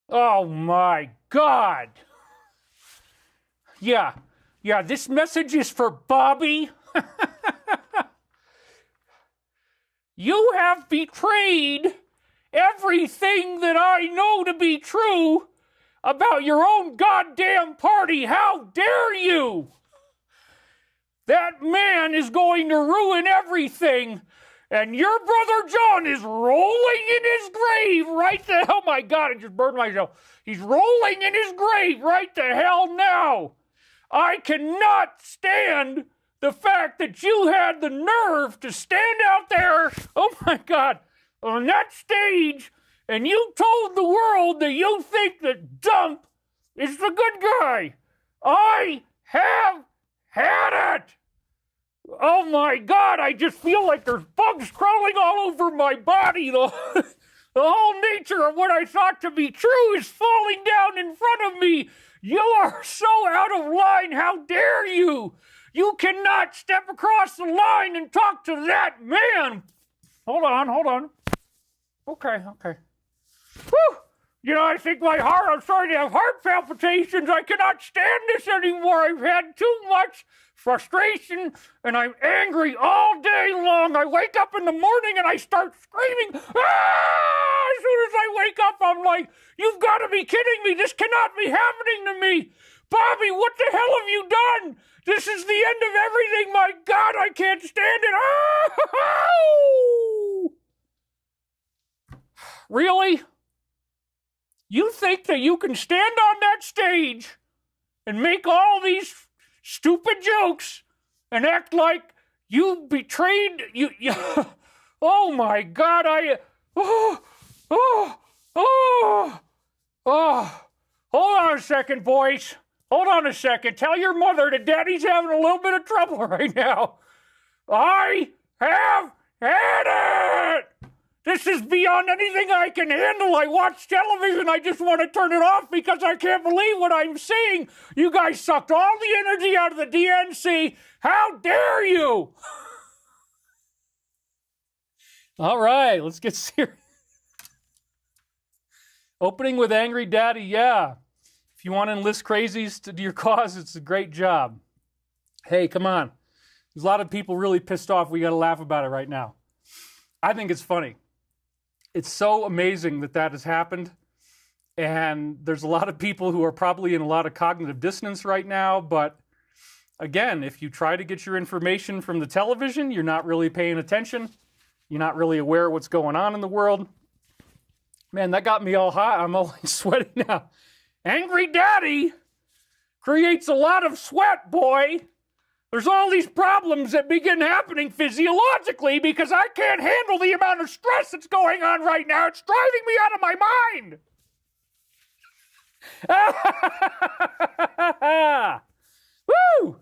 Oh my God. Yeah, this message is for Bobby. You have betrayed everything that I know to be true about your own goddamn party. How dare you? That man is going to ruin everything. And your brother John is rolling in his grave right the hell. Oh my God, I just burned myself. He's rolling in his grave right the hell now. I cannot stand the fact that you had the nerve to stand out there, oh my God, on that stage, and you told the world that you think that Dump is the good guy. I have had it. Oh my God, I just feel like there's bugs crawling all over my body. The whole nature of what I thought to be true is falling down in front of me. You are so out of line. How dare you? You cannot step across the line and talk to that man. Hold on. Okay. Whew. You know, I think I'm starting to have heart palpitations. I cannot stand this anymore. I've had too much frustration, and I'm angry all day long. I wake up in the morning and I start screaming. Ah! As soon as I wake up, I'm like, you've got to be kidding me. This cannot be happening to me. Bobby, what the hell have you done? This is the end of everything. My God, I can't stand it. Oh! Really? You think that you can stand on that stage and make all these stupid jokes and act like you betrayed you oh my God, hold on a second, boys. Hold on a second. Tell your mother that Daddy's having a little bit of trouble right now. I have had it. This is beyond anything I can handle. I watch television. I just want to turn it off because I can't believe what I'm seeing. You guys sucked all the energy out of the DNC. How dare you? All right, let's get serious. Opening with Angry Daddy, yeah. If you want to enlist crazies to your cause, it's a great job. Hey, come on. There's a lot of people really pissed off. We got to laugh about it right now. I think it's funny. It's so amazing that has happened. And there's a lot of people who are probably in a lot of cognitive dissonance right now. But again, if you try to get your information from the television, you're not really paying attention. You're not really aware of what's going on in the world. Man, that got me all hot. I'm all like sweating now. Angry Daddy creates a lot of sweat, boy. There's all these problems that begin happening physiologically because I can't handle the amount of stress that's going on right now. It's driving me out of my mind. Woo!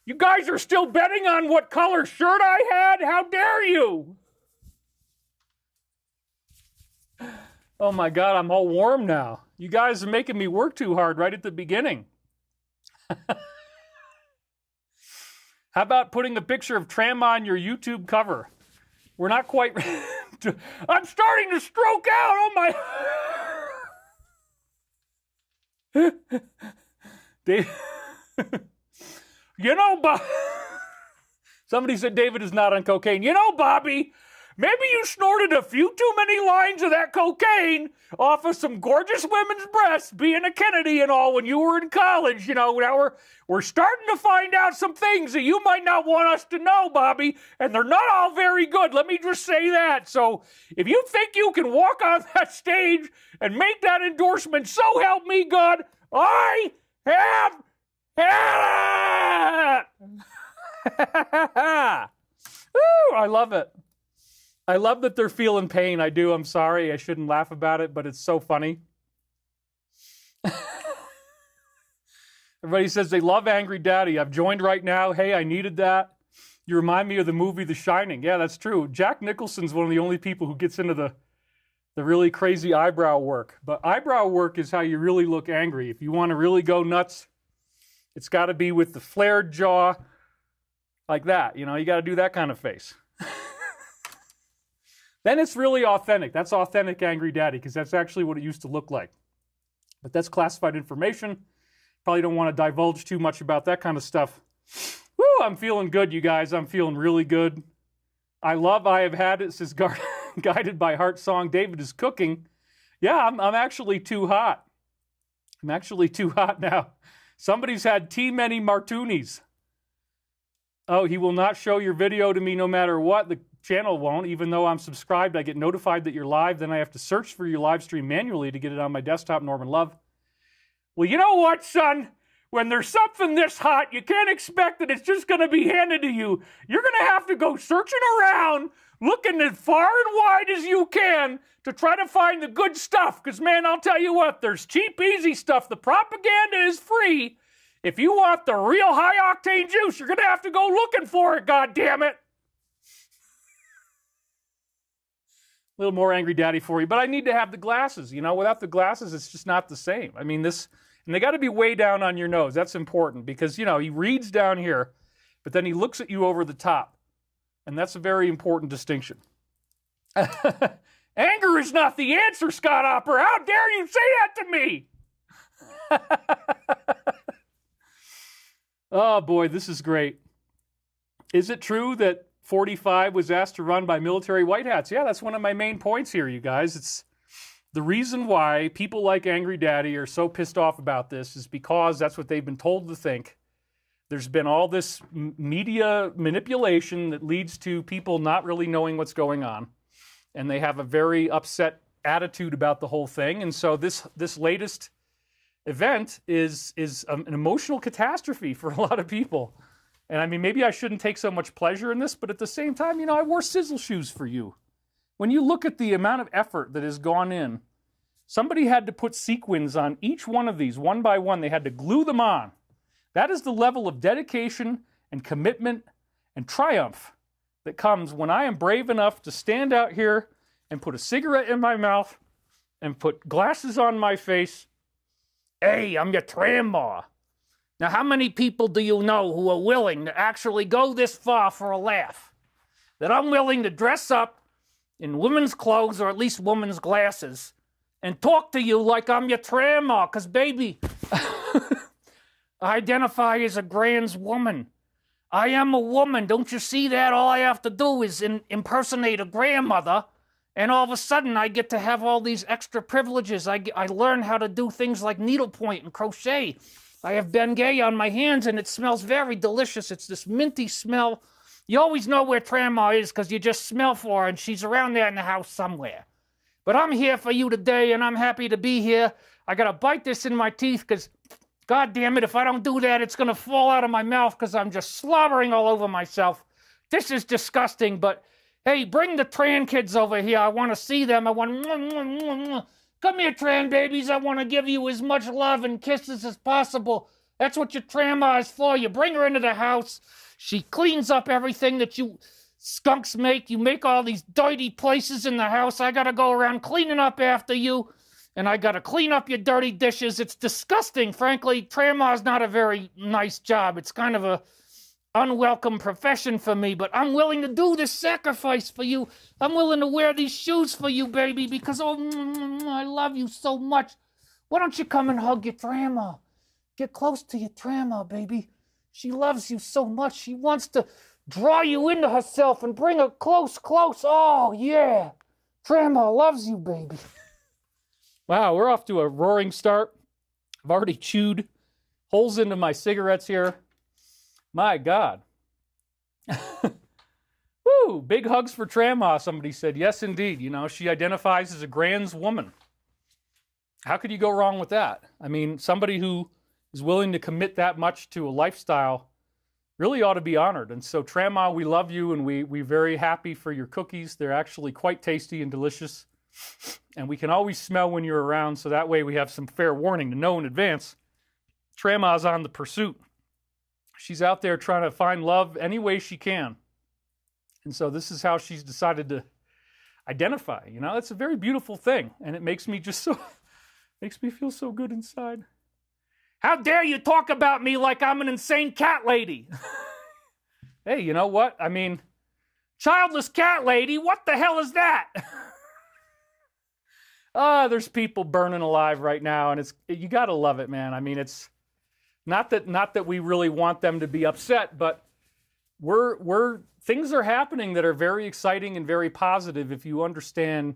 You guys are still betting on what color shirt I had? How dare you? Oh my God, I'm all warm now. You guys are making me work too hard right at the beginning. How about putting a picture of Tram on your YouTube cover? We're not quite... I'm starting to stroke out. Oh my... You know, somebody said David is not on cocaine. You know, Bobby, maybe you snorted a few too many lines of that cocaine off of some gorgeous women's breasts, being a Kennedy and all, when you were in college. You know, now we're starting to find out some things that you might not want us to know, Bobby, and they're not all very good. Let me just say that. So if you think you can walk on that stage and make that endorsement, so help me God, I have had it. Woo, I love it. I love that they're feeling pain. I do. I'm sorry. I shouldn't laugh about it, but it's so funny. Everybody says they love Angry Daddy. I've joined right now. Hey, I needed that. You remind me of the movie The Shining. Yeah, that's true. Jack Nicholson's one of the only people who gets into the really crazy eyebrow work. But eyebrow work is how you really look angry. If you want to really go nuts, it's got to be with the flared jaw like that. You know, you got to do that kind of face. then it's really authentic. That's authentic Angry Daddy, because that's actually what it used to look like. But that's classified information. Probably don't want to divulge too much about that kind of stuff. Woo, I'm feeling good, you guys. I'm feeling really good. I have had it, says Guided by Heart Song. David is cooking. Yeah, I'm actually too hot. I'm actually too hot now. Somebody's had too many martinis. Oh, he will not show your video to me no matter what. The channel won't. Even though I'm subscribed, I get notified that you're live. Then I have to search for your live stream manually to get it on my desktop, Norman Love. Well, you know what, son? When there's something this hot, you can't expect that it's just going to be handed to you. You're going to have to go searching around, looking as far and wide as you can to try to find the good stuff. Because, man, I'll tell you what, there's cheap, easy stuff. The propaganda is free. If you want the real high-octane juice, you're going to have to go looking for it, goddammit. A little more Angry Daddy for you. But I need to have the glasses. You know, without the glasses, it's just not the same. I mean, and they got to be way down on your nose. That's important because, you know, he reads down here, but then he looks at you over the top. And that's a very important distinction. Anger is not the answer, Scott Opper. How dare you say that to me? Oh, boy, this is great. Is it true that 45 was asked to run by military white hats? Yeah, that's one of my main points here, you guys. It's the reason why people like Angry Daddy are so pissed off about this is because that's what they've been told to think. There's been all this media manipulation that leads to people not really knowing what's going on. And they have a very upset attitude about the whole thing. And so this latest event is an emotional catastrophe for a lot of people. And I mean, maybe I shouldn't take so much pleasure in this, but at the same time, you know, I wore sizzle shoes for you. When you look at the amount of effort that has gone in, somebody had to put sequins on each one of these, one by one. They had to glue them on. That is the level of dedication and commitment and triumph that comes when I am brave enough to stand out here and put a cigarette in my mouth and put glasses on my face. Hey, I'm your grandma. Now, how many people do you know who are willing to actually go this far for a laugh? That I'm willing to dress up in women's clothes, or at least women's glasses, and talk to you like I'm your grandma, because, baby, I identify as a trans woman. I am a woman. Don't you see that? All I have to do is impersonate a grandmother, and all of a sudden I get to have all these extra privileges. I learn how to do things like needlepoint and crochet. I have Bengay on my hands, and it smells very delicious. It's this minty smell. You always know where grandma is because you just smell for her, and she's around there in the house somewhere. But I'm here for you today, and I'm happy to be here. I got to bite this in my teeth because, God damn it, if I don't do that, it's going to fall out of my mouth because I'm just slobbering all over myself. This is disgusting, but hey, bring the Tran kids over here. I want to see them. I want... Come here, Tran babies. I want to give you as much love and kisses as possible. That's what your grandma is for. You bring her into the house. She cleans up everything that you skunks make. You make all these dirty places in the house. I got to go around cleaning up after you. And I got to clean up your dirty dishes. It's disgusting, frankly. Grandma's not a very nice job. It's kind of a unwelcome profession for me, but I'm willing to do this sacrifice for you. I'm willing to wear these shoes for you, baby, because, oh, I love you so much. Why don't you come and hug your grandma? Get close to your grandma, baby. She loves you so much. She wants to draw you into herself and bring her close. Oh, yeah. Grandma loves you, baby. Wow, we're off to a roaring start. I've already chewed holes into my cigarettes here. My God. Woo, big hugs for Grandma, somebody said. Yes, indeed. You know, she identifies as a trans woman. How could you go wrong with that? I mean, somebody who is willing to commit that much to a lifestyle really ought to be honored. And so, Grandma, we love you, and we're very happy for your cookies. They're actually quite tasty and delicious. And we can always smell when you're around, so that way we have some fair warning to know in advance. Grandma's on the pursuit. She's out there trying to find love any way she can. And so this is how she's decided to identify. You know, it's a very beautiful thing. And it makes me makes me feel so good inside. How dare you talk about me like I'm an insane cat lady? Hey, you know what? I mean, Childless cat lady, what the hell is that? There's people burning alive right now, and you gotta love it, man. I mean, it's not that we really want them to be upset, but things are happening that are very exciting and very positive if you understand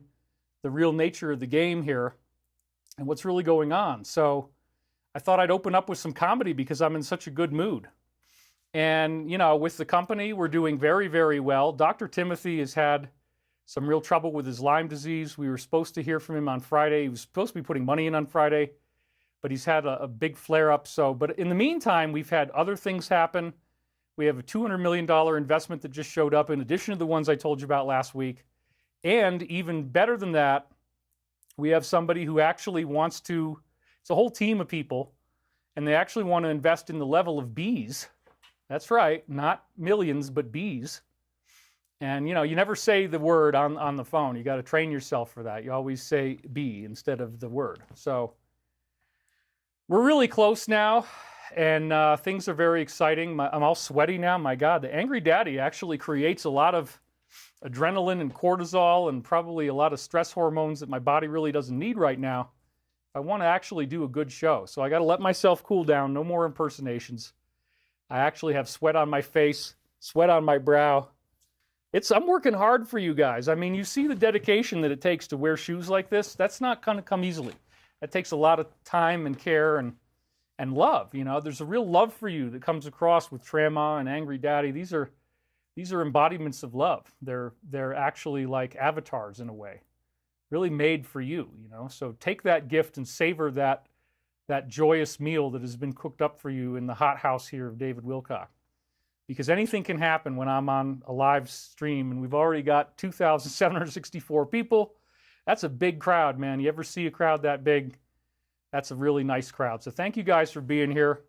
the real nature of the game here and what's really going on. So I thought I'd open up with some comedy because I'm in such a good mood. And, you know, with the company, we're doing very, very well. Dr. Timothy has had some real trouble with his Lyme disease. We were supposed to hear from him on Friday. He was supposed to be putting money in on Friday, but he's had a big flare-up. But in the meantime, we've had other things happen. We have a $200 million investment that just showed up in addition to the ones I told you about last week. And even better than that, we have somebody who actually wants to, it's a whole team of people, and they actually want to invest in the level of bees. That's right, not millions, but bees. And, you know, you never say the word on the phone. You got to train yourself for that. You always say bee instead of the word. So we're really close now, and things are very exciting. I'm all sweaty now. My God, the Angry Daddy actually creates a lot of adrenaline and cortisol and probably a lot of stress hormones that my body really doesn't need right now. I want to actually do a good show. So I got to let myself cool down. No more impersonations. I actually have sweat on my face, sweat on my brow. I'm working hard for you guys. I mean, you see the dedication that it takes to wear shoes like this. That's not going to come easily. That takes a lot of time and care and love. You know, there's a real love for you that comes across with Trama and Angry Daddy. These are embodiments of love. They're actually like avatars in a way, really made for you. You know, so take that gift and savor that joyous meal that has been cooked up for you in the hot house here of David Wilcock. Because anything can happen when I'm on a live stream, and we've already got 2,764 people. That's a big crowd, man. You ever see a crowd that big? That's a really nice crowd. So thank you guys for being here.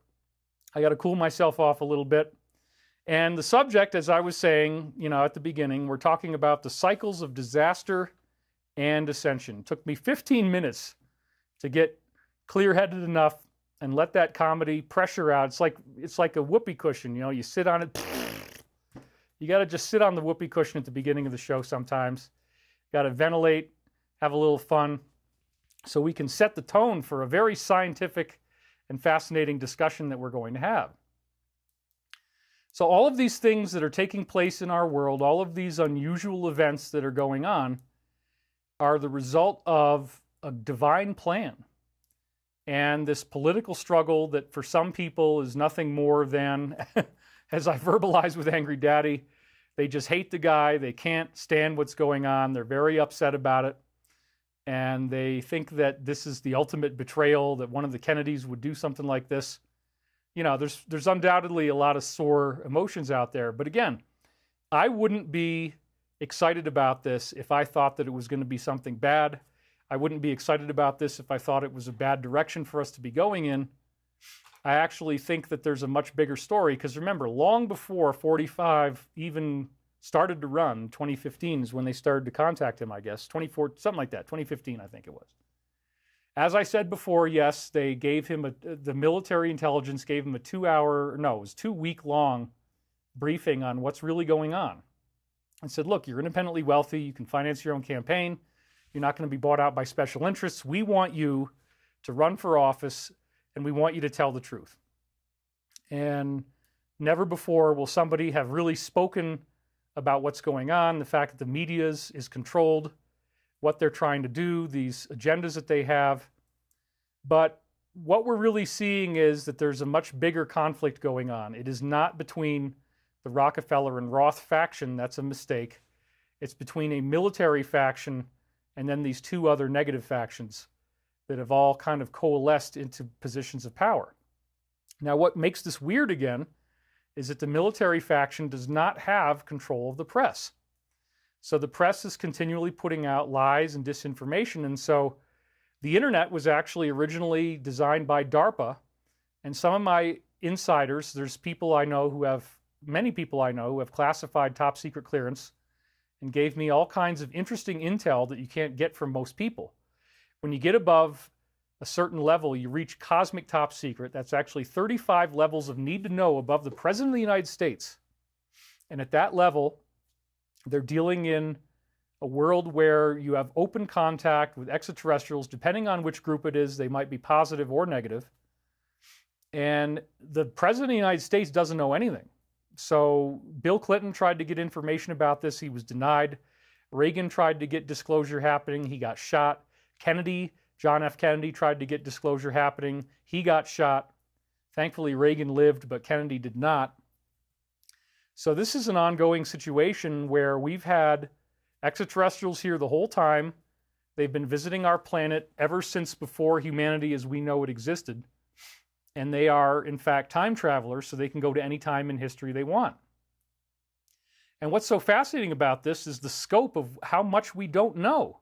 I got to cool myself off a little bit. And the subject, as I was saying, you know, at the beginning, we're talking about the cycles of disaster and ascension. It took me 15 minutes to get clear-headed enough and let that comedy pressure out. It's like a whoopee cushion, you know, you sit on it. You got to just sit on the whoopee cushion at the beginning of the show sometimes. Got to ventilate, have a little fun, so we can set the tone for a very scientific and fascinating discussion that we're going to have. So all of these things that are taking place in our world, all of these unusual events that are going on, are the result of a divine plan. And this political struggle that for some people is nothing more than, as I verbalized with Angry Daddy, they just hate the guy, they can't stand what's going on, they're very upset about it, and they think that this is the ultimate betrayal, that one of the Kennedys would do something like this. You know, there's undoubtedly a lot of sore emotions out there, but again, I wouldn't be excited about this if I thought that it was going to be something bad. I wouldn't be excited about this if I thought it was a bad direction for us to be going in. I actually think that there's a much bigger story, because remember, long before 45 even started to run, 2015 is when they started to contact him, I guess. 24, something like that, 2015 I think it was. As I said before, yes, they gave him the military intelligence gave him a 2-week long briefing on what's really going on. And said, look, you're independently wealthy, you can finance your own campaign, you're not going to be bought out by special interests. We want you to run for office, and we want you to tell the truth. And never before will somebody have really spoken about what's going on, the fact that the media is controlled, what they're trying to do, these agendas that they have. But what we're really seeing is that there's a much bigger conflict going on. It is not between the Rockefeller and Roth faction. That's a mistake. It's between a military faction and then these two other negative factions that have all kind of coalesced into positions of power. Now, what makes this weird again is that the military faction does not have control of the press. So the press is continually putting out lies and disinformation. And so the internet was actually originally designed by DARPA. And some of my insiders, there's many people I know who have classified top secret clearance and gave me all kinds of interesting intel that you can't get from most people. When you get above a certain level, you reach cosmic top secret. That's actually 35 levels of need to know above the President of the United States. And at that level, They're dealing in a world where you have open contact with extraterrestrials. Depending on which group it is, they might be positive or negative. And the President of the United States doesn't know anything. So Bill Clinton tried to get information about this. He was denied. Reagan tried to get disclosure happening. He got shot. Kennedy, John F. Kennedy, tried to get disclosure happening. He got shot. Thankfully, Reagan lived, but Kennedy did not. So this is an ongoing situation where we've had extraterrestrials here the whole time. They've been visiting our planet ever since before humanity as we know it existed. And they are, in fact, time travelers, so they can go to any time in history they want. And what's so fascinating about this is the scope of how much we don't know.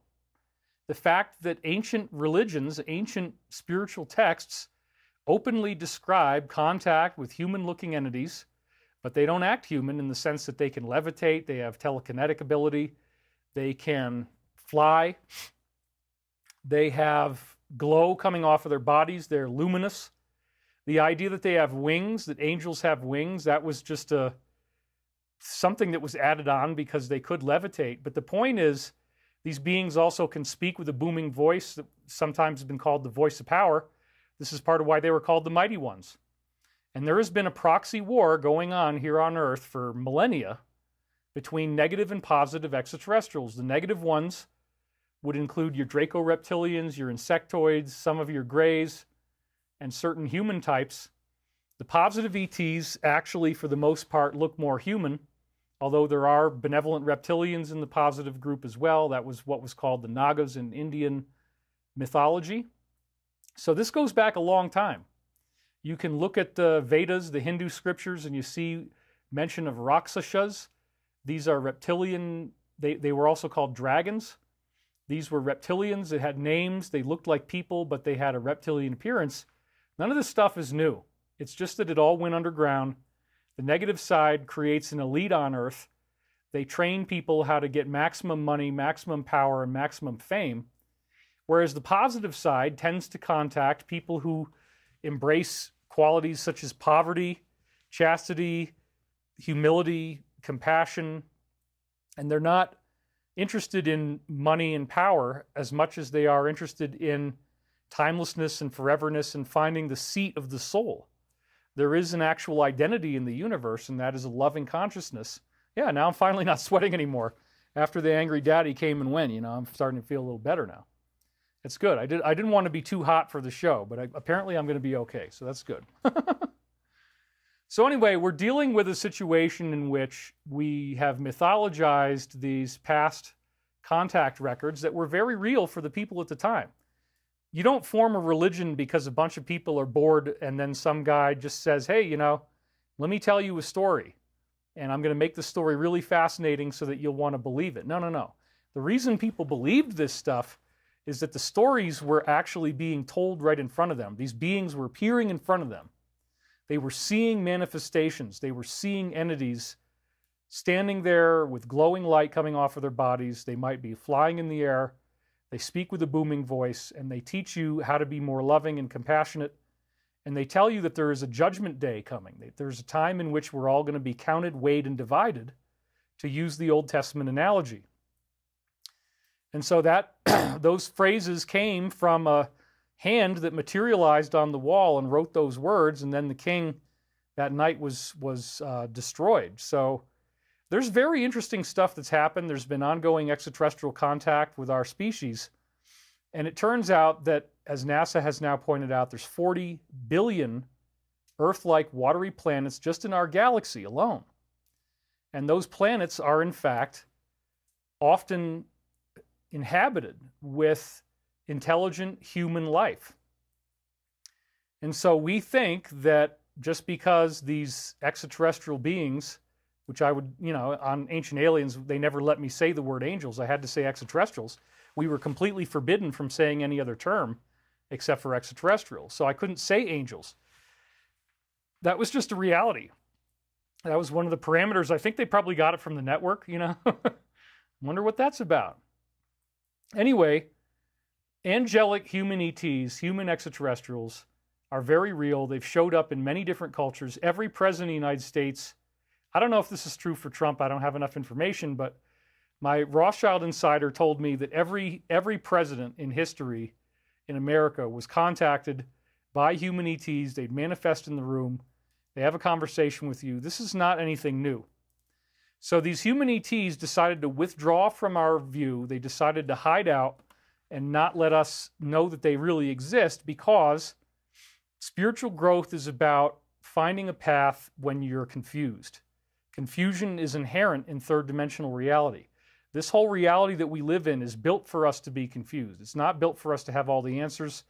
The fact that ancient religions, ancient spiritual texts, openly describe contact with human-looking entities, but they don't act human in the sense that they can levitate, they have telekinetic ability, they can fly, they have glow coming off of their bodies, they're luminous. The idea that they have wings, that angels have wings, that was just something that was added on because they could levitate. But the point is, these beings also can speak with a booming voice that sometimes has been called the voice of power. This is part of why they were called the Mighty Ones. And there has been a proxy war going on here on Earth for millennia between negative and positive extraterrestrials. The negative ones would include your Draco-reptilians, your insectoids, some of your greys, and certain human types. The positive ETs actually, for the most part, look more human, although there are benevolent reptilians in the positive group as well. That was what was called the Nagas in Indian mythology. So this goes back a long time. You can look at the Vedas, the Hindu scriptures, and you see mention of Rakshasas. These are reptilian, they were also called dragons. These were reptilians that had names, they looked like people, but they had a reptilian appearance. None of this stuff is new. It's just that it all went underground. The negative side creates an elite on Earth. They train people how to get maximum money, maximum power, and maximum fame. Whereas the positive side tends to contact people who embrace qualities such as poverty, chastity, humility, compassion, and they're not interested in money and power as much as they are interested in timelessness and foreverness and finding the seat of the soul. There is an actual identity in the universe, and that is a loving consciousness. Yeah, now I'm finally not sweating anymore. After the angry daddy came and went, I'm starting to feel a little better now. It's good. I didn't want to be too hot for the show, but apparently I'm going to be okay, so that's good. So anyway, we're dealing with a situation in which we have mythologized these past contact records that were very real for the people at the time. You don't form a religion because a bunch of people are bored and then some guy just says, hey, let me tell you a story. And I'm going to make the story really fascinating so that you'll want to believe it. No. The reason people believed this stuff is that the stories were actually being told right in front of them. These beings were appearing in front of them. They were seeing manifestations. They were seeing entities standing there with glowing light coming off of their bodies. They might be flying in the air. They speak with a booming voice, and they teach you how to be more loving and compassionate. And they tell you that there is a judgment day coming. There's a time in which we're all going to be counted, weighed, and divided, to use the Old Testament analogy. And so that those phrases came from a hand that materialized on the wall and wrote those words, and then the king that night was destroyed. So there's very interesting stuff that's happened. There's been ongoing extraterrestrial contact with our species. And it turns out that, as NASA has now pointed out, there's 40 billion Earth-like watery planets just in our galaxy alone. And those planets are, in fact, often inhabited with intelligent human life. And so we think that just because these extraterrestrial beings, which I would, on Ancient Aliens, they never let me say the word angels. I had to say extraterrestrials. We were completely forbidden from saying any other term except for extraterrestrial. So I couldn't say angels. That was just a reality. That was one of the parameters. I think they probably got it from the network, Wonder what that's about. Anyway, angelic human ETs, human extraterrestrials, are very real. They've showed up in many different cultures. Every president of the United States I don't know if this is true for Trump. I don't have enough information, but my Rothschild insider told me that every president in history in America was contacted by human ETs. They'd manifest in the room. They have a conversation with you. This is not anything new. So these human ETs decided to withdraw from our view. They decided to hide out and not let us know that they really exist, because spiritual growth is about finding a path when you're confused. Confusion is inherent in third dimensional reality. This whole reality that we live in is built for us to be confused. It's not built for us to have all the answers.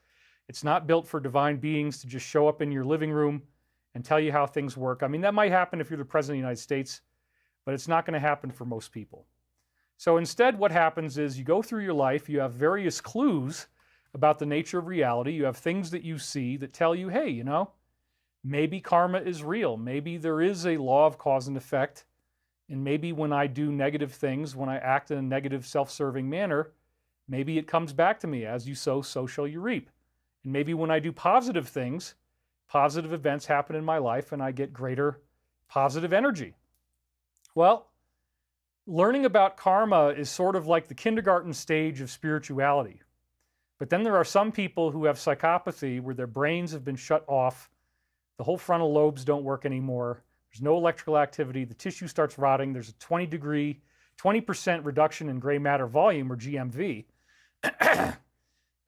It's not built for divine beings to just show up in your living room and tell you how things work. I mean, that might happen if you're the President of the United States, but it's not going to happen for most people. So instead, what happens is you go through your life, you have various clues about the nature of reality. You have things that you see that tell you, hey, you know, maybe karma is real. Maybe there is a law of cause and effect. And maybe when I do negative things, when I act in a negative, self-serving manner, maybe it comes back to me. As you sow, so shall you reap. And maybe when I do positive things, positive events happen in my life and I get greater positive energy. Well, learning about karma is sort of like the kindergarten stage of spirituality. But then there are some people who have psychopathy where their brains have been shut off. The whole frontal lobes don't work anymore. There's no electrical activity. The tissue starts rotting. There's a 20% reduction in gray matter volume, or GMV.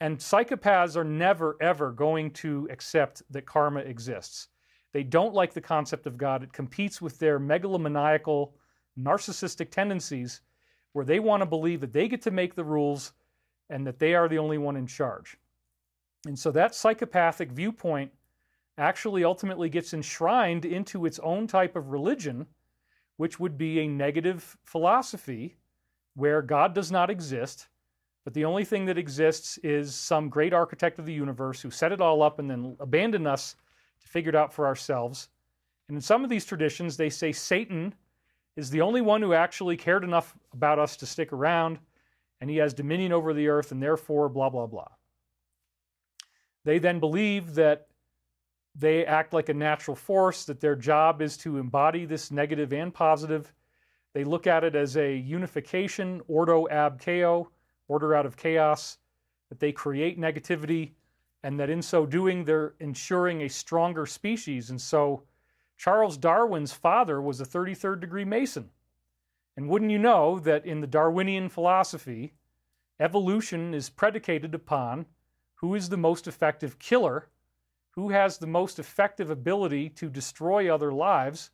And psychopaths are never, ever going to accept that karma exists. They don't like the concept of God. It competes with their megalomaniacal, narcissistic tendencies, where they want to believe that they get to make the rules and that they are the only one in charge. And so that psychopathic viewpoint actually ultimately gets enshrined into its own type of religion, which would be a negative philosophy where God does not exist, but the only thing that exists is some great architect of the universe who set it all up and then abandoned us to figure it out for ourselves. And in some of these traditions, they say Satan is the only one who actually cared enough about us to stick around, and he has dominion over the earth, and therefore blah, blah, blah. They then believe that they act like a natural force, that their job is to embody this negative and positive. They look at it as a unification, ordo ab chao, order out of chaos, that they create negativity, and that in so doing, they're ensuring a stronger species. And so Charles Darwin's father was a 33rd degree Mason. And wouldn't you know that in the Darwinian philosophy, evolution is predicated upon who is the most effective killer, who has the most effective ability to destroy other lives,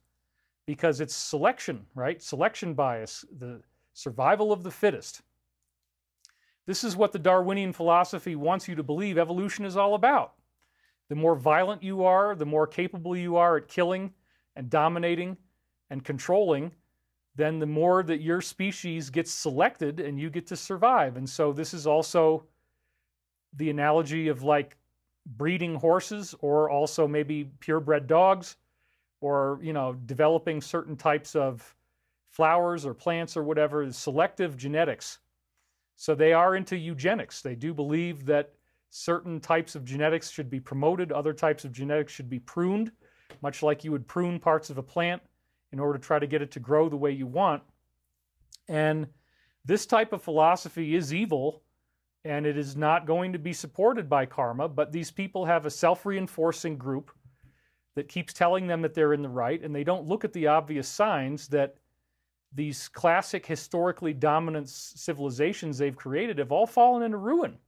because it's selection, right? Selection bias, the survival of the fittest. This is what the Darwinian philosophy wants you to believe evolution is all about. The more violent you are, the more capable you are at killing and dominating and controlling, then the more that your species gets selected and you get to survive. And so this is also the analogy of like breeding horses, or also maybe purebred dogs, or, you know, developing certain types of flowers or plants or whatever, selective genetics. So they are into eugenics. They do believe that certain types of genetics should be promoted, other types of genetics should be pruned, much like you would prune parts of a plant in order to try to get it to grow the way you want. And this type of philosophy is evil, and it is not going to be supported by karma, but these people have a self-reinforcing group that keeps telling them that they're in the right, and they don't look at the obvious signs that these classic historically dominant civilizations they've created have all fallen into ruin.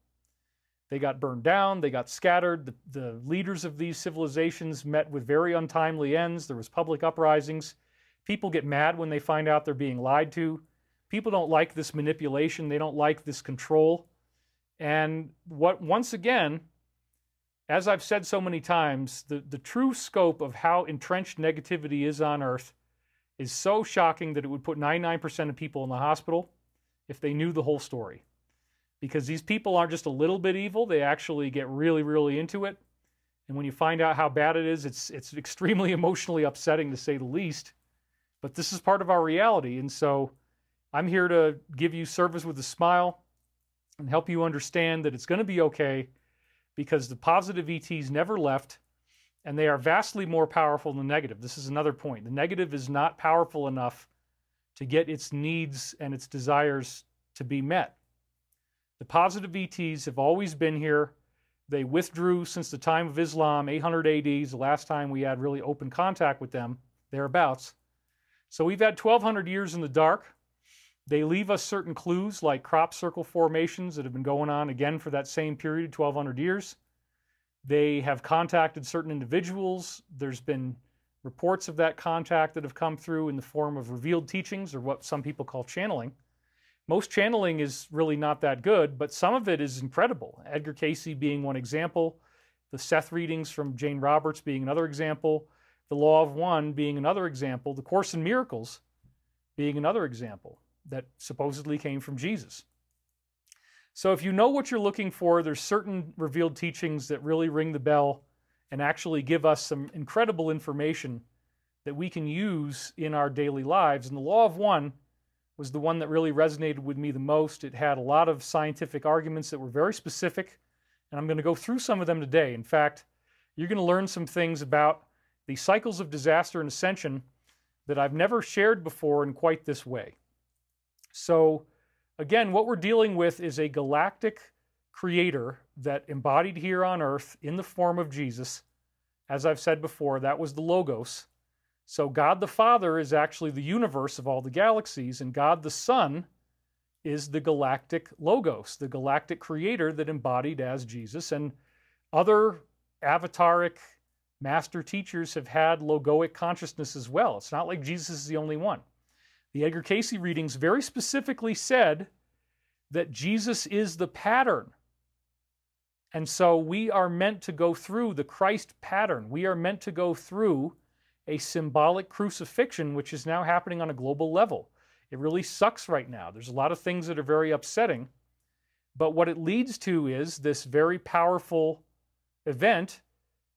They got burned down, they got scattered, the leaders of these civilizations met with very untimely ends, there was public uprisings, people get mad when they find out they're being lied to, people don't like this manipulation, they don't like this control, and once again, as I've said so many times, the true scope of how entrenched negativity is on Earth is so shocking that it would put 99% of people in the hospital if they knew the whole story. Because these people aren't just a little bit evil, they actually get really, really into it. And when you find out how bad it is, it's extremely emotionally upsetting, to say the least. But this is part of our reality, and so I'm here to give you service with a smile and help you understand that it's going to be okay, because the positive ETs never left, And they are vastly more powerful than the negative. This is another point. The negative is not powerful enough to get its needs and its desires to be met. The positive ETs have always been here. They withdrew since the time of Islam, 800 AD is the last time we had really open contact with them, thereabouts. So we've had 1,200 years in the dark. They leave us certain clues like crop circle formations that have been going on again for that same period, 1,200 years. They have contacted certain individuals. There's been reports of that contact that have come through in the form of revealed teachings, or what some people call channeling. Most channeling is really not that good, but some of it is incredible. Edgar Cayce being one example, the Seth readings from Jane Roberts being another example, the Law of One being another example, the Course in Miracles being another example that supposedly came from Jesus. So if you know what you're looking for, there's certain revealed teachings that really ring the bell and actually give us some incredible information that we can use in our daily lives. And the Law of One was the one that really resonated with me the most. It had a lot of scientific arguments that were very specific, and I'm going to go through some of them today. In fact, you're going to learn some things about the cycles of disaster and ascension that I've never shared before in quite this way. So, again, what we're dealing with is a galactic creator that embodied here on Earth in the form of Jesus. As I've said before, that was the Logos. So God the Father is actually the universe of all the galaxies, and God the Son is the galactic Logos, the galactic creator that embodied as Jesus. And other avataric master teachers have had logoic consciousness as well. It's not like Jesus is the only one. The Edgar Cayce readings very specifically said that Jesus is the pattern. And so we are meant to go through the Christ pattern. We are meant to go through a symbolic crucifixion, which is now happening on a global level. It really sucks right now. There's a lot of things that are very upsetting. But what it leads to is this very powerful event,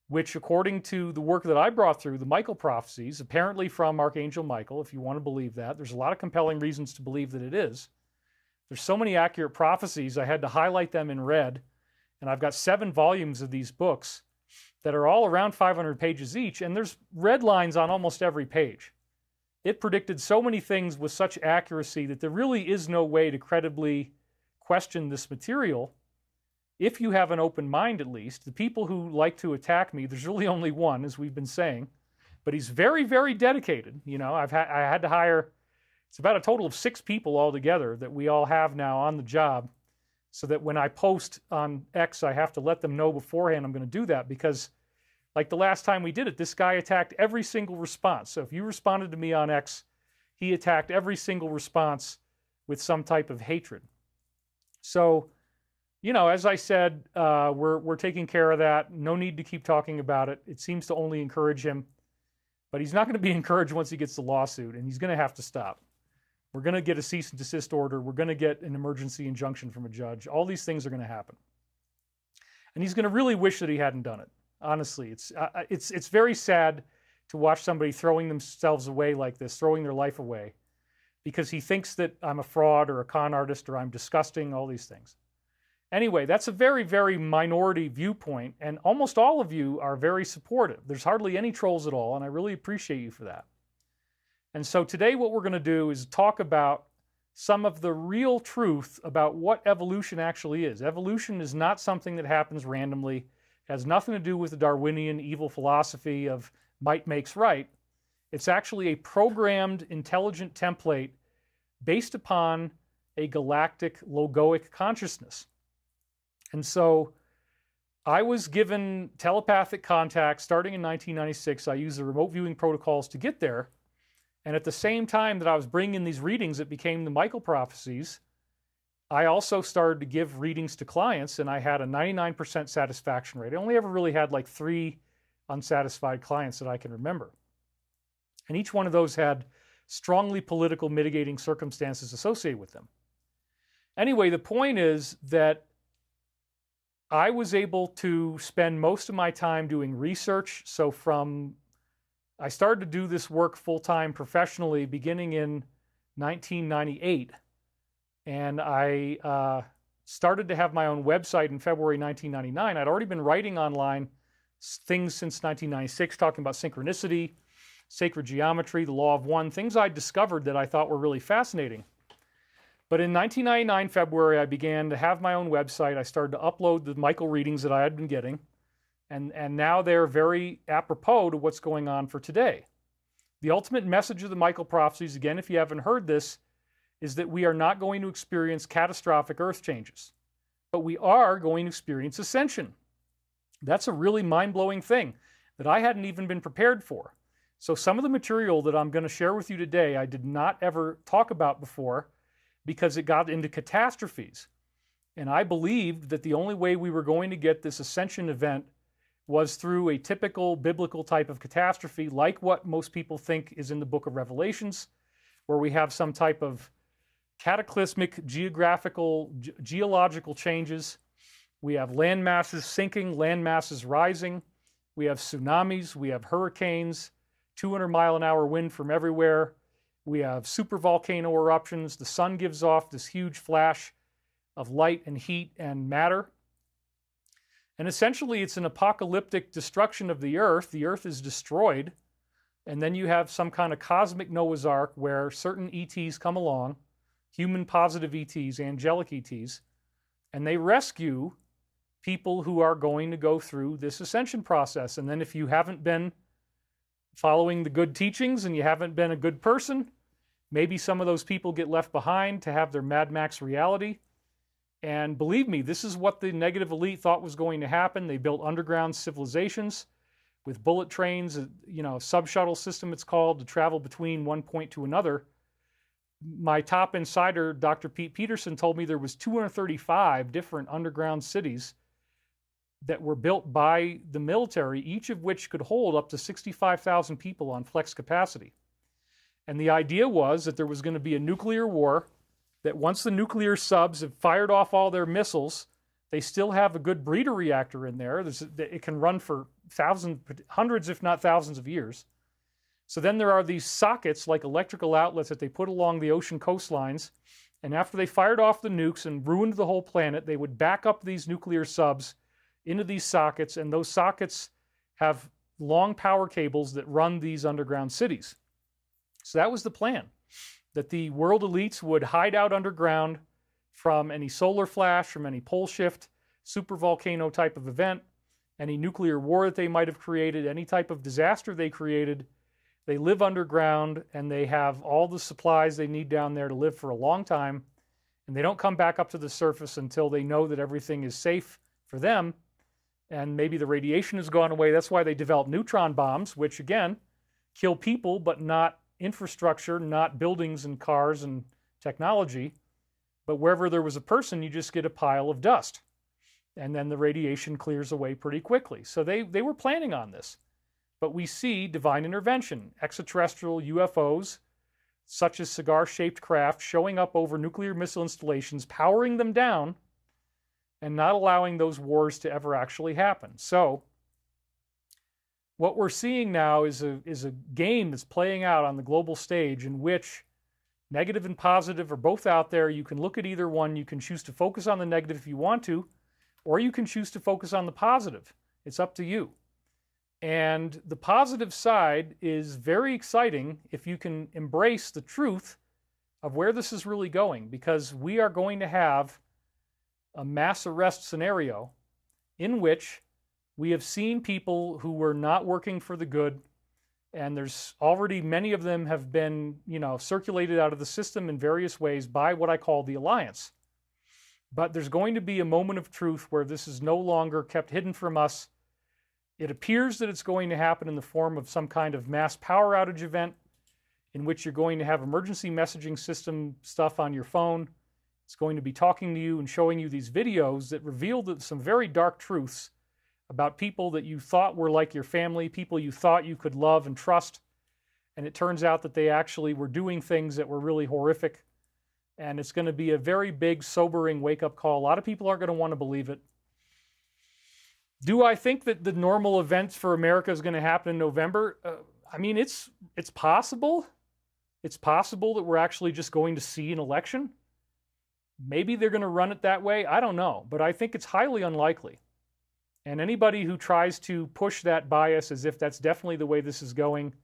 which according to the work that I brought through, the Michael prophecies, apparently from Archangel Michael, if you want to believe that, there's a lot of compelling reasons to believe that it is. There's so many accurate prophecies, I had to highlight them in red, and I've got 7 volumes of these books that are all around 500 pages each, and there's red lines on almost every page. It predicted so many things with such accuracy that there really is no way to credibly question this material. If you have an open mind, at least. The people who like to attack me, there's really only one, as we've been saying, but he's very, very dedicated. You know, I had to hire, it's about a total of 6 people altogether that we all have now on the job, so that when I post on X, I have to let them know beforehand I'm going to do that, because like the last time we did it, this guy attacked every single response. So if you responded to me on X, he attacked every single response with some type of hatred. So, you know, as I said, we're taking care of that. No need to keep talking about it. It seems to only encourage him. But he's not going to be encouraged once he gets the lawsuit, and he's going to have to stop. We're going to get a cease and desist order. We're going to get an emergency injunction from a judge. All these things are going to happen. And he's going to really wish that he hadn't done it. Honestly, it's very sad to watch somebody throwing themselves away like this, throwing their life away, because he thinks that I'm a fraud or a con artist or I'm disgusting, all these things. Anyway, that's a very, very minority viewpoint, and almost all of you are very supportive. There's hardly any trolls at all, and I really appreciate you for that. And so today what we're going to do is talk about some of the real truth about what evolution actually is. Evolution is not something that happens randomly. It has nothing to do with the Darwinian evil philosophy of might makes right. It's actually a programmed, intelligent template based upon a galactic logoic consciousness. And so I was given telepathic contact starting in 1996. I used the remote viewing protocols to get there. And at the same time that I was bringing in these readings that became the Michael prophecies, I also started to give readings to clients, and I had a 99% satisfaction rate. I only ever really had like 3 unsatisfied clients that I can remember. And each one of those had strongly political mitigating circumstances associated with them. Anyway, the point is that I was able to spend most of my time doing research. So I started to do this work full-time professionally beginning in 1998. And I started to have my own website in February 1999. I'd already been writing online things since 1996, talking about synchronicity, sacred geometry, the law of one, things I discovered that I thought were really fascinating. But in 1999, February, I began to have my own website. I started to upload the Michael readings that I had been getting. And now they're very apropos to what's going on for today. The ultimate message of the Michael prophecies, again, if you haven't heard this, is that we are not going to experience catastrophic earth changes, but we are going to experience ascension. That's a really mind-blowing thing that I hadn't even been prepared for. So some of the material that I'm going to share with you today, I did not ever talk about before because it got into catastrophes. And I believed that the only way we were going to get this ascension event was through a typical biblical type of catastrophe, like what most people think is in the book of Revelations, where we have some type of cataclysmic geological changes. We have land masses sinking, land masses rising. We have tsunamis, we have hurricanes, 200-mile-an-hour wind from everywhere. We have supervolcano eruptions. The sun gives off this huge flash of light and heat and matter. And essentially, it's an apocalyptic destruction of the earth. The earth is destroyed. And then you have some kind of cosmic Noah's Ark where certain ETs come along, human positive ETs, angelic ETs, and they rescue people who are going to go through this ascension process. And then if you haven't been following the good teachings and you haven't been a good person, maybe some of those people get left behind to have their Mad Max reality. And believe me, this is what the negative elite thought was going to happen. They built underground civilizations with bullet trains, sub-shuttle system it's called, to travel between one point to another. My top insider, Dr. Pete Peterson, told me there was 235 different underground cities that were built by the military, each of which could hold up to 65,000 people on flex capacity. And the idea was that there was going to be a nuclear war, that once the nuclear subs have fired off all their missiles, they still have a good breeder reactor in there. It can run for hundreds, if not thousands of years. So then there are these sockets, like electrical outlets, that they put along the ocean coastlines. And after they fired off the nukes and ruined the whole planet, they would back up these nuclear subs into these sockets, and those sockets have long power cables that run these underground cities. So that was the plan, that the world elites would hide out underground from any solar flash, from any pole shift, supervolcano type of event, any nuclear war that they might have created, any type of disaster they created. They live underground, and they have all the supplies they need down there to live for a long time, and they don't come back up to the surface until they know that everything is safe for them, and maybe the radiation has gone away. That's why they developed neutron bombs, which, again, kill people, but not infrastructure, not buildings and cars and technology. But wherever there was a person, you just get a pile of dust. And then the radiation clears away pretty quickly. So they were planning on this. But we see divine intervention, extraterrestrial UFOs, such as cigar-shaped craft, showing up over nuclear missile installations, powering them down, and not allowing those wars to ever actually happen. So what we're seeing now is a game that's playing out on the global stage in which negative and positive are both out there. You can look at either one. You can choose to focus on the negative if you want to, or you can choose to focus on the positive. It's up to you. And the positive side is very exciting if you can embrace the truth of where this is really going, because we are going to have a mass arrest scenario in which we have seen people who were not working for the good, and there's already many of them have been, circulated out of the system in various ways by what I call the Alliance. But there's going to be a moment of truth where this is no longer kept hidden from us. It appears that it's going to happen in the form of some kind of mass power outage event in which you're going to have emergency messaging system stuff on your phone. It's going to be talking to you and showing you these videos that reveal some very dark truths about people that you thought were like your family, people you thought you could love and trust. And it turns out that they actually were doing things that were really horrific. And it's going to be a very big, sobering wake-up call. A lot of people aren't going to want to believe it. Do I think that the normal events for America is going to happen in November? It's possible. It's possible that we're actually just going to see an election. Maybe they're going to run it that way. I don't know. But I think it's highly unlikely. And anybody who tries to push that bias as if that's definitely the way this is going,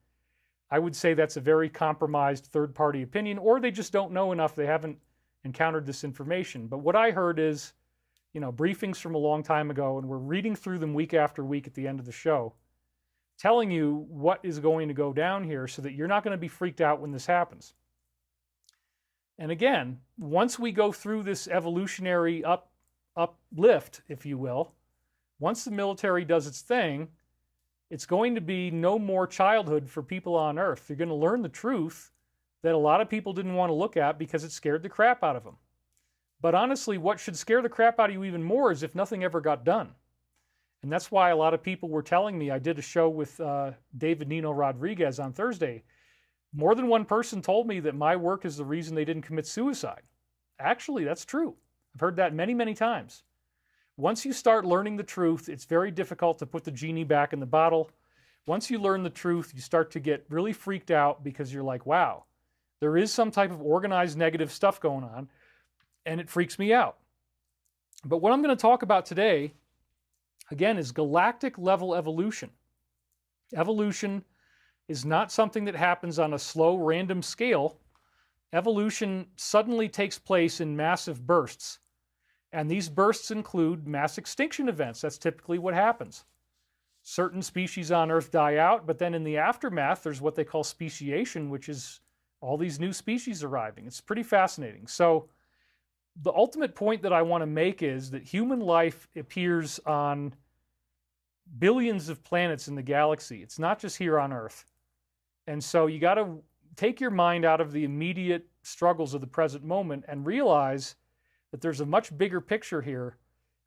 I would say that's a very compromised third-party opinion, or they just don't know enough. They haven't encountered this information. But what I heard is, briefings from a long time ago, and we're reading through them week after week at the end of the show, telling you what is going to go down here so that you're not going to be freaked out when this happens. And again, once we go through this evolutionary uplift, if you will, once the military does its thing, it's going to be no more childhood for people on Earth. They're going to learn the truth that a lot of people didn't want to look at because it scared the crap out of them. But honestly, what should scare the crap out of you even more is if nothing ever got done. And that's why a lot of people were telling me, I did a show with David Nino Rodriguez on Thursday. More than one person told me that my work is the reason they didn't commit suicide. Actually, that's true. I've heard that many, many times. Once you start learning the truth, it's very difficult to put the genie back in the bottle. Once you learn the truth, you start to get really freaked out because you're like, wow, there is some type of organized negative stuff going on, and it freaks me out. But what I'm going to talk about today, again, is galactic level evolution. Evolution is not something that happens on a slow, random scale. Evolution suddenly takes place in massive bursts. And these bursts include mass extinction events. That's typically what happens. Certain species on Earth die out, but then in the aftermath, there's what they call speciation, which is all these new species arriving. It's pretty fascinating. So the ultimate point that I want to make is that human life appears on billions of planets in the galaxy. It's not just here on Earth. And so you got to take your mind out of the immediate struggles of the present moment and realize that there's a much bigger picture here,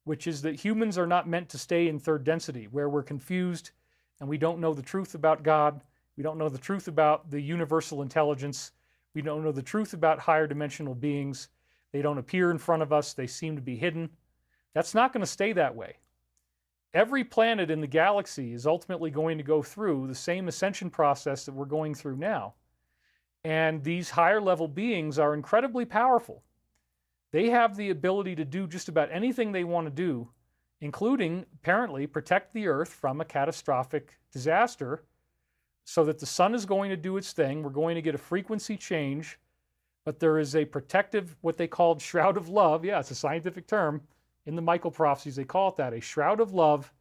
which is that humans are not meant to stay in third density, where we're confused and we don't know the truth about God. We don't know the truth about the universal intelligence. We don't know the truth about higher dimensional beings. They don't appear in front of us. They seem to be hidden. That's not going to stay that way. Every planet in the galaxy is ultimately going to go through the same ascension process that we're going through now. And these higher level beings are incredibly powerful. They have the ability to do just about anything they want to do, including, apparently, protect the Earth from a catastrophic disaster so that the sun is going to do its thing. We're going to get a frequency change, but there is a protective, what they called shroud of love. Yeah, it's a scientific term. In the Michael prophecies, they call it that, a shroud of love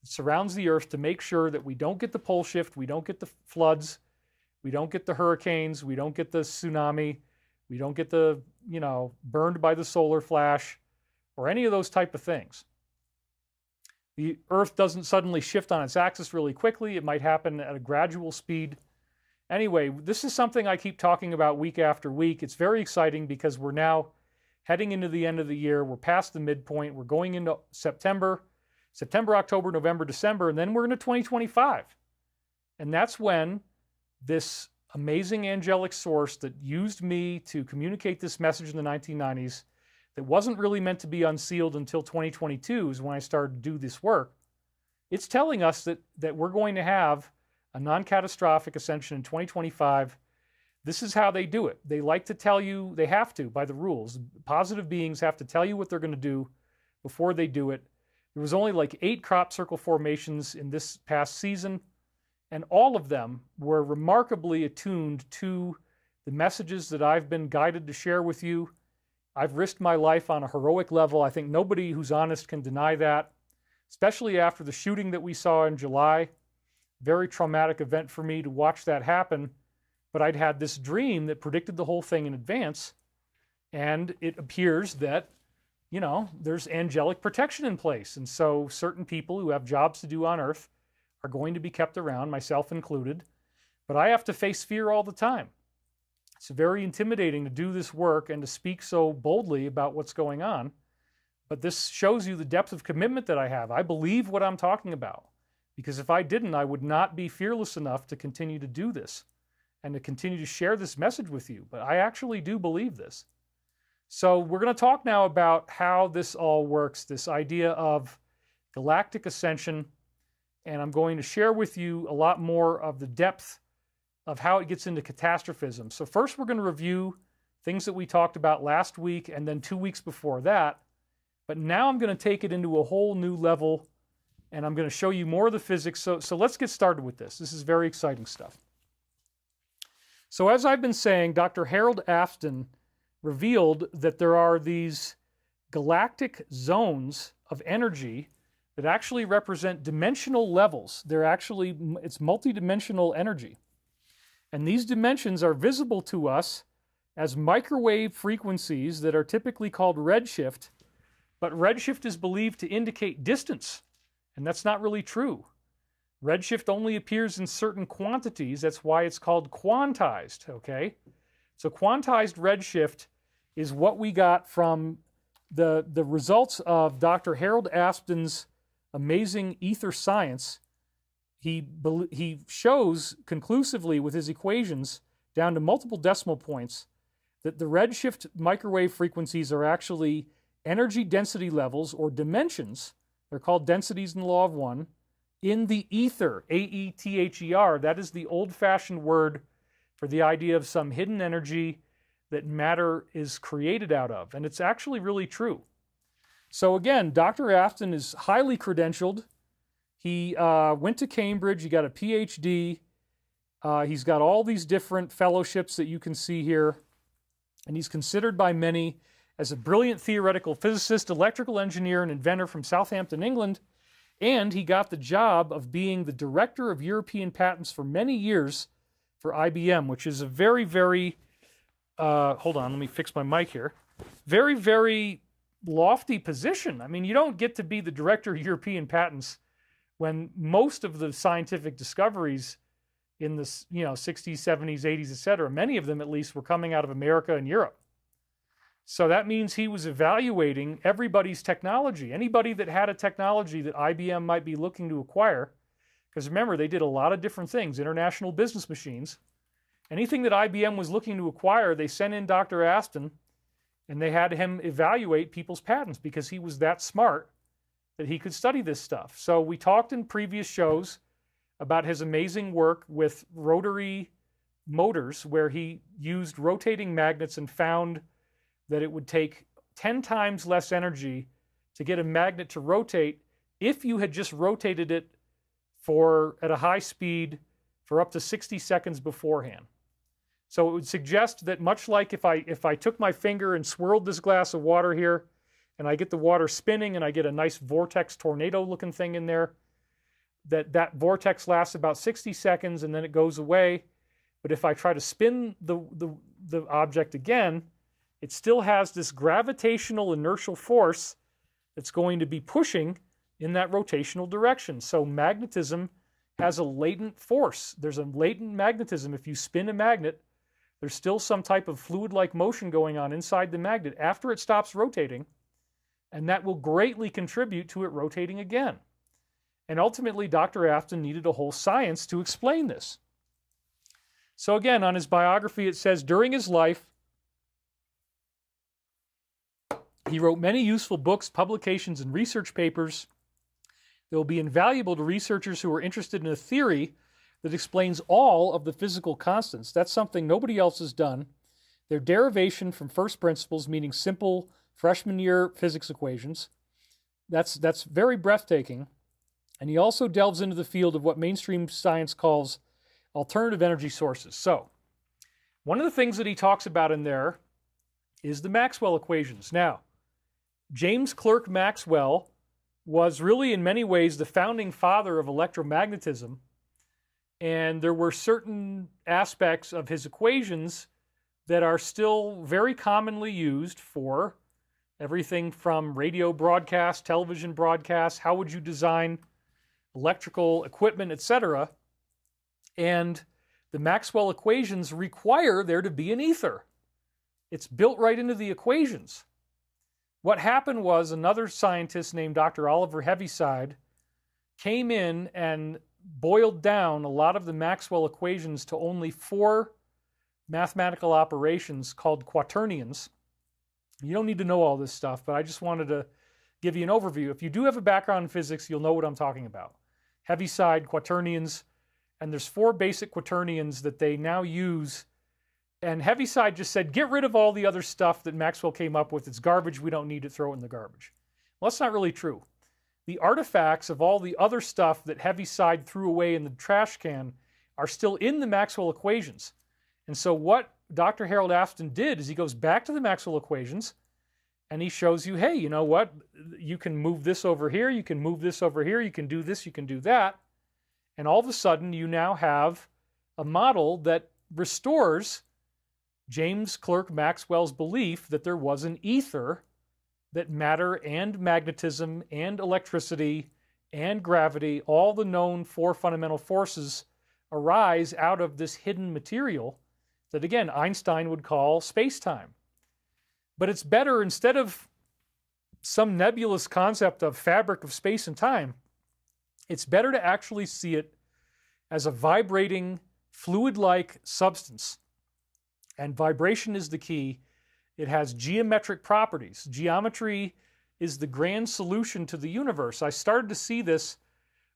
that surrounds the Earth to make sure that we don't get the pole shift, we don't get the floods, we don't get the hurricanes, we don't get the tsunami, we don't get the, burned by the solar flash or any of those type of things. The Earth doesn't suddenly shift on its axis really quickly. It might happen at a gradual speed. Anyway, this is something I keep talking about week after week. It's very exciting because we're now heading into the end of the year. We're past the midpoint. We're going into September, October, November, December, and then we're into 2025. And that's when this amazing angelic source that used me to communicate this message in the 1990s that wasn't really meant to be unsealed until 2022 is when I started to do this work. It's telling us that we're going to have a non-catastrophic ascension in 2025. This is how they do it. They like to tell you, they have to, by the rules. Positive beings have to tell you what they're going to do before they do it. There was only like 8 crop circle formations in this past season, and all of them were remarkably attuned to the messages that I've been guided to share with you. I've risked my life on a heroic level. I think nobody who's honest can deny that, especially after the shooting that we saw in July. Very traumatic event for me to watch that happen. But I'd had this dream that predicted the whole thing in advance. And it appears that, there's angelic protection in place. And so certain people who have jobs to do on Earth are going to be kept around, myself included. But I have to face fear all the time. It's very intimidating to do this work and to speak so boldly about what's going on. But this shows you the depth of commitment that I have. I believe what I'm talking about. Because if I didn't, I would not be fearless enough to continue to do this and to continue to share this message with you. But I actually do believe this. So we're going to talk now about how this all works, this idea of galactic ascension. And I'm going to share with you a lot more of the depth of how it gets into catastrophism. So first we're going to review things that we talked about last week and then 2 weeks before that. But now I'm going to take it into a whole new level And I'm going to show you more of the physics. So let's get started with this. This is very exciting stuff. So as I've been saying, Dr. Harold Aston revealed that there are these galactic zones of energy that actually represent dimensional levels. It's multidimensional energy. And these dimensions are visible to us as microwave frequencies that are typically called redshift, but redshift is believed to indicate distance, and that's not really true. Redshift only appears in certain quantities. That's why it's called quantized, okay? So quantized redshift is what we got from the results of Dr. Harold Aston's amazing Aether science. He shows conclusively with his equations down to multiple decimal points that the redshift microwave frequencies are actually energy density levels or dimensions. They're called densities in the law of one in the ether, A-E-T-H-E-R. That is the old-fashioned word for the idea of some hidden energy that matter is created out of. And it's actually really true. So again, Dr. Aston is highly credentialed. He went to Cambridge. He got a PhD. He's got all these different fellowships that you can see here. And he's considered by many as a brilliant theoretical physicist, electrical engineer, and inventor from Southampton, England. And he got the job of being the director of European patents for many years for IBM, which is a very, very, hold on, let me fix my mic here. Very, very lofty position. I mean, you don't get to be the director of European patents when most of the scientific discoveries in the 60s, 70s, 80s, etc., many of them at least were coming out of America and Europe. So that means he was evaluating everybody's technology, anybody that had a technology that IBM might be looking to acquire. Because remember, they did a lot of different things, international business machines. Anything that IBM was looking to acquire, they sent in Dr. Aston, and they had him evaluate people's patents because he was that smart that he could study this stuff. So we talked in previous shows about his amazing work with rotary motors, where he used rotating magnets and found that it would take 10 times less energy to get a magnet to rotate if you had just rotated it at a high speed for up to 60 seconds beforehand. So it would suggest that much like if I took my finger and swirled this glass of water here, and I get the water spinning and I get a nice vortex tornado looking thing in there, that vortex lasts about 60 seconds and then it goes away. But if I try to spin the object again, it still has this gravitational inertial force that's going to be pushing in that rotational direction. So magnetism has a latent force. There's a latent magnetism. If you spin a magnet, there's still some type of fluid-like motion going on inside the magnet after it stops rotating, and that will greatly contribute to it rotating again. And ultimately, Dr. Aston needed a whole science to explain this. So again, on his biography, it says, during his life, he wrote many useful books, publications, and research papers that will be invaluable to researchers who are interested in a theory that explains all of the physical constants. That's something nobody else has done. Their derivation from first principles, meaning simple freshman year physics equations. That's very breathtaking. And he also delves into the field of what mainstream science calls alternative energy sources. So, one of the things that he talks about in there is the Maxwell equations. Now, James Clerk Maxwell was really in many ways the founding father of electromagnetism, and there were certain aspects of his equations that are still very commonly used for everything from radio broadcast, television broadcast, how would you design electrical equipment, etc. And the Maxwell equations require there to be an ether. It's built right into the equations. What happened was another scientist named Dr. Oliver Heaviside came in and boiled down a lot of the Maxwell equations to only 4 mathematical operations called quaternions. You don't need to know all this stuff, but I just wanted to give you an overview. If you do have a background in physics, you'll know what I'm talking about. Heaviside, quaternions, and there's 4 basic quaternions that they now use. And Heaviside just said, get rid of all the other stuff that Maxwell came up with. It's garbage. We don't need to throw it in the garbage. Well, that's not really true. the artifacts of all the other stuff that Heaviside threw away in the trash can are still in the Maxwell equations. And so what Dr. Harold Aston did is he goes back to the Maxwell equations and he shows you, hey, you know what? You can move this over here, you can move this over here, you can do this, you can do that. And all of a sudden, you now have a model that restores James Clerk Maxwell's belief that there was an ether, that matter and magnetism and electricity and gravity, all the known four fundamental forces, arise out of this hidden material that, again, Einstein would call space-time. But it's better, instead of some nebulous concept of fabric of space and time, it's better to actually see it as a vibrating, fluid-like substance. And vibration is the key. It has geometric properties. Geometry is the grand solution to the universe. I started to see this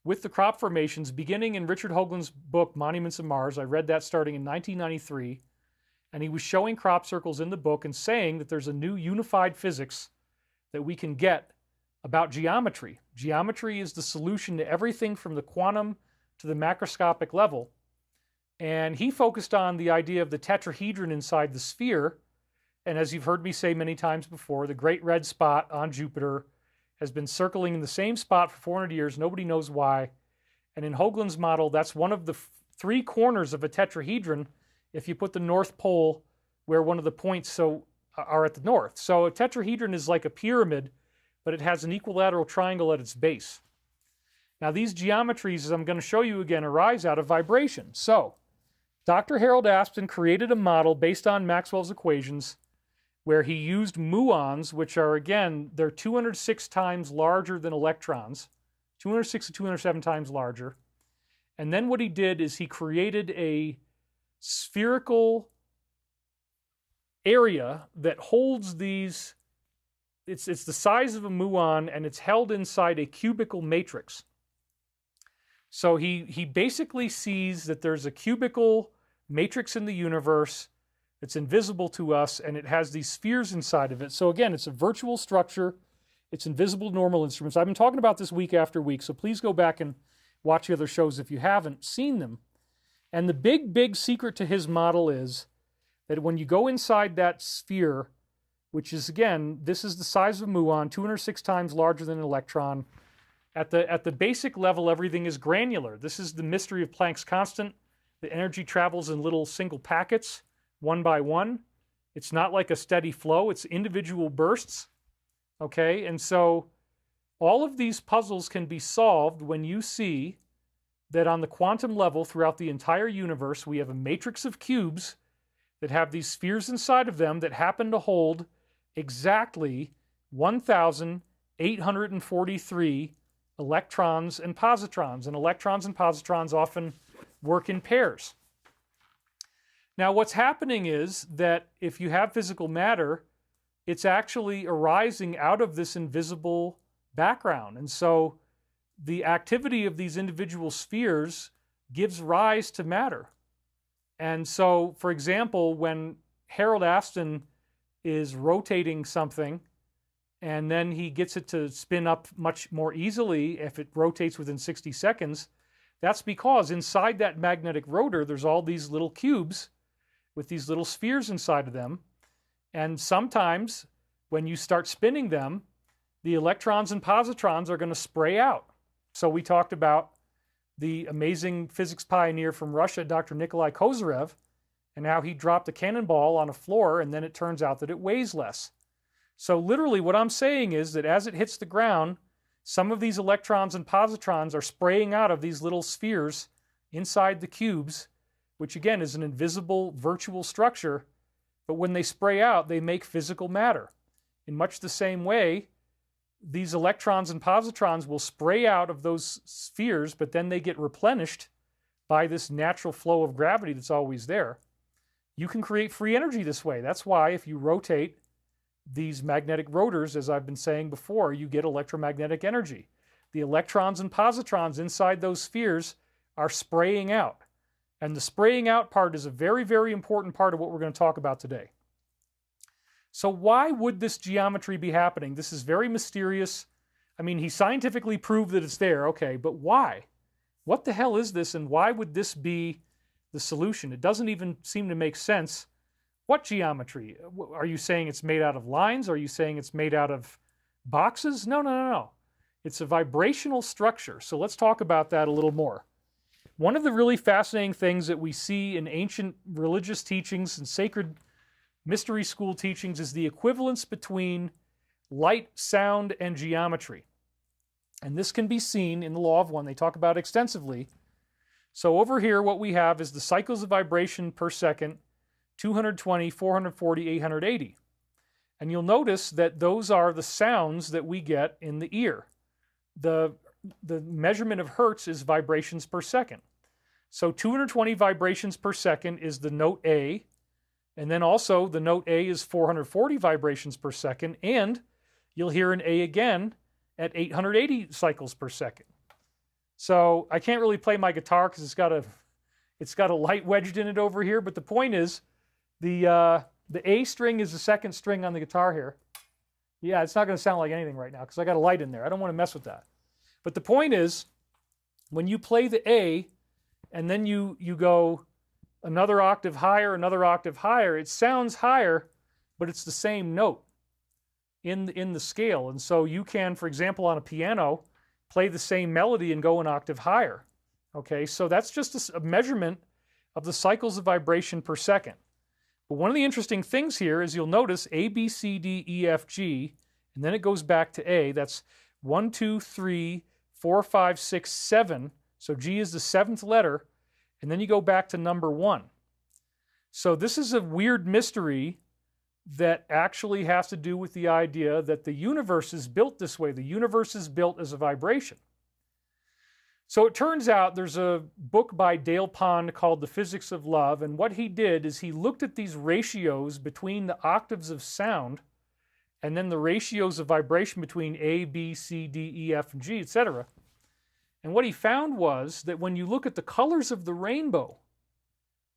with the crop formations beginning in Richard Hoagland's book, Monuments of Mars. I read that starting in 1993. And he was showing crop circles in the book and saying that there's a new unified physics that we can get about geometry. Geometry is the solution to everything from the quantum to the macroscopic level. And he focused on the idea of the tetrahedron inside the sphere. And as you've heard me say many times before, the great red spot on Jupiter has been circling in the same spot for 400 years. Nobody knows why. And in Hoagland's model, that's one of the three corners of a tetrahedron if you put the North Pole where one of the points are at the north. So a tetrahedron is like a pyramid, but it has an equilateral triangle at its base. Now these geometries, as I'm going to show you again, arise out of vibration. So Dr. Harold Aston created a model based on Maxwell's equations where he used muons, which are, again, they're 206 times larger than electrons, 206 to 207 times larger. And then what he did is he created a spherical area that holds these. It's the size of a muon, and it's held inside a cubical matrix. So he basically sees that there's a cubical matrix in the universe that's invisible to us, and it has these spheres inside of it. So again, it's a virtual structure. It's invisible to normal instruments. I've been talking about this week after week, so please go back and watch the other shows if you haven't seen them. And the big, big secret to his model is that when you go inside that sphere, which is, again, this is the size of a muon, 206 times larger than an electron. At the basic level, everything is granular. This is the mystery of Planck's constant. The energy travels in little single packets, one by one. It's not like a steady flow. It's individual bursts. Okay? And so all of these puzzles can be solved when you see that on the quantum level throughout the entire universe, we have a matrix of cubes that have these spheres inside of them that happen to hold exactly 1,843 electrons and positrons. And electrons and positrons often work in pairs. Now, what's happening is that if you have physical matter, it's actually arising out of this invisible background. And so the activity of these individual spheres gives rise to matter. And so, for example, when Harold Aston is rotating something and then he gets it to spin up much more easily if it rotates within 60 seconds, that's because inside that magnetic rotor, there's all these little cubes with these little spheres inside of them. And sometimes when you start spinning them, the electrons and positrons are going to spray out. So we talked about the amazing physics pioneer from Russia, Dr. Nikolai Kozyrev, and how he dropped a cannonball on a floor, and then it turns out that it weighs less. So literally what I'm saying is that as it hits the ground, some of these electrons and positrons are spraying out of these little spheres inside the cubes, which again is an invisible virtual structure, but when they spray out, they make physical matter. In much the same way, these electrons and positrons will spray out of those spheres, but then they get replenished by this natural flow of gravity that's always there. You can create free energy this way. That's why if you rotate these magnetic rotors, as I've been saying before, you get electromagnetic energy. The electrons and positrons inside those spheres are spraying out. And the spraying out part is a very, very important part of what we're going to talk about today. So why would this geometry be happening? This is very mysterious. I mean, he scientifically proved that it's there, okay, but why? What the hell is this, and why would this be the solution? It doesn't even seem to make sense. What geometry? Are you saying it's made out of lines? Are you saying it's made out of boxes? No, no, no, no. It's a vibrational structure. So let's talk about that a little more. One of the really fascinating things that we see in ancient religious teachings and sacred mystery school teachings is the equivalence between light, sound, and geometry. And this can be seen in the Law of One. They talk about it extensively. So over here, what we have is the cycles of vibration per second, 220, 440, 880. And you'll notice that those are the sounds that we get in the ear. The measurement of hertz is vibrations per second. So 220 vibrations per second is the note A, and then also the note A is 440 vibrations per second, and you'll hear an A again at 880 cycles per second. So I can't really play my guitar because it's got a light wedged in it over here, but the point is the A string is the second string on the guitar here. Yeah, it's not going to sound like anything right now because I got a light in there. I don't want to mess with that. But the point is, when you play the A, and then you go another octave higher, it sounds higher, but it's the same note in the scale. And so you can, for example, on a piano, play the same melody and go an octave higher. Okay, so that's just a measurement of the cycles of vibration per second. But one of the interesting things here is you'll notice A, B, C, D, E, F, G, and then it goes back to A. That's 1, 2, 3, 4, 5, 6, 7. So G is the seventh letter, and then you go back to number 1. So this is a weird mystery that actually has to do with the idea that the universe is built this way. The universe is built as a vibration. So it turns out there's a book by Dale Pond called The Physics of Love, and what he did is he looked at these ratios between the octaves of sound and then the ratios of vibration between A, B, C, D, E, F, and G, etc. And what he found was that when you look at the colors of the rainbow,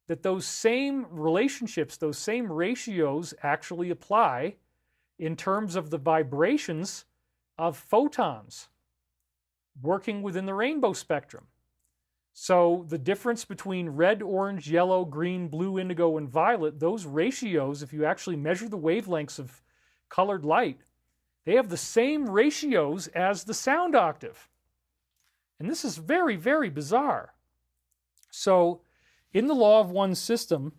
that those same relationships, those same ratios actually apply in terms of the vibrations of photons working within the rainbow spectrum. So the difference between red, orange, yellow, green, blue, indigo, and violet, those ratios, if you actually measure the wavelengths of colored light, they have the same ratios as the sound octave. And this is very, very bizarre. So in the Law of One system,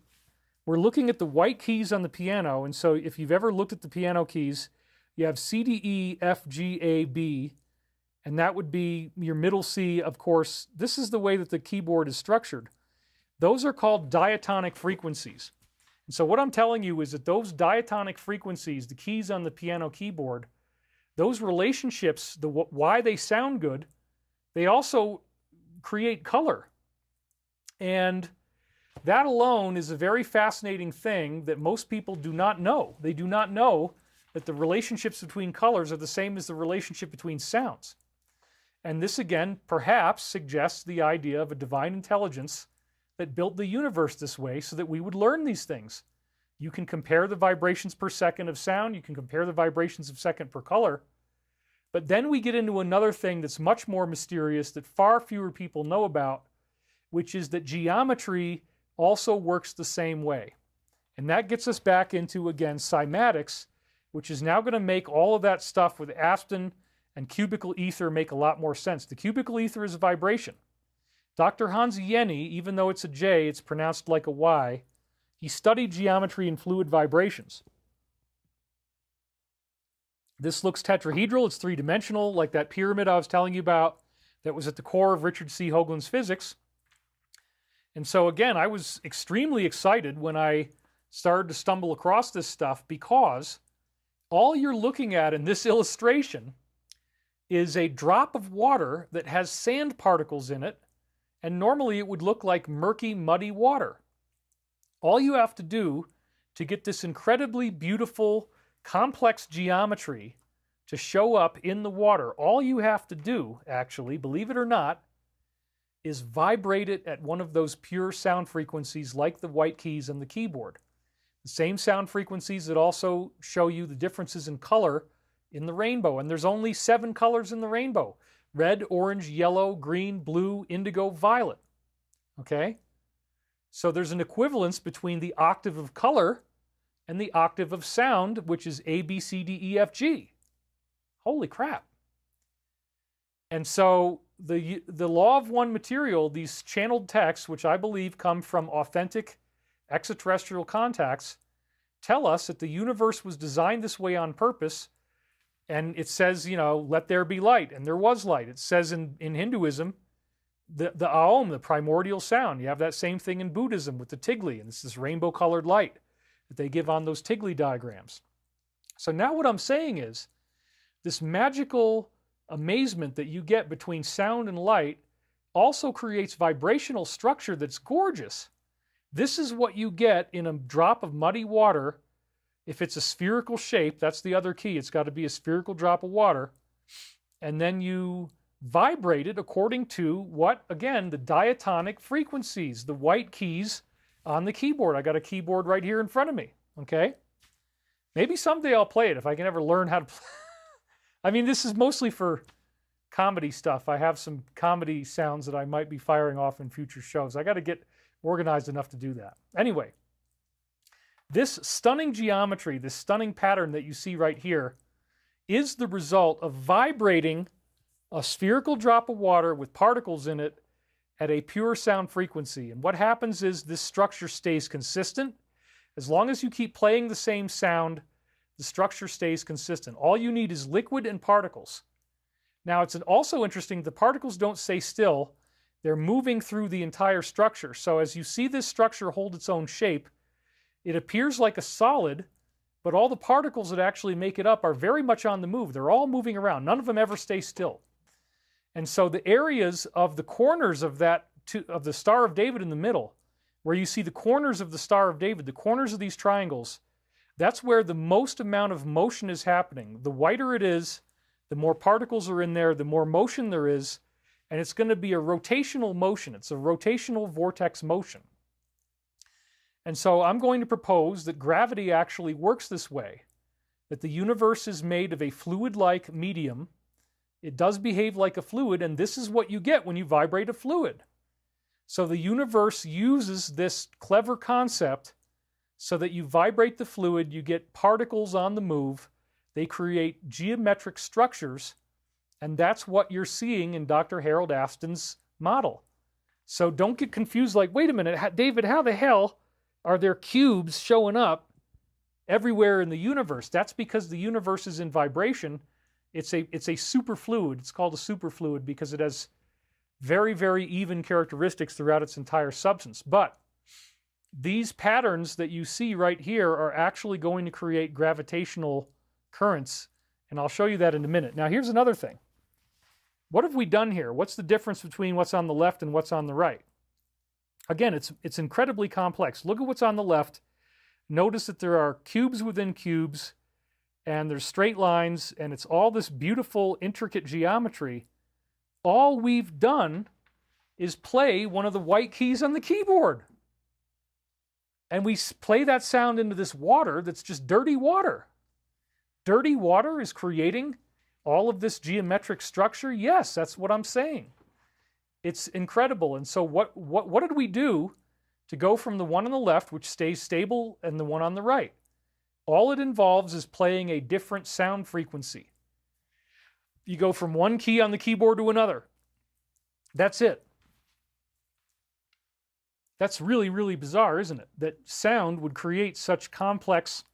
we're looking at the white keys on the piano. And so if you've ever looked at the piano keys, you have C, D, E, F, G, A, B, and that would be your middle C, of course. This is the way that the keyboard is structured. Those are called diatonic frequencies. And so what I'm telling you is that those diatonic frequencies, the keys on the piano keyboard, those relationships, why they sound good, they also create color. And that alone is a very fascinating thing that most people do not know. They do not know that the relationships between colors are the same as the relationship between sounds. And this, again, perhaps suggests the idea of a divine intelligence that built the universe this way so that we would learn these things. You can compare the vibrations per second of sound. You can compare the vibrations of second per color. But then we get into another thing that's much more mysterious that far fewer people know about, which is that geometry also works the same way. And that gets us back into, again, cymatics, which is now going to make all of that stuff with Aspen and cubical ether make a lot more sense. The cubical ether is a vibration. Dr. Hans Jenny, even though it's a J, it's pronounced like a Y, he studied geometry and fluid vibrations. This looks tetrahedral. It's three-dimensional, like that pyramid I was telling you about that was at the core of Richard C. Hoagland's physics. And so, again, I was extremely excited when I started to stumble across this stuff because all you're looking at in this illustration is a drop of water that has sand particles in it, and normally it would look like murky, muddy water. All you have to do to get this incredibly beautiful, complex geometry to show up in the water, all you have to do, actually, believe it or not, is vibrate it at one of those pure sound frequencies like the white keys on the keyboard. The same sound frequencies that also show you the differences in color in the rainbow, and there's only 7 colors in the rainbow: red, orange, yellow, green, blue, indigo, violet. Okay? So there's an equivalence between the octave of color and the octave of sound, which is A, B, C, D, E, F, G. Holy crap. And so the law of one material, these channeled texts, which I believe come from authentic extraterrestrial contacts, tell us that the universe was designed this way on purpose. And it says, you know, let there be light. And there was light. It says in Hinduism, the Aum, the primordial sound. You have that same thing in Buddhism with the Tigli. And it's this rainbow-colored light that they give on those Tigli diagrams. So now what I'm saying is, this magical amazement that you get between sound and light also creates vibrational structure that's gorgeous. This is what you get in a drop of muddy water. If it's a spherical shape, that's the other key. It's got to be a spherical drop of water. And then you vibrate it according to what? Again, the diatonic frequencies, the white keys on the keyboard. I got a keyboard right here in front of me, okay? Maybe someday I'll play it if I can ever learn how to play. I mean, this is mostly for comedy stuff. I have some comedy sounds that I might be firing off in future shows. I got to get organized enough to do that. Anyway, this stunning geometry, this stunning pattern that you see right here, is the result of vibrating a spherical drop of water with particles in it at a pure sound frequency. And what happens is this structure stays consistent. As long as you keep playing the same sound, the structure stays consistent. All you need is liquid and particles. Now, it's also interesting, the particles don't stay still. They're moving through the entire structure. So as you see this structure hold its own shape, it appears like a solid, but all the particles that actually make it up are very much on the move. They're all moving around. None of them ever stay still. And so the areas of the corners of of the Star of David in the middle, where you see the corners of the Star of David, the corners of these triangles, that's where the most amount of motion is happening. The whiter it is, the more particles are in there, the more motion there is, and it's going to be a rotational motion. It's a rotational vortex motion. And so I'm going to propose that gravity actually works this way, that the universe is made of a fluid-like medium. It does behave like a fluid, and this is what you get when you vibrate a fluid. So the universe uses this clever concept so that you vibrate the fluid, you get particles on the move, they create geometric structures, and that's what you're seeing in Dr. Harold Aston's model. So don't get confused like, wait a minute, David, how the hell are there cubes showing up everywhere in the universe? That's because the universe is in vibration. It's a superfluid. It's called a superfluid because it has very, very even characteristics throughout its entire substance. But these patterns that you see right here are actually going to create gravitational currents, and I'll show you that in a minute. Now, here's another thing. What have we done here? What's the difference between what's on the left and what's on the right? Again, it's incredibly complex. Look at what's on the left. Notice that there are cubes within cubes, and there's straight lines, and it's all this beautiful, intricate geometry. All we've done is play one of the white keys on the keyboard. And we play that sound into this water that's just dirty water. Dirty water is creating all of this geometric structure? Yes, that's what I'm saying. It's incredible. And so what did we do to go from the one on the left, which stays stable, and the one on the right? All it involves is playing a different sound frequency. You go from one key on the keyboard to another. That's it. That's really, really bizarre, isn't it? That sound would create such complex,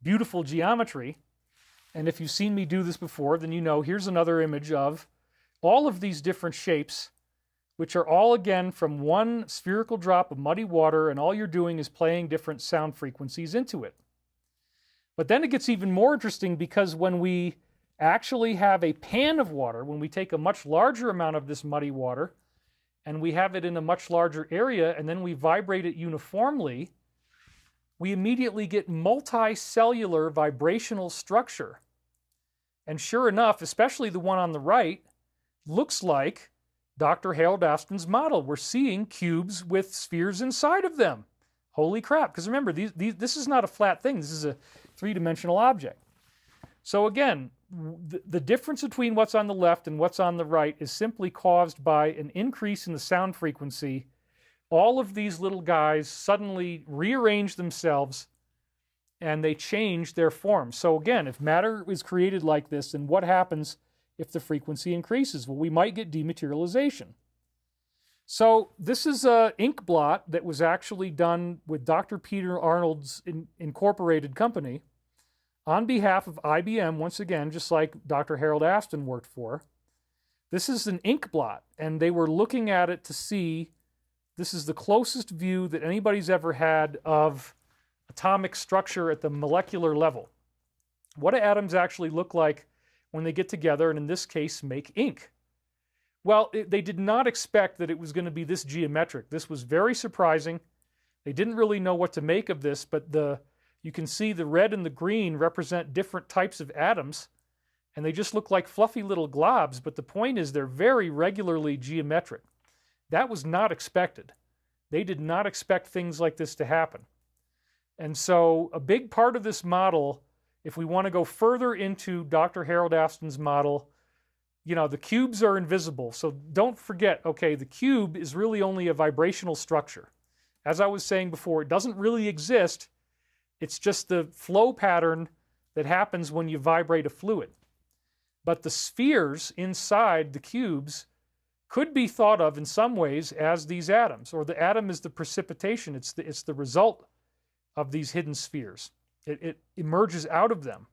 beautiful geometry. And if you've seen me do this before, then you know here's another image of all of these different shapes, which are all, again, from one spherical drop of muddy water, and all you're doing is playing different sound frequencies into it. But then it gets even more interesting, because when we actually have a pan of water, when we take a much larger amount of this muddy water, and we have it in a much larger area, and then we vibrate it uniformly, we immediately get multicellular vibrational structure. And sure enough, especially the one on the right, looks like Dr. Harold Aston's model. We're seeing cubes with spheres inside of them. Holy crap. Because remember, this is not a flat thing. This is a three-dimensional object. So again, the difference between what's on the left and what's on the right is simply caused by an increase in the sound frequency. All of these little guys suddenly rearrange themselves and they change their form. So again, if matter is created like this, then what happens if the frequency increases? Well, we might get dematerialization. So this is an ink blot that was actually done with Dr. Peter Arnold's incorporated company on behalf of IBM, once again, just like Dr. Harold Aston worked for. This is an ink blot, and they were looking at it to see, this is the closest view that anybody's ever had of atomic structure at the molecular level. What do atoms actually look like when they get together and, in this case, make ink? Well, they did not expect that it was going to be this geometric. This was very surprising. They didn't really know what to make of this, but you can see the red and the green represent different types of atoms, and they just look like fluffy little globs, but the point is they're very regularly geometric. That was not expected. They did not expect things like this to happen. And so a big part of this model, if we want to go further into Dr. Harold Aston's model, you know, the cubes are invisible. So don't forget, okay, the cube is really only a vibrational structure. As I was saying before, it doesn't really exist. It's just the flow pattern that happens when you vibrate a fluid. But the spheres inside the cubes could be thought of in some ways as these atoms, or the atom is the precipitation. It's the result of these hidden spheres. It emerges out of them.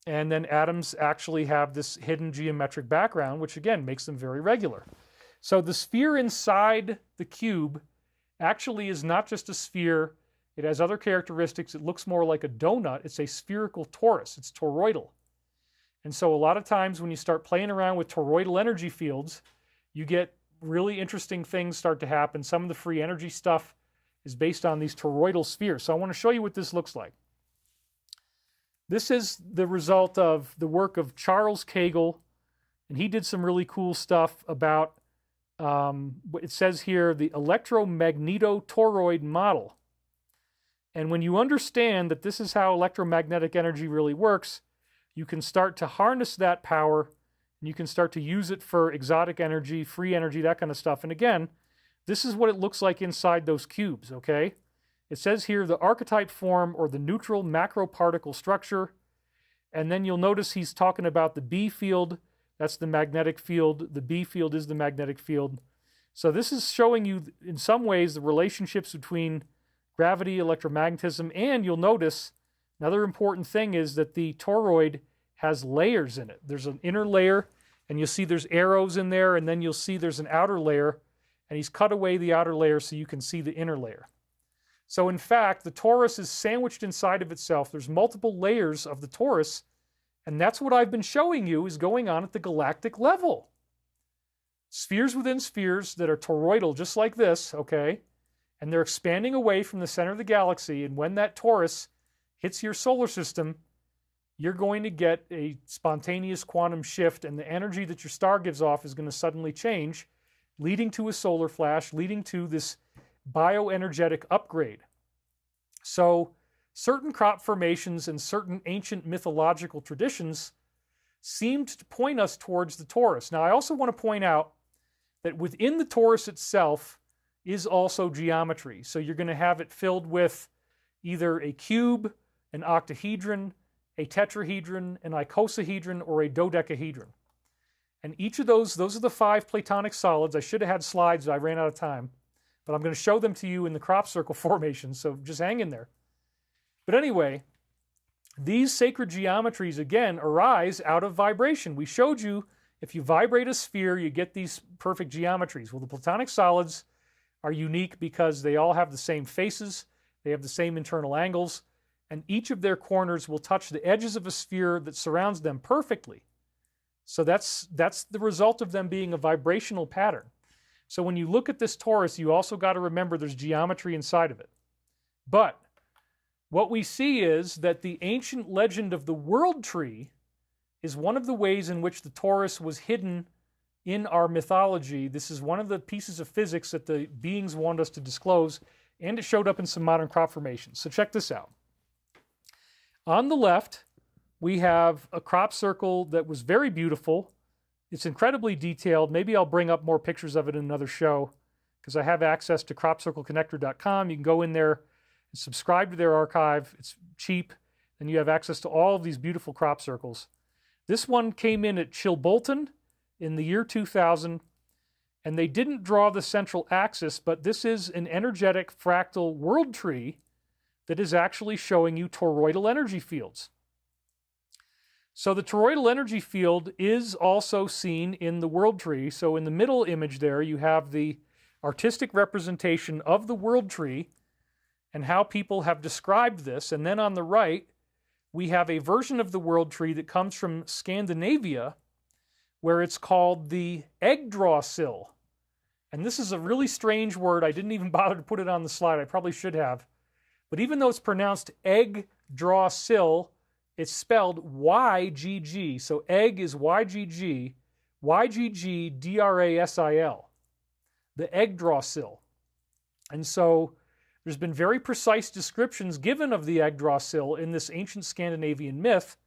And then atoms actually have this hidden geometric background, which again makes them very regular. So the sphere inside the cube actually is not just a sphere. It has other characteristics. It looks more like a donut. It's a spherical torus. It's toroidal. And so a lot of times when you start playing around with toroidal energy fields, you get really interesting things start to happen. Some of the free energy stuff is based on these toroidal spheres. So I want to show you what this looks like. This is the result of the work of Charles Kagel, and he did some really cool stuff about, it says here, the electromagnetotoroid model. And when you understand that this is how electromagnetic energy really works, you can start to harness that power, and you can start to use it for exotic energy, free energy, that kind of stuff. And again, this is what it looks like inside those cubes, okay? It says here the archetype form, or the neutral macroparticle structure. And then you'll notice he's talking about the B field. That's the magnetic field. The B field is the magnetic field. So this is showing you, in some ways, the relationships between gravity, electromagnetism, and you'll notice another important thing is that the toroid has layers in it. There's an inner layer, and you'll see there's arrows in there, and then you'll see there's an outer layer, and he's cut away the outer layer so you can see the inner layer. So in fact, the torus is sandwiched inside of itself. There's multiple layers of the torus, and that's what I've been showing you is going on at the galactic level. Spheres within spheres that are toroidal, just like this, okay? And they're expanding away from the center of the galaxy, and when that torus hits your solar system, you're going to get a spontaneous quantum shift, and the energy that your star gives off is going to suddenly change, leading to a solar flash, leading to this bioenergetic upgrade. So certain crop formations and certain ancient mythological traditions seemed to point us towards the torus. Now, I also want to point out that within the torus itself is also geometry. So you're going to have it filled with either a cube, an octahedron, a tetrahedron, an icosahedron, or a dodecahedron. And each of those are the 5 Platonic solids. I should have had slides, but I ran out of time. But I'm going to show them to you in the crop circle formation, so just hang in there. But anyway, these sacred geometries, again, arise out of vibration. We showed you if you vibrate a sphere, you get these perfect geometries. Well, the Platonic solids are unique because they all have the same faces, they have the same internal angles, and each of their corners will touch the edges of a sphere that surrounds them perfectly. So that's the result of them being a vibrational pattern. So when you look at this torus, you also got to remember there's geometry inside of it. But what we see is that the ancient legend of the world tree is one of the ways in which the torus was hidden in our mythology. This is one of the pieces of physics that the beings want us to disclose, and it showed up in some modern crop formations. So check this out. On the left, we have a crop circle that was very beautiful. It's incredibly detailed. Maybe I'll bring up more pictures of it in another show because I have access to cropcircleconnector.com. You can go in there and subscribe to their archive. It's cheap, and you have access to all of these beautiful crop circles. This one came in at Chilbolton in the year 2000, and they didn't draw the central axis, but this is an energetic fractal world tree that is actually showing you toroidal energy fields. So the toroidal energy field is also seen in the world tree. So in the middle image there, you have the artistic representation of the world tree and how people have described this. And then on the right, we have a version of the world tree that comes from Scandinavia, where it's called the Yggdrasil. And this is a really strange word. I didn't even bother to put it on the slide. I probably should have. But even though it's pronounced Yggdrasil, it's spelled YGG. So egg is YGG, YGGDRASIL, the Yggdrasil. And so there's been very precise descriptions given of the Yggdrasil in this ancient Scandinavian myth.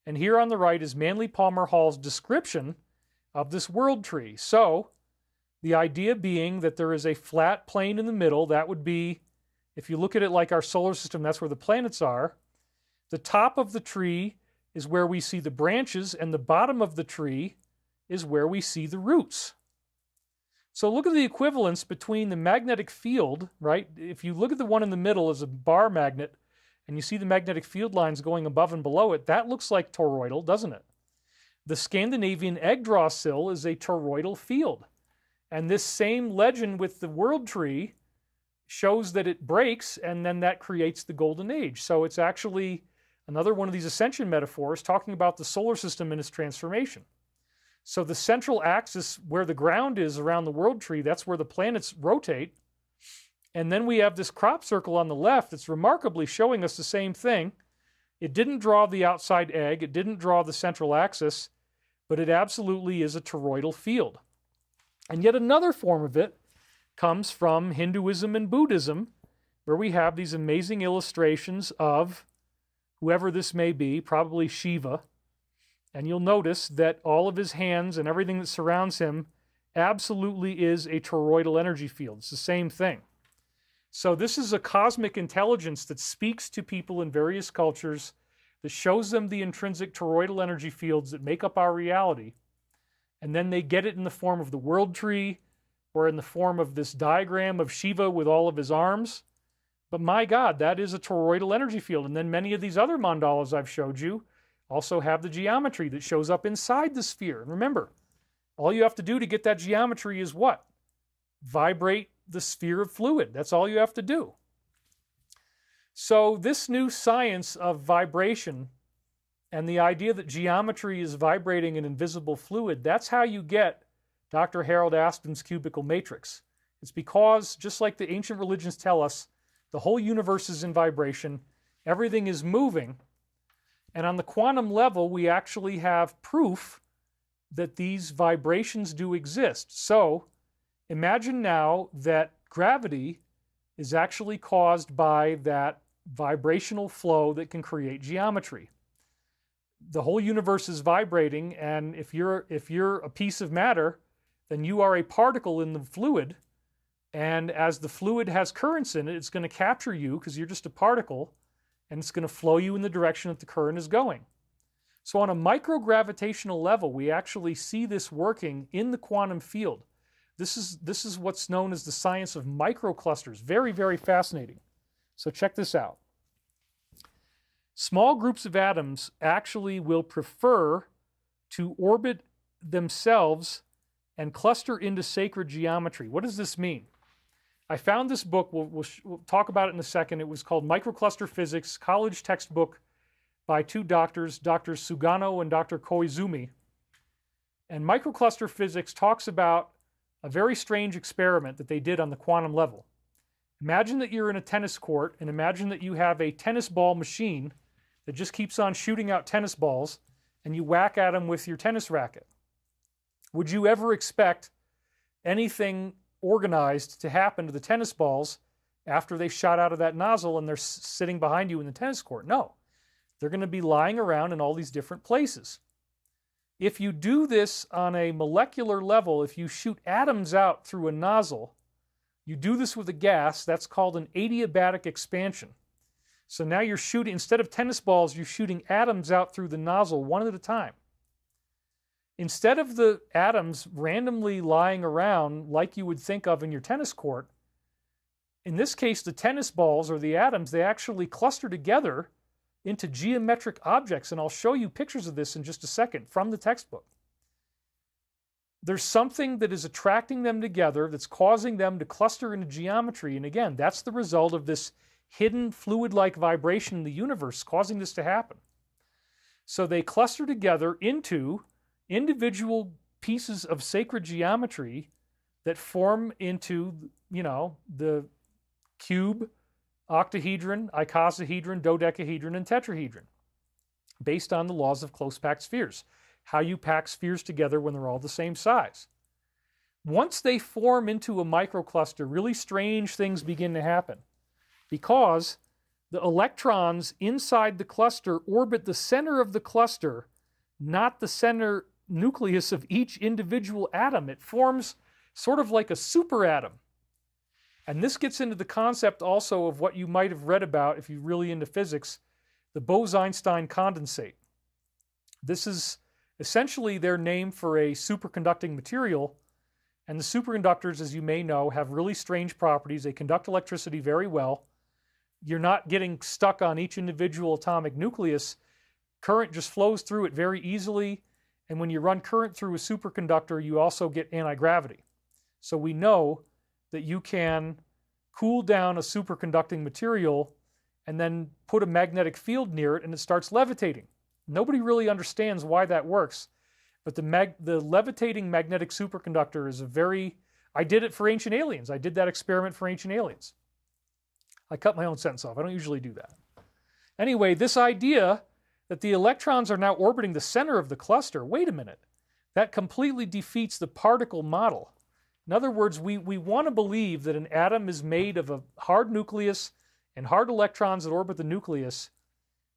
And here on the right is Manly Palmer Hall's description of this world tree. So the idea being that there is a flat plane in the middle. That would be, if you look at it like our solar system, that's where the planets are. The top of the tree is where we see the branches, and the bottom of the tree is where we see the roots. So look at the equivalence between the magnetic field, right? If you look at the one in the middle as a bar magnet, and you see the magnetic field lines going above and below it, that looks like toroidal, doesn't it? The Scandinavian Yggdrasil is a toroidal field. And this same legend with the world tree shows that it breaks, and then that creates the golden age. So it's actually another one of these ascension metaphors talking about the solar system and its transformation. So the central axis where the ground is around the world tree, that's where the planets rotate. And then we have this crop circle on the left that's remarkably showing us the same thing. It didn't draw the outside egg, it didn't draw the central axis, but it absolutely is a toroidal field. And yet another form of it comes from Hinduism and Buddhism, where we have these amazing illustrations of whoever this may be, probably Shiva. And you'll notice that all of his hands and everything that surrounds him absolutely is a toroidal energy field. It's the same thing. So this is a cosmic intelligence that speaks to people in various cultures, that shows them the intrinsic toroidal energy fields that make up our reality. And then they get it in the form of the world tree, or in the form of this diagram of Shiva with all of his arms. But my God, that is a toroidal energy field. And then many of these other mandalas I've showed you also have the geometry that shows up inside the sphere. And remember, all you have to do to get that geometry is what? Vibrate the sphere of fluid. That's all you have to do. So this new science of vibration and the idea that geometry is vibrating an invisible fluid, that's how you get Dr. Harold Aspen's cubical matrix. It's because, just like the ancient religions tell us, the whole universe is in vibration, everything is moving, and on the quantum level, we actually have proof that these vibrations do exist. So, imagine now that gravity is actually caused by that vibrational flow that can create geometry. The whole universe is vibrating, and if you're a piece of matter, then you are a particle in the fluid, and as the fluid has currents in it, it's going to capture you because you're just a particle, and it's going to flow you in the direction that the current is going. So on a microgravitational level, we actually see this working in the quantum field. This is what's known as the science of microclusters. Very, very fascinating. So check this out. Small groups of atoms actually will prefer to orbit themselves and cluster into sacred geometry. What does this mean? I found this book, we'll talk about it in a second. It was called Microcluster Physics, college textbook by two doctors, Dr. Sugano and Dr. Koizumi. And microcluster physics talks about a very strange experiment that they did on the quantum level. Imagine that you're in a tennis court, and imagine that you have a tennis ball machine that just keeps on shooting out tennis balls, and you whack at them with your tennis racket. Would you ever expect anything organized to happen to the tennis balls after they shot out of that nozzle and they're sitting behind you in the tennis court? No. They're going to be lying around in all these different places. If you do this on a molecular level, if you shoot atoms out through a nozzle, you do this with a gas, that's called an adiabatic expansion. So now you're shooting, instead of tennis balls, you're shooting atoms out through the nozzle one at a time. Instead of the atoms randomly lying around like you would think of in your tennis court, in this case, the tennis balls or the atoms, they actually cluster together into geometric objects. And I'll show you pictures of this in just a second from the textbook. There's something that is attracting them together that's causing them to cluster into geometry. And again, that's the result of this hidden fluid-like vibration in the universe causing this to happen. So they cluster together into individual pieces of sacred geometry that form into, the cube, octahedron, icosahedron, dodecahedron, and tetrahedron, based on the laws of close-packed spheres, how you pack spheres together when they're all the same size. Once they form into a microcluster, really strange things begin to happen, because the electrons inside the cluster orbit the center of the cluster, not the center nucleus of each individual atom. It forms sort of like a superatom. And this gets into the concept also of what you might have read about, if you're really into physics, the Bose-Einstein condensate. This is essentially their name for a superconducting material. And the superconductors, as you may know, have really strange properties. They conduct electricity very well. You're not getting stuck on each individual atomic nucleus. Current just flows through it very easily. And when you run current through a superconductor, you also get anti-gravity. So we know that you can cool down a superconducting material and then put a magnetic field near it and it starts levitating. Nobody really understands why that works, but the levitating magnetic superconductor is I did it for Ancient Aliens. I did that experiment for Ancient Aliens. I cut my own sentence off. I don't usually do that. Anyway, this idea that the electrons are now orbiting the center of the cluster, wait a minute, that completely defeats the particle model. In other words, we want to believe that an atom is made of a hard nucleus and hard electrons that orbit the nucleus,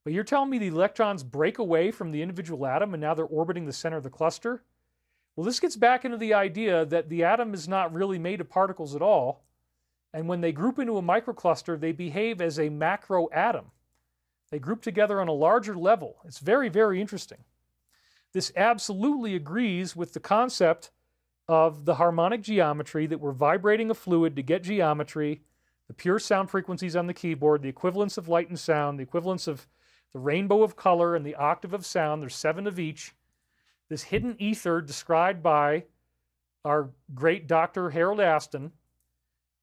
but you're telling me the electrons break away from the individual atom and now they're orbiting the center of the cluster? Well, this gets back into the idea that the atom is not really made of particles at all, and when they group into a microcluster, they behave as a macroatom. They group together on a larger level. It's very, very interesting. This absolutely agrees with the concept of the harmonic geometry, that we're vibrating a fluid to get geometry, the pure sound frequencies on the keyboard, the equivalence of light and sound, the equivalence of the rainbow of color and the octave of sound. There's 7 of each. This hidden ether described by our great Dr. Harold Aston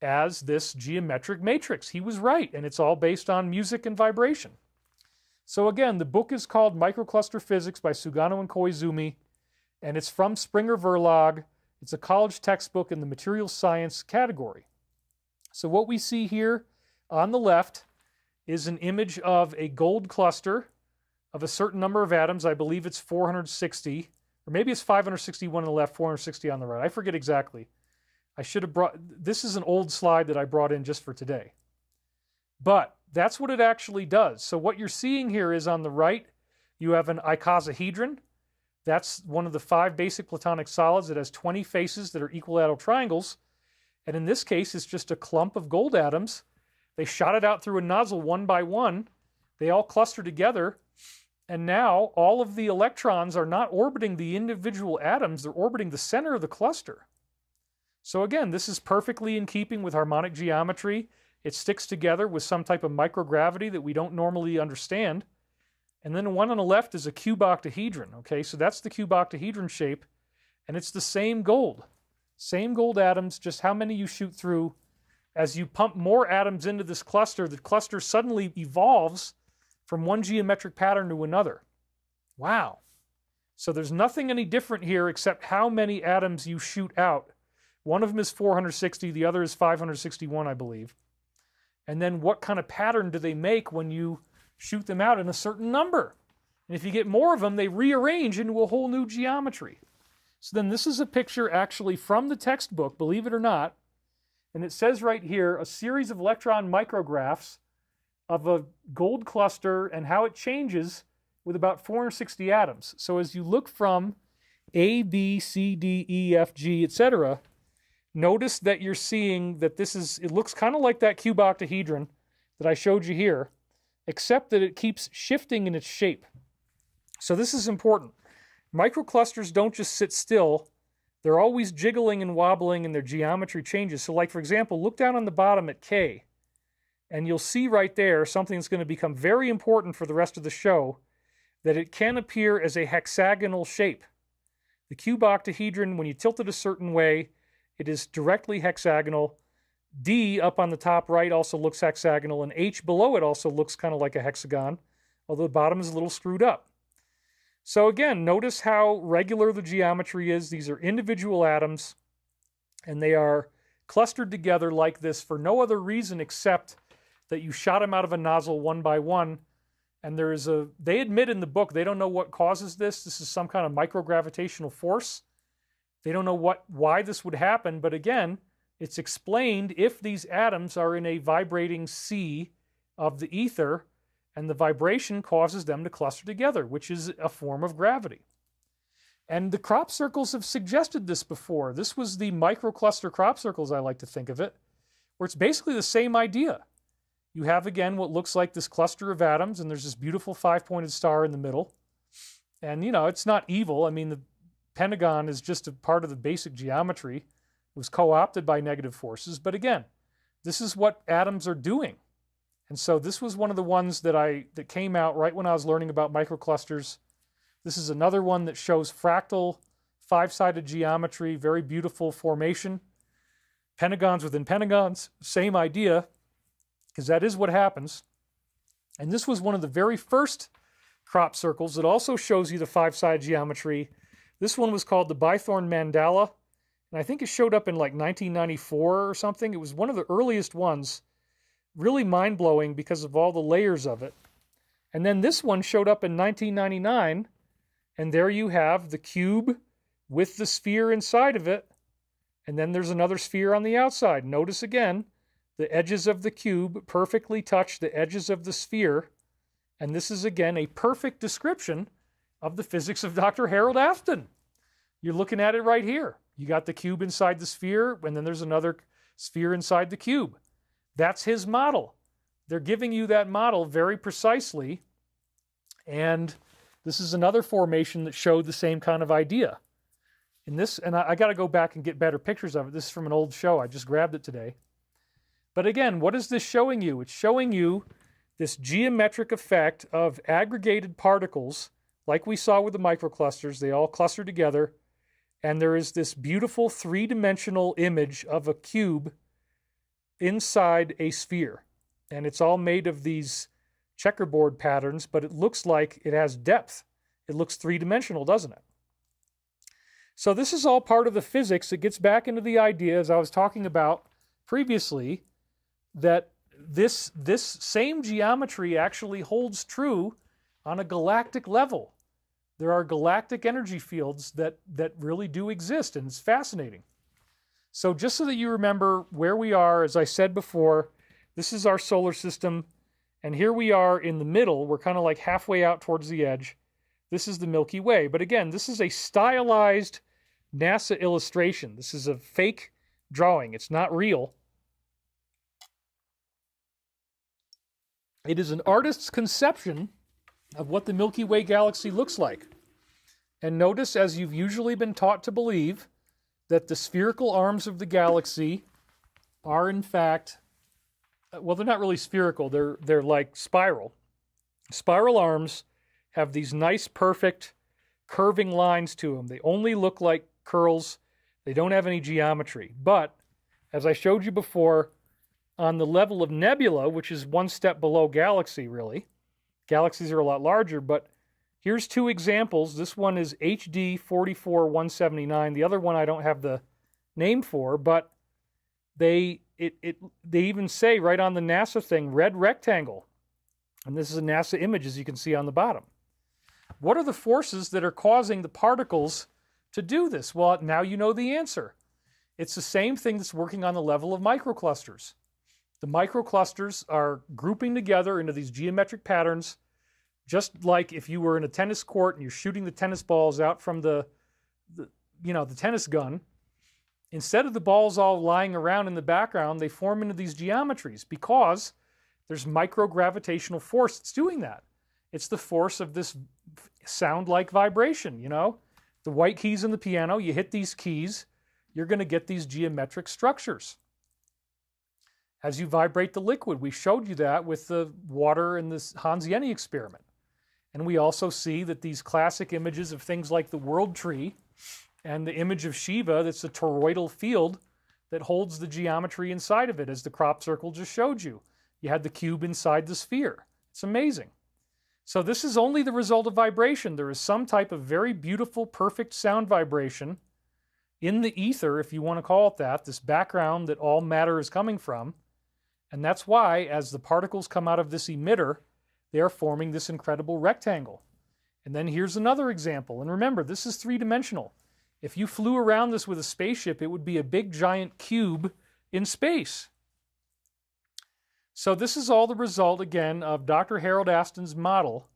as this geometric matrix. He was right, and it's all based on music and vibration. So again, the book is called Microcluster Physics by Sugano and Koizumi, and it's from Springer Verlag. It's a college textbook in the materials science category. So what we see here on the left is an image of a gold cluster of a certain number of atoms. I believe it's 460, or maybe it's 561 on the left, 460 on the right. I forget exactly. I should have this is an old slide that I brought in just for today. But that's what it actually does. So what you're seeing here is on the right, you have an icosahedron. That's one of the 5 basic platonic solids that has 20 faces that are equilateral triangles. And in this case, it's just a clump of gold atoms. They shot it out through a nozzle one by one. They all cluster together. And now all of the electrons are not orbiting the individual atoms. They're orbiting the center of the cluster. So again, this is perfectly in keeping with harmonic geometry. It sticks together with some type of microgravity that we don't normally understand. And then the one on the left is a cube octahedron. Okay, so that's the cube octahedron shape. And it's the same gold. Same gold atoms, just how many you shoot through. As you pump more atoms into this cluster, the cluster suddenly evolves from one geometric pattern to another. Wow. So there's nothing any different here except how many atoms you shoot out. One of them is 460, the other is 561, I believe. And then what kind of pattern do they make when you shoot them out in a certain number? And if you get more of them, they rearrange into a whole new geometry. So then this is a picture actually from the textbook, believe it or not. And it says right here, a series of electron micrographs of a gold cluster and how it changes with about 460 atoms. So as you look from A, B, C, D, E, F, G, etc., notice that you're seeing that it looks kind of like that cube octahedron that I showed you here, except that it keeps shifting in its shape. So this is important. Microclusters don't just sit still. They're always jiggling and wobbling and their geometry changes. So like, for example, look down on the bottom at K, and you'll see right there something that's going to become very important for the rest of the show, that it can appear as a hexagonal shape. The cube octahedron, when you tilt it a certain way, it is directly hexagonal. D up on the top right also looks hexagonal, and H below it also looks kind of like a hexagon, although the bottom is a little screwed up. So again, notice how regular the geometry is. These are individual atoms, and they are clustered together like this for no other reason except that you shot them out of a nozzle one by one. And they admit in the book they don't know what causes this. This is some kind of microgravitational force. They don't know why this would happen, but again, it's explained if these atoms are in a vibrating sea of the ether, and the vibration causes them to cluster together, which is a form of gravity. And the crop circles have suggested this before. This was the microcluster crop circles, I like to think of it, where it's basically the same idea. You have, again, what looks like this cluster of atoms, and there's this beautiful five-pointed star in the middle. And, it's not evil. I mean, the Pentagon is just a part of the basic geometry. It was co-opted by negative forces. But again, this is what atoms are doing. And so this was one of the ones that came out right when I was learning about microclusters. This is another one that shows fractal, five-sided geometry, very beautiful formation. Pentagons within pentagons, same idea, because that is what happens. And this was one of the very first crop circles that also shows you the five-sided geometry. This one was called the Bythorn Mandala, and I think it showed up in like 1994 or something. It was one of the earliest ones, really mind-blowing because of all the layers of it. And then this one showed up in 1999, and there you have the cube with the sphere inside of it, and then there's another sphere on the outside. Notice again, the edges of the cube perfectly touch the edges of the sphere, and this is again a perfect description of the physics of Dr. Harold Afton. You're looking at it right here. You got the cube inside the sphere, and then there's another sphere inside the cube. That's his model. They're giving you that model very precisely, and this is another formation that showed the same kind of idea. In this, and I got to go back and get better pictures of it. This is from an old show. I just grabbed it today. But again, what is this showing you? It's showing you this geometric effect of aggregated particles, like we saw with the microclusters. They all cluster together, and there is this beautiful three-dimensional image of a cube inside a sphere. And it's all made of these checkerboard patterns, but it looks like it has depth. It looks three-dimensional, doesn't it? So this is all part of the physics. It gets back into the idea, as I was talking about previously, that this same geometry actually holds true on a galactic level. There are galactic energy fields that really do exist, and it's fascinating. So just so that you remember where we are, as I said before, this is our solar system, and here we are in the middle. We're kind of like halfway out towards the edge. This is the Milky Way. But again, this is a stylized NASA illustration. This is a fake drawing. It's not real. It is an artist's conception of what the Milky Way galaxy looks like. And notice, as you've usually been taught to believe, that the spherical arms of the galaxy are in fact, well, they're not really spherical. They're like spiral. Spiral arms have these nice, perfect, curving lines to them. They only look like curls. They don't have any geometry. But, as I showed you before, on the level of nebula, which is one step below galaxy, really, galaxies are a lot larger, but here's two examples. This one is HD 44179. The other one I don't have the name for, but they even say right on the NASA thing, red rectangle. And this is a NASA image, as you can see on the bottom. What are the forces that are causing the particles to do this? Well, now you know the answer. It's the same thing that's working on the level of microclusters. The microclusters are grouping together into these geometric patterns, just like if you were in a tennis court and you're shooting the tennis balls out from the tennis gun. Instead of the balls all lying around in the background, they form into these geometries because there's microgravitational force that's doing that. It's the force of this sound-like vibration, The white keys in the piano, you hit these keys, you're going to get these geometric structures. As you vibrate the liquid, we showed you that with the water in this Hans Jenny experiment. And we also see that these classic images of things like the world tree and the image of Shiva, that's a toroidal field that holds the geometry inside of it, as the crop circle just showed you. You had the cube inside the sphere. It's amazing. So this is only the result of vibration. There is some type of very beautiful, perfect sound vibration in the ether, if you want to call it that, this background that all matter is coming from. And that's why, as the particles come out of this emitter, they are forming this incredible rectangle. And then here's another example. And remember, this is three-dimensional. If you flew around this with a spaceship, it would be a big giant cube in space. So this is all the result, again, of Dr. Harold Aston's model,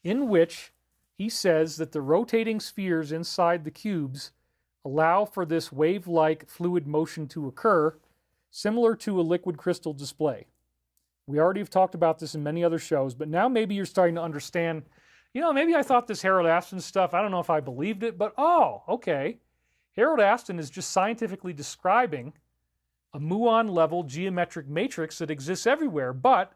in which he says that the rotating spheres inside the cubes allow for this wave-like fluid motion to occur, similar to a liquid crystal display. We already have talked about this in many other shows, but now maybe you're starting to understand, maybe I thought this Harold Aston stuff, I don't know if I believed it, but okay. Harold Aston is just scientifically describing a muon-level geometric matrix that exists everywhere, but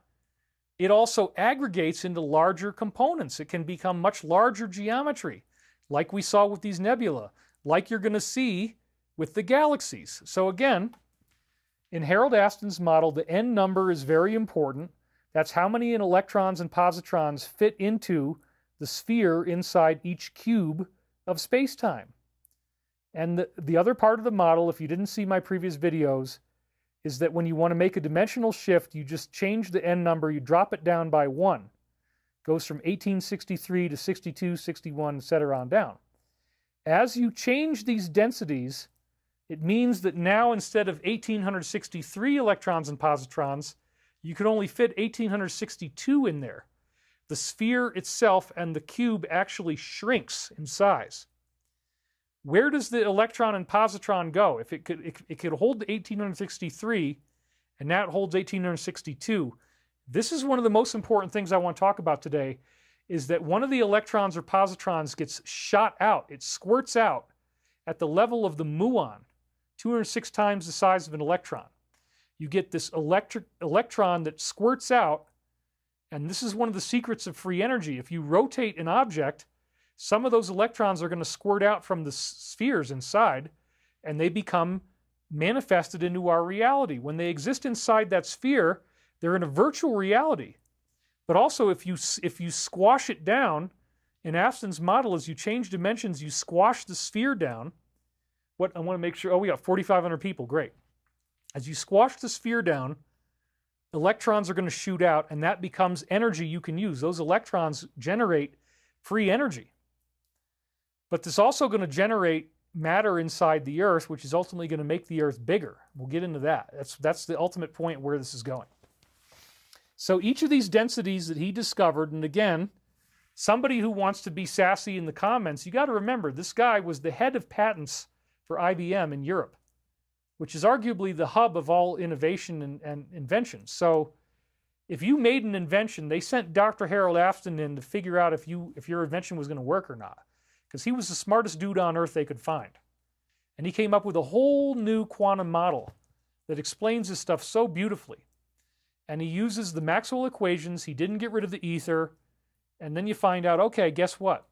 it also aggregates into larger components. It can become much larger geometry, like we saw with these nebula, like you're going to see with the galaxies. So again, in Harold Aston's model, the N number is very important. That's how many electrons and positrons fit into the sphere inside each cube of space-time. And the other part of the model, if you didn't see my previous videos, is that when you want to make a dimensional shift, you just change the N number, you drop it down by 1. It goes from 1863 to 62, 61, etc. on down. As you change these densities, it means that now instead of 1863 electrons and positrons, you can only fit 1862 in there. The sphere itself and the cube actually shrinks in size. Where does the electron and positron go? If it could hold 1863, and now it holds 1862, this is one of the most important things I want to talk about today, is that one of the electrons or positrons gets shot out. It squirts out at the level of the muon, 206 times the size of an electron. You get this electron that squirts out, and this is one of the secrets of free energy. If you rotate an object, some of those electrons are going to squirt out from the spheres inside, and they become manifested into our reality. When they exist inside that sphere, they're in a virtual reality. But also, if you squash it down, in Aston's model, as you change dimensions, you squash the sphere down. What I want to make sure, we got 4,500 people, great. As you squash the sphere down, electrons are going to shoot out, and that becomes energy you can use. Those electrons generate free energy. But this is also going to generate matter inside the Earth, which is ultimately going to make the Earth bigger. We'll get into that. That's the ultimate point where this is going. So each of these densities that he discovered, and again, somebody who wants to be sassy in the comments, you got to remember, this guy was the head of patents for IBM in Europe, which is arguably the hub of all innovation and invention. So if you made an invention, they sent Dr. Harold Aston in to figure out if your invention was going to work or not, because he was the smartest dude on Earth they could find. And he came up with a whole new quantum model that explains this stuff so beautifully. And he uses the Maxwell equations. He didn't get rid of the ether. And then you find out, okay, guess what?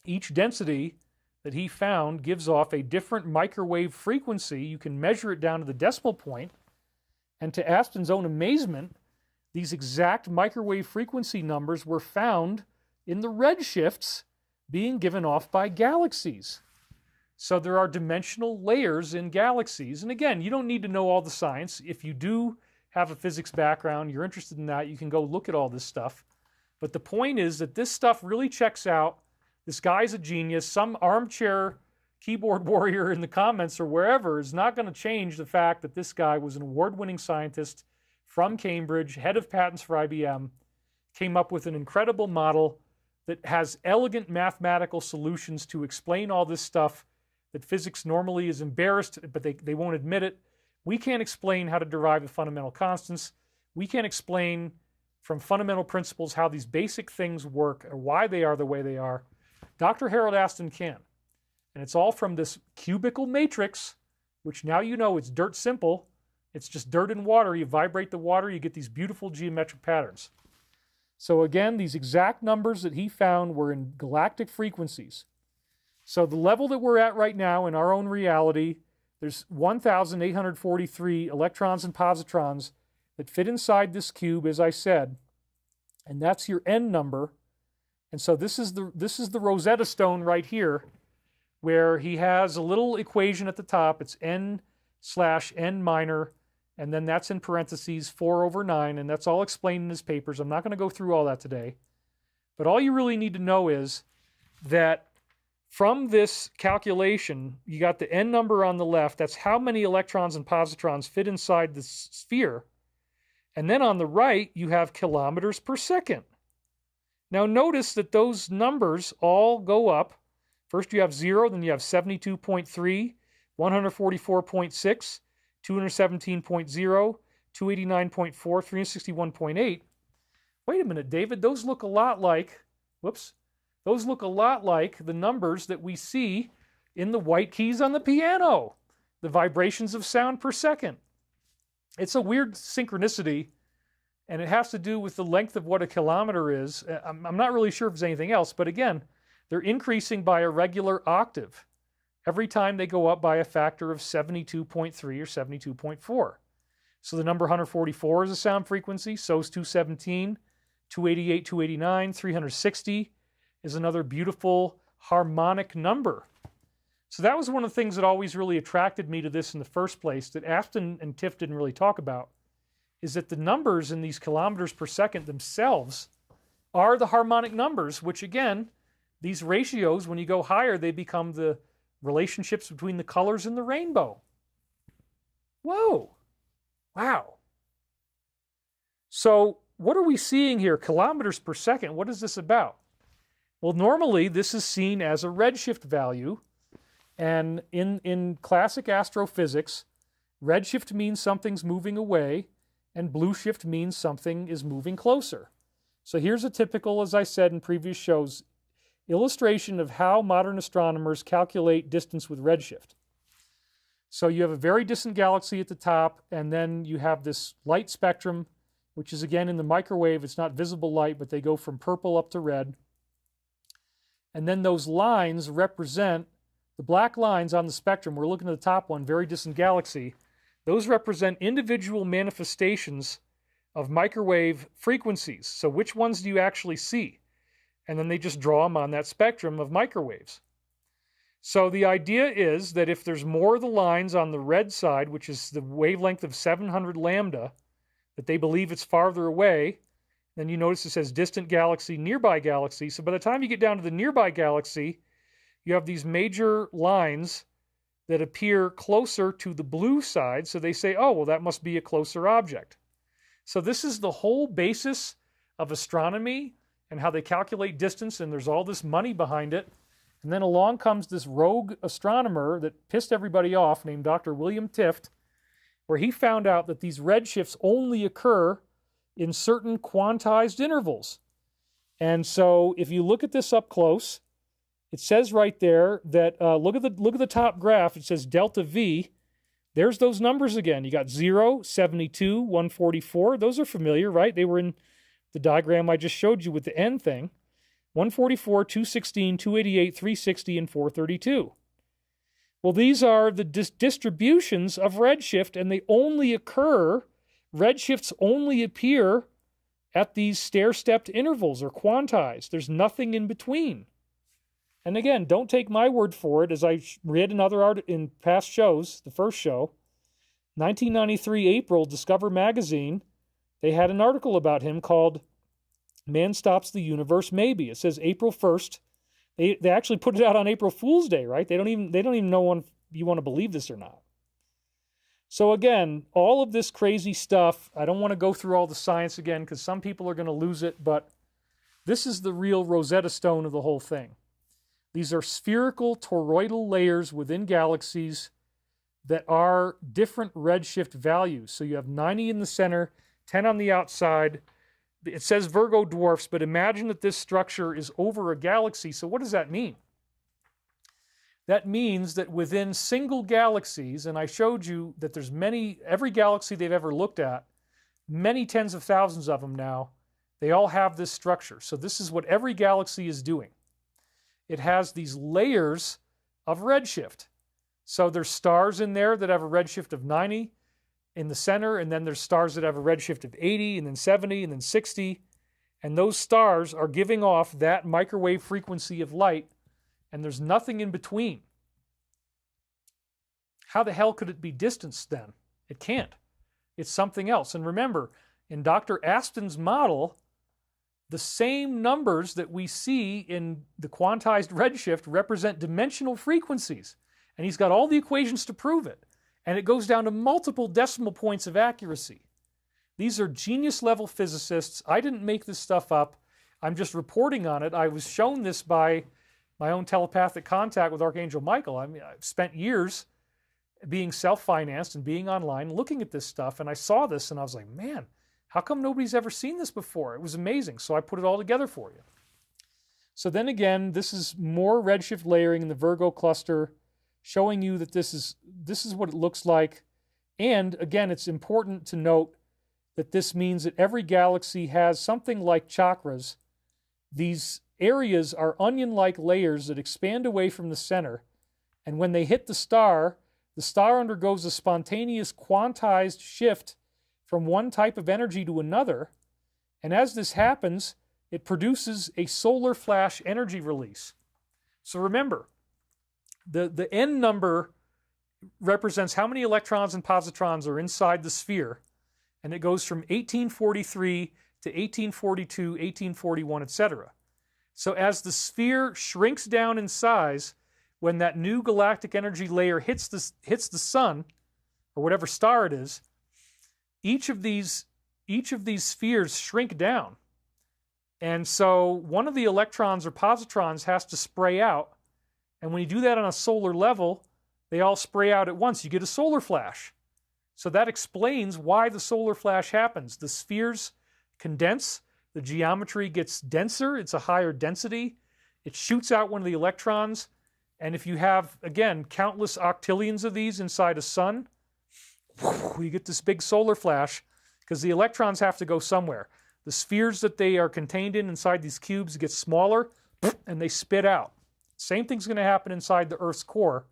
Each density that he found gives off a different microwave frequency. You can measure it down to the decimal point. And to Aston's own amazement, these exact microwave frequency numbers were found in the redshifts being given off by galaxies. So there are dimensional layers in galaxies. And again, you don't need to know all the science. If you do have a physics background, you're interested in that, you can go look at all this stuff. But the point is that this stuff really checks out. This guy's a genius. Some armchair keyboard warrior in the comments or wherever is not going to change the fact that this guy was an award-winning scientist from Cambridge, head of patents for IBM, came up with an incredible model that has elegant mathematical solutions to explain all this stuff that physics normally is embarrassed, but they won't admit it. We can't explain how to derive the fundamental constants. We can't explain from fundamental principles how these basic things work or why they are the way they are. Dr. Harold Aston can. And it's all from this cubical matrix, which now you know it's dirt simple. It's just dirt and water. You vibrate the water, you get these beautiful geometric patterns. So again, these exact numbers that he found were in galactic frequencies. So the level that we're at right now in our own reality, there's 1,843 electrons and positrons that fit inside this cube, as I said, and that's your N number. And so this is the Rosetta Stone right here, where he has a little equation at the top. It's n/n minor, and then that's in parentheses 4/9, and that's all explained in his papers. I'm not going to go through all that today. But all you really need to know is that from this calculation, you got the N number on the left. That's how many electrons and positrons fit inside the sphere. And then on the right, you have kilometers per second. Now notice that those numbers all go up. First you have 0, then you have 72.3, 144.6, 217.0, 289.4, 361.8. Wait a minute, David, those look a lot like, those look a lot like the numbers that we see in the white keys on the piano, the vibrations of sound per second. It's a weird synchronicity, and it has to do with the length of what a kilometer is. I'm not really sure if there's anything else, but again, they're increasing by a regular octave every time they go up by a factor of 72.3 or 72.4. So the number 144 is a sound frequency, so is 217, 288, 289, 360 is another beautiful harmonic number. So that was one of the things that always really attracted me to this in the first place, that Aston and Tiff didn't really talk about, is that the numbers in these kilometers per second themselves are the harmonic numbers, which again, these ratios, when you go higher, they become the relationships between the colors in the rainbow. Whoa. Wow. So what are we seeing here? Kilometers per second. What is this about? Well, normally this is seen as a redshift value. And in classic astrophysics, redshift means something's moving away, and blue shift means something is moving closer. So here's a typical, as I said in previous shows, illustration of how modern astronomers calculate distance with redshift. So you have a very distant galaxy at the top, and then you have this light spectrum, which is again in the microwave. It's not visible light, but they go from purple up to red. And then those lines represent, the black lines on the spectrum, we're looking at the top one, very distant galaxy, those represent individual manifestations of microwave frequencies. So which ones do you actually see? And then they just draw them on that spectrum of microwaves. So the idea is that if there's more of the lines on the red side, which is the wavelength of 700 lambda, that they believe it's farther away, then you notice it says distant galaxy, nearby galaxy. So by the time you get down to the nearby galaxy, you have these major lines that appear closer to the blue side. So they say, oh, well, that must be a closer object. So this is the whole basis of astronomy and how they calculate distance, and there's all this money behind it. And then along comes this rogue astronomer that pissed everybody off named Dr. William Tift, where he found out that these redshifts only occur in certain quantized intervals. And so if you look at this up close, it says right there that, look at the top graph, it says delta V. There's those numbers again. You got 0, 72, 144. Those are familiar, right? They were in the diagram I just showed you with the N thing. 144, 216, 288, 360, and 432. Well, these are the distributions of redshift, and they only occur, redshifts only appear at these stair-stepped intervals or quantized. There's nothing in between. And again, don't take my word for it. As I read in past shows, the first show, 1993 April, Discover Magazine, they had an article about him called Man Stops the Universe Maybe. It says April 1st. They actually put it out on April Fool's Day, right? They don't even know if you want to believe this or not. So again, all of this crazy stuff, I don't want to go through all the science again because some people are going to lose it, but this is the real Rosetta Stone of the whole thing. These are spherical toroidal layers within galaxies that are different redshift values. So you have 90 in the center, 10 on the outside. It says Virgo dwarfs, but imagine that this structure is over a galaxy. So what does that mean? That means that within single galaxies, and I showed you that there's every galaxy they've ever looked at, many tens of thousands of them now, they all have this structure. So this is what every galaxy is doing. It has these layers of redshift. So there's stars in there that have a redshift of 90 in the center, and then there's stars that have a redshift of 80, and then 70, and then 60. And those stars are giving off that microwave frequency of light, and there's nothing in between. How the hell could it be distanced then? It can't. It's something else. And remember, in Dr. Aston's model, the same numbers that we see in the quantized redshift represent dimensional frequencies. And he's got all the equations to prove it. And it goes down to multiple decimal points of accuracy. These are genius-level physicists. I didn't make this stuff up. I'm just reporting on it. I was shown this by my own telepathic contact with Archangel Michael. I mean, I've spent years being self-financed and being online looking at this stuff, and I saw this and I was like, man, how come nobody's ever seen this before? It was amazing. So I put it all together for you. So then again, this is more redshift layering in the Virgo cluster, showing you that this is what it looks like. And again, it's important to note that this means that every galaxy has something like chakras. These areas are onion-like layers that expand away from the center. And when they hit the star undergoes a spontaneous quantized shift from one type of energy to another. And as this happens, it produces a solar flash energy release. So remember, the N number represents how many electrons and positrons are inside the sphere. And it goes from 1843 to 1842, 1841, etc. So as the sphere shrinks down in size, when that new galactic energy layer hits the sun, or whatever star it is, each of these spheres shrink down. And so one of the electrons or positrons has to spray out. And when you do that on a solar level, they all spray out at once. You get a solar flash. So that explains why the solar flash happens. The spheres condense, the geometry gets denser, it's a higher density, it shoots out one of the electrons, and if you have, again, countless octillions of these inside a sun, you get this big solar flash because the electrons have to go somewhere. The spheres that they are contained inside these cubes get smaller and they spit out. Same thing's going to happen inside the Earth's core,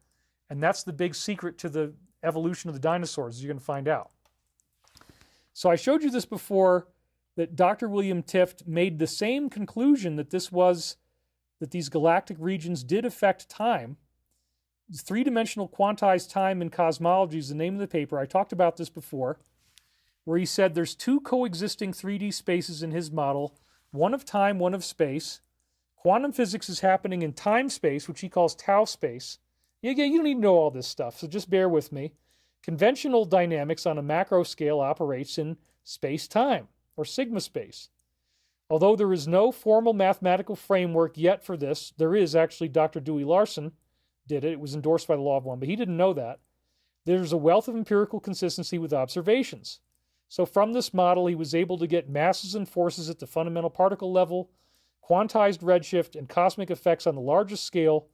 and that's the big secret to the evolution of the dinosaurs, as you're going to find out. So I showed you this before, that Dr. William Tift made the same conclusion that these galactic regions did affect time. Three-dimensional quantized time in cosmology is the name of the paper. I talked about this before, where he said there's two coexisting 3D spaces in his model, one of time, one of space. Quantum physics is happening in time-space, which he calls tau space. Yeah, you don't need to know all this stuff, so just bear with me. Conventional dynamics on a macro scale operates in space-time, or sigma space. Although there is no formal mathematical framework yet for this, there is actually. Dr. Dewey Larson did it. It was endorsed by the law of one, but he didn't know that. There's a wealth of empirical consistency with observations. So from this model, he was able to get masses and forces at the fundamental particle level, quantized redshift, and cosmic effects on the largest scale.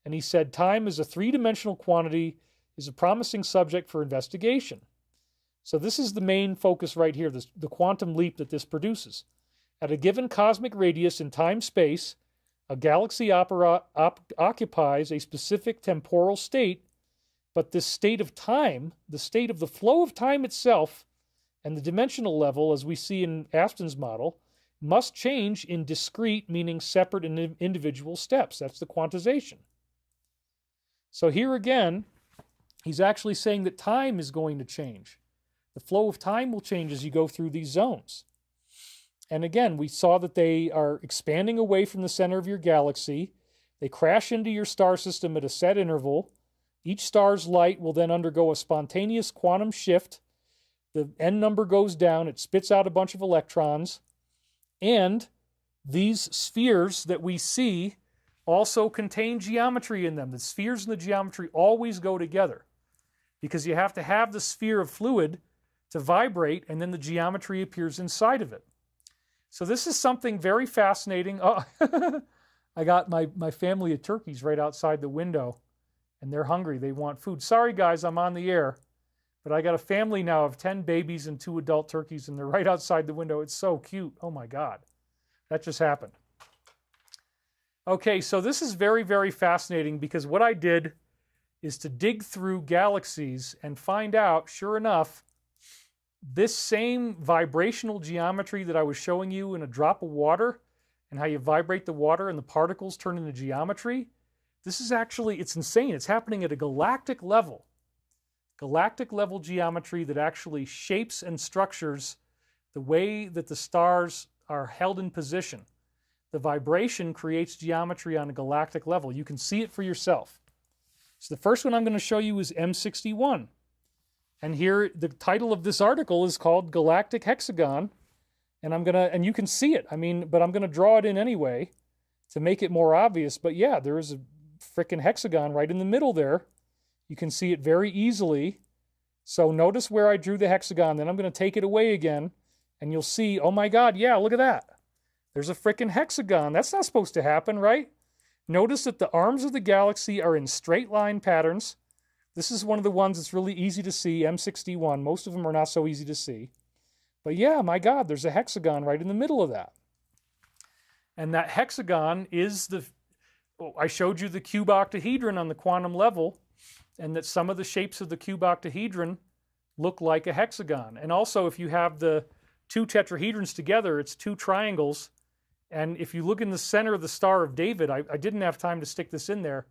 And he said time as a three-dimensional quantity is a promising subject for investigation. So this is the main focus right here, the quantum leap that this produces. At a given cosmic radius in time-space, a galaxy occupies a specific temporal state, but this state of time, the state of the flow of time itself, and the dimensional level, as we see in Aston's model, must change in discrete, meaning separate and individual steps. That's the quantization. So here again, he's actually saying that time is going to change. The flow of time will change as you go through these zones. And again, we saw that they are expanding away from the center of your galaxy. They crash into your star system at a set interval. Each star's light will then undergo a spontaneous quantum shift. The N number goes down. It spits out a bunch of electrons. And these spheres that we see also contain geometry in them. The spheres and the geometry always go together because you have to have the sphere of fluid to vibrate, and then the geometry appears inside of it. So this is something very fascinating. Oh, I got my family of turkeys right outside the window, and they're hungry. They want food. Sorry, guys, I'm on the air, but I got a family now of 10 babies and 2 adult turkeys, and they're right outside the window. It's so cute. Oh, my God. That just happened. Okay, so this is very, very fascinating because what I did is to dig through galaxies and find out, sure enough, this same vibrational geometry that I was showing you in a drop of water and how you vibrate the water and the particles turn into geometry, this is actually, it's insane. It's happening at a galactic level. Galactic level geometry that actually shapes and structures the way that the stars are held in position. The vibration creates geometry on a galactic level. You can see it for yourself. So the first one I'm going to show you is M61. And here, the title of this article is called Galactic Hexagon. And you can see it. But I'm going to draw it in anyway to make it more obvious. But yeah, there is a frickin' hexagon right in the middle there. You can see it very easily. So notice where I drew the hexagon. Then I'm going to take it away again. And you'll see, oh my God, yeah, look at that. There's a frickin' hexagon. That's not supposed to happen, right? Notice that the arms of the galaxy are in straight line patterns. This is one of the ones that's really easy to see, M61. Most of them are not so easy to see. But yeah, my God, there's a hexagon right in the middle of that. And that hexagon is I showed you the cube octahedron on the quantum level, and that some of the shapes of the cube octahedron look like a hexagon. And also, if you have the 2 tetrahedrons together, it's 2 triangles. And if you look in the center of the Star of David, I didn't have time to stick this in there,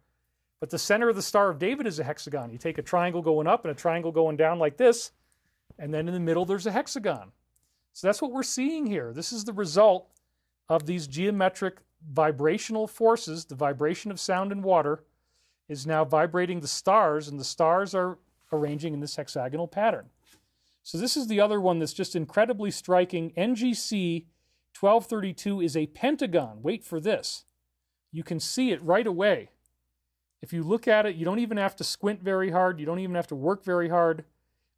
but the center of the Star of David is a hexagon. You take a triangle going up and a triangle going down like this, and then in the middle there's a hexagon. So that's what we're seeing here. This is the result of these geometric vibrational forces. The vibration of sound and water is now vibrating the stars, and the stars are arranging in this hexagonal pattern. So this is the other one that's just incredibly striking. NGC 1232 is a pentagon. Wait for this. You can see it right away. If you look at it, you don't even have to squint very hard. You don't even have to work very hard.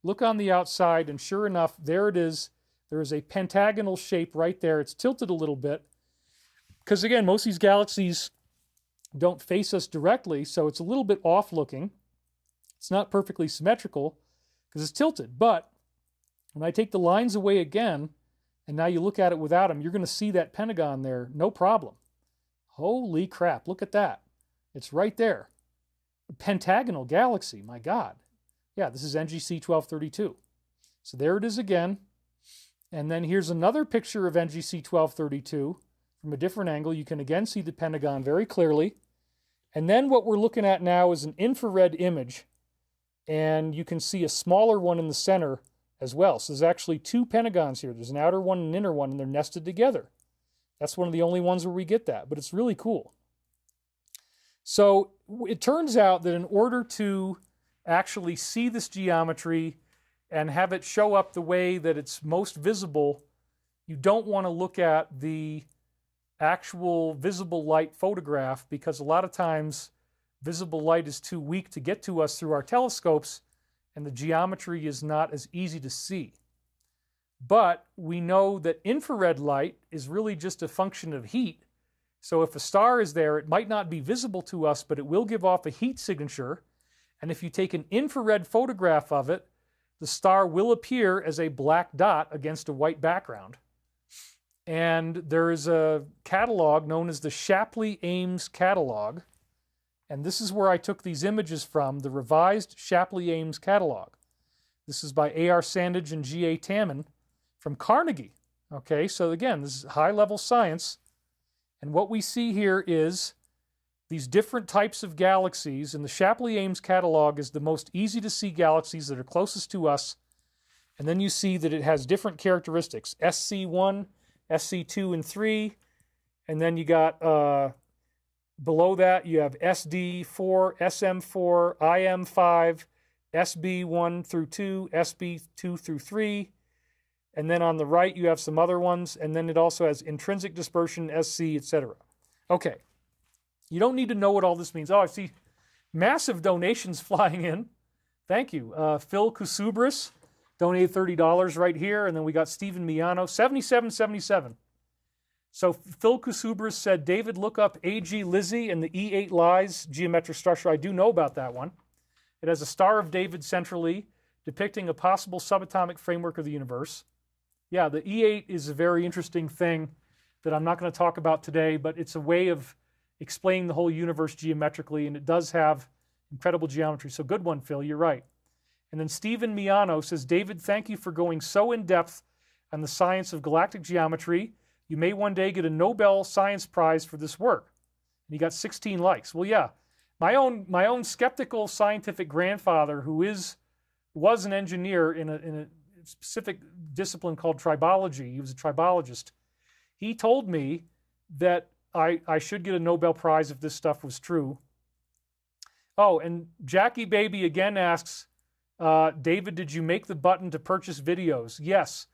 Look on the outside, and sure enough, there it is. There is a pentagonal shape right there. It's tilted a little bit. Because again, most of these galaxies don't face us directly, so it's a little bit off looking. It's not perfectly symmetrical because it's tilted. But when I take the lines away again, and now you look at it without them, you're going to see that pentagon there, no problem. Holy crap, look at that. It's right there. A pentagonal galaxy, my God. Yeah, this is NGC 1232. So there it is again. And then here's another picture of NGC 1232 from a different angle. You can again see the pentagon very clearly. And then what we're looking at now is an infrared image. And you can see a smaller one in the center as well. So there's actually 2 pentagons here. There's an outer one and an inner one, and they're nested together. That's one of the only ones where we get that, but it's really cool. So it turns out that in order to actually see this geometry and have it show up the way that it's most visible, you don't want to look at the actual visible light photograph, because a lot of times visible light is too weak to get to us through our telescopes, and the geometry is not as easy to see. But we know that infrared light is really just a function of heat. So if a star is there, it might not be visible to us, but it will give off a heat signature. And if you take an infrared photograph of it, the star will appear as a black dot against a white background. And there is a catalog known as the Shapley-Ames catalog. And this is where I took these images from, the revised Shapley-Ames catalog. This is by A.R. Sandage and G.A. Tamman from Carnegie. Okay, so again, this is high-level science. And what we see here is these different types of galaxies. And the Shapley-Ames catalog is the most easy-to-see galaxies that are closest to us. And then you see that it has different characteristics, SC1, SC2 and 3. And then you got Below that, you have SD4, SM4, IM5, SB1 through 2, SB2 through 3. And then on the right, you have some other ones. And then it also has intrinsic dispersion, SC, etc. Okay. You don't need to know what all this means. Oh, I see massive donations flying in. Thank you. Phil Kusubris donated $30 right here. And then we got Stephen Miano, $77.77. So Phil Kusubris said, David, look up A.G. Lizzie and the E8 Lies geometric structure. I do know about that one. It has a Star of David centrally, depicting a possible subatomic framework of the universe. Yeah, the E8 is a very interesting thing that I'm not going to talk about today, but it's a way of explaining the whole universe geometrically, and it does have incredible geometry. So good one, Phil, you're right. And then Stephen Miano says, David, thank you for going so in-depth on the science of galactic geometry. You may one day get a Nobel Science Prize for this work. And he got 16 likes. Well, yeah, my own skeptical scientific grandfather, who was an engineer in a specific discipline called tribology. He was a tribologist. He told me that I should get a Nobel Prize if this stuff was true. Oh, and Jackie Baby again asks, David, did you make the button to purchase videos? Yes.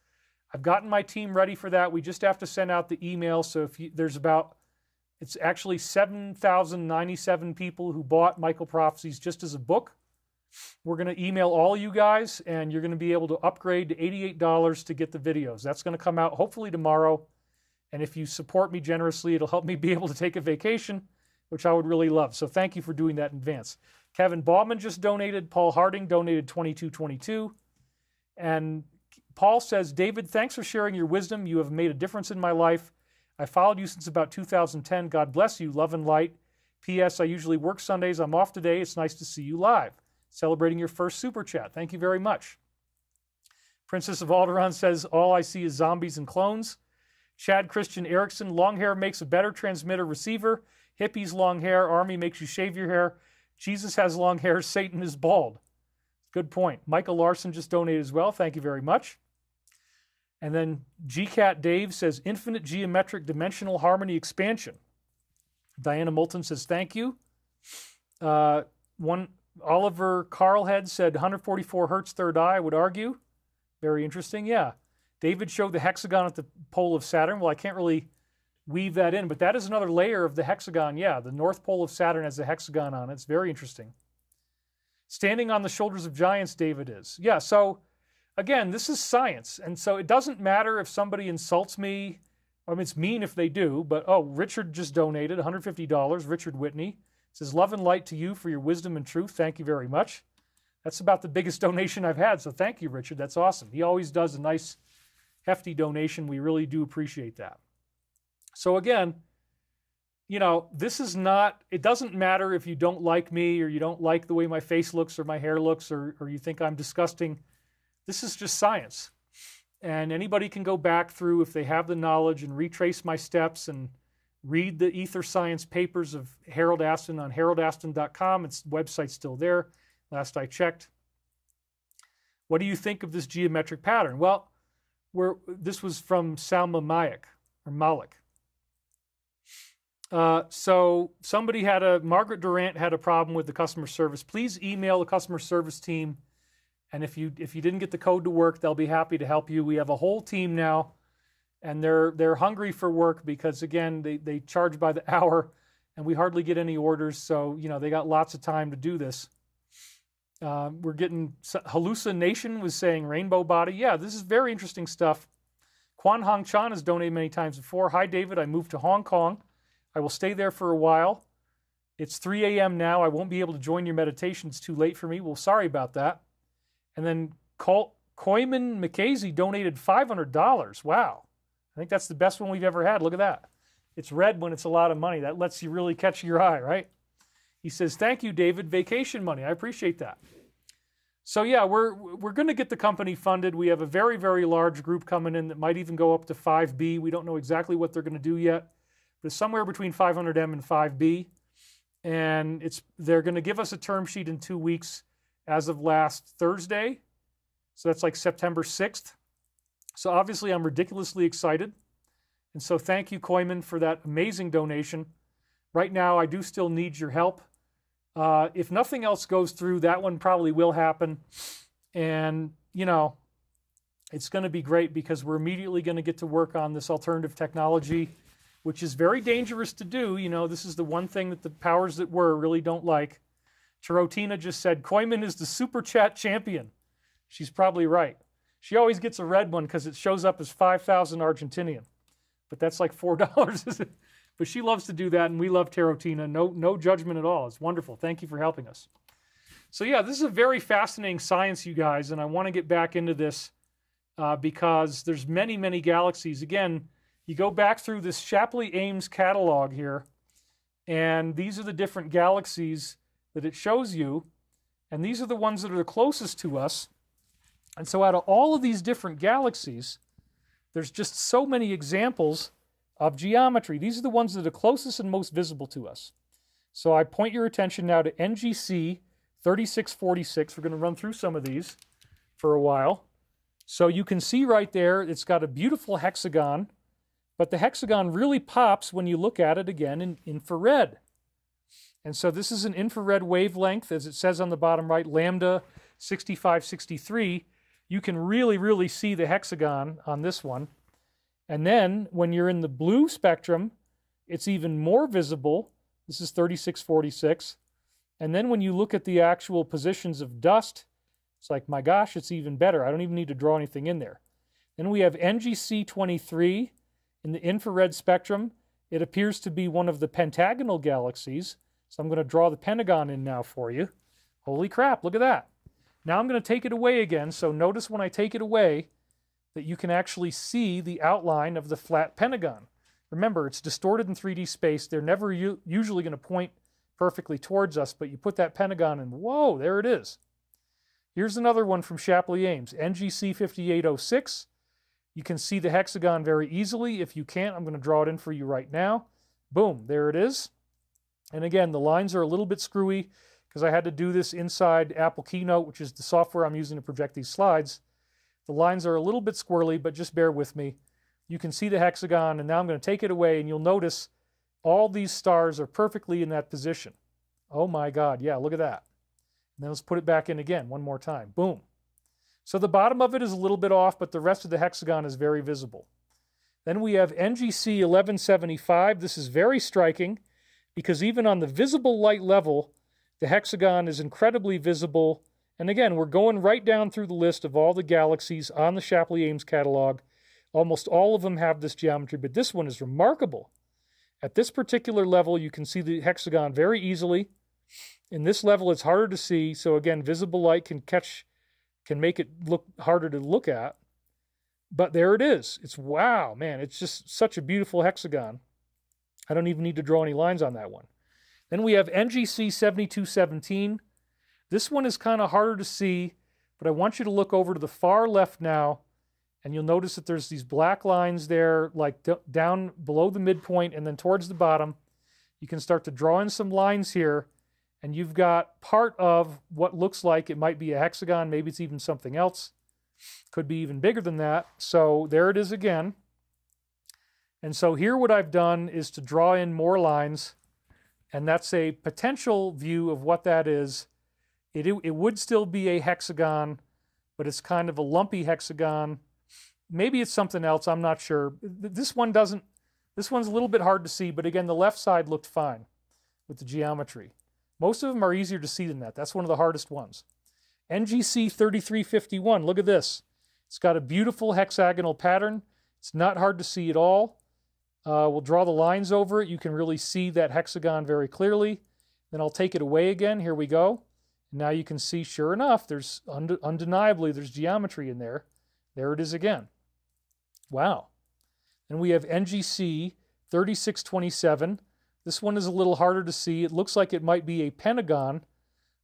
I've gotten my team ready for that. We just have to send out the email. So if it's actually 7,097 people who bought Michael Prophecies just as a book. We're going to email all you guys, and you're going to be able to upgrade to $88 to get the videos. That's going to come out hopefully tomorrow. And if you support me generously, it'll help me be able to take a vacation, which I would really love. So thank you for doing that in advance. Kevin Bauman just donated. Paul Harding donated $22.22. And Paul says, David, thanks for sharing your wisdom. You have made a difference in my life. I followed you since about 2010. God bless you. Love and light. P.S. I usually work Sundays. I'm off today. It's nice to see you live. Celebrating your first super chat. Thank you very much. Princess of Alderaan says, all I see is zombies and clones. Chad Christian Erickson, long hair makes a better transmitter receiver. Hippies, long hair. Army makes you shave your hair. Jesus has long hair. Satan is bald. Good point. Michael Larson just donated as well. Thank you very much. And then GCat Dave says, infinite geometric dimensional harmony expansion. Diana Moulton says, thank you. Oliver Carlhead said 144 hertz third eye, I would argue. Very interesting, yeah. David showed the hexagon at the pole of Saturn. Well, I can't really weave that in, but that is another layer of the hexagon. Yeah, the north pole of Saturn has a hexagon on it. It's very interesting. Standing on the shoulders of giants, David is. Yeah, so again, this is science. And so it doesn't matter if somebody insults me. I mean, it's mean if they do, but Richard just donated $150. Richard Whitney says, love and light to you for your wisdom and truth. Thank you very much. That's about the biggest donation I've had. So thank you, Richard. That's awesome. He always does a nice, hefty donation. We really do appreciate that. So again, this is not, it doesn't matter if you don't like me or you don't like the way my face looks or my hair looks or you think I'm disgusting. This is just science. And anybody can go back through, if they have the knowledge, and retrace my steps and read the ether science papers of Harold Aston on haroldaston.com. Its website's still there, last I checked. What do you think of this geometric pattern? Well, this was from Salma Malik. So somebody Margaret Durant had a problem with the customer service. Please email the customer service team. And if you didn't get the code to work, they'll be happy to help you. We have a whole team now, and they're hungry for work because, again, they charge by the hour, and we hardly get any orders. So, they got lots of time to do this. We're getting Hallucination was saying rainbow body. Yeah, this is very interesting stuff. Kwan Hong Chan has donated many times before. Hi, David. I moved to Hong Kong. I will stay there for a while. It's 3 a.m. now. I won't be able to join your meditation. It's too late for me. Well, sorry about that. And then Koyman McKaysey donated $500. Wow. I think that's the best one we've ever had. Look at that. It's red when it's a lot of money. That lets you really catch your eye, right? He says, thank you, David. Vacation money. I appreciate that. So yeah, we're going to get the company funded. We have a very, very large group coming in that might even go up to 5B. We don't know exactly what they're going to do yet, but it's somewhere between 500M and 5B. And they're going to give us a term sheet in 2 weeks as of last Thursday. So that's like September 6th. So obviously I'm ridiculously excited. And so thank you, Koyman, for that amazing donation. right now I do still need your help. If nothing else goes through, that one probably will happen. And, you know, it's going to be great because we're immediately going to get to work on this alternative technology, which is very dangerous to do. You know, this is the one thing that the powers that were really don't like. Tarotina just said, Koyman is the super chat champion. She's probably right. She always gets a red one because it shows up as 5,000 Argentinian. But that's like $4, isn't it? But she loves to do that, and we love Tarotina. No judgment at all. It's wonderful. Thank you for helping us. So yeah, this is a very fascinating science, you guys, and I want to get back into this because there's many, many galaxies. Again, you go back through this Shapley-Ames catalog here, and these are the different galaxies that it shows you, and these are the ones that are the closest to us. And so out of all of these different galaxies, there's just so many examples of geometry. These are the ones that are closest and most visible to us. So I point your attention now to NGC 3646. We're going to run through some of these for a while. So you can see right there, it's got a beautiful hexagon, but the hexagon really pops when you look at it again in infrared. And so this is an infrared wavelength, as it says on the bottom right, lambda 6563. You can really, really see the hexagon on this one. And then when you're in the blue spectrum, it's even more visible. This is 3646. And then when you look at the actual positions of dust, it's like, my gosh, it's even better. I don't even need to draw anything in there. Then we have NGC 23 in the infrared spectrum. It appears to be one of the pentagonal galaxies. So I'm going to draw the Pentagon in now for you. Holy crap, look at that. Now I'm going to take it away again. So notice when I take it away that you can actually see the outline of the flat Pentagon. Remember, it's distorted in 3D space. They're never usually going to point perfectly towards us, but you put that Pentagon in, whoa, there it is. Here's another one from Shapley-Ames, NGC 5806. You can see the hexagon very easily. If you can't, I'm going to draw it in for you right now. Boom, there it is. And again, the lines are a little bit screwy because I had to do this inside Apple Keynote, which is the software I'm using to project these slides. The lines are a little bit squirrely, but just bear with me. You can see the hexagon, and now I'm going to take it away, and you'll notice all these stars are perfectly in that position. Oh my God, yeah, look at that. And then let's put it back in again, one more time. Boom. So the bottom of it is a little bit off, but the rest of the hexagon is very visible. Then we have NGC 1175. This is very striking because even on the visible light level, the hexagon is incredibly visible. And again, we're going right down through the list of all the galaxies on the Shapley-Ames catalog. Almost all of them have this geometry, but this one is remarkable. At this particular level, you can see the hexagon very easily. In this level, it's harder to see. So again, visible light can make it look harder to look at. But there it is. It's wow, man. It's just such a beautiful hexagon. I don't even need to draw any lines on that one. Then we have NGC 7217. This one is kind of harder to see, but I want you to look over to the far left now, and you'll notice that there's these black lines there, like down below the midpoint and then towards the bottom. You can start to draw in some lines here, and you've got part of what looks like it might be a hexagon, maybe it's even something else. Could be even bigger than that. So there it is again. And so here what I've done is to draw in more lines, and that's a potential view of what that is. It would still be a hexagon, but it's kind of a lumpy hexagon. Maybe it's something else, I'm not sure. This one's a little bit hard to see, but again, the left side looked fine with the geometry. Most of them are easier to see than that. That's one of the hardest ones. NGC 3351, look at this. It's got a beautiful hexagonal pattern. It's not hard to see at all. We'll draw the lines over it. You can really see that hexagon very clearly. Then I'll take it away again. Here we go. Now you can see, sure enough, there's undeniably there's geometry in there. There it is again. Wow. And we have NGC 3627. This one is a little harder to see. It looks like it might be a pentagon,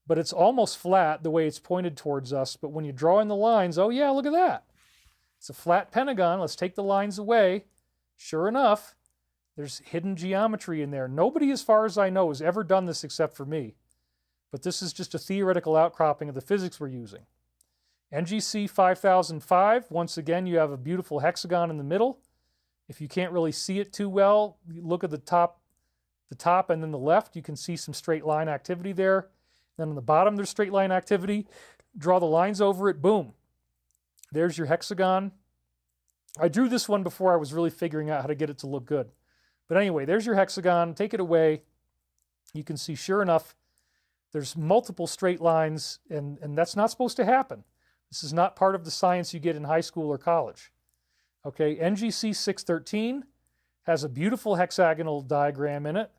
but it's almost flat the way it's pointed towards us. But when you draw in the lines, oh yeah, look at that. It's a flat pentagon. Let's take the lines away. Sure enough, there's hidden geometry in there. Nobody, as far as I know, has ever done this except for me. But this is just a theoretical outcropping of the physics we're using. NGC 5005, once again, you have a beautiful hexagon in the middle. If you can't really see it too well, look at the top the top and then the left, you can see some straight line activity there. Then on the bottom, there's straight line activity. Draw the lines over it, boom. There's your hexagon. I drew this one before I was really figuring out how to get it to look good. But anyway, there's your hexagon. Take it away. You can see, sure enough, there's multiple straight lines, and that's not supposed to happen. This is not part of the science you get in high school or college. Okay, NGC 613 has a beautiful hexagonal diagram in it.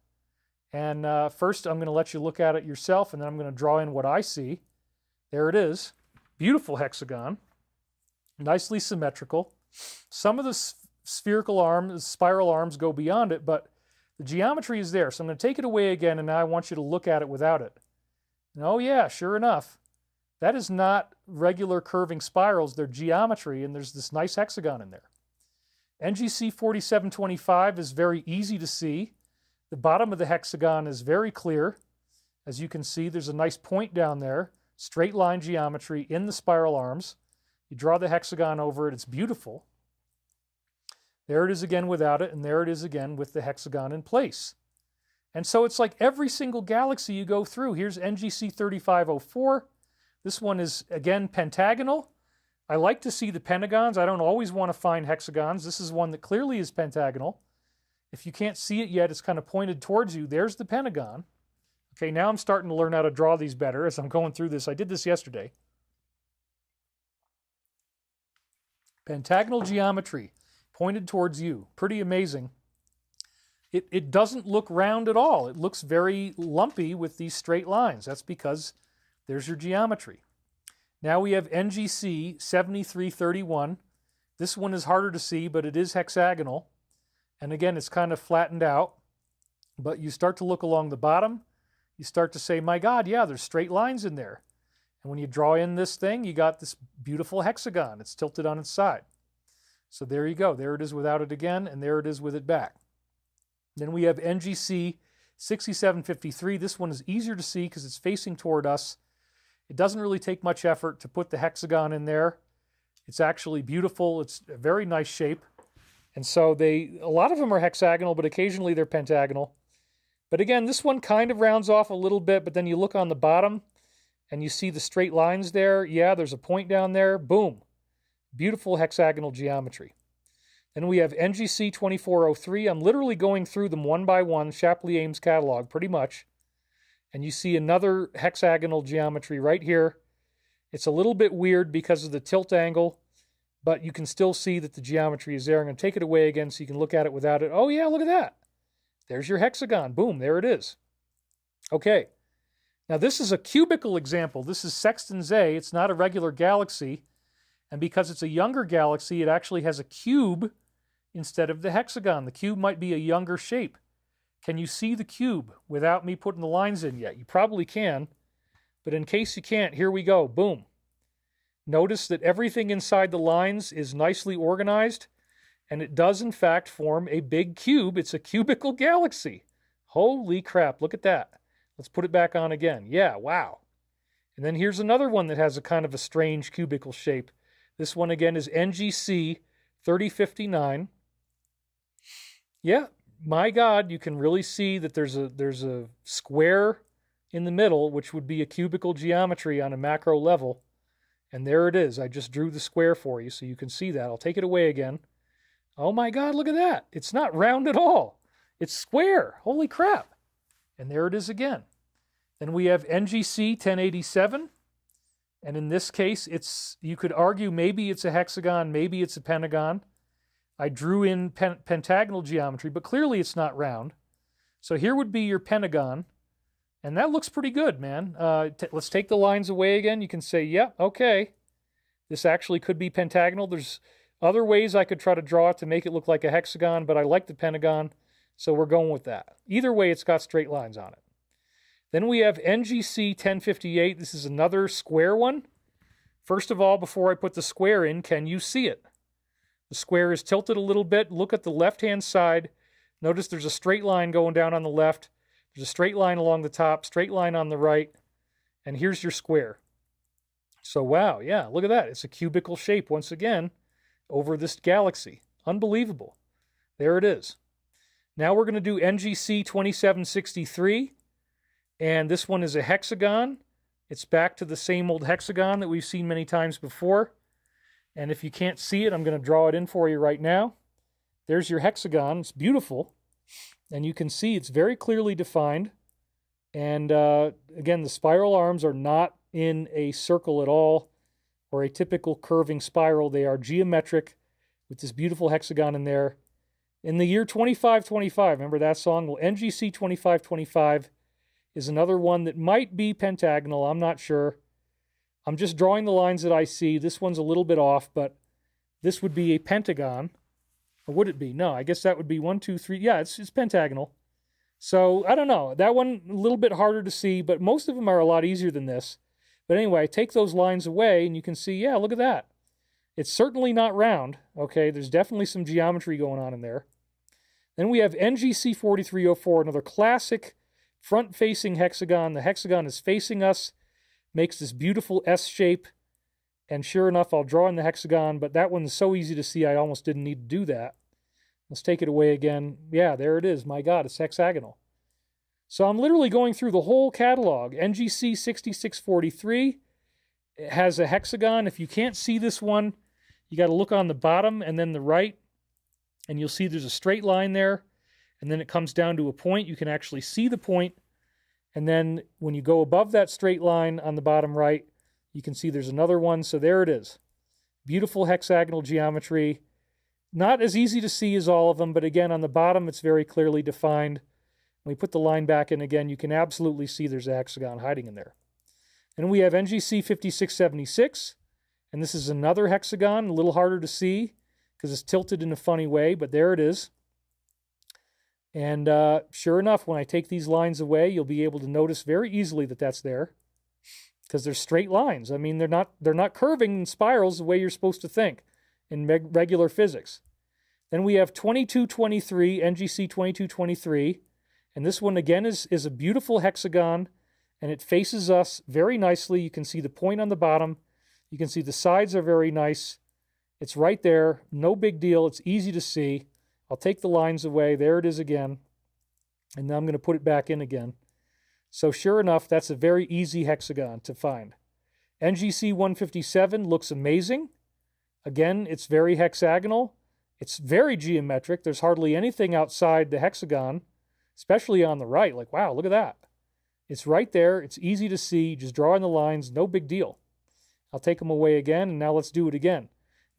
And first, I'm going to let you look at it yourself, and then I'm going to draw in what I see. There it is. Beautiful hexagon. Nicely symmetrical. Some of the spherical arms, spiral arms go beyond it, but the geometry is there. So I'm going to take it away again, and now I want you to look at it without it. And oh yeah, sure enough, that is not regular curving spirals. They're geometry, and there's this nice hexagon in there. NGC 4725 is very easy to see. The bottom of the hexagon is very clear. As you can see, there's a nice point down there, straight line geometry in the spiral arms. You draw the hexagon over it, it's beautiful. There it is again without it, and there it is again with the hexagon in place. And so it's like every single galaxy you go through. Here's NGC 3504. This one is, again, pentagonal. I like to see the pentagons. I don't always want to find hexagons. This is one that clearly is pentagonal. If you can't see it yet, it's kind of pointed towards you. There's the pentagon. Okay, now I'm starting to learn how to draw these better as I'm going through this. I did this yesterday. Pentagonal geometry, pointed towards you. Pretty amazing. It doesn't look round at all. It looks very lumpy with these straight lines. That's because there's your geometry. Now we have NGC 7331. This one is harder to see, but it is hexagonal. And again, it's kind of flattened out. But you start to look along the bottom. You start to say, my God, yeah, there's straight lines in there. And when you draw in this thing, you got this beautiful hexagon. It's tilted on its side. So there you go. There it is without it again, and there it is with it back. Then we have NGC 6753. This one is easier to see because it's facing toward us. It doesn't really take much effort to put the hexagon in there. It's actually beautiful. It's a very nice shape. And so a lot of them are hexagonal, but occasionally they're pentagonal. But again, this one kind of rounds off a little bit, but then you look on the bottom and you see the straight lines there. Yeah, there's a point down there. Boom. Beautiful hexagonal geometry. Then we have NGC 2403. I'm literally going through them one by one, Shapley-Ames catalog, pretty much. And you see another hexagonal geometry right here. It's a little bit weird because of the tilt angle, but you can still see that the geometry is there. I'm going to take it away again so you can look at it without it. Oh yeah, look at that. There's your hexagon. Boom, there it is. Okay. Now this is a cubical example. This is Sextans A. It's not a regular galaxy. And because it's a younger galaxy, it actually has a cube instead of the hexagon. The cube might be a younger shape. Can you see the cube without me putting the lines in yet? You probably can. But in case you can't, here we go. Boom. Notice that everything inside the lines is nicely organized. And it does, in fact, form a big cube. It's a cubical galaxy. Holy crap, look at that. Let's put it back on again. Yeah, wow. And then here's another one that has a kind of a strange cubical shape. This one, again, is NGC 3059. Yeah, my God, you can really see that there's a square in the middle, which would be a cubical geometry on a macro level. And there it is. I just drew the square for you so you can see that. I'll take it away again. Oh my God, look at that. It's not round at all. It's square. Holy crap. And there it is again. Then we have NGC 1087. And in this case, you could argue maybe it's a hexagon, maybe it's a pentagon. I drew in pentagonal geometry, but clearly it's not round. So here would be your pentagon. And that looks pretty good, man. Let's take the lines away again. You can say, yep, okay. This actually could be pentagonal. There's other ways I could try to draw it to make it look like a hexagon, but I like the pentagon, so we're going with that. Either way, it's got straight lines on it. Then we have NGC 1058. This is another square one. First of all, before I put the square in, can you see it? The square is tilted a little bit. Look at the left-hand side. Notice there's a straight line going down on the left. There's a straight line along the top, straight line on the right, and here's your square. So wow, yeah, look at that. It's a cubical shape once again over this galaxy. Unbelievable. There it is. Now we're going to do NGC 2763, and this one is a hexagon. It's back to the same old hexagon that we've seen many times before. And if you can't see it, I'm going to draw it in for you right now. There's your hexagon. It's beautiful. And you can see it's very clearly defined. And again, the spiral arms are not in a circle at all or a typical curving spiral. They are geometric with this beautiful hexagon in there. In the year 2525, remember that song? Well, NGC 2525 is another one that might be pentagonal. I'm not sure. I'm just drawing the lines that I see. This one's a little bit off, but this would be a pentagon. Or would it be? No, I guess that would be 1, 2, 3. Yeah, it's pentagonal. So, I don't know. That one, a little bit harder to see, but most of them are a lot easier than this. But anyway, I take those lines away, and you can see, yeah, look at that. It's certainly not round, okay? There's definitely some geometry going on in there. Then we have NGC 4304, another classic front-facing hexagon. The hexagon is facing us, makes this beautiful S shape, and sure enough, I'll draw in the hexagon, but that one's so easy to see, I almost didn't need to do that. Let's take it away again. Yeah, there it is. My God, it's hexagonal. So I'm literally going through the whole catalog. NGC 6643 has a hexagon. If you can't see this one, you got to look on the bottom and then the right, and you'll see there's a straight line there, and then it comes down to a point. You can actually see the point, and then when you go above that straight line on the bottom right, you can see there's another one. So there it is. Beautiful hexagonal geometry. Not as easy to see as all of them, but again, on the bottom, it's very clearly defined. When we put the line back in again, you can absolutely see there's a hexagon hiding in there. And we have NGC 5676, and this is another hexagon, a little harder to see because it's tilted in a funny way, but there it is. And sure enough, when I take these lines away, you'll be able to notice very easily that that's there because they're straight lines. I mean, they're not curving in spirals the way you're supposed to think in regular physics. Then we have 2223, NGC 2223, and this one again is a beautiful hexagon, and it faces us very nicely. You can see the point on the bottom. You can see the sides are very nice. It's right there. No big deal. It's easy to see. I'll take the lines away. There it is again. And now I'm going to put it back in again. So sure enough, that's a very easy hexagon to find. NGC 157 looks amazing. Again, it's very hexagonal. It's very geometric. There's hardly anything outside the hexagon, especially on the right. Like, wow, look at that. It's right there. It's easy to see. Just draw in the lines. No big deal. I'll take them away again, and now let's do it again.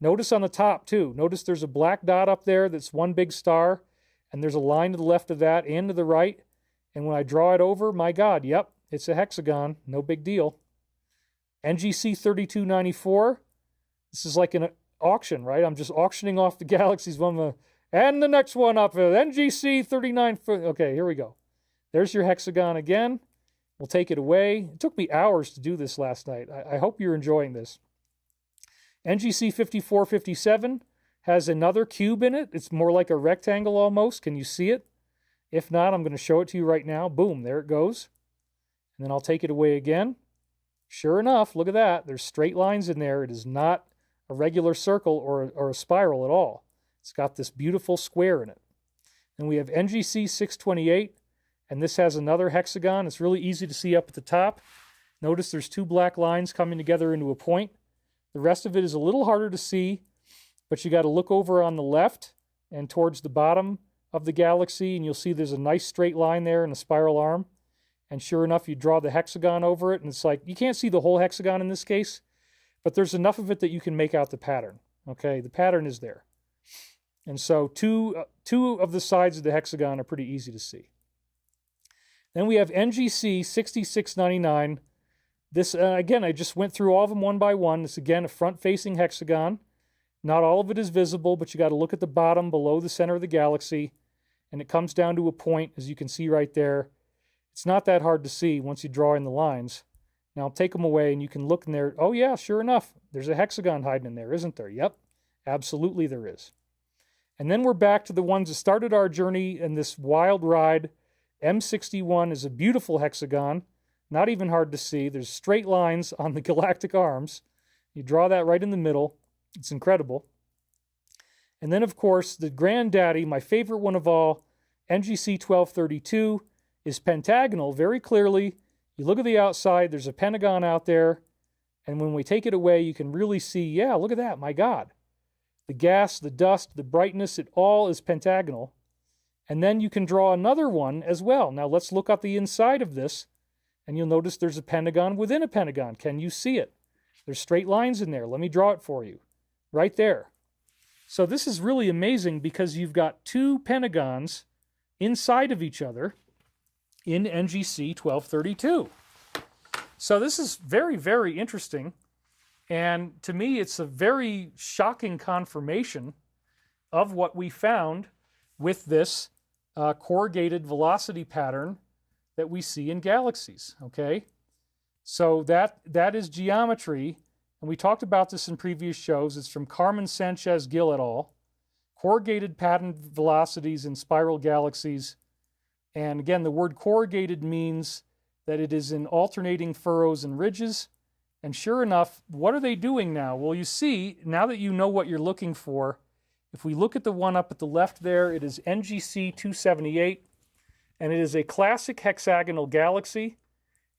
Notice on the top, too. Notice there's a black dot up there that's one big star, and there's a line to the left of that and to the right. And when I draw it over, my God, yep, it's a hexagon. No big deal. NGC 3294. This is like an auction, right? I'm just auctioning off the galaxies. And the next one up, NGC 39. Okay, here we go. There's your hexagon again. We'll take it away. It took me hours to do this last night. I hope you're enjoying this. NGC 5457 has another cube in it. It's more like a rectangle almost. Can you see it? If not, I'm going to show it to you right now. Boom, there it goes. And then I'll take it away again. Sure enough, look at that. There's straight lines in there. It is not a regular circle or a spiral at all. It's got this beautiful square in it. And we have NGC 628, and this has another hexagon. It's really easy to see up at the top. Notice there's two black lines coming together into a point. The rest of it is a little harder to see, but you got to look over on the left and towards the bottom of the galaxy, and you'll see there's a nice straight line there and a spiral arm. And sure enough, you draw the hexagon over it, and it's like, you can't see the whole hexagon in this case, but there's enough of it that you can make out the pattern. Okay, the pattern is there. And so two of the sides of the hexagon are pretty easy to see. Then we have NGC 6699. This, again, I just went through all of them one by one. This, again, a front-facing hexagon. Not all of it is visible, but you got to look at the bottom below the center of the galaxy, and it comes down to a point, as you can see right there. It's not that hard to see once you draw in the lines. Now, I'll take them away, and you can look in there. Oh, yeah, sure enough. There's a hexagon hiding in there, isn't there? Yep, absolutely there is. And then we're back to the ones that started our journey in this wild ride. M61 is a beautiful hexagon. Not even hard to see. There's straight lines on the galactic arms. You draw that right in the middle. It's incredible. And then, of course, the granddaddy, my favorite one of all, NGC 1232 is pentagonal very clearly. You look at the outside, there's a pentagon out there, and when we take it away, you can really see, yeah, look at that, my God. The gas, the dust, the brightness, it all is pentagonal. And then you can draw another one as well. Now let's look at the inside of this, and you'll notice there's a pentagon within a pentagon. Can you see it? There's straight lines in there. Let me draw it for you. Right there. So this is really amazing because you've got two pentagons inside of each other in NGC 1232. So this is very, very interesting. And to me, it's a very shocking confirmation of what we found with this corrugated velocity pattern that we see in galaxies, okay? So that is geometry, and we talked about this in previous shows. It's from Carmen Sanchez Gil et al. Corrugated pattern velocities in spiral galaxies. And again, the word corrugated means that it is in alternating furrows and ridges. And sure enough, what are they doing now? Well, you see, now that you know what you're looking for, if we look at the one up at the left there, it is NGC 278, and it is a classic hexagonal galaxy.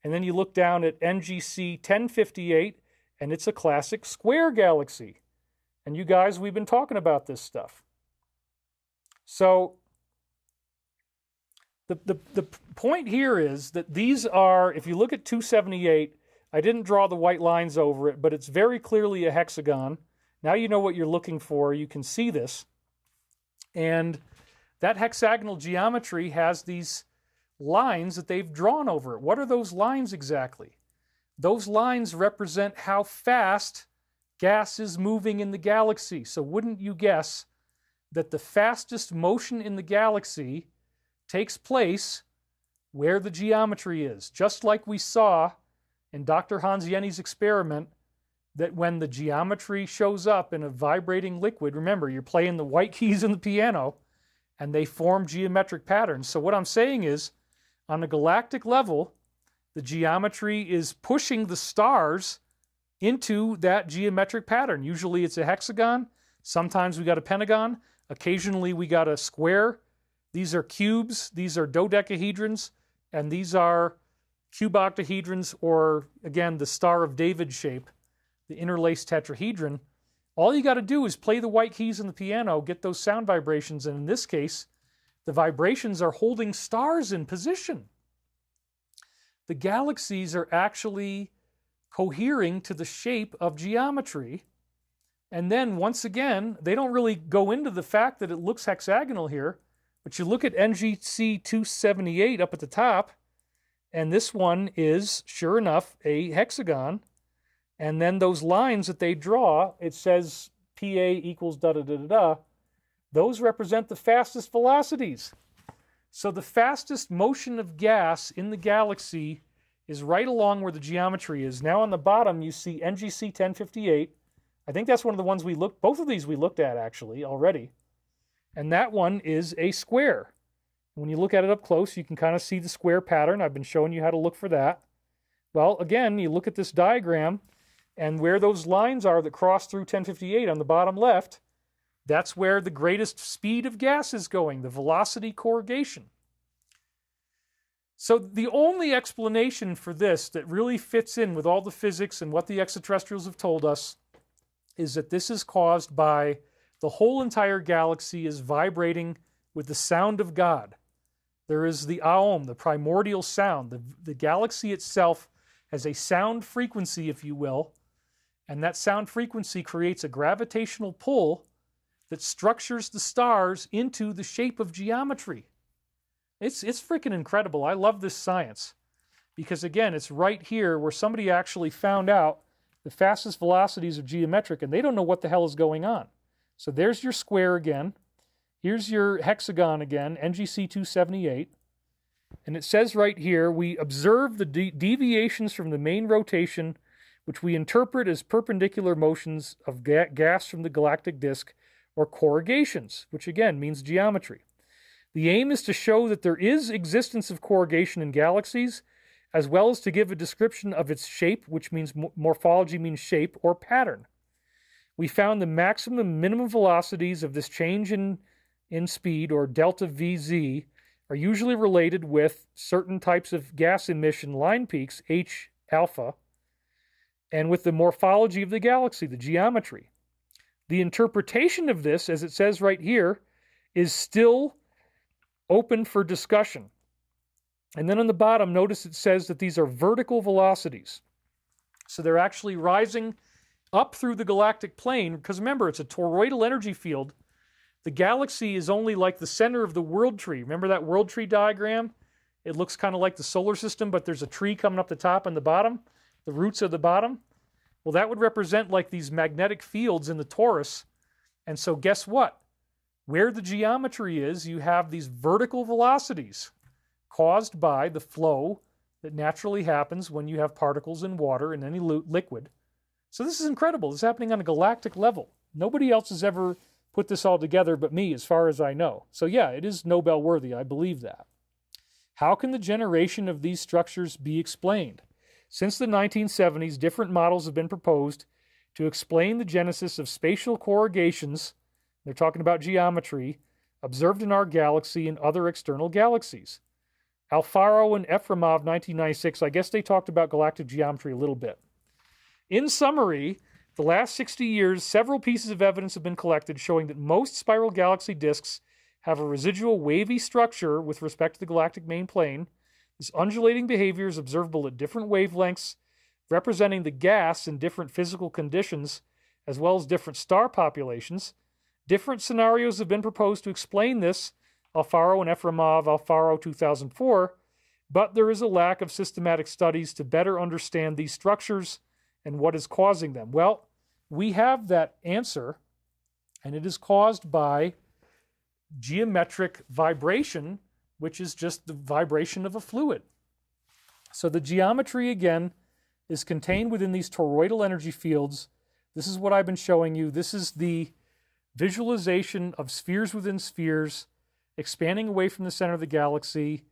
And then you look down at NGC 1058, and it's a classic square galaxy. And you guys, we've been talking about this stuff. So the point here is that these are, if you look at 278, I didn't draw the white lines over it, but it's very clearly a hexagon. Now you know what you're looking for. You can see this. And that hexagonal geometry has these lines that they've drawn over it. What are those lines exactly? Those lines represent how fast gas is moving in the galaxy. So wouldn't you guess that the fastest motion in the galaxy takes place where the geometry is? Just like we saw in Dr. Hans Jenny's experiment, that when the geometry shows up in a vibrating liquid, remember, you're playing the white keys in the piano, and they form geometric patterns. So what I'm saying is, on a galactic level, the geometry is pushing the stars into that geometric pattern. Usually it's a hexagon. Sometimes we got a pentagon. Occasionally we got a square. These are cubes. These are dodecahedrons. And these are cuboctahedrons, or again, the Star of David shape, the interlaced tetrahedron. All you got to do is play the white keys on the piano, get those sound vibrations, and in this case, the vibrations are holding stars in position. The galaxies are actually cohering to the shape of geometry. And then, once again, they don't really go into the fact that it looks hexagonal here, but you look at NGC 278 up at the top, and this one is, sure enough, a hexagon. And then those lines that they draw, it says PA equals da-da-da-da-da, those represent the fastest velocities. So the fastest motion of gas in the galaxy is right along where the geometry is. Now on the bottom, you see NGC 1058. I think that's one of the ones we looked, both of these we looked at actually already. And that one is a square. When you look at it up close, you can kind of see the square pattern. I've been showing you how to look for that. Well, again, you look at this diagram, and where those lines are that cross through 1058 on the bottom left, that's where the greatest speed of gas is going, the velocity corrugation. So the only explanation for this that really fits in with all the physics and what the extraterrestrials have told us is that this is caused by the whole entire galaxy is vibrating with the sound of God. There is the Aum, the primordial sound. The galaxy itself has a sound frequency, if you will, and that sound frequency creates a gravitational pull that structures the stars into the shape of geometry. It's freaking incredible. I love this science because, again, it's right here where somebody actually found out the fastest velocities of geometric, and they don't know what the hell is going on. So there's your square again. Here's your hexagon again, NGC 278. And it says right here, we observe the deviations from the main rotation, which we interpret as perpendicular motions of gas from the galactic disk, or corrugations, which again means geometry. The aim is to show that there is existence of corrugation in galaxies, as well as to give a description of its shape, which means morphology means shape or pattern. We found the maximum and minimum velocities of this change in speed, or delta VZ, are usually related with certain types of gas emission line peaks, H alpha, and with the morphology of the galaxy, the geometry. The interpretation of this, as it says right here, is still open for discussion. And then on the bottom, notice it says that these are vertical velocities. So they're actually rising up through the galactic plane, because remember, it's a toroidal energy field. The galaxy is only like the center of the world tree. Remember that world tree diagram? It looks kind of like the solar system, but there's a tree coming up the top and the bottom, the roots of the bottom. Well, that would represent like these magnetic fields in the torus. And so guess what? Where the geometry is, you have these vertical velocities caused by the flow that naturally happens when you have particles in water in any liquid. So this is incredible. This is happening on a galactic level. Nobody else has ever put this all together but me, as far as I know. So yeah, it is Nobel worthy. I believe that. How can the generation of these structures be explained? Since the 1970s, different models have been proposed to explain the genesis of spatial corrugations, they're talking about geometry, observed in our galaxy and other external galaxies. Alfaro and Efremov, 1996, I guess they talked about galactic geometry a little bit. In summary, the last 60 years, several pieces of evidence have been collected showing that most spiral galaxy disks have a residual wavy structure with respect to the galactic main plane. This undulating behavior is observable at different wavelengths, representing the gas in different physical conditions, as well as different star populations. Different scenarios have been proposed to explain this, Alfaro and Efremov, Alfaro 2004, but there is a lack of systematic studies to better understand these structures and what is causing them. Well, we have that answer, and it is caused by geometric vibration, which is just the vibration of a fluid. So the geometry, again, is contained within these toroidal energy fields. This is what I've been showing you. This is the visualization of spheres within spheres, expanding away from the center of the galaxy.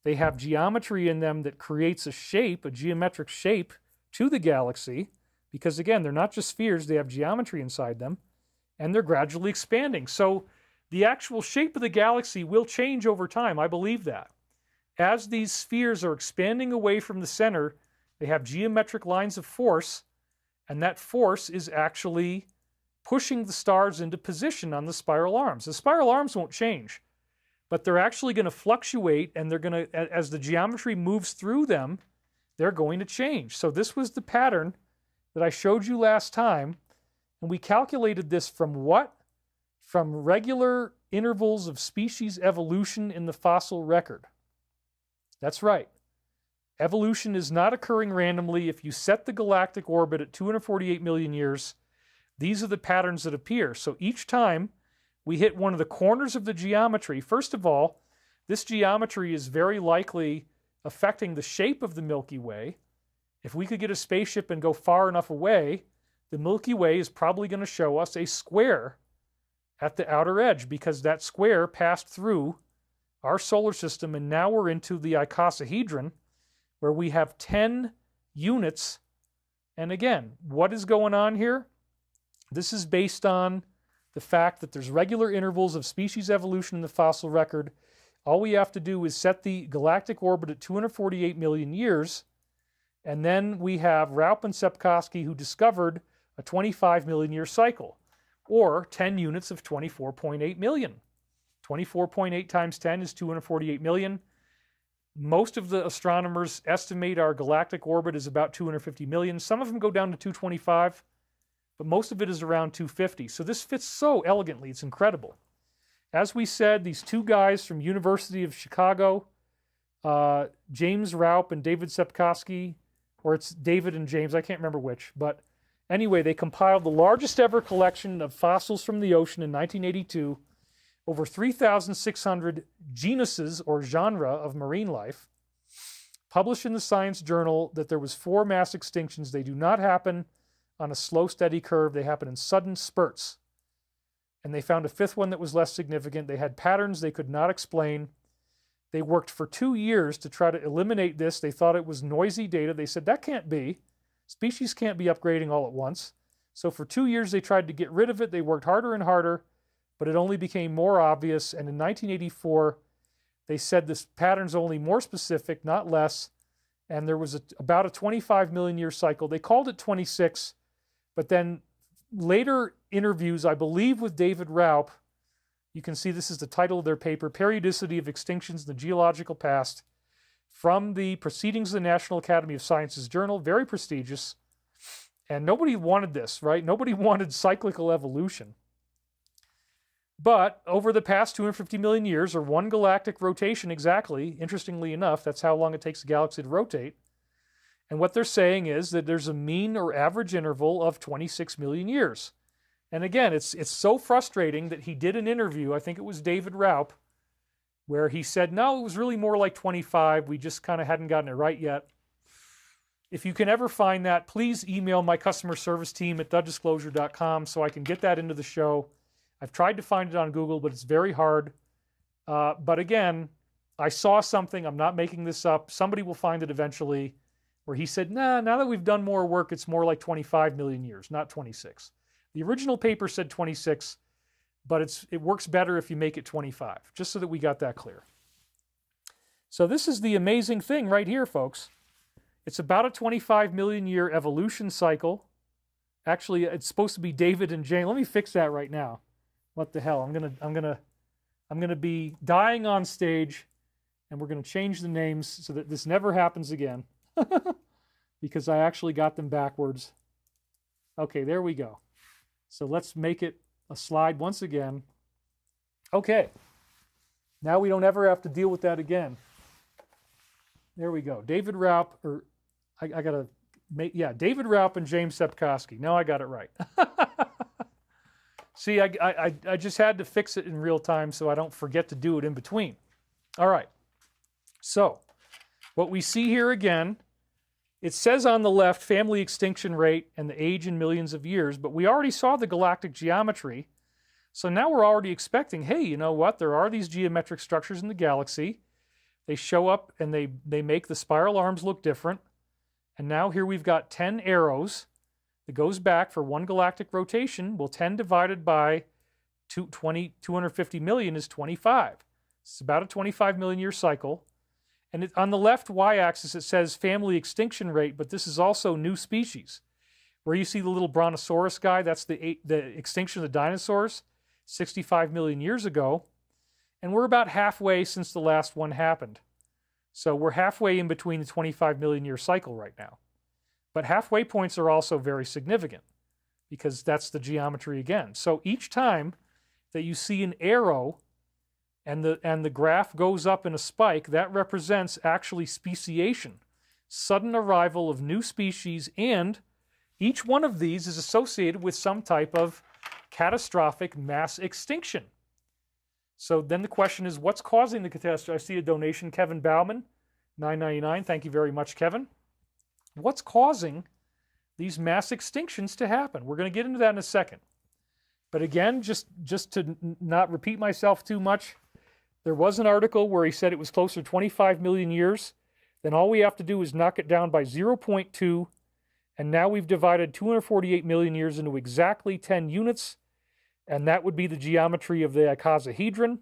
They have geometry in them that creates a shape, a geometric shape to the galaxy, because again, they're not just spheres, they have geometry inside them, and they're gradually expanding. So the actual shape of the galaxy will change over time. I believe that. As these spheres are expanding away from the center, they have geometric lines of force, and that force is actually pushing the stars into position on the spiral arms. The spiral arms won't change, but they're actually going to fluctuate, and they're going to, as the geometry moves through them, they're going to change. So this was the pattern that I showed you last time, and we calculated this from what? From regular intervals of species evolution in the fossil record. That's right. Evolution is not occurring randomly. If you set the galactic orbit at 248 million years, these are the patterns that appear. So each time we hit one of the corners of the geometry, first of all, this geometry is very likely affecting the shape of the Milky Way. If we could get a spaceship and go far enough away, the Milky Way is probably going to show us a square at the outer edge, because that square passed through our solar system, and now we're into the icosahedron, where we have 10 units. And again, what is going on here? This is based on the fact that there's regular intervals of species evolution in the fossil record. All we have to do is set the galactic orbit at 248 million years, and then we have Raup and Sepkoski, who discovered a 25 million year cycle, or 10 units of 24.8 million. 24.8 times 10 is 248 million. Most of the astronomers estimate our galactic orbit is about 250 million. Some of them go down to 225, but most of it is around 250. So this fits so elegantly, it's incredible. As we said, these two guys from University of Chicago, James Raup and David Sepkoski, or it's David and James, I can't remember which, but anyway, they compiled the largest ever collection of fossils from the ocean in 1982, over 3,600 genuses or genera of marine life, published in the science journal that there was 4 mass extinctions. They do not happen on a slow, steady curve. They happen in sudden spurts. And they found a 5th one that was less significant. They had patterns they could not explain. They worked for 2 years to try to eliminate this. They thought it was noisy data. They said, that can't be. Species can't be upgrading all at once. So for 2 years, they tried to get rid of it. They worked harder and harder, but it only became more obvious. And in 1984, They said this pattern's only more specific, not less, and there was about a 25 million year cycle. They called it 26, but then later interviews, I believe with David Raup, you can see this is the title of their paper, Periodicity of Extinctions in the Geological Past, from the Proceedings of the National Academy of Sciences Journal, very prestigious. And nobody wanted this, right? Nobody wanted cyclical evolution. But over the past 250 million years, or one galactic rotation exactly, interestingly enough, that's how long it takes a galaxy to rotate. And what they're saying is that there's a mean or average interval of 26 million years. And again, it's so frustrating that he did an interview, I think it was David Raup, where he said, no, it was really more like 25. We just kind of hadn't gotten it right yet. If you can ever find that, please email my customer service team at thedisclosure.com so I can get that into the show. I've tried to find it on Google, but it's very hard. But again, I saw something. I'm not making this up. Somebody will find it eventually, where he said, nah, now that we've done more work, it's more like 25 million years, not 26. The original paper said 26, but it works better if you make it 25, just so that we got that clear. So this is the amazing thing right here, folks. It's about a 25 million year evolution cycle. Actually, it's supposed to be David and Jane. Let me fix that right now. What the hell? I'm gonna be dying on stage, and we're gonna change the names so that this never happens again. Because I actually got them backwards. Okay, there we go. So let's make it a slide once again. Okay. Now we don't ever have to deal with that again. There we go. David Raup, or I gotta make, yeah, David Raup and James Sepkoski. Now I got it right. See, I just had to fix it in real time so I don't forget to do it in between. All right. So what we see here again, it says on the left, family extinction rate and the age in millions of years, but we already saw the galactic geometry. So now we're already expecting, hey, you know what? There are these geometric structures in the galaxy. They show up and they make the spiral arms look different. And now here we've got 10 arrows that goes back for one galactic rotation. Well, 10 divided by 250 million is 25. It's about a 25 million year cycle. And on the left y-axis, it says family extinction rate, but this is also new species. Where you see the little brontosaurus guy, that's the extinction of the dinosaurs, 65 million years ago. And we're about halfway since the last one happened. So we're halfway in between the 25 million year cycle right now. But halfway points are also very significant because that's the geometry again. So each time that you see an arrow and the graph goes up in a spike, that represents actually speciation, sudden arrival of new species, and each one of these is associated with some type of catastrophic mass extinction. So then the question is, what's causing the catastrophe? I see a donation, Kevin Bauman, $9.99. Thank you very much, Kevin. What's causing these mass extinctions to happen? We're going to get into that in a second. But again, just to not repeat myself too much, there was an article where he said it was closer to 25 million years. Then all we have to do is knock it down by 0.2, and now we've divided 248 million years into exactly 10 units, and that would be the geometry of the icosahedron,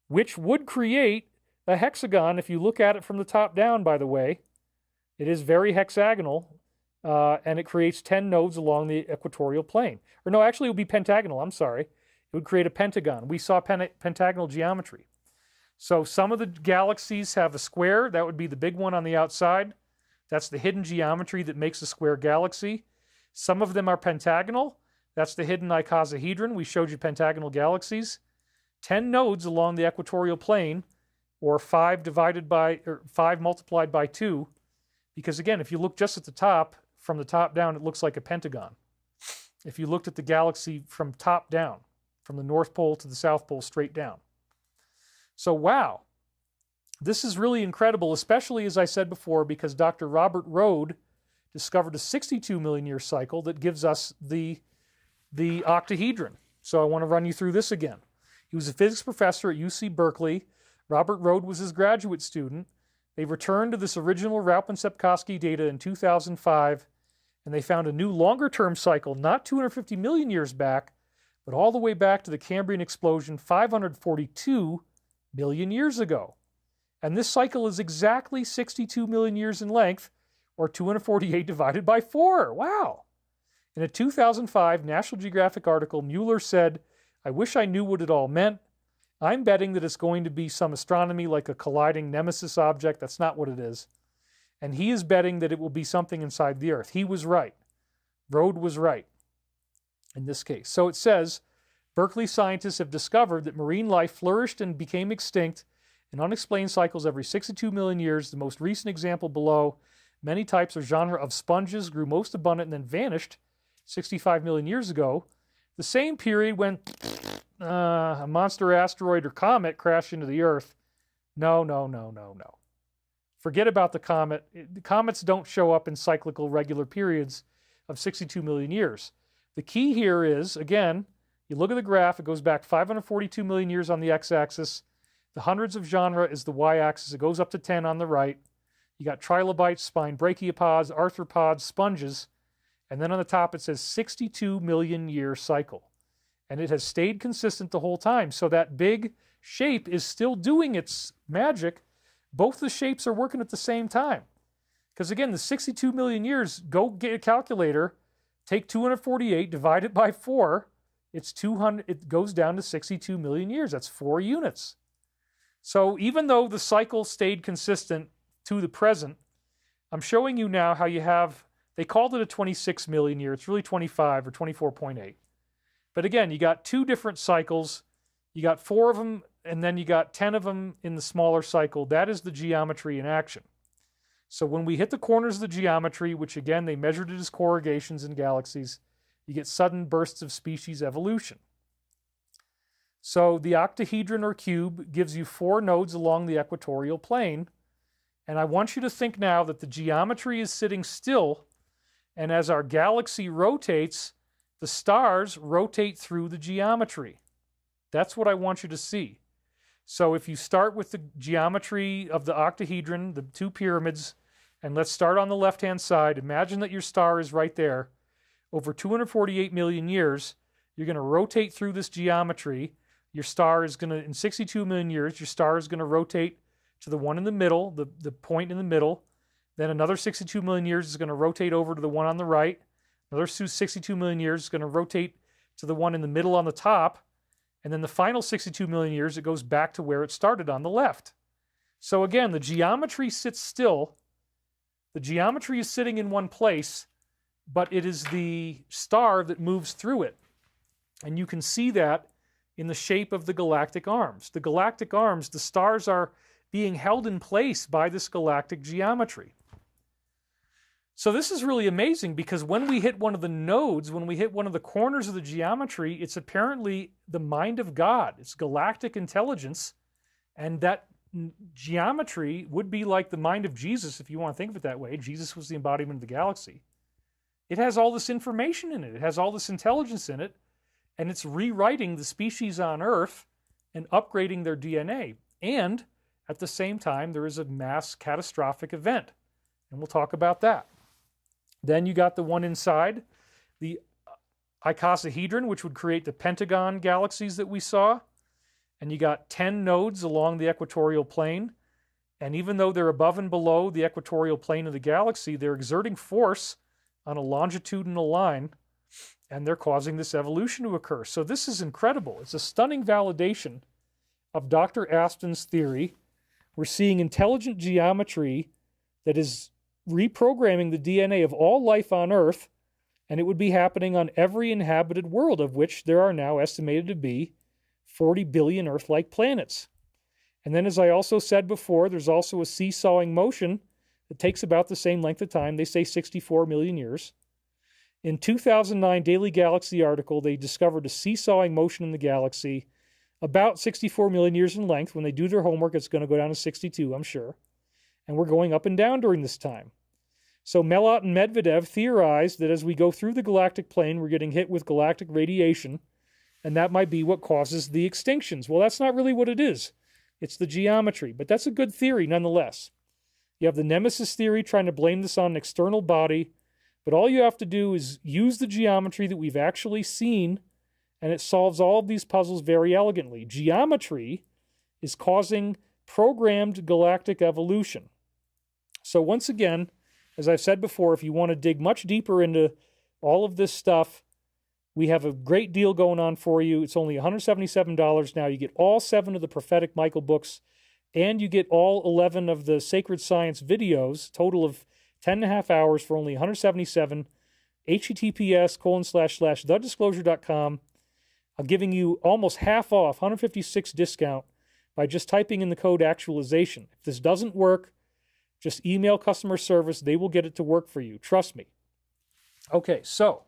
which would create a hexagon if you look at it from the top down, by the way. It is very hexagonal, and it creates 10 nodes along the equatorial plane. Or no, actually it would be pentagonal, I'm sorry. It would create a pentagon. We saw pentagonal geometry. So some of the galaxies have a square. That would be the big one on the outside. That's the hidden geometry that makes a square galaxy. Some of them are pentagonal. That's the hidden icosahedron. We showed you pentagonal galaxies. 10 nodes along the equatorial plane, or 5 multiplied by 2. Because again, if you look just at the top, from the top down, it looks like a pentagon. If you looked at the galaxy from top down, from the North Pole to the South Pole, straight down. So wow, this is really incredible, especially, as I said before, because Dr. Robert Rode discovered a 62 million year cycle that gives us the octahedron. So I want to run you through this again. He was a physics professor at UC Berkeley. Robert Rode was his graduate student. They returned to this original Raup and Sepkoski data in 2005, and they found a new longer-term cycle, not 250 million years back, but all the way back to the Cambrian explosion 542 million years ago. And this cycle is exactly 62 million years in length, or 248 divided by 4. Wow. In a 2005 National Geographic article, Mueller said, "I wish I knew what it all meant. I'm betting that it's going to be some astronomy like a colliding nemesis object." That's not what it is. And he is betting that it will be something inside the Earth. He was right. Rode was right in this case. So it says, Berkeley scientists have discovered that marine life flourished and became extinct in unexplained cycles every 62 million years. The most recent example below, many types or genre of sponges grew most abundant and then vanished 65 million years ago. The same period when a monster asteroid or comet crashed into the Earth. No. Forget about the comet. The comets don't show up in cyclical regular periods of 62 million years. The key here is, again, you look at the graph, it goes back 542 million years on the x-axis. The hundreds of genre is the y-axis. It goes up to 10 on the right. You got trilobites, spine brachiopods, arthropods, sponges, and then on the top it says 62 million year cycle. And it has stayed consistent the whole time. So that big shape is still doing its magic. Both the shapes are working at the same time. Because again, the 62 million years, go get a calculator, take 248, divide it by 4, it's 200, it goes down to 62 million years. That's 4 units. So even though the cycle stayed consistent to the present, I'm showing you now how you have, they called it a 26 million year. It's really 25 or 24.8. But again, you got 2 different cycles. You got 4 of them, and then you got 10 of them in the smaller cycle. That is the geometry in action. So when we hit the corners of the geometry, which again, they measured it as corrugations in galaxies, you get sudden bursts of species evolution. So the octahedron or cube gives you 4 nodes along the equatorial plane. And I want you to think now that the geometry is sitting still, and as our galaxy rotates, the stars rotate through the geometry. That's what I want you to see. So if you start with the geometry of the octahedron, the 2 pyramids, and let's start on the left-hand side. Imagine that your star is right there. Over 248 million years, you're going to rotate through this geometry. Your star is going to, in 62 million years, your star is going to rotate to the one in the middle, the point in the middle. Then another 62 million years is going to rotate over to the one on the right. Another 62 million years is going to rotate to the one in the middle on the top. And then the final 62 million years, it goes back to where it started on the left. So again, the geometry sits still. The geometry is sitting in one place, but it is the star that moves through it. And you can see that in the shape of the galactic arms. The galactic arms, the stars are being held in place by this galactic geometry. So this is really amazing because when we hit one of the nodes, when we hit one of the corners of the geometry, it's apparently the mind of God. It's galactic intelligence, and that geometry would be like the mind of Jesus, if you want to think of it that way. Jesus was the embodiment of the galaxy. It has all this information in it. It has all this intelligence in it, and it's rewriting the species on Earth and upgrading their DNA. And at the same time, there is a mass catastrophic event, and we'll talk about that. Then you got the one inside, the icosahedron, which would create the Pentagon galaxies that we saw. And you got 10 nodes along the equatorial plane. And even though they're above and below the equatorial plane of the galaxy, they're exerting force on a longitudinal line, and they're causing this evolution to occur. So this is incredible. It's a stunning validation of Dr. Aspen's theory. We're seeing intelligent geometry that is reprogramming the DNA of all life on Earth, and it would be happening on every inhabited world, of which there are now estimated to be 40 billion Earth-like planets. And then, as I also said before, there's also a seesawing motion that takes about the same length of time. They say 64 million years. In 2009 Daily Galaxy article, they discovered a seesawing motion in the galaxy about 64 million years in length. When they do their homework, it's going to go down to 62, I'm sure. And we're going up and down during this time. So Melot and Medvedev theorized that as we go through the galactic plane, we're getting hit with galactic radiation, and that might be what causes the extinctions. Well, that's not really what it is. It's the geometry, but that's a good theory nonetheless. You have the nemesis theory trying to blame this on an external body, but all you have to do is use the geometry that we've actually seen, and it solves all of these puzzles very elegantly. Geometry is causing programmed galactic evolution. So once again, as I've said before, if you want to dig much deeper into all of this stuff, we have a great deal going on for you. It's only $177 now. You get all 7 of the Prophetic Michael books, and you get all 11 of the Sacred Science videos, total of 10.5 hours for only $177. https://thedisclosure.com. I'm giving you almost half off, $156 discount, by just typing in the code actualization. If this doesn't work, just email customer service. They will get it to work for you. Trust me. Okay, so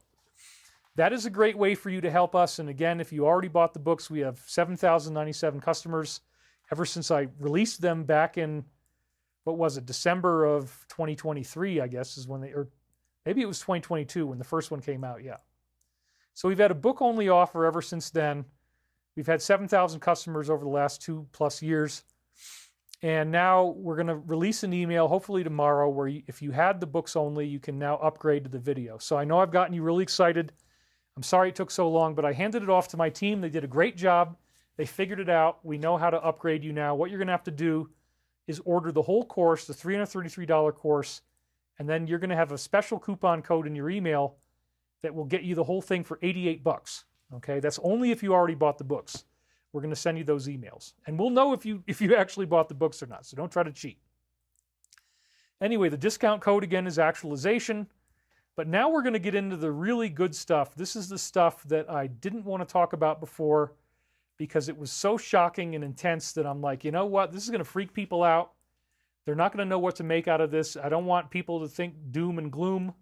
that is a great way for you to help us. And again, if you already bought the books, we have 7,097 customers ever since I released them back in, what was it, December of 2023, I guess, is when they, or maybe it was 2022 when the first one came out, yeah. So we've had a book-only offer ever since then. We've had 7,000 customers over the last 2+ years. And now we're going to release an email, hopefully tomorrow, where if you had the books only, you can now upgrade to the video. So I know I've gotten you really excited. I'm sorry it took so long, but I handed it off to my team. They did a great job. They figured it out. We know how to upgrade you now. What you're going to have to do is order the whole course, the $333 course, and then you're going to have a special coupon code in your email that will get you the whole thing for $88. Okay, that's only if you already bought the books. We're going to send you those emails, and we'll know if you actually bought the books or not. So don't try to cheat. Anyway, the discount code again is actualization. But now we're going to get into the really good stuff. This is the stuff that I didn't want to talk about before because it was so shocking and intense that I'm like, you know what? This is going to freak people out. They're not going to know what to make out of this. I don't want people to think doom and gloom.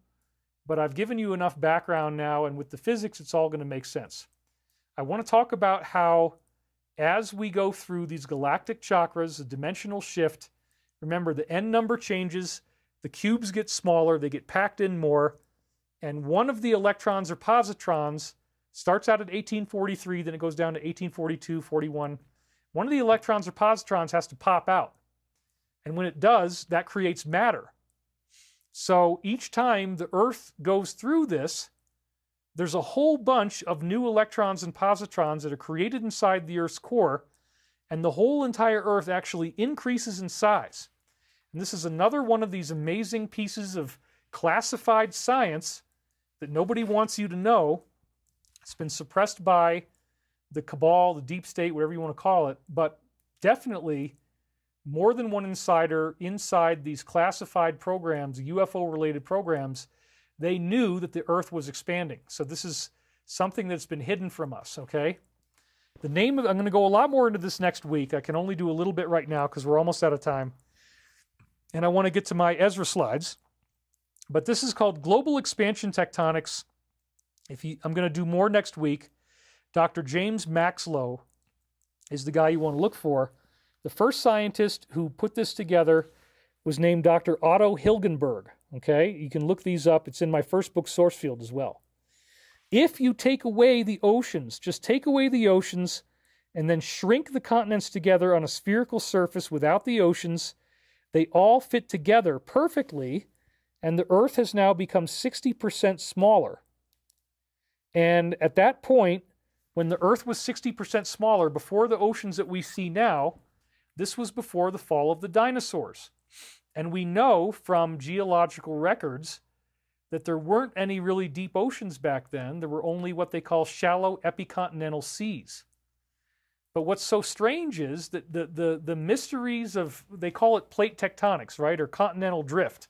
But I've given you enough background now, and with the physics, it's all going to make sense. I want to talk about how, as we go through these galactic chakras, the dimensional shift, remember the n number changes, the cubes get smaller, they get packed in more, and one of the electrons or positrons starts out at 1843, then it goes down to 1842, 41. One of the electrons or positrons has to pop out. And when it does, that creates matter. So each time the Earth goes through this, there's a whole bunch of new electrons and positrons that are created inside the Earth's core, and the whole entire Earth actually increases in size. And this is another one of these amazing pieces of classified science that nobody wants you to know. It's been suppressed by the cabal, the deep state, whatever you want to call it, but definitely more than one insider inside these classified programs, UFO-related programs, they knew that the Earth was expanding. So this is something that's been hidden from us, okay? The name of, I'm going to go a lot more into this next week. I can only do a little bit right now because we're almost out of time. And I want to get to my Ezra slides. But this is called Global Expansion Tectonics. I'm going to do more next week. Dr. James Maxlow is the guy you want to look for. The first scientist who put this together was named Dr. Otto Hilgenberg. Okay, you can look these up. It's in my first book, Sourcefield, as well. If you take away the oceans, just take away the oceans and then shrink the continents together on a spherical surface without the oceans, they all fit together perfectly, and the Earth has now become 60% smaller. And at that point, when the Earth was 60% smaller, before the oceans that we see now, this was before the fall of the dinosaurs. And we know from geological records that there weren't any really deep oceans back then. There were only what they call shallow epicontinental seas. But what's so strange is that the mysteries of, they call it plate tectonics, right, or continental drift.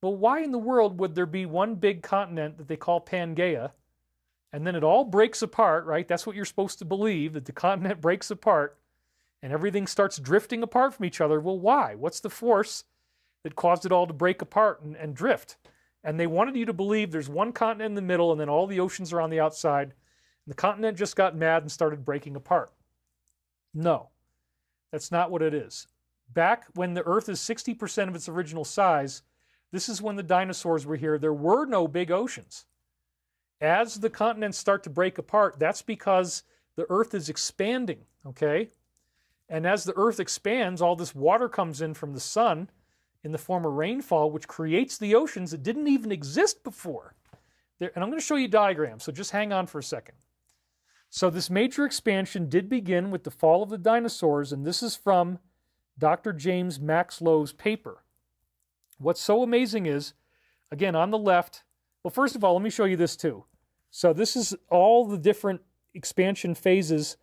Well, why in the world would there be one big continent that they call Pangaea, and then it all breaks apart, right? That's what you're supposed to believe, that the continent breaks apart, and everything starts drifting apart from each other. Well, why? What's the force that caused it all to break apart and drift? And they wanted you to believe there's one continent in the middle and then all the oceans are on the outside. And the continent just got mad and started breaking apart. No, that's not what it is. Back when the Earth is 60% of its original size, this is when the dinosaurs were here. There were no big oceans. As the continents start to break apart, that's because the Earth is expanding, okay? And as the Earth expands, all this water comes in from the sun in the form of rainfall, which creates the oceans that didn't even exist before. And I'm going to show you diagrams, so just hang on for a second. So this major expansion did begin with the fall of the dinosaurs, and this is from Dr. James Maxlow's paper. What's so amazing is, again, on the left, well, first of all, let me show you this too. So this is all the different expansion phases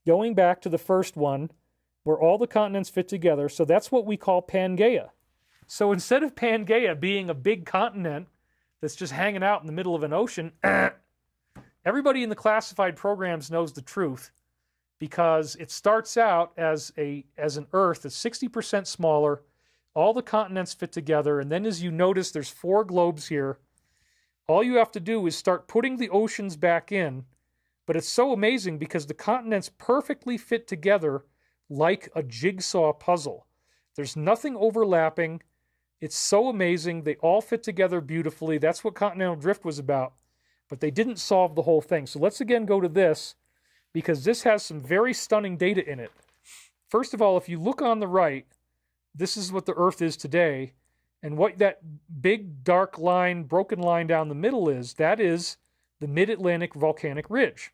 going back to the first one where all the continents fit together. So that's what we call Pangaea. So instead of Pangaea being a big continent that's just hanging out in the middle of an ocean, everybody in the classified programs knows the truth, because it starts out as an Earth that's 60% smaller. All the continents fit together, and then as you notice, there's 4 globes here. All you have to do is start putting the oceans back in, but it's so amazing because the continents perfectly fit together like a jigsaw puzzle. There's nothing overlapping. It's so amazing. They all fit together beautifully. That's what continental drift was about, but they didn't solve the whole thing. So let's again go to this, because this has some very stunning data in it. First of all, if you look on the right, this is what the Earth is today, and what that big dark line, broken line down the middle is, that is the mid-Atlantic volcanic ridge.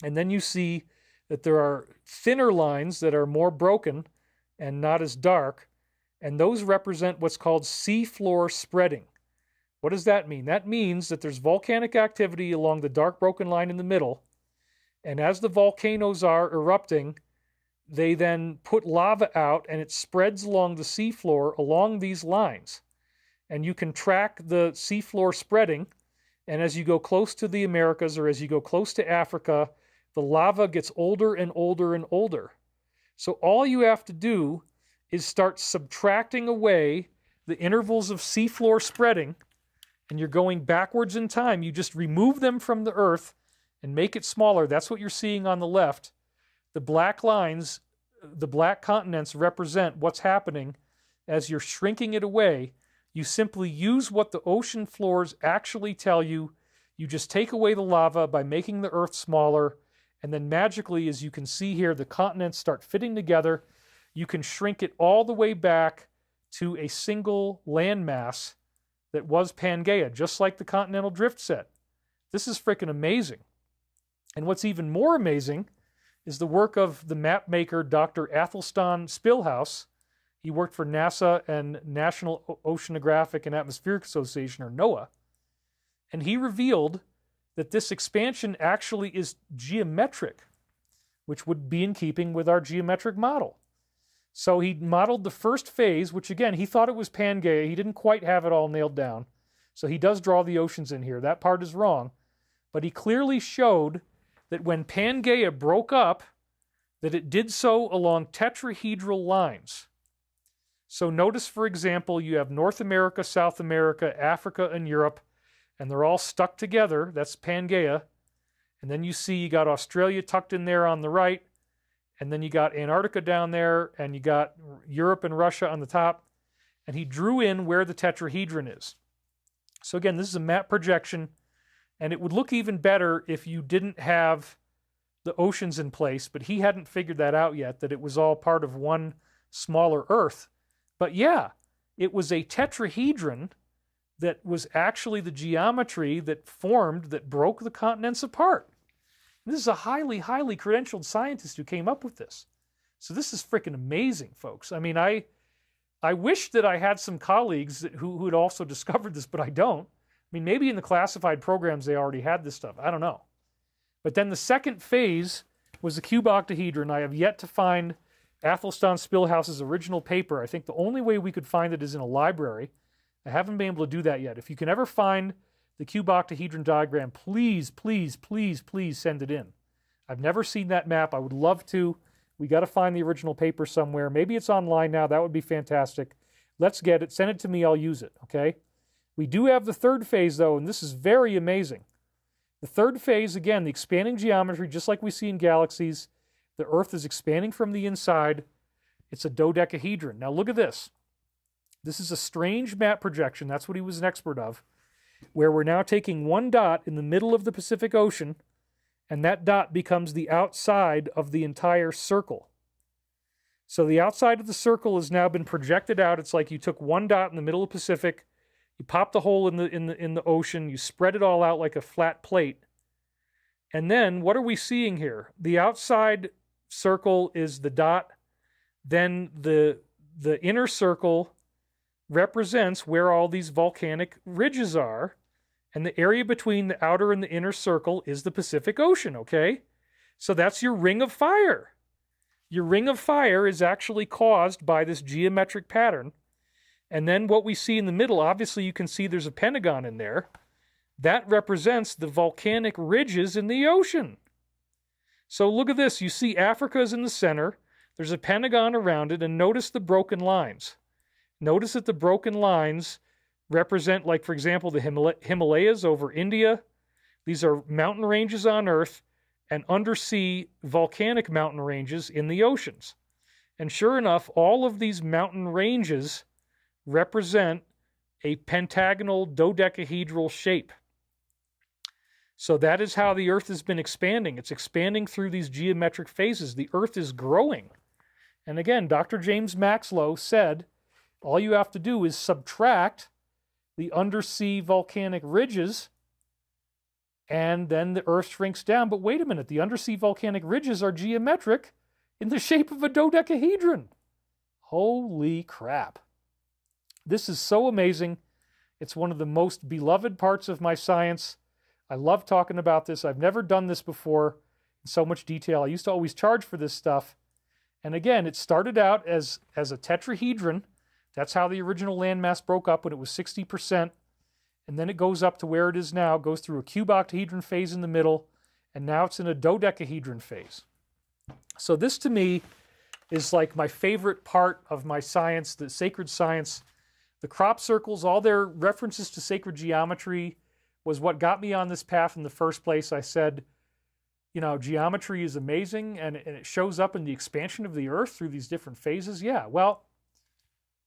And then you see that there are thinner lines that are more broken and not as dark, and those represent what's called seafloor spreading. What does that mean? That means that there's volcanic activity along the dark broken line in the middle, and as the volcanoes are erupting, they then put lava out, and it spreads along the seafloor along these lines. And you can track the seafloor spreading, and as you go close to the Americas or as you go close to Africa, the lava gets older and older and older. So all you have to do is start subtracting away the intervals of seafloor spreading, and you're going backwards in time. You just remove them from the Earth and make it smaller. That's what you're seeing on the left. The black lines, the black continents represent what's happening as you're shrinking it away. You simply use what the ocean floors actually tell you. You just take away the lava by making the Earth smaller, and then magically, as you can see here, the continents start fitting together. You can shrink it all the way back to a single landmass that was Pangaea, just like the continental drift set. This is freaking amazing. And what's even more amazing is the work of the map maker, Dr. Athelstan Spilhaus. He worked for NASA and National Oceanographic and Atmospheric Association, or NOAA. And he revealed that this expansion actually is geometric, which would be in keeping with our geometric model. So he modeled the first phase, which again, he thought it was Pangaea. He didn't quite have it all nailed down. So he does draw the oceans in here. That part is wrong. But he clearly showed that when Pangaea broke up, that it did so along tetrahedral lines. So notice, for example, you have North America, South America, Africa, and Europe, and they're all stuck together. That's Pangaea. And then you see you got Australia tucked in there on the right, and then you got Antarctica down there, and you got Europe and Russia on the top, and he drew in where the tetrahedron is. So again, this is a map projection, and it would look even better if you didn't have the oceans in place, but he hadn't figured that out yet, that it was all part of one smaller Earth. But yeah, it was a tetrahedron that was actually the geometry that formed, that broke the continents apart. This is a highly, highly credentialed scientist who came up with this. So this is freaking amazing, folks. I mean, I wish that I had some colleagues who had also discovered this, but I don't. I mean, maybe in the classified programs they already had this stuff. I don't know. But then the second phase was the cube octahedron. I have yet to find Athelstan Spilhaus's original paper. I think the only way we could find it is in a library. I haven't been able to do that yet. If you can ever find the cube octahedron diagram, please, please, please, please send it in. I've never seen that map. I would love to. We got to find the original paper somewhere. Maybe it's online now. That would be fantastic. Let's get it. Send it to me. I'll use it, okay? We do have the third phase, though, and this is very amazing. The third phase, again, the expanding geometry, just like we see in galaxies. The Earth is expanding from the inside. It's a dodecahedron. Now look at this. This is a strange map projection. That's what he was an expert of, where we're now taking one dot in the middle of the Pacific Ocean, and that dot becomes the outside of the entire circle. So the outside of the circle has now been projected out. It's like you took one dot in the middle of the Pacific, you popped a hole in the ocean, you spread it all out like a flat plate. And then what are we seeing here? The outside circle is the dot. then the inner circle represents where all these volcanic ridges are, and the area between the outer and the inner circle is the Pacific Ocean, okay? So that's your ring of fire. Your ring of fire is actually caused by this geometric pattern. And then what we see in the middle, obviously you can see there's a pentagon in there. That represents the volcanic ridges in the ocean. So look at this. You see Africa is in the center. There's a pentagon around it, and notice the broken lines. Notice that the broken lines represent, like, for example, the Himalayas over India. These are mountain ranges on Earth and undersea volcanic mountain ranges in the oceans. And sure enough, all of these mountain ranges represent a pentagonal dodecahedral shape. So that is how the Earth has been expanding. It's expanding through these geometric phases. The Earth is growing. And again, Dr. James Maxlow said, all you have to do is subtract the undersea volcanic ridges, and then the Earth shrinks down. But wait a minute, the undersea volcanic ridges are geometric in the shape of a dodecahedron. Holy crap. This is so amazing. It's one of the most beloved parts of my science. I love talking about this. I've never done this before in so much detail. I used to always charge for this stuff. And again, it started out as a tetrahedron. That's how the original landmass broke up, when it was 60%. And then it goes up to where it is now. It goes through a cuboctahedron phase in the middle, and now it's in a dodecahedron phase. So this, to me, is like my favorite part of my science, the sacred science. The crop circles, all their references to sacred geometry was what got me on this path in the first place. I said, you know, geometry is amazing, and it shows up in the expansion of the Earth through these different phases. Yeah, well,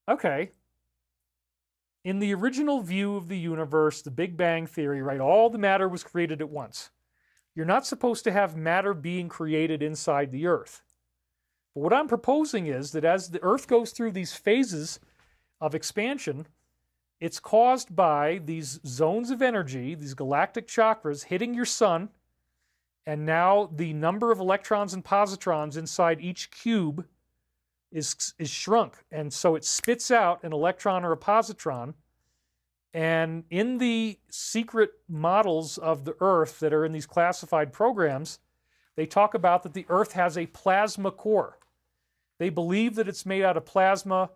okay. In the original view of the universe, the Big Bang Theory, right, all the matter was created at once. You're not supposed to have matter being created inside the Earth. But what I'm proposing is that as the Earth goes through these phases of expansion, it's caused by these zones of energy, these galactic chakras hitting your sun, and now the number of electrons and positrons inside each cube is shrunk, and so it spits out an electron or a positron. And in the secret models of the Earth that are in these classified programs, they talk about that the Earth has a plasma core. They believe that it's made out of plasma.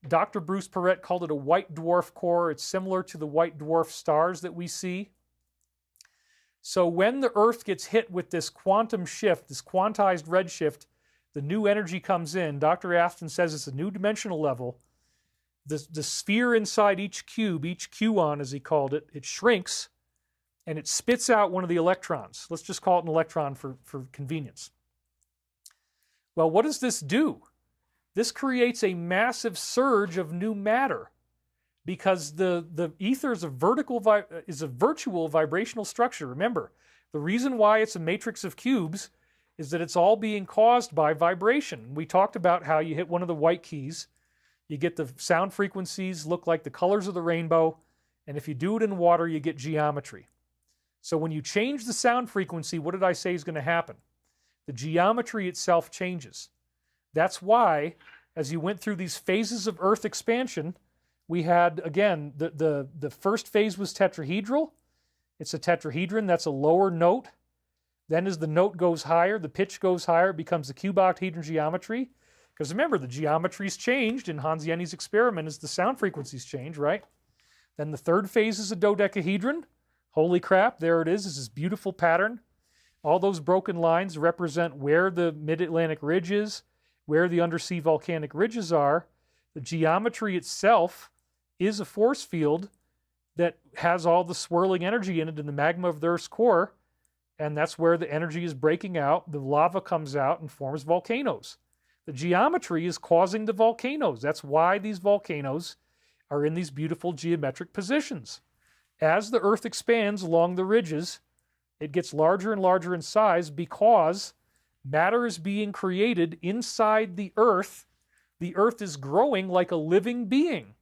Dr. Bruce Perret called it a white dwarf core. It's similar to the white dwarf stars that we see. So when the Earth gets hit with this quantum shift, this quantized redshift, the new energy comes in. Dr. Aston says it's a new dimensional level. The sphere inside each cube, each QAnon as he called it, it shrinks and it spits out one of the electrons. Let's just call it an electron for convenience. Well, what does this do? This creates a massive surge of new matter, because the ether is a virtual vibrational structure. Remember, the reason why it's a matrix of cubes is that it's all being caused by vibration. We talked about how you hit one of the white keys, you get the sound frequencies look like the colors of the rainbow, and if you do it in water, you get geometry. So when you change the sound frequency, what did I say is going to happen? The geometry itself changes. That's why, as you went through these phases of Earth expansion, we had, again, the first phase was tetrahedral. It's a tetrahedron. That's a lower note. Then as the note goes higher, the pitch goes higher, it becomes the cuboctahedron geometry. Because remember, the geometry's changed in Hans Jenny's experiment as the sound frequencies change, right? Then the third phase is a dodecahedron. Holy crap, there it is. This is this beautiful pattern. All those broken lines represent where the mid-Atlantic ridge is, where the undersea volcanic ridges are. The geometry itself is a force field that has all the swirling energy in it in the magma of the Earth's core, and that's where the energy is breaking out. The lava comes out and forms volcanoes. The geometry is causing the volcanoes. That's why these volcanoes are in these beautiful geometric positions. As the Earth expands along the ridges, it gets larger and larger in size because matter is being created inside the Earth. The Earth is growing like a living being.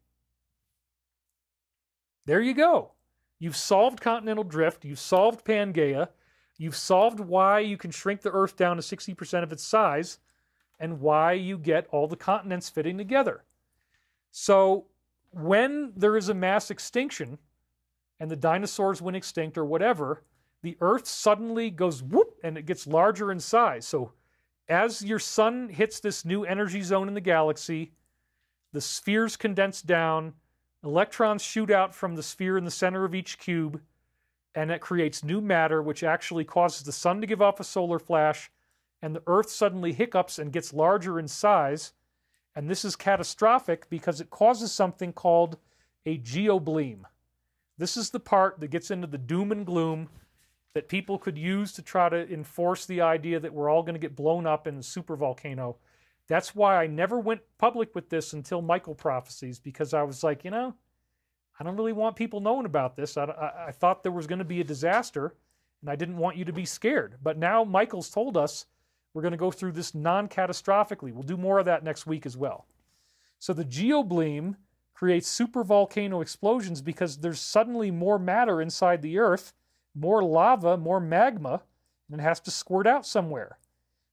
There you go. You've solved continental drift. You've solved Pangaea. You've solved why you can shrink the Earth down to 60% of its size. and why you get all the continents fitting together. So when there is a mass extinction and the dinosaurs went extinct or whatever, the Earth suddenly goes whoop and it gets larger in size. So as your sun hits this new energy zone in the galaxy, the spheres condense down, electrons shoot out from the sphere in the center of each cube, and that creates new matter, which actually causes the sun to give off a solar flash, and the Earth suddenly hiccups and gets larger in size. And this is catastrophic because it causes something called a geobleme. This is the part that gets into the doom and gloom that people could use to try to enforce the idea that we're all going to get blown up in the supervolcano. That's why I never went public with this until Michael Prophecies, because I was like, I don't really want people knowing about this. I thought there was going to be a disaster, and I didn't want you to be scared. But now Michael's told us we're going to go through this non-catastrophically. We'll do more of that next week as well. So the geobleme creates supervolcano explosions because there's suddenly more matter inside the Earth, more lava, more magma, and it has to squirt out somewhere.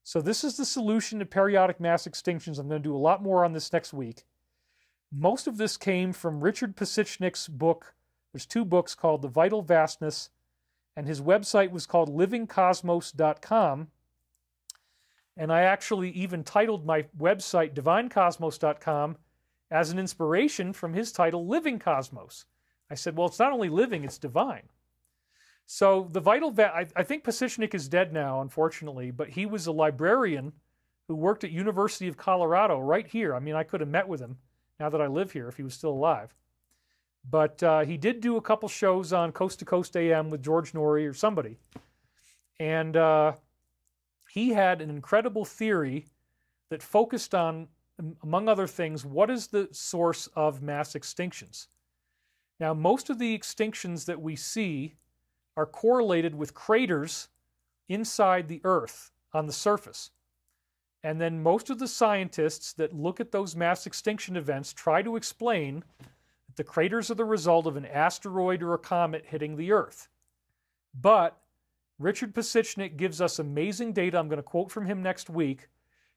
So this is the solution to periodic mass extinctions. I'm going to do a lot more on this next week. Most of this came from Richard Pasichnik's book. There's 2 books called The Vital Vastness, and his website was called livingcosmos.com. And I actually even titled my website divinecosmos.com as an inspiration from his title, Living Cosmos. I said, well, it's not only living, it's divine. So the I think Pasichnik is dead now, unfortunately, but he was a librarian who worked at University of Colorado right here. I mean, I could have met with him now that I live here if he was still alive. But he did do a couple shows on Coast to Coast AM with George Norrie or somebody. And he had an incredible theory that focused on, among other things, what is the source of mass extinctions? Now, most of the extinctions that we see are correlated with craters inside the Earth on the surface. And then most of the scientists that look at those mass extinction events try to explain that the craters are the result of an asteroid or a comet hitting the Earth. But Richard Pasichnik gives us amazing data, I'm going to quote from him next week,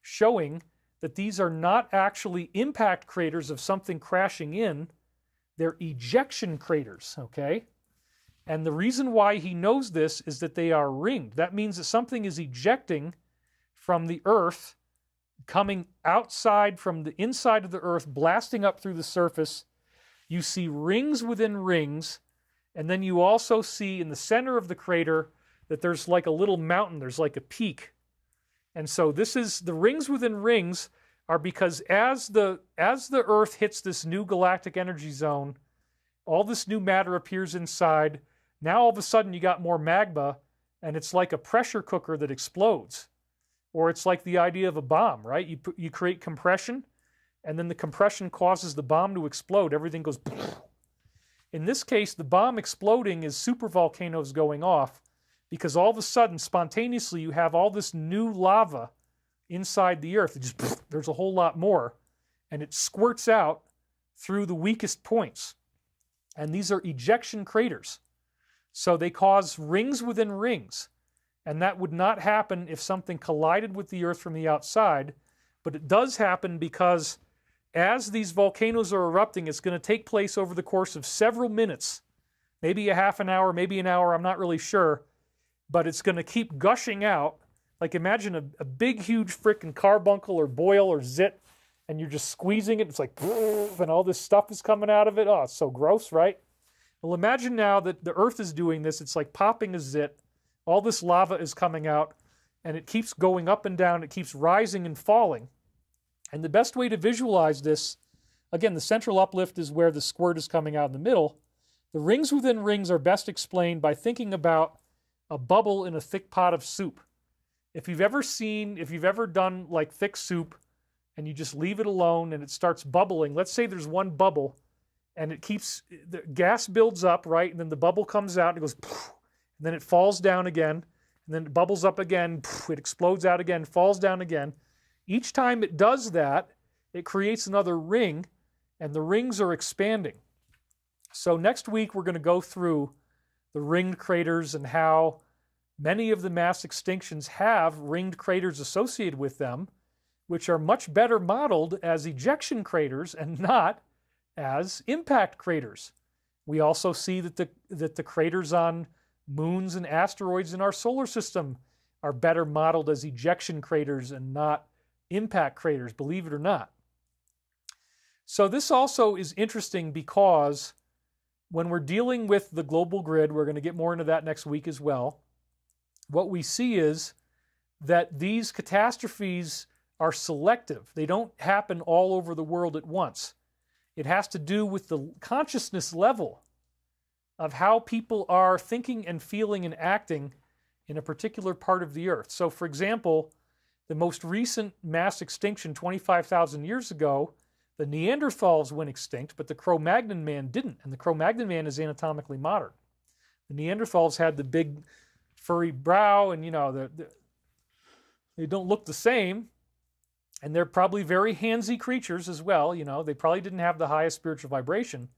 showing that these are not actually impact craters of something crashing in, they're ejection craters, okay? And the reason why he knows this is that they are ringed. That means that something is ejecting from the Earth, coming outside from the inside of the Earth, blasting up through the surface. You see rings within rings, and then you also see in the center of the crater that there's like a little mountain, there's like a peak. And so this is, the rings within rings are because as the Earth hits this new galactic energy zone, all this new matter appears inside. Now all of a sudden you got more magma, and it's like a pressure cooker that explodes. Or it's like the idea of a bomb, right? You create compression, and then the compression causes the bomb to explode. Everything goes. In this case, the bomb exploding is supervolcanoes going off, because all of a sudden, spontaneously, you have all this new lava inside the Earth. It just, there's a whole lot more, and it squirts out through the weakest points. And these are ejection craters. So they cause rings within rings. And that would not happen if something collided with the Earth from the outside. But it does happen because as these volcanoes are erupting, it's going to take place over the course of several minutes, maybe a half an hour, maybe an hour, I'm not really sure. But it's going to keep gushing out. Like imagine a big, huge frickin' carbuncle or boil or zit, and you're just squeezing it. It's like, and all this stuff is coming out of it. Oh, it's so gross, right? Well, imagine now that the Earth is doing this. It's like popping a zit. All this lava is coming out, and it keeps going up and down. It keeps rising and falling. And the best way to visualize this, again, the central uplift is where the squirt is coming out in the middle. The rings within rings are best explained by thinking about a bubble in a thick pot of soup. If you've ever done like thick soup and you just leave it alone and it starts bubbling, let's say there's one bubble and the gas builds up, right? And then the bubble comes out and it goes, and then it falls down again, and then it bubbles up again, it explodes out again, falls down again. Each time it does that, it creates another ring, and the rings are expanding. So next week we're going to go through the ringed craters and how many of the mass extinctions have ringed craters associated with them, which are much better modeled as ejection craters and not as impact craters. We also see that the craters on moons and asteroids in our solar system are better modeled as ejection craters and not impact craters, believe it or not. So this also is interesting because when we're dealing with the global grid, we're going to get more into that next week as well, what we see is that these catastrophes are selective. They don't happen all over the world at once. It has to do with the consciousness level of how people are thinking and feeling and acting in a particular part of the Earth. So, for example, the most recent mass extinction 25,000 years ago, the Neanderthals went extinct, but the Cro-Magnon man didn't, and the Cro-Magnon man is anatomically modern. The Neanderthals had the big furry brow, and they don't look the same, and they're probably very handsy creatures as well. They probably didn't have the highest spiritual vibration.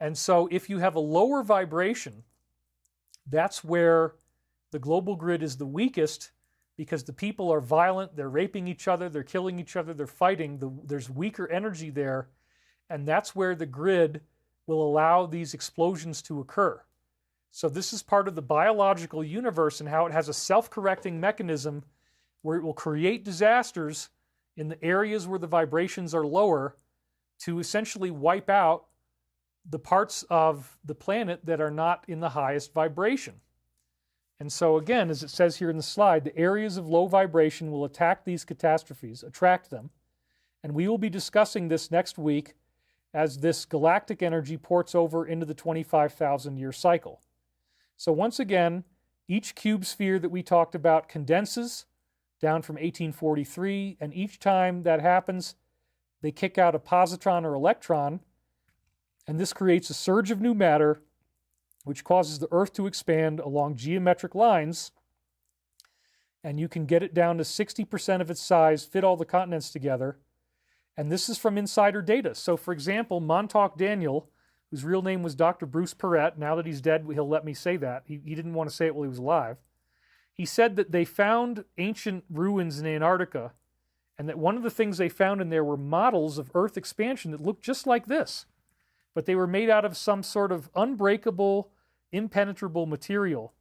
And so if you have a lower vibration, that's where the global grid is the weakest, because the people are violent, they're raping each other, they're killing each other, they're fighting, there's weaker energy there, and that's where the grid will allow these explosions to occur. So this is part of the biological universe and how it has a self-correcting mechanism where it will create disasters in the areas where the vibrations are lower to essentially wipe out the parts of the planet that are not in the highest vibration. And so again, as it says here in the slide, the areas of low vibration will attack these catastrophes, attract them. And we will be discussing this next week as this galactic energy ports over into the 25,000-year cycle. So once again, each cube sphere that we talked about condenses down from 1843, and each time that happens, they kick out a positron or electron, and this creates a surge of new matter, which causes the Earth to expand along geometric lines, and you can get it down to 60% of its size, fit all the continents together, and this is from insider data. So, for example, Montauk Daniel, whose real name was Dr. Bruce Perrett, now that he's dead, he'll let me say that. He didn't want to say it while he was alive. He said that they found ancient ruins in Antarctica, and that one of the things they found in there were models of Earth expansion that looked just like this, but they were made out of some sort of unbreakable, impenetrable material,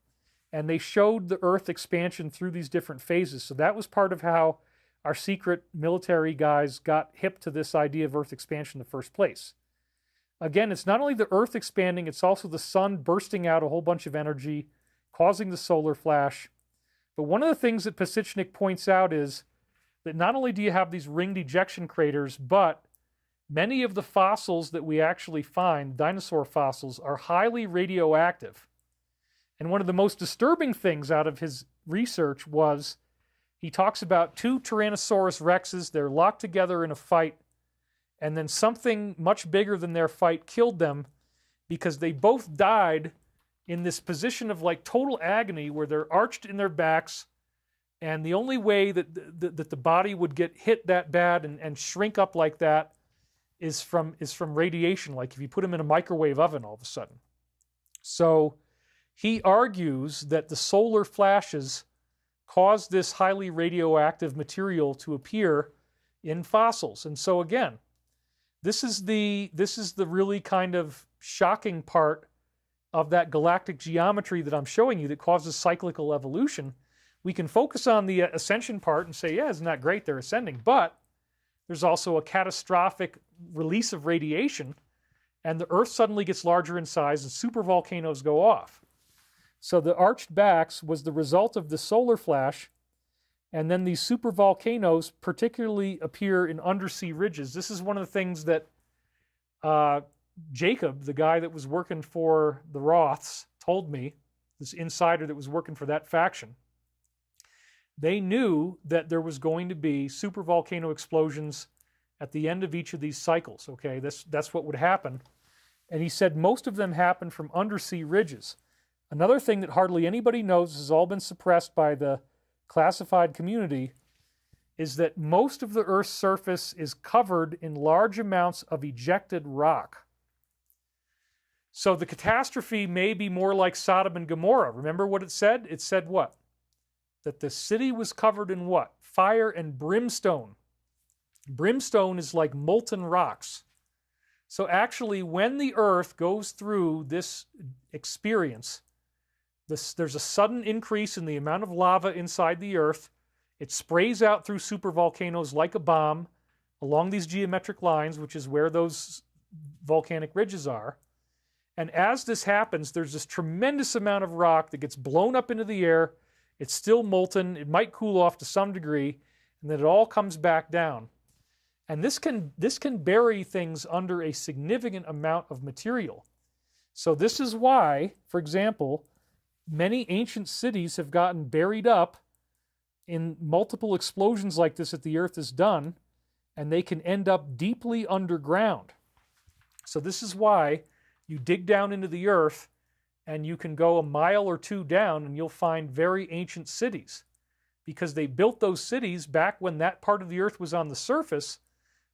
and they showed the Earth expansion through these different phases. So that was part of how our secret military guys got hip to this idea of Earth expansion in the first place. Again, it's not only the Earth expanding, it's also the sun bursting out a whole bunch of energy, causing the solar flash. But one of the things that Pasichnik points out is that not only do you have these ringed ejection craters, but many of the fossils that we actually find, dinosaur fossils, are highly radioactive. And one of the most disturbing things out of his research was he talks about two Tyrannosaurus rexes. They're locked together in a fight, and then something much bigger than their fight killed them because they both died in this position of like total agony where they're arched in their backs, and the only way that the body would get hit that bad and shrink up like that is from radiation, like if you put them in a microwave oven all of a sudden. So he argues that the solar flashes cause this highly radioactive material to appear in fossils. And so again, this is the really kind of shocking part of that galactic geometry that I'm showing you that causes cyclical evolution. We can focus on the ascension part and say, yeah, isn't that great, they're ascending, but there's also a catastrophic release of radiation, and the Earth suddenly gets larger in size and supervolcanoes go off. So the arched backs was the result of the solar flash, and then these supervolcanoes particularly appear in undersea ridges. This is one of the things that Jacob, the guy that was working for the Roths, told me, this insider that was working for that faction. They knew that there was going to be supervolcano explosions at the end of each of these cycles, okay? That's what would happen. And he said most of them happen from undersea ridges. Another thing that hardly anybody knows, has all been suppressed by the classified community, is that most of the Earth's surface is covered in large amounts of ejected rock. So the catastrophe may be more like Sodom and Gomorrah. Remember what it said? It said what? That the city was covered in what? Fire and brimstone. Brimstone is like molten rocks. So actually, when the Earth goes through this experience, there's a sudden increase in the amount of lava inside the Earth. It sprays out through supervolcanoes like a bomb along these geometric lines, which is where those volcanic ridges are. And as this happens, there's this tremendous amount of rock that gets blown up into the air. It's still molten. It might cool off to some degree, and then it all comes back down. And this can bury things under a significant amount of material. So this is why, for example, many ancient cities have gotten buried up in multiple explosions like this that the Earth has done, and they can end up deeply underground. So this is why you dig down into the Earth and you can go a mile or two down and you'll find very ancient cities, because they built those cities back when that part of the Earth was on the surface.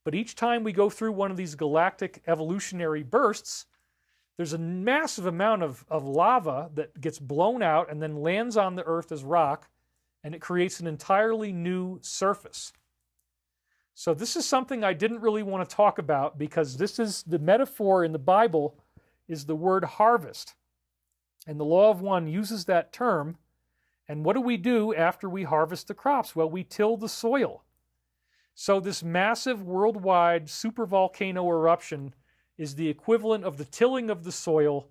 But each time we go through one of these galactic evolutionary bursts, there's a massive amount of lava that gets blown out and then lands on the Earth as rock, and it creates an entirely new surface. So this is something I didn't really want to talk about, because this is the metaphor in the Bible is the word harvest. And the Law of One uses that term. And what do we do after we harvest the crops? Well, we till the soil. So this massive worldwide supervolcano eruption is the equivalent of the tilling of the soil.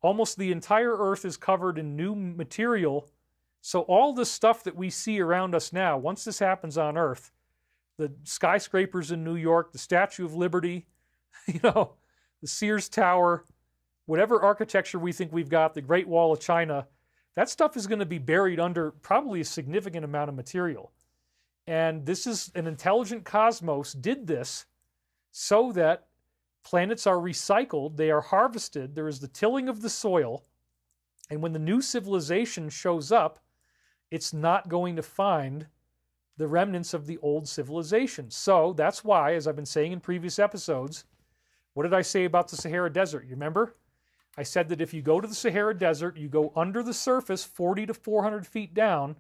Almost the entire Earth is covered in new material. So all the stuff that we see around us now, once this happens on Earth, the skyscrapers in New York, the Statue of Liberty, the Sears Tower, whatever architecture we think we've got, the Great Wall of China, that stuff is going to be buried under probably a significant amount of material. And this is an intelligent cosmos did this so that planets are recycled, they are harvested, there is the tilling of the soil, and when the new civilization shows up, it's not going to find the remnants of the old civilization. So that's why, as I've been saying in previous episodes, what did I say about the Sahara Desert? You remember? I said that if you go to the Sahara Desert, you go under the surface 40 to 400 feet down,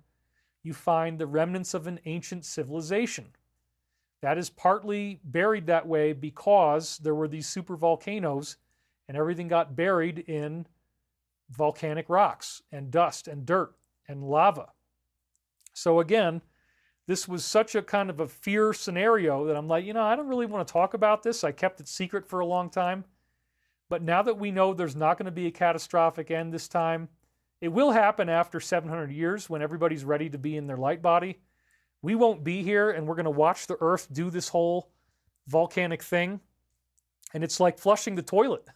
you find the remnants of an ancient civilization. That is partly buried that way because there were these supervolcanoes and everything got buried in volcanic rocks and dust and dirt and lava. So again, this was such a kind of a fear scenario that I'm like, I don't really want to talk about this. I kept it secret for a long time. But now that we know there's not going to be a catastrophic end this time, it will happen after 700 years when everybody's ready to be in their light body. We won't be here, and we're going to watch the Earth do this whole volcanic thing. And it's like flushing the toilet.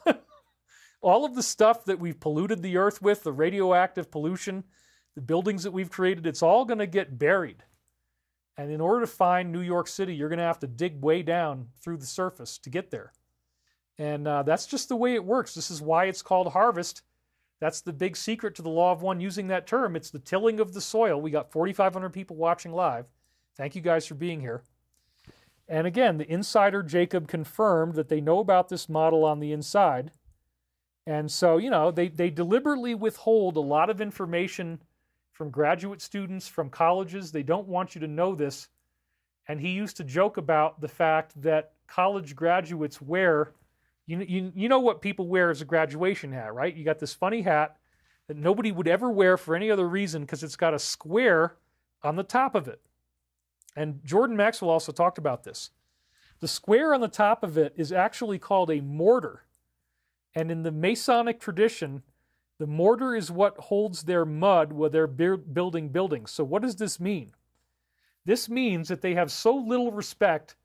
All of the stuff that we've polluted the Earth with, the radioactive pollution, the buildings that we've created, it's all going to get buried. And in order to find New York City, you're going to have to dig way down through the surface to get there. And that's just the way it works. This is why it's called harvest. That's the big secret to the Law of One using that term. It's the tilling of the soil. We got 4,500 people watching live. Thank you guys for being here. And again, the insider Jacob confirmed that they know about this model on the inside. And so, they deliberately withhold a lot of information from graduate students, from colleges. They don't want you to know this. And he used to joke about the fact that college graduates wear, you know what people wear as a graduation hat, right? You got this funny hat that nobody would ever wear for any other reason because it's got a square on the top of it. And Jordan Maxwell also talked about this. The square on the top of it is actually called a mortar. And in the Masonic tradition, the mortar is what holds their mud while they're building buildings. So what does this mean? This means that they have so little respect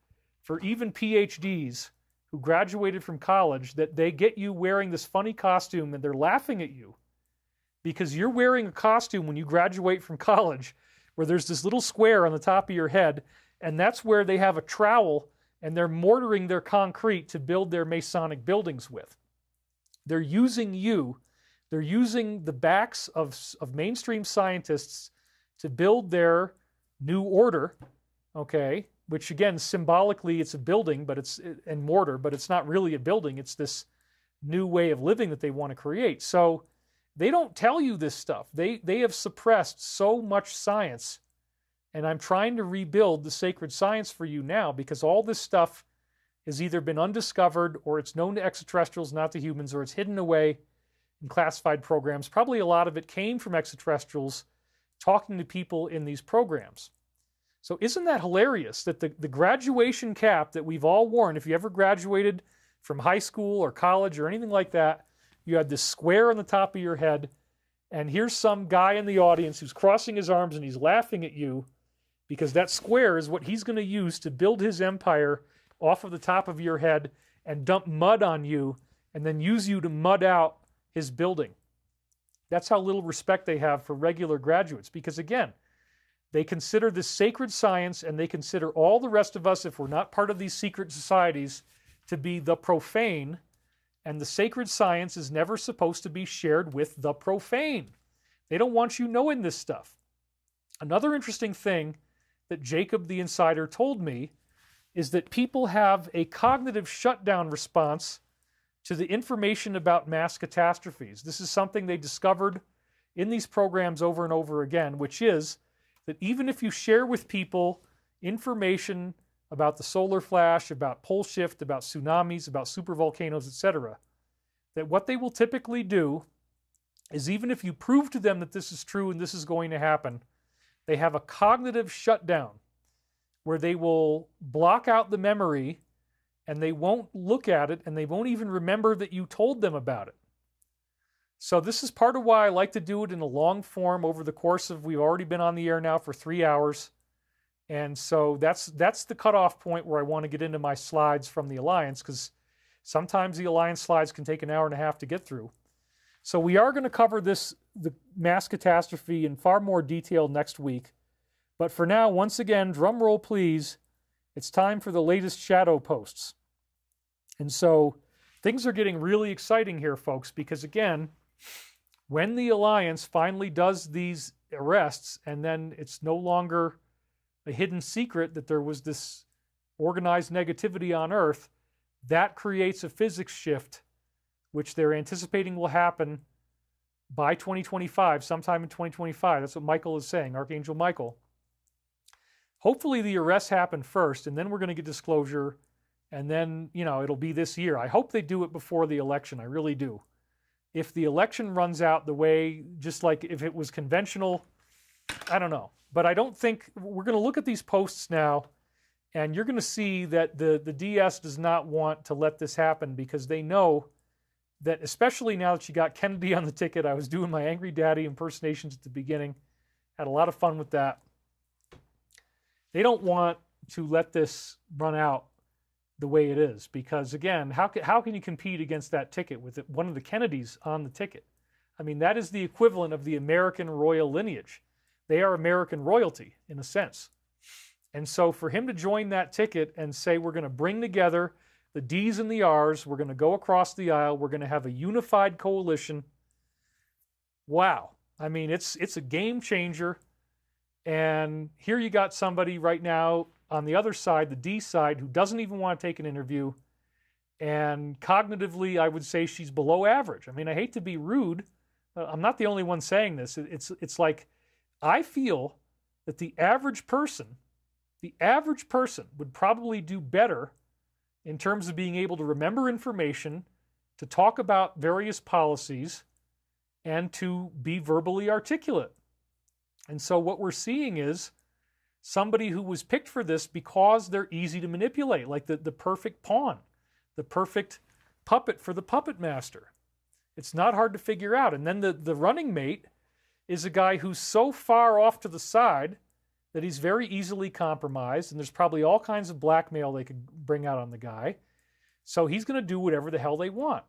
for even PhDs who graduated from college that they get you wearing this funny costume and they're laughing at you because you're wearing a costume when you graduate from college where there's this little square on the top of your head, and that's where they have a trowel and they're mortaring their concrete to build their Masonic buildings with. They're using you. They're using the backs of mainstream scientists to build their new order, okay, which again, symbolically it's a building, and mortar, but it's not really a building. It's this new way of living that they want to create. So they don't tell you this stuff. They have suppressed so much science And I'm trying to rebuild the sacred science for you now, because all this stuff has either been undiscovered, or it's known to extraterrestrials, not to humans, or it's hidden away in classified programs. Probably a lot of it came from extraterrestrials talking to people in these programs. So isn't that hilarious that the graduation cap that we've all worn, if you ever graduated from high school or college or anything like that, you had this square on the top of your head, and here's some guy in the audience who's crossing his arms and he's laughing at you because that square is what he's going to use to build his empire off of the top of your head and dump mud on you and then use you to mud out his building. That's how little respect they have for regular graduates, because again, they consider this sacred science, and they consider all the rest of us, if we're not part of these secret societies, to be the profane, and the sacred science is never supposed to be shared with the profane. They don't want you knowing this stuff. Another interesting thing that Jacob the Insider told me is that people have a cognitive shutdown response to the information about mass catastrophes. This is something they discovered in these programs over and over again, which is that even if you share with people information about the solar flash, about pole shift, about tsunamis, about supervolcanoes, etc., that what they will typically do is, even if you prove to them that this is true and this is going to happen, they have a cognitive shutdown where they will block out the memory and they won't look at it, and they won't even remember that you told them about it. So this is part of why I like to do it in a long form over the course of, we've already been on the air now for 3 hours. And so that's the cutoff point where I want to get into my slides from the Alliance, because sometimes the Alliance slides can take an hour and a half to get through. So we are going to cover the mass catastrophe in far more detail next week. But for now, once again, drum roll please, it's time for the latest shadow posts. And so things are getting really exciting here, folks, because again, when the Alliance finally does these arrests, and then it's no longer a hidden secret that there was this organized negativity on Earth, that creates a physics shift, which they're anticipating will happen by 2025, sometime in 2025. That's what Michael is saying, Archangel Michael. Hopefully the arrests happen first, and then we're going to get disclosure, and then, it'll be this year. I hope they do it before the election. I really do. If the election runs out the way, just like if it was conventional, I don't know. But I don't think, we're going to look at these posts now, and you're going to see that the DS does not want to let this happen, because they know that, especially now that you got Kennedy on the ticket. I was doing my Angry Daddy impersonations at the beginning. Had a lot of fun with that. They don't want to let this run out the way it is, because again, how can you compete against that ticket with one of the Kennedys on the ticket? I mean, that is the equivalent of the American royal lineage. They are American royalty in a sense. And so for him to join that ticket and say, we're going to bring together the D's and the R's, we're going to go across the aisle, we're going to have a unified coalition. Wow. I mean, it's a game changer. And here you got somebody right now on the other side, the D side, who doesn't even want to take an interview. And cognitively, I would say she's below average. I mean, I hate to be rude, but I'm not the only one saying this. It's like, I feel that the average person would probably do better in terms of being able to remember information, to talk about various policies, and to be verbally articulate. And so what we're seeing is somebody who was picked for this because they're easy to manipulate, like the perfect pawn, the perfect puppet for the puppet master. It's not hard to figure out. And then the running mate is a guy who's so far off to the side that he's very easily compromised, and there's probably all kinds of blackmail they could bring out on the guy. So he's going to do whatever the hell they want.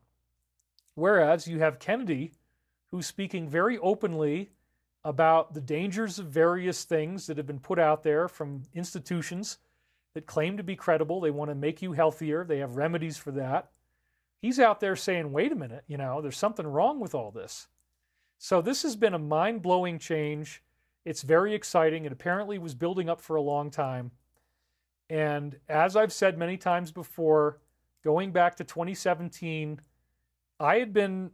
Whereas you have Kennedy, who's speaking very openly about the dangers of various things that have been put out there from institutions that claim to be credible. They want to make you healthier. They have remedies for that. He's out there saying, wait a minute, there's something wrong with all this. So this has been a mind-blowing change. It's very exciting. It apparently was building up for a long time. And as I've said many times before, going back to 2017, I had been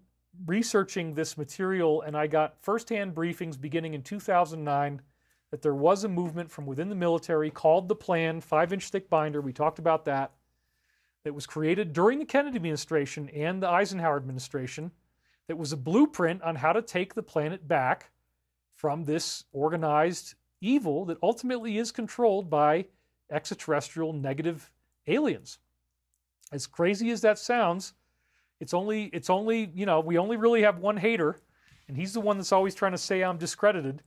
researching this material, and I got firsthand briefings beginning in 2009 that there was a movement from within the military called the Plan, 5-inch thick binder. We talked about that. That was created during the Kennedy administration and the Eisenhower administration. That was a blueprint on how to take the planet back from this organized evil that ultimately is controlled by extraterrestrial negative aliens. As crazy as that sounds, it's only, we only really have one hater, and he's the one that's always trying to say I'm discredited.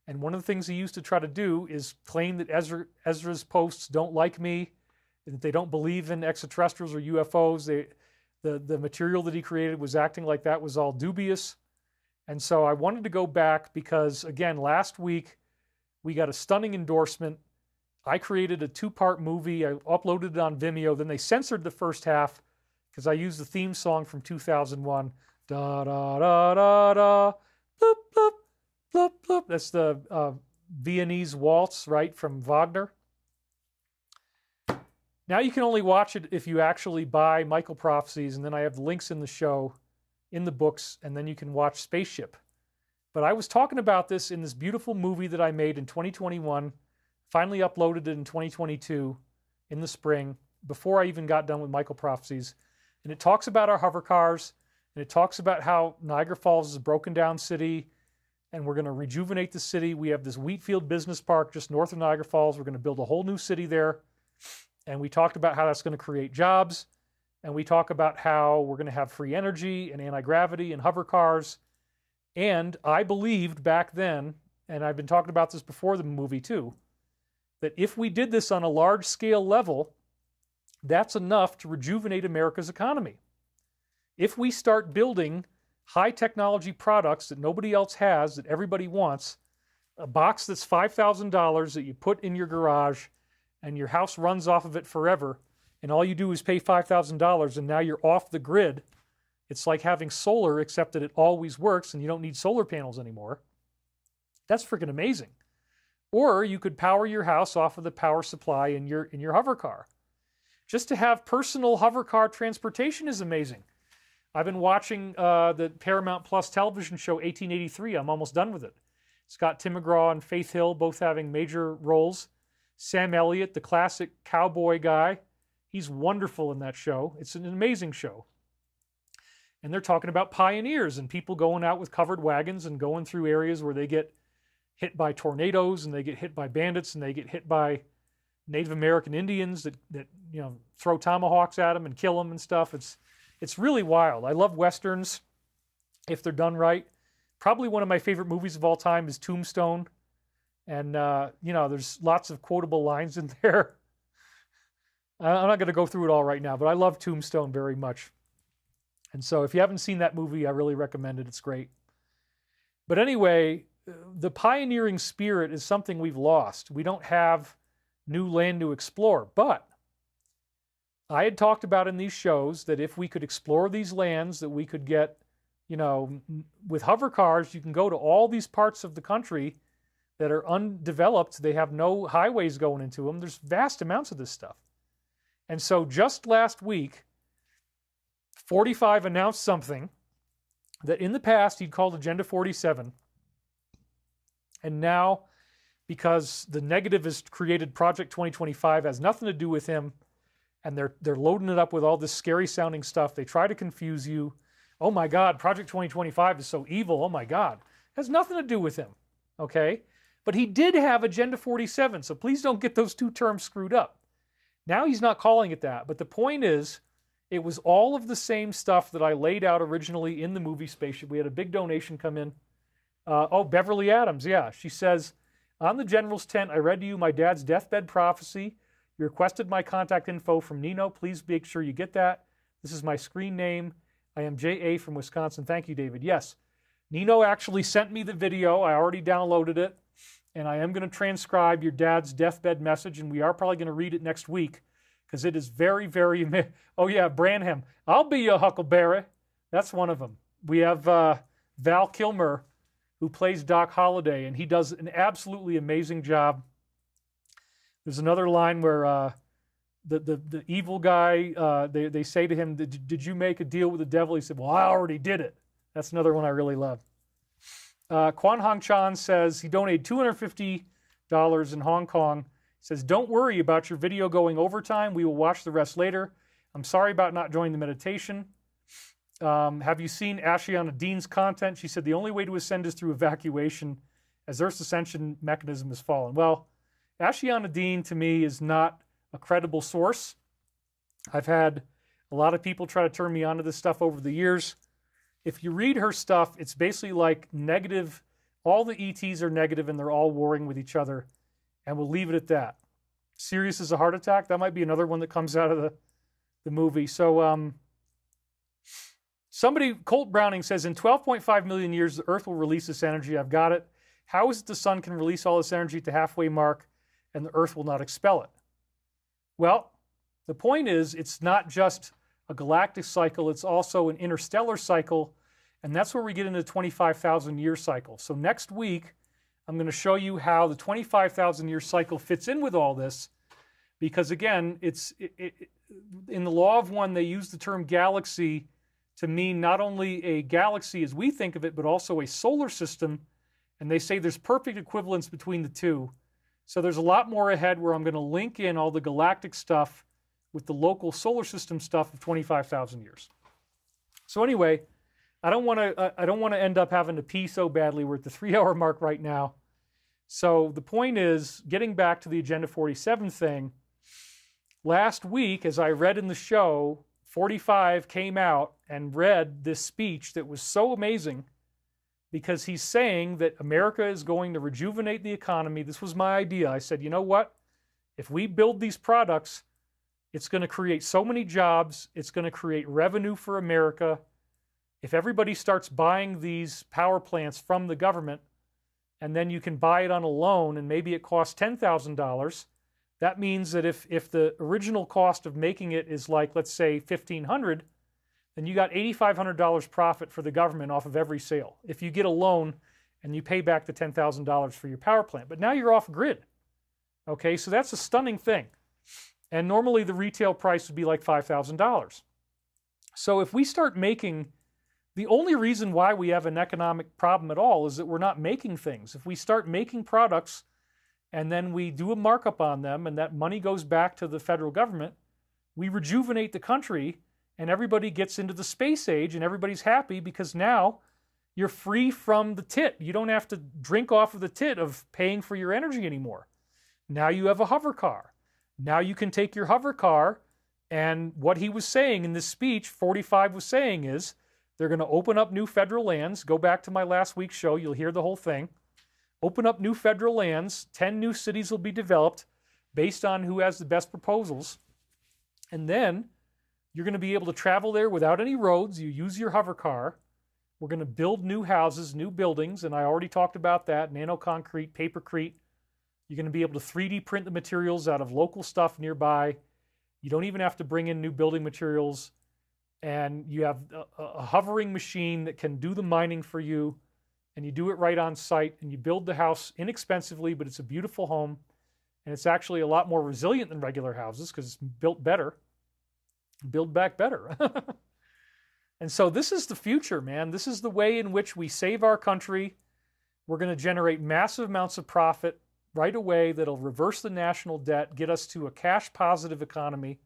And one of the things he used to try to do is claim that Ezra's posts don't like me, and that they don't believe in extraterrestrials or UFOs. The material that he created was acting like that was all dubious. And so I wanted to go back because, again, last week we got a stunning endorsement. I created a 2-part movie. I uploaded it on Vimeo. Then they censored the first half because I used the theme song from 2001. Da da da da da, bloop bloop bloop bloop. That's the Viennese waltz, right, from Wagner. Now you can only watch it if you actually buy Michael Prophecies, and then I have the links in the show, in the books, and then you can watch Spaceship. But I was talking about this in this beautiful movie that I made in 2021, finally uploaded it in 2022 in the spring, before I even got done with Michael Prophecies. And it talks about our hover cars, and it talks about how Niagara Falls is a broken down city, and we're going to rejuvenate the city. We have this Wheatfield Business Park just north of Niagara Falls. We're going to build a whole new city there. And we talked about how that's going to create jobs. And we talk about how we're going to have free energy and anti-gravity and hover cars. And I believed back then, and I've been talking about this before the movie too, that if we did this on a large scale level, that's enough to rejuvenate America's economy. If we start building high technology products that nobody else has, that everybody wants, a box that's $5,000 that you put in your garage and your house runs off of it forever, and all you do is pay $5,000 and now you're off the grid. It's like having solar, except that it always works and you don't need solar panels anymore. That's freaking amazing. Or you could power your house off of the power supply in your hover car. Just to have personal hover car transportation is amazing. I've been watching the Paramount Plus television show 1883. I'm almost done with it. It's got Tim McGraw and Faith Hill both having major roles. Sam Elliott, the classic cowboy guy, he's wonderful in that show. It's an amazing show. And they're talking about pioneers and people going out with covered wagons and going through areas where they get hit by tornadoes and they get hit by bandits and they get hit by Native American Indians that throw tomahawks at them and kill them and stuff. It's really wild. I love Westerns if they're done right. Probably one of my favorite movies of all time is Tombstone. And, there's lots of quotable lines in there. I'm not going to go through it all right now, but I love Tombstone very much. And so if you haven't seen that movie, I really recommend it. It's great. But anyway, the pioneering spirit is something we've lost. We don't have new land to explore. But I had talked about in these shows that if we could explore these lands, that we could get, with hover cars, you can go to all these parts of the country that are undeveloped. They have no highways going into them. There's vast amounts of this stuff. And so just last week, 45 announced something that in the past he'd called Agenda 47. And now, because the negative has created Project 2025, has nothing to do with him, and they're loading it up with all this scary sounding stuff. They try to confuse you. Oh my God, Project 2025 is so evil. Oh my God. It has nothing to do with him. Okay? But he did have Agenda 47, so please don't get those two terms screwed up. Now he's not calling it that, but the point is, it was all of the same stuff that I laid out originally in the movie Spaceship. We had a big donation come in. Beverly Adams, yeah. She says, on the General's Tent, I read to you my dad's deathbed prophecy. You requested my contact info from Nino. Please make sure you get that. This is my screen name. I am J.A. from Wisconsin. Thank you, David. Yes, Nino actually sent me the video. I already downloaded it. And I am going to transcribe your dad's deathbed message, and we are probably going to read it next week because it is very, very... Oh, yeah, Branham. I'll be your Huckleberry. That's one of them. We have Val Kilmer, who plays Doc Holliday, and he does an absolutely amazing job. There's another line where the evil guy, they say to him, did you make a deal with the devil? He said, well, I already did it. That's another one I really love. Kwan Hong Chan says he donated $250 in Hong Kong. He says, don't worry about your video going overtime. We will watch the rest later. I'm sorry about not joining the meditation. Have you seen Ashiana Dean's content? She said, the only way to ascend is through evacuation as Earth's ascension mechanism has fallen. Well, Ashiana Dean, to me, is not a credible source. I've had a lot of people try to turn me onto this stuff over the years. If you read her stuff, it's basically like negative. All the ETs are negative and they're all warring with each other. And we'll leave it at that. Serious as a heart attack. That might be another one that comes out of the movie. So Colt Browning says, in 12.5 million years, the Earth will release this energy. I've got it. How is it the sun can release all this energy at the halfway mark and the Earth will not expel it? Well, the point is, it's not just a galactic cycle, it's also an interstellar cycle, and that's where we get into the 25,000 year cycle. So next week, I'm going to show you how the 25,000 year cycle fits in with all this, because again, in the law of one, they use the term galaxy to mean not only a galaxy as we think of it, but also a solar system, and they say there's perfect equivalence between the two. So there's a lot more ahead where I'm going to link in all the galactic stuff with the local solar system stuff of 25,000 years. So anyway, I don't want to end up having to pee so badly. We're at the 3-hour mark right now. So the point is, getting back to the Agenda 47 thing, last week, as I read in the show, 45 came out and read this speech that was so amazing, because he's saying that America is going to rejuvenate the economy. This was my idea. I said, you know what? If we build these products, it's going to create so many jobs. It's going to create revenue for America. If everybody starts buying these power plants from the government, and then you can buy it on a loan, and maybe it costs $10,000, that means that if the original cost of making it is like, let's say, $1,500, then you got $8,500 profit for the government off of every sale. If you get a loan and you pay back the $10,000 for your power plant. But now you're off grid. Okay, so that's a stunning thing. And normally the retail price would be like $5,000. So if we start making, the only reason why we have an economic problem at all is that we're not making things. If we start making products and then we do a markup on them and that money goes back to the federal government, we rejuvenate the country and everybody gets into the space age and everybody's happy because now you're free from the tit. You don't have to drink off of the tit of paying for your energy anymore. Now you have a hover car. Now you can take your hover car, and what he was saying in this speech, 45 was saying is, they're going to open up new federal lands. Go back to my last week's show, you'll hear the whole thing. Open up new federal lands, 10 new cities will be developed based on who has the best proposals. And then you're going to be able to travel there without any roads. You use your hover car. We're going to build new houses, new buildings, and I already talked about that, nano-concrete, papercrete. You're going to be able to 3D print the materials out of local stuff nearby. You don't even have to bring in new building materials. And you have a hovering machine that can do the mining for you. And you do it right on site. And you build the house inexpensively, but it's a beautiful home. And it's actually a lot more resilient than regular houses because it's built better. Build back better. And so this is the future, man. This is the way in which we save our country. We're going to generate massive amounts of profit right away that'll reverse the national debt, get us to a cash-positive economy,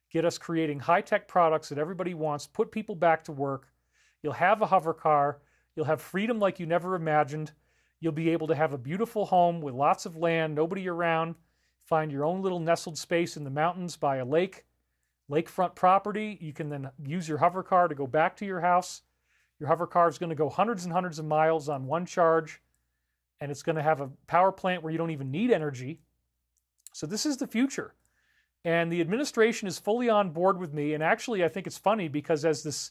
get us creating high-tech products that everybody wants, put people back to work. You'll have a hover car. You'll have freedom like you never imagined. You'll be able to have a beautiful home with lots of land, nobody around, find your own little nestled space in the mountains by a lake, lakefront property. You can then use your hover car to go back to your house. Your hover car is going to go hundreds and hundreds of miles on one charge, and it's going to have a power plant where you don't even need energy. So this is the future. And the administration is fully on board with me. And actually, I think it's funny because as this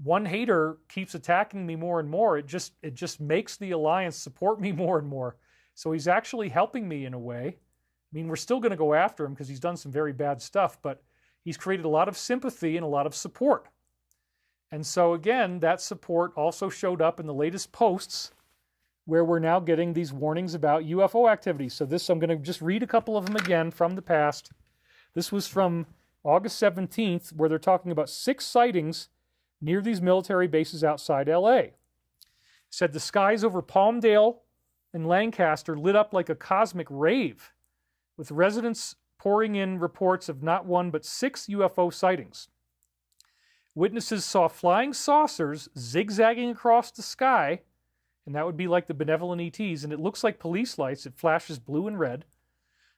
one hater keeps attacking me more and more, it just makes the alliance support me more and more. So he's actually helping me in a way. I mean, we're still going to go after him because he's done some very bad stuff, but he's created a lot of sympathy and a lot of support. And so again, that support also showed up in the latest posts where we're now getting these warnings about UFO activity. So this, I'm going to just read a couple of them again from the past. This was from August 17th, where they're talking about 6 sightings near these military bases outside LA. It said the skies over Palmdale, in Lancaster lit up like a cosmic rave, with residents pouring in reports of not one but 6 UFO sightings. Witnesses saw flying saucers zigzagging across the sky, and that would be like the benevolent ETs, and it looks like police lights. It flashes blue and red.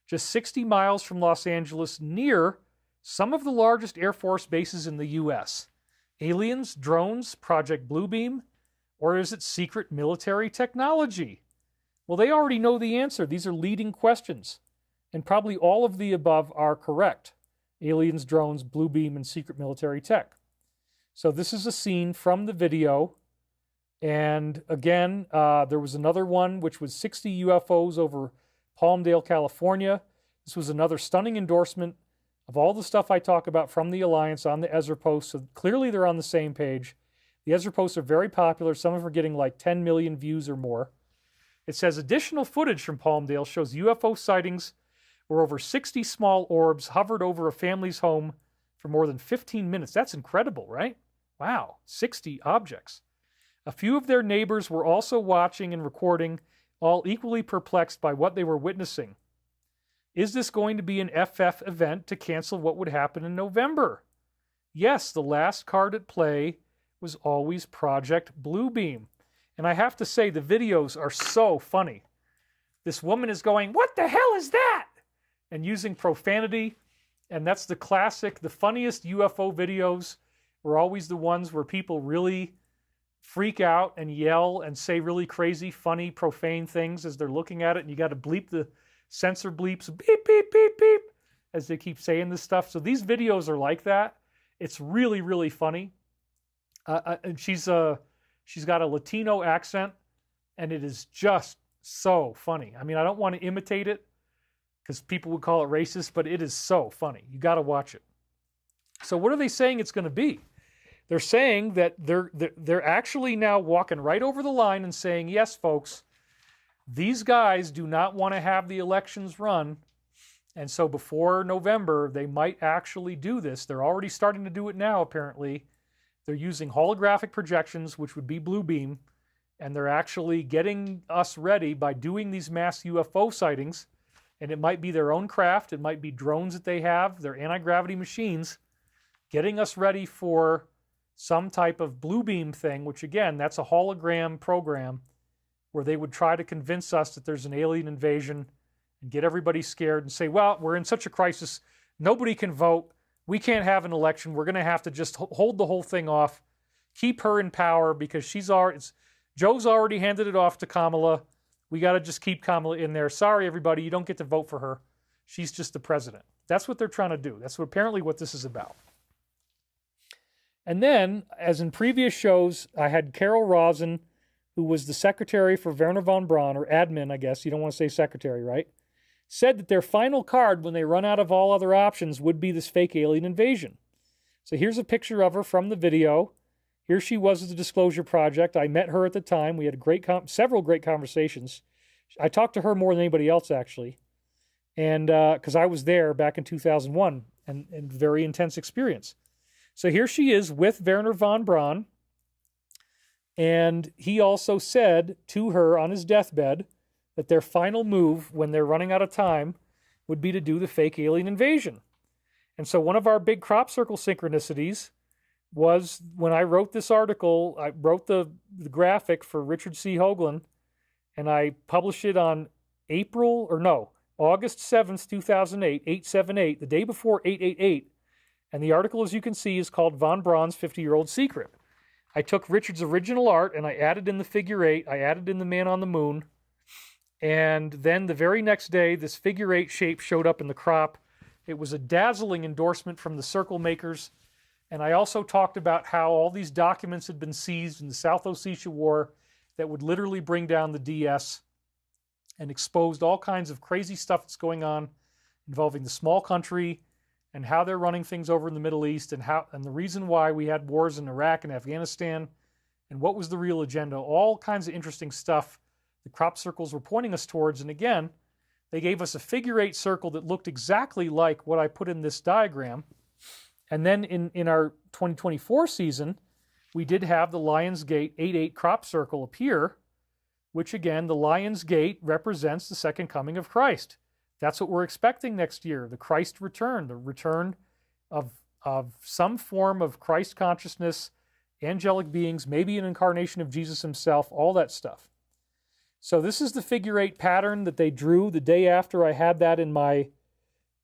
Just 60 miles from Los Angeles, near some of the largest Air Force bases in the U.S. Aliens, drones, Project Bluebeam, or is it secret military technology? Well, they already know the answer. These are leading questions, and probably all of the above are correct. Aliens, drones, Bluebeam, and secret military tech. So this is a scene from the video. And again, there was another one which was 60 UFOs over Palmdale, California. This was another stunning endorsement of all the stuff I talk about from the Alliance on the Ezra posts. So clearly they're on the same page. The Ezra posts are very popular. Some of them are getting like 10 million views or more. It says additional footage from Palmdale shows UFO sightings where over 60 small orbs hovered over a family's home for more than 15 minutes. That's incredible, right? Wow, 60 objects. A few of their neighbors were also watching and recording, all equally perplexed by what they were witnessing. Is this going to be an FF event to cancel what would happen in November? Yes, the last card at play was always Project Bluebeam. And I have to say, the videos are so funny. This woman is going, "What the hell is that?" and using profanity. And that's the classic, the funniest UFO videos were always the ones where people really freak out and yell and say really crazy, funny, profane things as they're looking at it. And you got to bleep the sensor bleeps, beep, beep, beep, beep, as they keep saying this stuff. So these videos are like that. It's really, really funny. And she's got a Latino accent, and it is just so funny. I mean, I don't want to imitate it because people would call it racist, but it is so funny. You got to watch it. So what are they saying it's going to be? They're saying that they're actually now walking right over the line and saying, yes, folks, these guys do not want to have the elections run. And so before November, they might actually do this. They're already starting to do it now, apparently. They're using holographic projections, which would be Bluebeam, and they're actually getting us ready by doing these mass UFO sightings. And it might be their own craft. It might be drones that they have, their anti-gravity machines, getting us ready for some type of Bluebeam thing, which again, that's a hologram program where they would try to convince us that there's an alien invasion and get everybody scared and say, well, we're in such a crisis, nobody can vote, we can't have an election, we're going to have to just hold the whole thing off, keep her in power because Joe's already handed it off to Kamala, we got to just keep Kamala in there. Sorry, everybody, you don't get to vote for her. She's just the president. That's what they're trying to do. That's apparently what this is about. And then, as in previous shows, I had Carol Rosen, who was the secretary for Wernher von Braun, or admin, I guess. You don't want to say secretary, right? Said that their final card, when they run out of all other options, would be this fake alien invasion. So here's a picture of her from the video. Here she was at the Disclosure Project. I met her at the time. We had several great conversations. I talked to her more than anybody else, actually. And because I was there back in 2001, and very intense experience. So here she is with Wernher von Braun, and he also said to her on his deathbed that their final move, when they're running out of time, would be to do the fake alien invasion. And so one of our big crop circle synchronicities was when I wrote this article, I wrote the graphic for Richard C. Hoagland, and I published it on August 7th, 2008, 878, the day before 888. And the article, as you can see, is called Von Braun's 50-Year-Old Secret. I took Richard's original art and I added in the figure 8. I added in the man on the moon. And then the very next day, this figure 8 shape showed up in the crop. It was a dazzling endorsement from the circle makers. And I also talked about how all these documents had been seized in the South Ossetia War that would literally bring down the DS and exposed all kinds of crazy stuff that's going on involving the small country and how they're running things over in the Middle East, and the reason why we had wars in Iraq and Afghanistan, and what was the real agenda. All kinds of interesting stuff the crop circles were pointing us towards. And again, they gave us a figure 8 circle that looked exactly like what I put in this diagram. And then in our 2024 season, we did have the Lionsgate 8-8 crop circle appear, which again, the Lion's Gate represents the second coming of Christ. That's what we're expecting next year, the Christ return, the return of some form of Christ consciousness, angelic beings, maybe an incarnation of Jesus himself, all that stuff. So this is the figure 8 pattern that they drew the day after I had that in my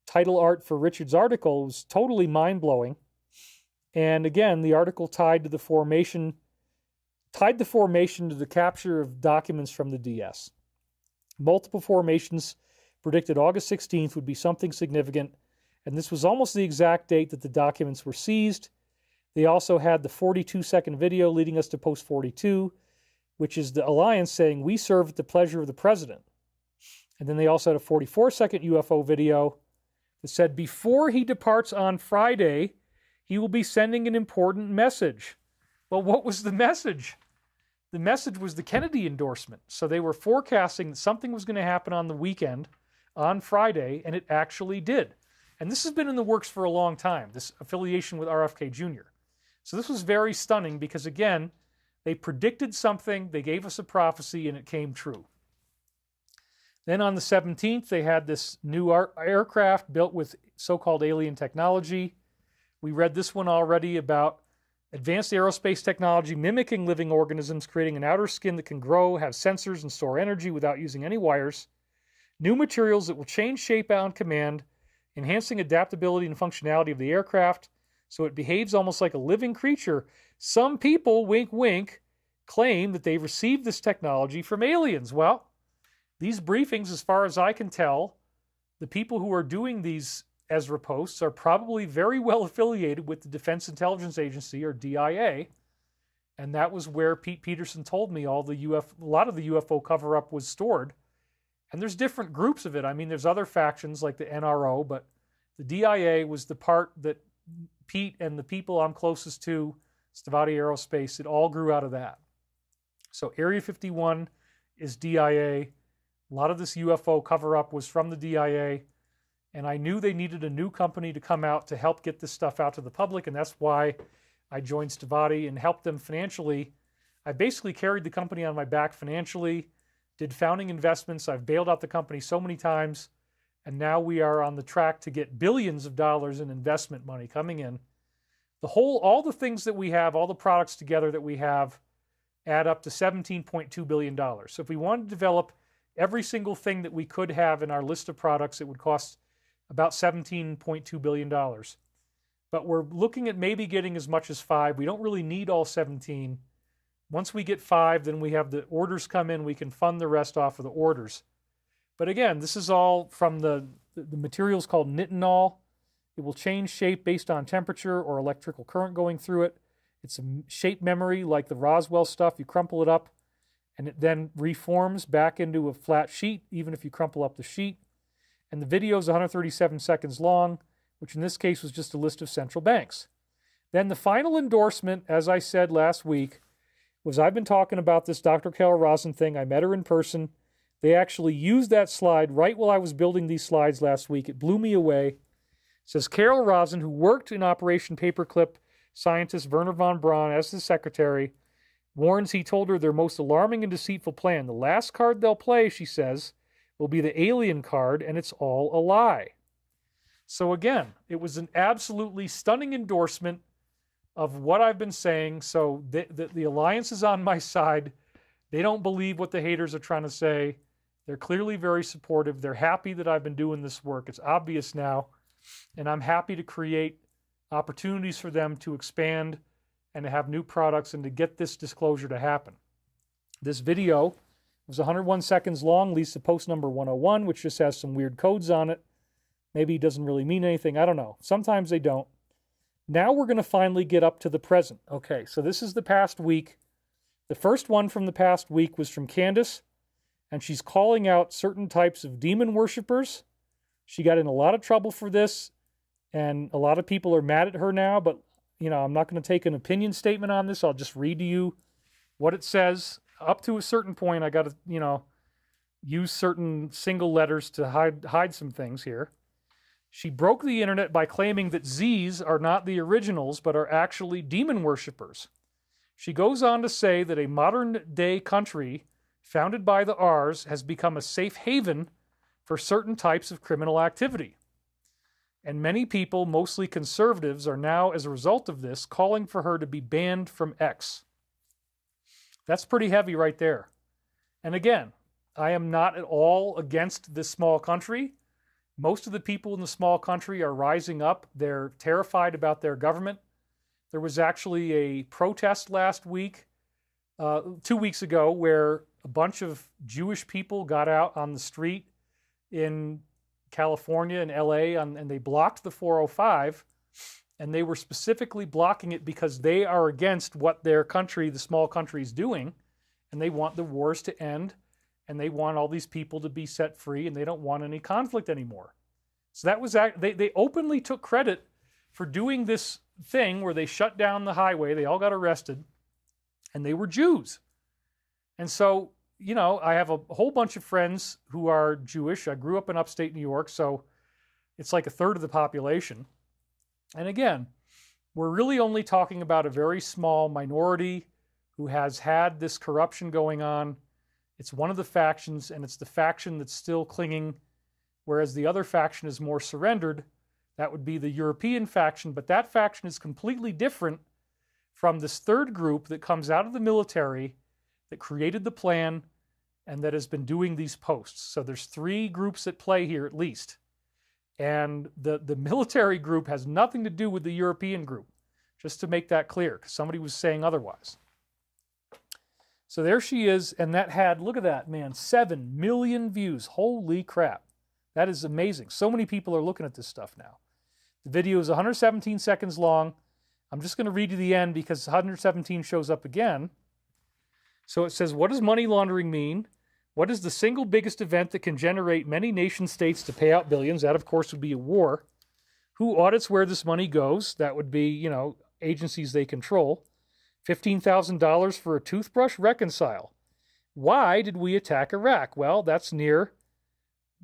title art for Richard's article. It was totally mind-blowing. And again, the article tied the formation to the capture of documents from the DS. Multiple formations predicted August 16th would be something significant, and this was almost the exact date that the documents were seized. They also had the 42-second video leading us to post 42, which is the Alliance saying, "We serve at the pleasure of the President." And then they also had a 44-second UFO video that said, "Before he departs on Friday, he will be sending an important message." Well, what was the message? The message was the Kennedy endorsement. So they were forecasting that something was going to happen on the weekend, on Friday, and it actually did. And this has been in the works for a long time, this affiliation with RFK Jr. So this was very stunning because, again, they predicted something, they gave us a prophecy, and it came true. Then on the 17th, they had this new aircraft built with so-called alien technology. We read this one already about advanced aerospace technology mimicking living organisms, creating an outer skin that can grow, have sensors, and store energy without using any wires. New materials that will change shape on command, enhancing adaptability and functionality of the aircraft so it behaves almost like a living creature. Some people, wink wink, claim that they received this technology from aliens. Well, these briefings, as far as I can tell, the people who are doing these Ezra posts are probably very well affiliated with the Defense Intelligence Agency, or DIA, and that was where Pete Peterson told me a lot of the UFO cover-up was stored. And there's different groups of it. I mean, there's other factions like the NRO, but the DIA was the part that Pete and the people I'm closest to, Stavati Aerospace, it all grew out of that. So Area 51 is DIA. A lot of this UFO cover-up was from the DIA, and I knew they needed a new company to come out to help get this stuff out to the public, and that's why I joined Stavati and helped them financially. I basically carried the company on my back financially, did founding investments. I've bailed out the company so many times, and now we are on the track to get billions of dollars in investment money coming in. All the things that we have, all the products together that we have, add up to $17.2 billion. So if we wanted to develop every single thing that we could have in our list of products, it would cost about $17.2 billion. But we're looking at maybe getting as much as 5. We don't really need all 17. Once we get 5, then we have the orders come in. We can fund the rest off of the orders. But again, this is all from the materials called nitinol. It will change shape based on temperature or electrical current going through it. It's a shape memory like the Roswell stuff. You crumple it up, and it then reforms back into a flat sheet, even if you crumple up the sheet. And the video is 137 seconds long, which in this case was just a list of central banks. Then the final endorsement, as I said last week, was I've been talking about this Dr. Carol Rosin thing. I met her in person. They actually used that slide right while I was building these slides last week. It blew me away. It says, Carol Rosin, who worked in Operation Paperclip, scientist Werner von Braun as the secretary, warns he told her their most alarming and deceitful plan. The last card they'll play, she says, will be the alien card, and it's all a lie. So again, it was an absolutely stunning endorsement of what I've been saying. So the Alliance is on my side. They don't believe what the haters are trying to say. They're clearly very supportive. They're happy that I've been doing this work. It's obvious now. And I'm happy to create opportunities for them to expand and to have new products and to get this disclosure to happen. This video was 101 seconds long, leads to post number 101, which just has some weird codes on it. Maybe it doesn't really mean anything. I don't know. Sometimes they don't. Now we're going to finally get up to the present. Okay, so this is the past week. The first one from the past week was from Candace, and she's calling out certain types of demon worshippers. She got in a lot of trouble for this, and a lot of people are mad at her now, but I'm not going to take an opinion statement on this. I'll just read to you what it says. Up to a certain point, I got to, use certain single letters to hide some things here. She broke the internet by claiming that Z's are not the originals, but are actually demon worshippers. She goes on to say that a modern-day country founded by the R's, has become a safe haven for certain types of criminal activity. And many people, mostly conservatives, are now, as a result of this, calling for her to be banned from X. That's pretty heavy right there. And again, I am not at all against this small country. Most of the people in the small country are rising up. They're terrified about their government. There was actually a protest last week, 2 weeks ago, where a bunch of Jewish people got out on the street in California and LA, and they blocked the 405, and they were specifically blocking it because they are against what their country, the small country, is doing, and they want the wars to end, and they want all these people to be set free, and they don't want any conflict anymore. So that was, they openly took credit for doing this thing where they shut down the highway. They all got arrested, and they were Jews. And so, you know, I have a whole bunch of friends who are Jewish. I grew up in upstate New York, so it's like a third of the population. And again, we're really only talking about a very small minority who has had this corruption going on. It's one of the factions, and it's the faction that's still clinging, whereas the other faction is more surrendered. That would be the European faction, but that faction is completely different from this third group that comes out of the military that created the plan and that has been doing these posts. So there's three groups at play here at least. And the military group has nothing to do with the European group, just to make that clear, because somebody was saying otherwise. So there she is, and that had, look at that, man, 7 million views. Holy crap. That is amazing. So many people are looking at this stuff now. The video is 117 seconds long. I'm just going to read you the end because 117 shows up again. So it says, what does money laundering mean? What is the single biggest event that can generate many nation states to pay out billions? That, of course, would be a war. Who audits where this money goes? That would be, you know, agencies they control. $15,000 for a toothbrush? Reconcile. Why did we attack Iraq? Well, that's near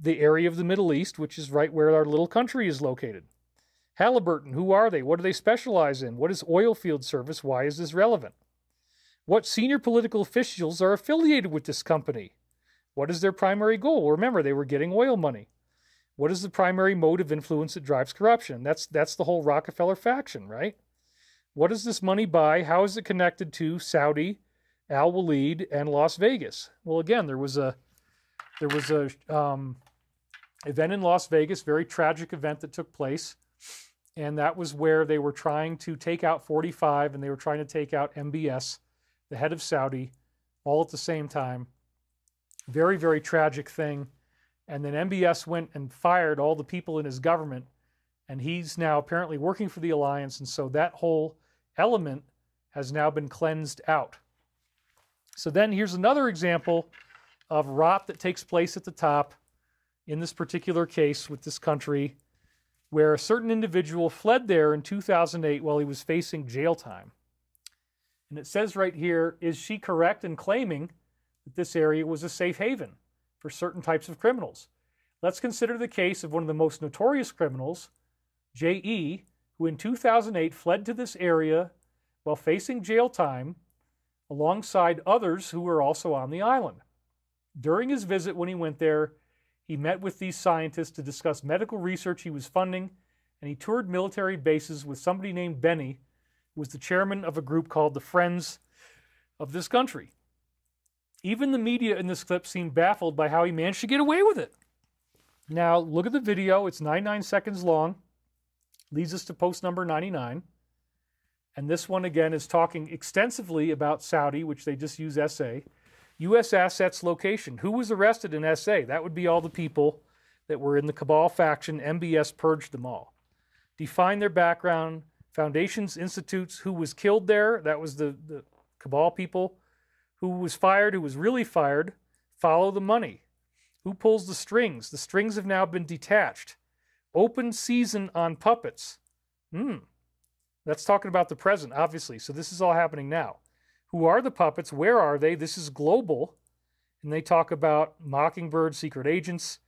the area of the Middle East, which is right where our little country is located. Halliburton, who are they? What do they specialize in? What is oil field service? Why is this relevant? What senior political officials are affiliated with this company? What is their primary goal? Remember, they were getting oil money. What is the primary mode of influence that drives corruption? That's the whole Rockefeller faction, right? What does this money buy? How is it connected to Saudi, Al Walid, and Las Vegas? Well, again, there was a event in Las Vegas, very tragic event that took place, and that was where they were trying to take out 45, and they were trying to take out MBS, the head of Saudi, all at the same time. Very, very tragic thing. And then MBS went and fired all the people in his government, and he's now apparently working for the alliance, and so that whole element has now been cleansed out. So then here's another example of rot that takes place at the top in this particular case with this country, where a certain individual fled there in 2008 while he was facing jail time. And it says right here, is she correct in claiming that this area was a safe haven for certain types of criminals? Let's consider the case of one of the most notorious criminals, J.E., who in 2008 fled to this area while facing jail time alongside others who were also on the island. During his visit when he went there, he met with these scientists to discuss medical research he was funding, and he toured military bases with somebody named Benny, who was the chairman of a group called the Friends of this country. Even the media in this clip seemed baffled by how he managed to get away with it. Now, look at the video. It's 99 seconds long. Leads us to post number 99. And this one, again, is talking extensively about Saudi, which they just use SA. U.S. assets location. Who was arrested in SA? That would be all the people that were in the Cabal faction. MBS purged them all. Define their background. Foundations, institutes. Who was killed there? That was the Cabal people. Who was fired? Who was really fired? Follow the money. Who pulls the strings? The strings have now been detached. Open season on puppets. That's talking about the present, obviously. So this is all happening now. Who are the puppets? Where are they? This is global. And they talk about Mockingbird, secret agents.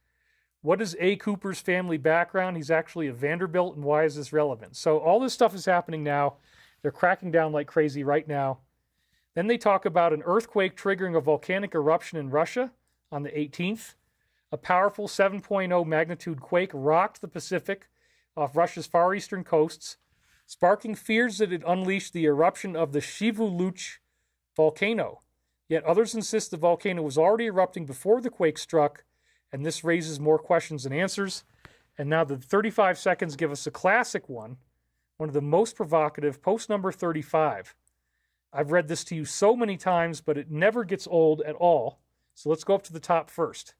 What is A. Cooper's family background? He's actually a Vanderbilt, and why is this relevant? So all this stuff is happening now. They're cracking down like crazy right now. Then they talk about an earthquake triggering a volcanic eruption in Russia on the 18th. A powerful 7.0 magnitude quake rocked the Pacific off Russia's far eastern coasts, sparking fears that it unleashed the eruption of the Shivuluch volcano. Yet others insist the volcano was already erupting before the quake struck, and this raises more questions than answers. And now the 35 seconds give us a classic one of the most provocative, post number 35. I've read this to you so many times, but it never gets old at all. So let's go up to the top first.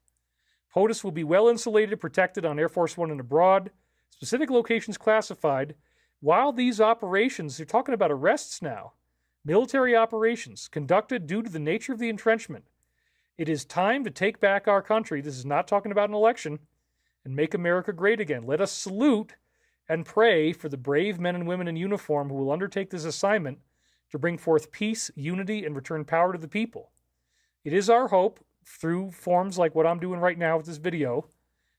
POTUS will be well insulated, protected on Air Force One and abroad. Specific locations classified. While these operations, they're talking about arrests now, military operations conducted due to the nature of the entrenchment. It is time to take back our country. This is not talking about an election. And make America great again. Let us salute and pray for the brave men and women in uniform who will undertake this assignment to bring forth peace, unity, and return power to the people. It is our hope, through forms like what I'm doing right now with this video,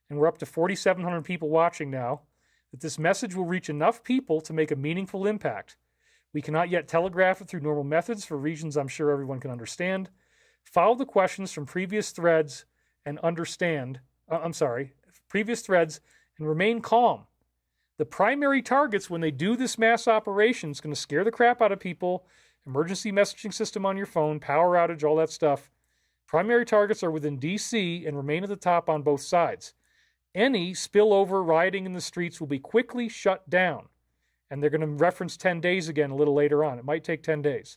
and we're up to 4,700 people watching now, that this message will reach enough people to make a meaningful impact. We cannot yet telegraph it through normal methods for reasons I'm sure everyone can understand. Follow the questions from previous threads and remain calm. The primary targets when they do this mass operation is going to scare the crap out of people. Emergency messaging system on your phone, power outage, all that stuff. Primary targets are within D.C. and remain at the top on both sides. Any spillover rioting in the streets will be quickly shut down. And they're going to reference 10 days again a little later on. It might take 10 days.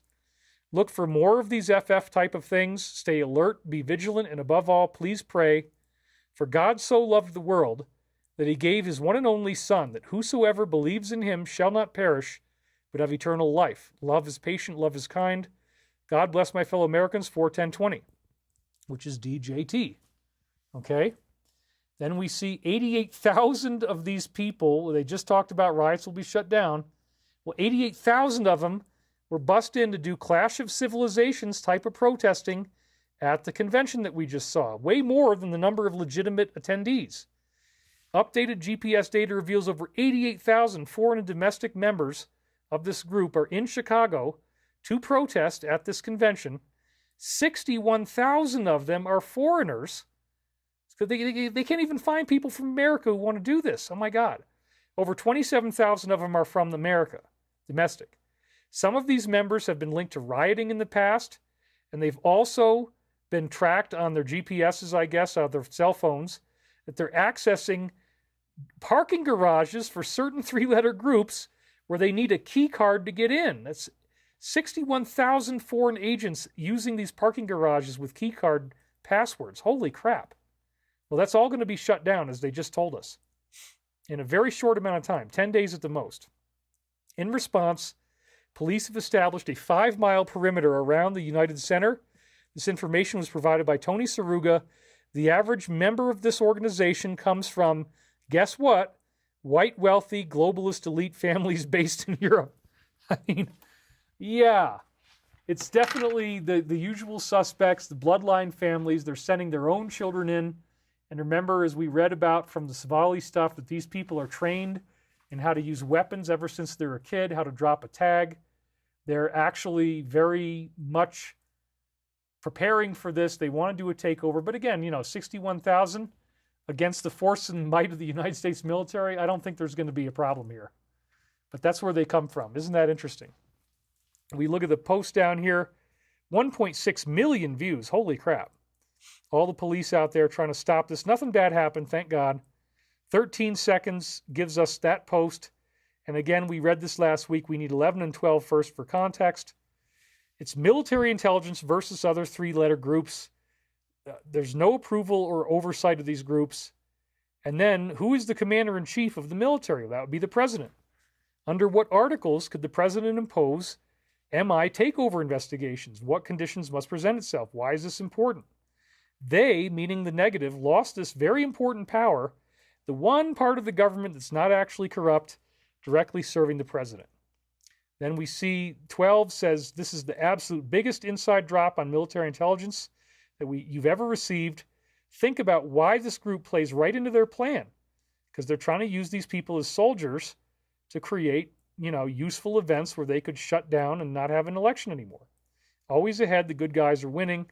Look for more of these FF type of things. Stay alert, be vigilant, and above all, please pray. For God so loved the world that he gave his one and only Son, that whosoever believes in him shall not perish, but have eternal life. Love is patient, love is kind. God bless my fellow Americans, 41020, which is DJT. Okay? Then we see 88,000 of these people, they just talked about riots will be shut down. Well, 88,000 of them were bussed in to do Clash of Civilizations type of protesting at the convention that we just saw. Way more than the number of legitimate attendees. Updated GPS data reveals over 88,000 foreign and domestic members of this group are in Chicago to protest at this convention. 61,000 of them are foreigners. They can't even find people from America who want to do this. Oh my God. Over 27,000 of them are from America, domestic. Some of these members have been linked to rioting in the past, and they've also been tracked on their GPSs, I guess, on their cell phones, that they're accessing parking garages for certain three-letter groups where they need a key card to get in. That's 61,000 foreign agents using these parking garages with key card passwords. Holy crap. Well, that's all going to be shut down, as they just told us, in a very short amount of time, 10 days at the most. In response, police have established a 5-mile perimeter around the United Center. This information was provided by Tony Saruga. The average member of this organization comes from, guess what? White, wealthy, globalist elite families based in Europe. I mean, yeah, it's definitely the usual suspects, the bloodline families. They're sending their own children in. And remember, as we read about from the Savali stuff, that these people are trained in how to use weapons ever since they're a kid, how to drop a tag. They're actually very much preparing for this. They want to do a takeover. But again, 61,000 against the force and might of the United States military. I don't think there's going to be a problem here. But that's where they come from. Isn't that interesting? We look at the post down here. 1.6 million views. Holy crap. All the police out there trying to stop this. Nothing bad happened, thank God. 13 seconds gives us that post. And again, we read this last week. We need 11 and 12 first for context. It's military intelligence versus other three-letter groups. There's no approval or oversight of these groups. And then, who is the commander-in-chief of the military? That would be the president. Under what articles could the president impose MI takeover investigations? What conditions must present itself? Why is this important? They, meaning the negative, lost this very important power, the one part of the government that's not actually corrupt, directly serving the president. Then we see 12 says this is the absolute biggest inside drop on military intelligence that you've ever received. Think about why this group plays right into their plan, because they're trying to use these people as soldiers to create, useful events where they could shut down and not have an election anymore. Always ahead, the good guys are winning.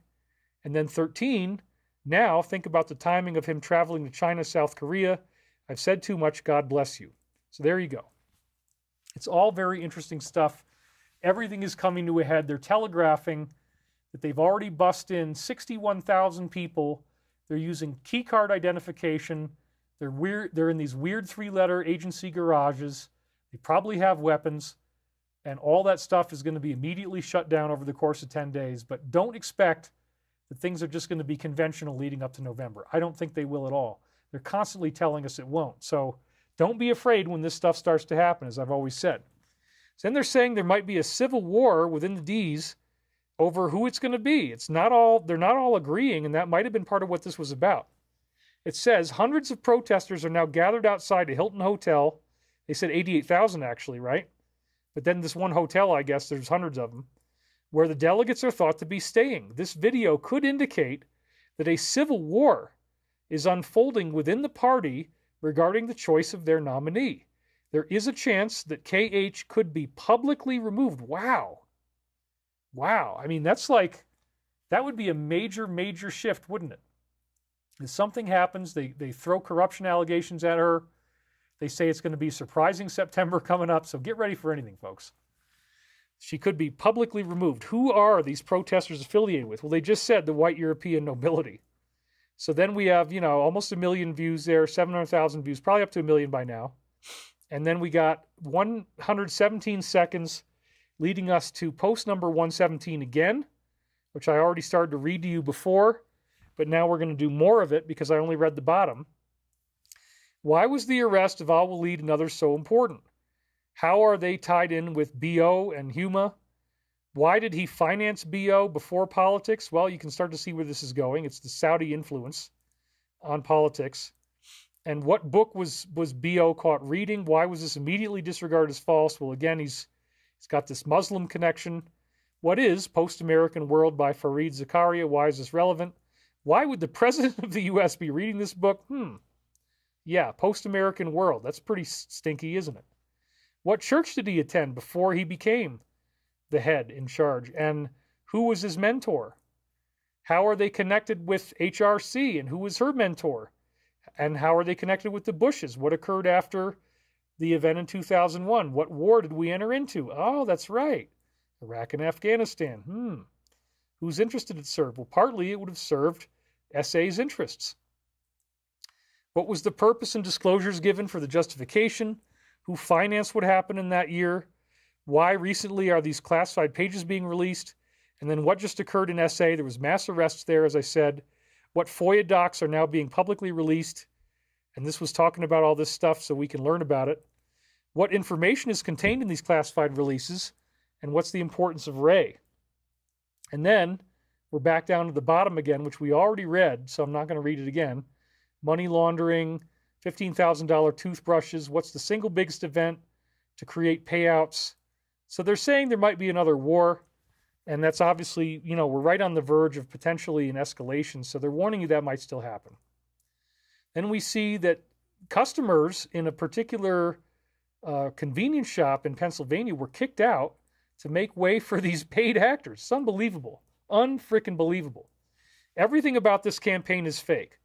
And then 13, now think about the timing of him traveling to China, South Korea. I've said too much, God bless you. So there you go. It's all very interesting stuff. Everything is coming to a head. They're telegraphing that they've already bussed in 61,000 people. They're using keycard identification. They're in these weird 3-letter agency garages. They probably have weapons. And all that stuff is going to be immediately shut down over the course of 10 days. But don't expect that things are just going to be conventional leading up to November. I don't think they will at all. They're constantly telling us it won't. So don't be afraid when this stuff starts to happen, as I've always said. So then they're saying there might be a civil war within the Ds over who it's going to be. They're not all agreeing, and that might have been part of what this was about. It says hundreds of protesters are now gathered outside a Hilton hotel. They said 88,000 actually, right? But then this one hotel, I guess, there's hundreds of them, where the delegates are thought to be staying. This video could indicate that a civil war is unfolding within the party regarding the choice of their nominee. There is a chance that KH could be publicly removed. Wow. Wow. I mean, that would be a major, major shift, wouldn't it? If something happens, they throw corruption allegations at her. They say it's going to be surprising September coming up, so get ready for anything, folks. She could be publicly removed. Who are these protesters affiliated with? Well, they just said the white European nobility. So then we have, almost 1 million views there, 700,000 views, probably up to 1 million by now. And then we got 117 seconds leading us to post number 117 again, which I already started to read to you before, but now we're going to do more of it because I only read the bottom. Why was the arrest of Al-Walid and others so important? How are they tied in with BO and Huma? Why did he finance BO before politics? Well, you can start to see where this is going. It's the Saudi influence on politics. And what book was BO caught reading? Why was this immediately disregarded as false? Well, again, he's got this Muslim connection. What is Post-American World by Fareed Zakaria? Why is this relevant? Why would the president of the U.S. be reading this book? Yeah, Post-American World. That's pretty stinky, isn't it? What church did he attend before he became the head in charge? And who was his mentor? How are they connected with HRC? And who was her mentor? And how are they connected with the Bushes? What occurred after the event in 2001? What war did we enter into? Oh, that's right. Iraq and Afghanistan. Whose interest did it serve? Well, partly it would have served SA's interests. What was the purpose and disclosures given for the justification? Who financed what happened in that year? Why recently are these classified pages being released? And then what just occurred in SA? There was mass arrests there, as I said. What FOIA docs are now being publicly released? And this was talking about all this stuff so we can learn about it. What information is contained in these classified releases? And what's the importance of Ray? And then we're back down to the bottom again, which we already read, so I'm not going to read it again. Money laundering, $15,000 toothbrushes. What's the single biggest event to create payouts? So they're saying there might be another war. And that's obviously, we're right on the verge of potentially an escalation. So they're warning you that might still happen. Then we see that customers in a particular convenience shop in Pennsylvania were kicked out to make way for these paid actors. It's unbelievable. Unfrickin' believable. Everything about this campaign is fake.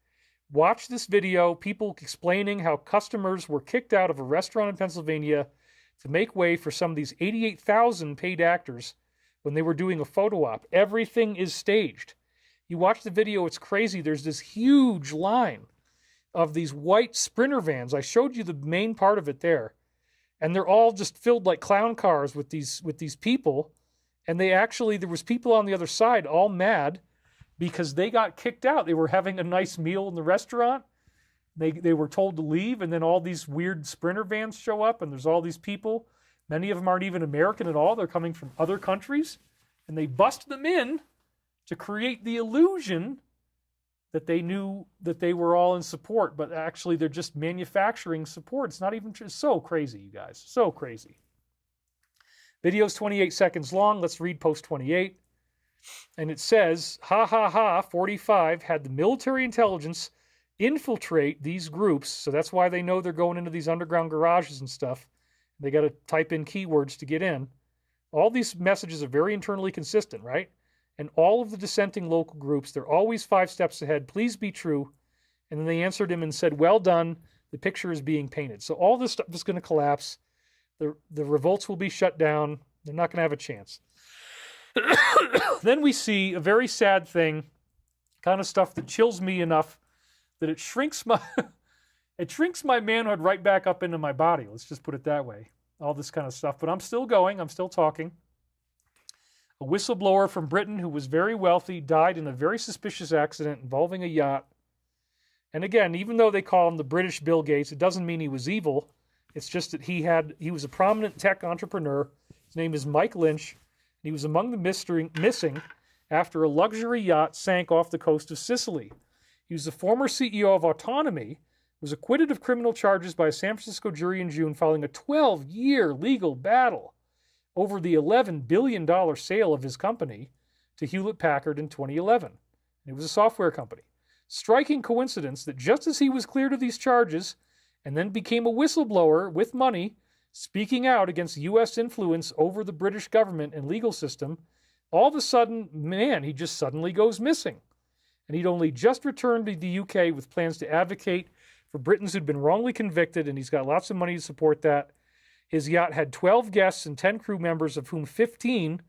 Watch this video, people explaining how customers were kicked out of a restaurant in Pennsylvania to make way for some of these 88,000 paid actors when they were doing a photo op. Everything is staged. You watch the video, it's crazy. There's this huge line of these white Sprinter vans. I showed you the main part of it there. And they're all just filled like clown cars with these people. And there was people on the other side all mad because they got kicked out. They were having a nice meal in the restaurant. They were told to leave, and then all these weird Sprinter vans show up, and there's all these people. Many of them aren't even American at all. They're coming from other countries, and they bust them in to create the illusion that they knew that they were all in support, but actually they're just manufacturing support. It's not even true. It's so crazy, you guys. So crazy. Video's 28 seconds long. Let's read post 28. And it says, 45 had the military intelligence infiltrate these groups. So that's why they know they're going into these underground garages and stuff. They got to type in keywords to get in. All these messages are very internally consistent, right? and all of the dissenting local groups. They're always 5 steps ahead. Please be true. And then they answered him and said, well done. The picture is being painted. So all this stuff is going to collapse. The revolts will be shut down. They're not going to have a chance. Then we see a very sad thing, kind of stuff that chills me enough that it shrinks my manhood right back up into my body. Let's just put it that way. All this kind of stuff. But I'm still going. I'm still talking. A whistleblower from Britain who was very wealthy died in a very suspicious accident involving a yacht. And again, even though they call him the British Bill Gates, it doesn't mean he was evil. It's just that he was a prominent tech entrepreneur. His name is Mike Lynch. He was among the missing after a luxury yacht sank off the coast of Sicily. He was the former CEO of Autonomy, was acquitted of criminal charges by a San Francisco jury in June following a 12-year legal battle over the $11 billion sale of his company to Hewlett-Packard in 2011. And it was a software company. Striking coincidence that just as he was cleared of these charges and then became a whistleblower with money, speaking out against U.S. influence over the British government and legal system, all of a sudden, man, he just suddenly goes missing. And he'd only just returned to the UK with plans to advocate for Britons who'd been wrongly convicted, and he's got lots of money to support that. His yacht had 12 guests and 10 crew members, of whom 15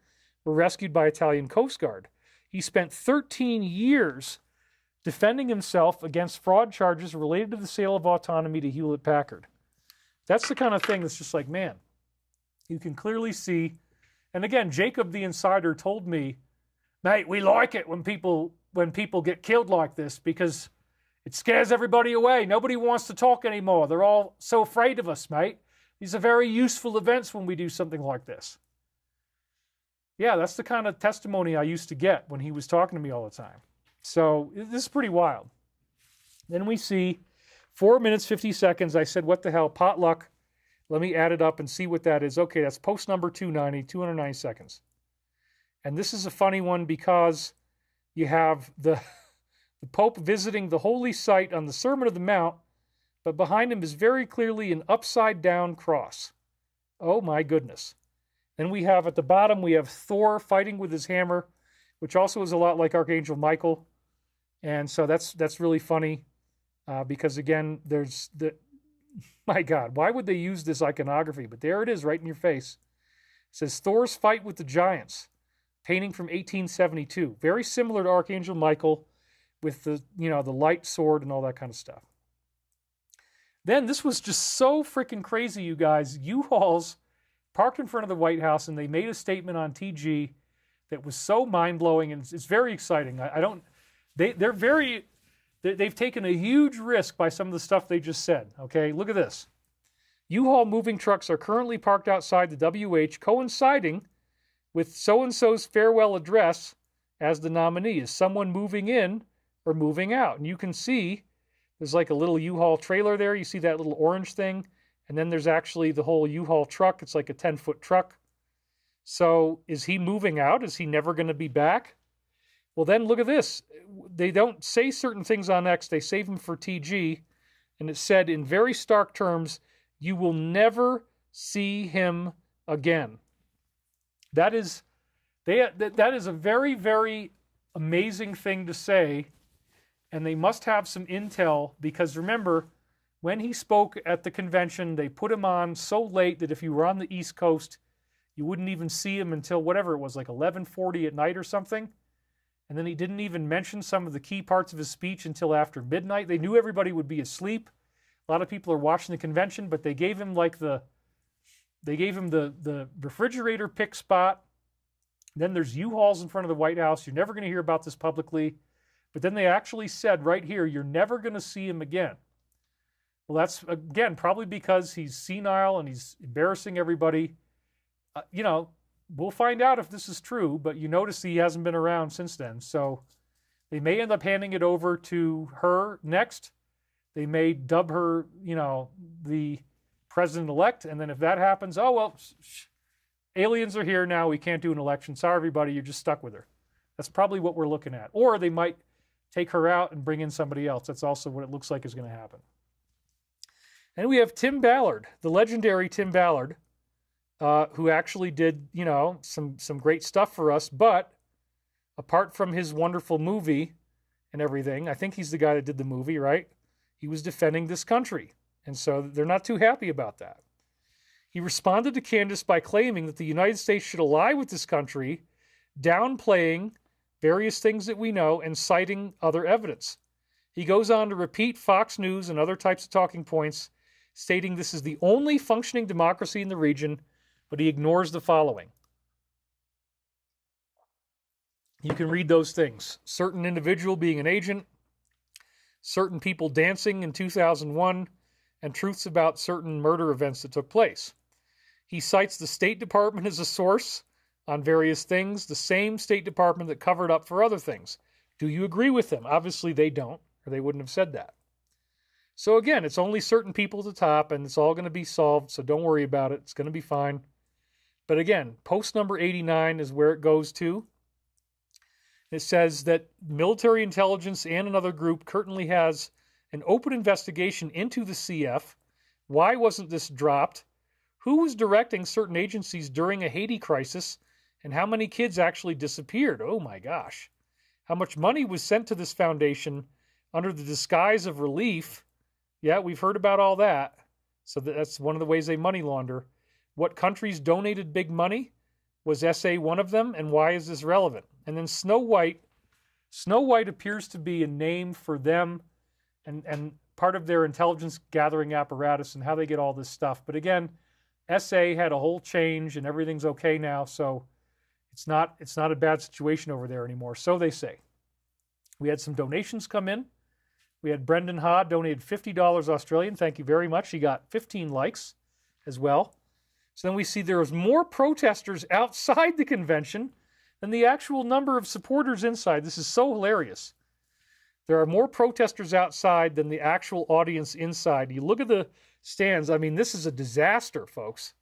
were rescued by Italian Coast Guard. He spent 13 years defending himself against fraud charges related to the sale of Autonomy to Hewlett-Packard. That's the kind of thing that's just like, man, you can clearly see. And again, Jacob the Insider told me, mate, we like it when people get killed like this because it scares everybody away. Nobody wants to talk anymore. They're all so afraid of us, mate. These are very useful events when we do something like this. Yeah, that's the kind of testimony I used to get when he was talking to me all the time. So this is pretty wild. Then we see 4 minutes, 50 seconds. I said, what the hell, potluck. Let me add it up and see what that is. Okay, that's post number 290, 209 seconds. And this is a funny one because you have the Pope visiting the holy site on the Sermon of the Mount, but behind him is very clearly an upside-down cross. Oh my goodness. Then we have at the bottom, we have Thor fighting with his hammer, which also is a lot like Archangel Michael. And so that's really funny because, again, there's the... My God, why would they use this iconography? But there it is right in your face. It says Thor's fight with the giants, painting from 1872. Very similar to Archangel Michael with the light sword and all that kind of stuff. Then this was just so freaking crazy, you guys. U-Hauls parked in front of the White House and they made a statement on TG that was so mind-blowing, and it's very exciting. They've taken a huge risk by some of the stuff they just said. Okay, look at this. U-Haul moving trucks are currently parked outside the WH, coinciding with so-and-so's farewell address as the nominee. Is someone moving in or moving out? And you can see there's like a little U-Haul trailer there. You see that little orange thing? And then there's actually the whole U-Haul truck. It's like a 10-foot truck. So is he moving out? Is he never going to be back? Well, then look at this. They don't say certain things on X. They save them for TG. And it said in very stark terms, you will never see him again. That is a very, very amazing thing to say. And they must have some intel because remember, when he spoke at the convention, they put him on so late that if you were on the East Coast, you wouldn't even see him until whatever it was, like 11:40 at night or something. And then he didn't even mention some of the key parts of his speech until after midnight. They knew everybody would be asleep. A lot of people are watching the convention, but they gave him the refrigerator pick spot. Then there's U-Hauls in front of the White House. You're never going to hear about this publicly. But then they actually said right here, you're never going to see him again. Well, that's, again, probably because he's senile and he's embarrassing everybody. We'll find out if this is true, but you notice he hasn't been around since then. So they may end up handing it over to her next. They may dub her, the president-elect. And then if that happens, aliens are here now. We can't do an election. Sorry, everybody. You're just stuck with her. That's probably what we're looking at. Or they might take her out and bring in somebody else. That's also what it looks like is going to happen. And we have Tim Ballard, the legendary Tim Ballard, who actually did, some great stuff for us. But apart from his wonderful movie and everything, I think he's the guy that did the movie, right? He was defending this country. And so they're not too happy about that. He responded to Candace by claiming that the United States should ally with this country, downplaying various things that we know and citing other evidence. He goes on to repeat Fox News and other types of talking points, stating this is the only functioning democracy in the region, but he ignores the following. You can read those things. Certain individual being an agent, certain people dancing in 2001, and truths about certain murder events that took place. He cites the State Department as a source on various things, the same State Department that covered up for other things. Do you agree with him? Obviously they don't, or they wouldn't have said that. So again, it's only certain people at the top, and it's all going to be solved, so don't worry about it. It's going to be fine. But again, post number 89 is where it goes to. It says that military intelligence and another group currently has an open investigation into the CF. Why wasn't this dropped? Who was directing certain agencies during a Haiti crisis? And how many kids actually disappeared? Oh my gosh. How much money was sent to this foundation under the disguise of relief? Yeah, we've heard about all that. So that's one of the ways they money launder. What countries donated big money? Was SA one of them? And why is this relevant? And then Snow White. Snow White appears to be a name for them and part of their intelligence gathering apparatus and how they get all this stuff. But again, SA had a whole change and everything's okay now. So it's not a bad situation over there anymore. So they say. We had some donations come in. We had Brendan Ha donated $50 Australian. Thank you very much. He got 15 likes as well. So then we see there was more protesters outside the convention than the actual number of supporters inside. This is so hilarious. There are more protesters outside than the actual audience inside. You look at the stands. I mean, this is a disaster, folks.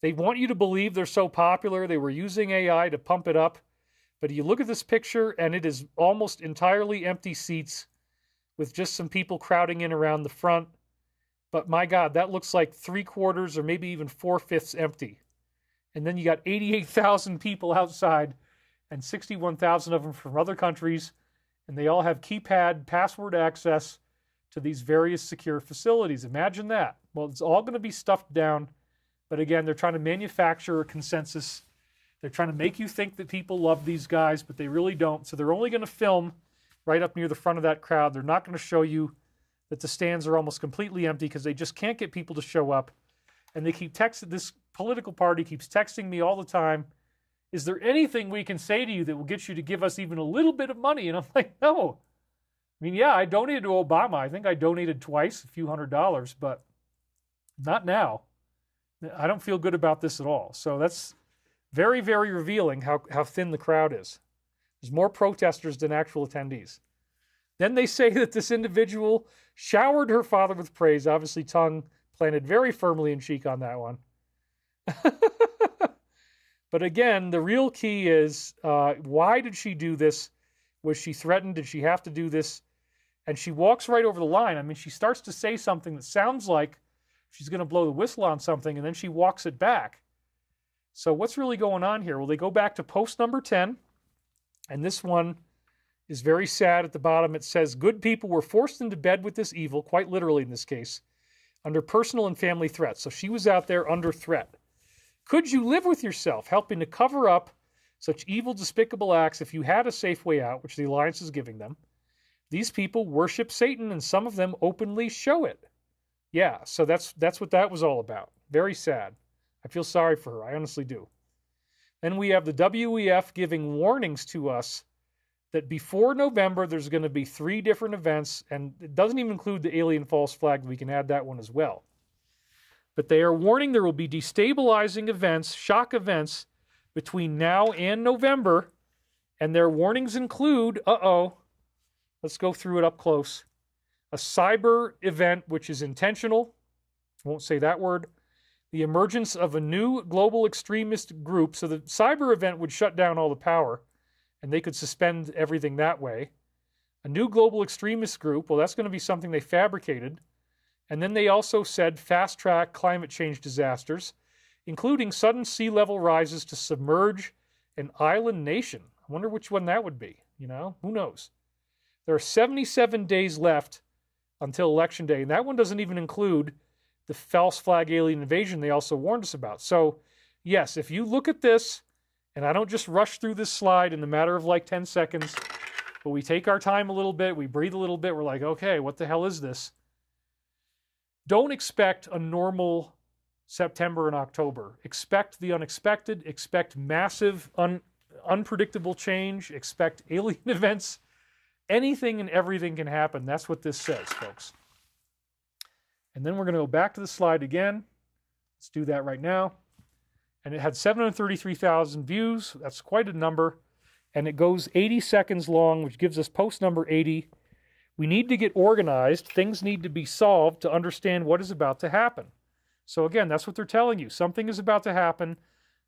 They want you to believe they're so popular. They were using AI to pump it up. But you look at this picture, and it is almost entirely empty seats with just some people crowding in around the front. But my God, that looks like 3/4 or maybe even 4/5 empty. And then you got 88,000 people outside and 61,000 of them from other countries. And they all have keypad password access to these various secure facilities. Imagine that. Well, it's all going to be stuffed down. But again, they're trying to manufacture a consensus. They're trying to make you think that people love these guys, but they really don't. So they're only going to film right up near the front of that crowd. They're not going to show you that the stands are almost completely empty because they just can't get people to show up. And they keep texting, this political party keeps texting me all the time, is there anything we can say to you that will get you to give us even a little bit of money? And I'm like, no. I mean, yeah, I donated to Obama. I think I donated twice, a few $100s, but not now. I don't feel good about this at all. So that's very, very revealing how thin the crowd is. There's more protesters than actual attendees. Then they say that this individual showered her father with praise, obviously tongue planted very firmly in cheek on that one. But again, the real key is, why did she do this? Was she threatened? Did she have to do this? And she walks right over the line. I mean, she starts to say something that sounds like she's going to blow the whistle on something, and then she walks it back. So what's really going on here? Well, they go back to post number 10, and this one is very sad at the bottom. It says, good people were forced into bed with this evil, quite literally in this case, under personal and family threats. So she was out there under threat. Could you live with yourself, helping to cover up such evil, despicable acts if you had a safe way out, which the Alliance is giving them? These people worship Satan, and some of them openly show it. Yeah, so that's what that was all about. Very sad. I feel sorry for her. I honestly do. Then we have the WEF giving warnings to us that before November, there's going to be 3 different events, and it doesn't even include the alien false flag. We can add that one as well. But they are warning there will be destabilizing events, shock events, between now and November, and their warnings include, let's go through it up close, a cyber event, which is intentional, I won't say that word, the emergence of a new global extremist group, so the cyber event would shut down all the power, and they could suspend everything that way. A new global extremist group, well, that's going to be something they fabricated. And then they also said fast-track climate change disasters, including sudden sea level rises to submerge an island nation. I wonder which one that would be, you know? Who knows? There are 77 days left until Election Day, and that one doesn't even include the false flag alien invasion they also warned us about. So, yes, if you look at this, and I don't just rush through this slide in a matter of like 10 seconds, but we take our time a little bit, we breathe a little bit, we're like, okay, what the hell is this? Don't expect a normal September and October. Expect the unexpected, expect massive, unpredictable change, expect alien events. Anything and everything can happen. That's what this says, folks. And then we're going to go back to the slide again. Let's do that right now. And it had 733,000 views. That's quite a number. And it goes 80 seconds long, which gives us post number 80. We need to get organized. Things need to be solved to understand what is about to happen. So again, that's what they're telling you. Something is about to happen.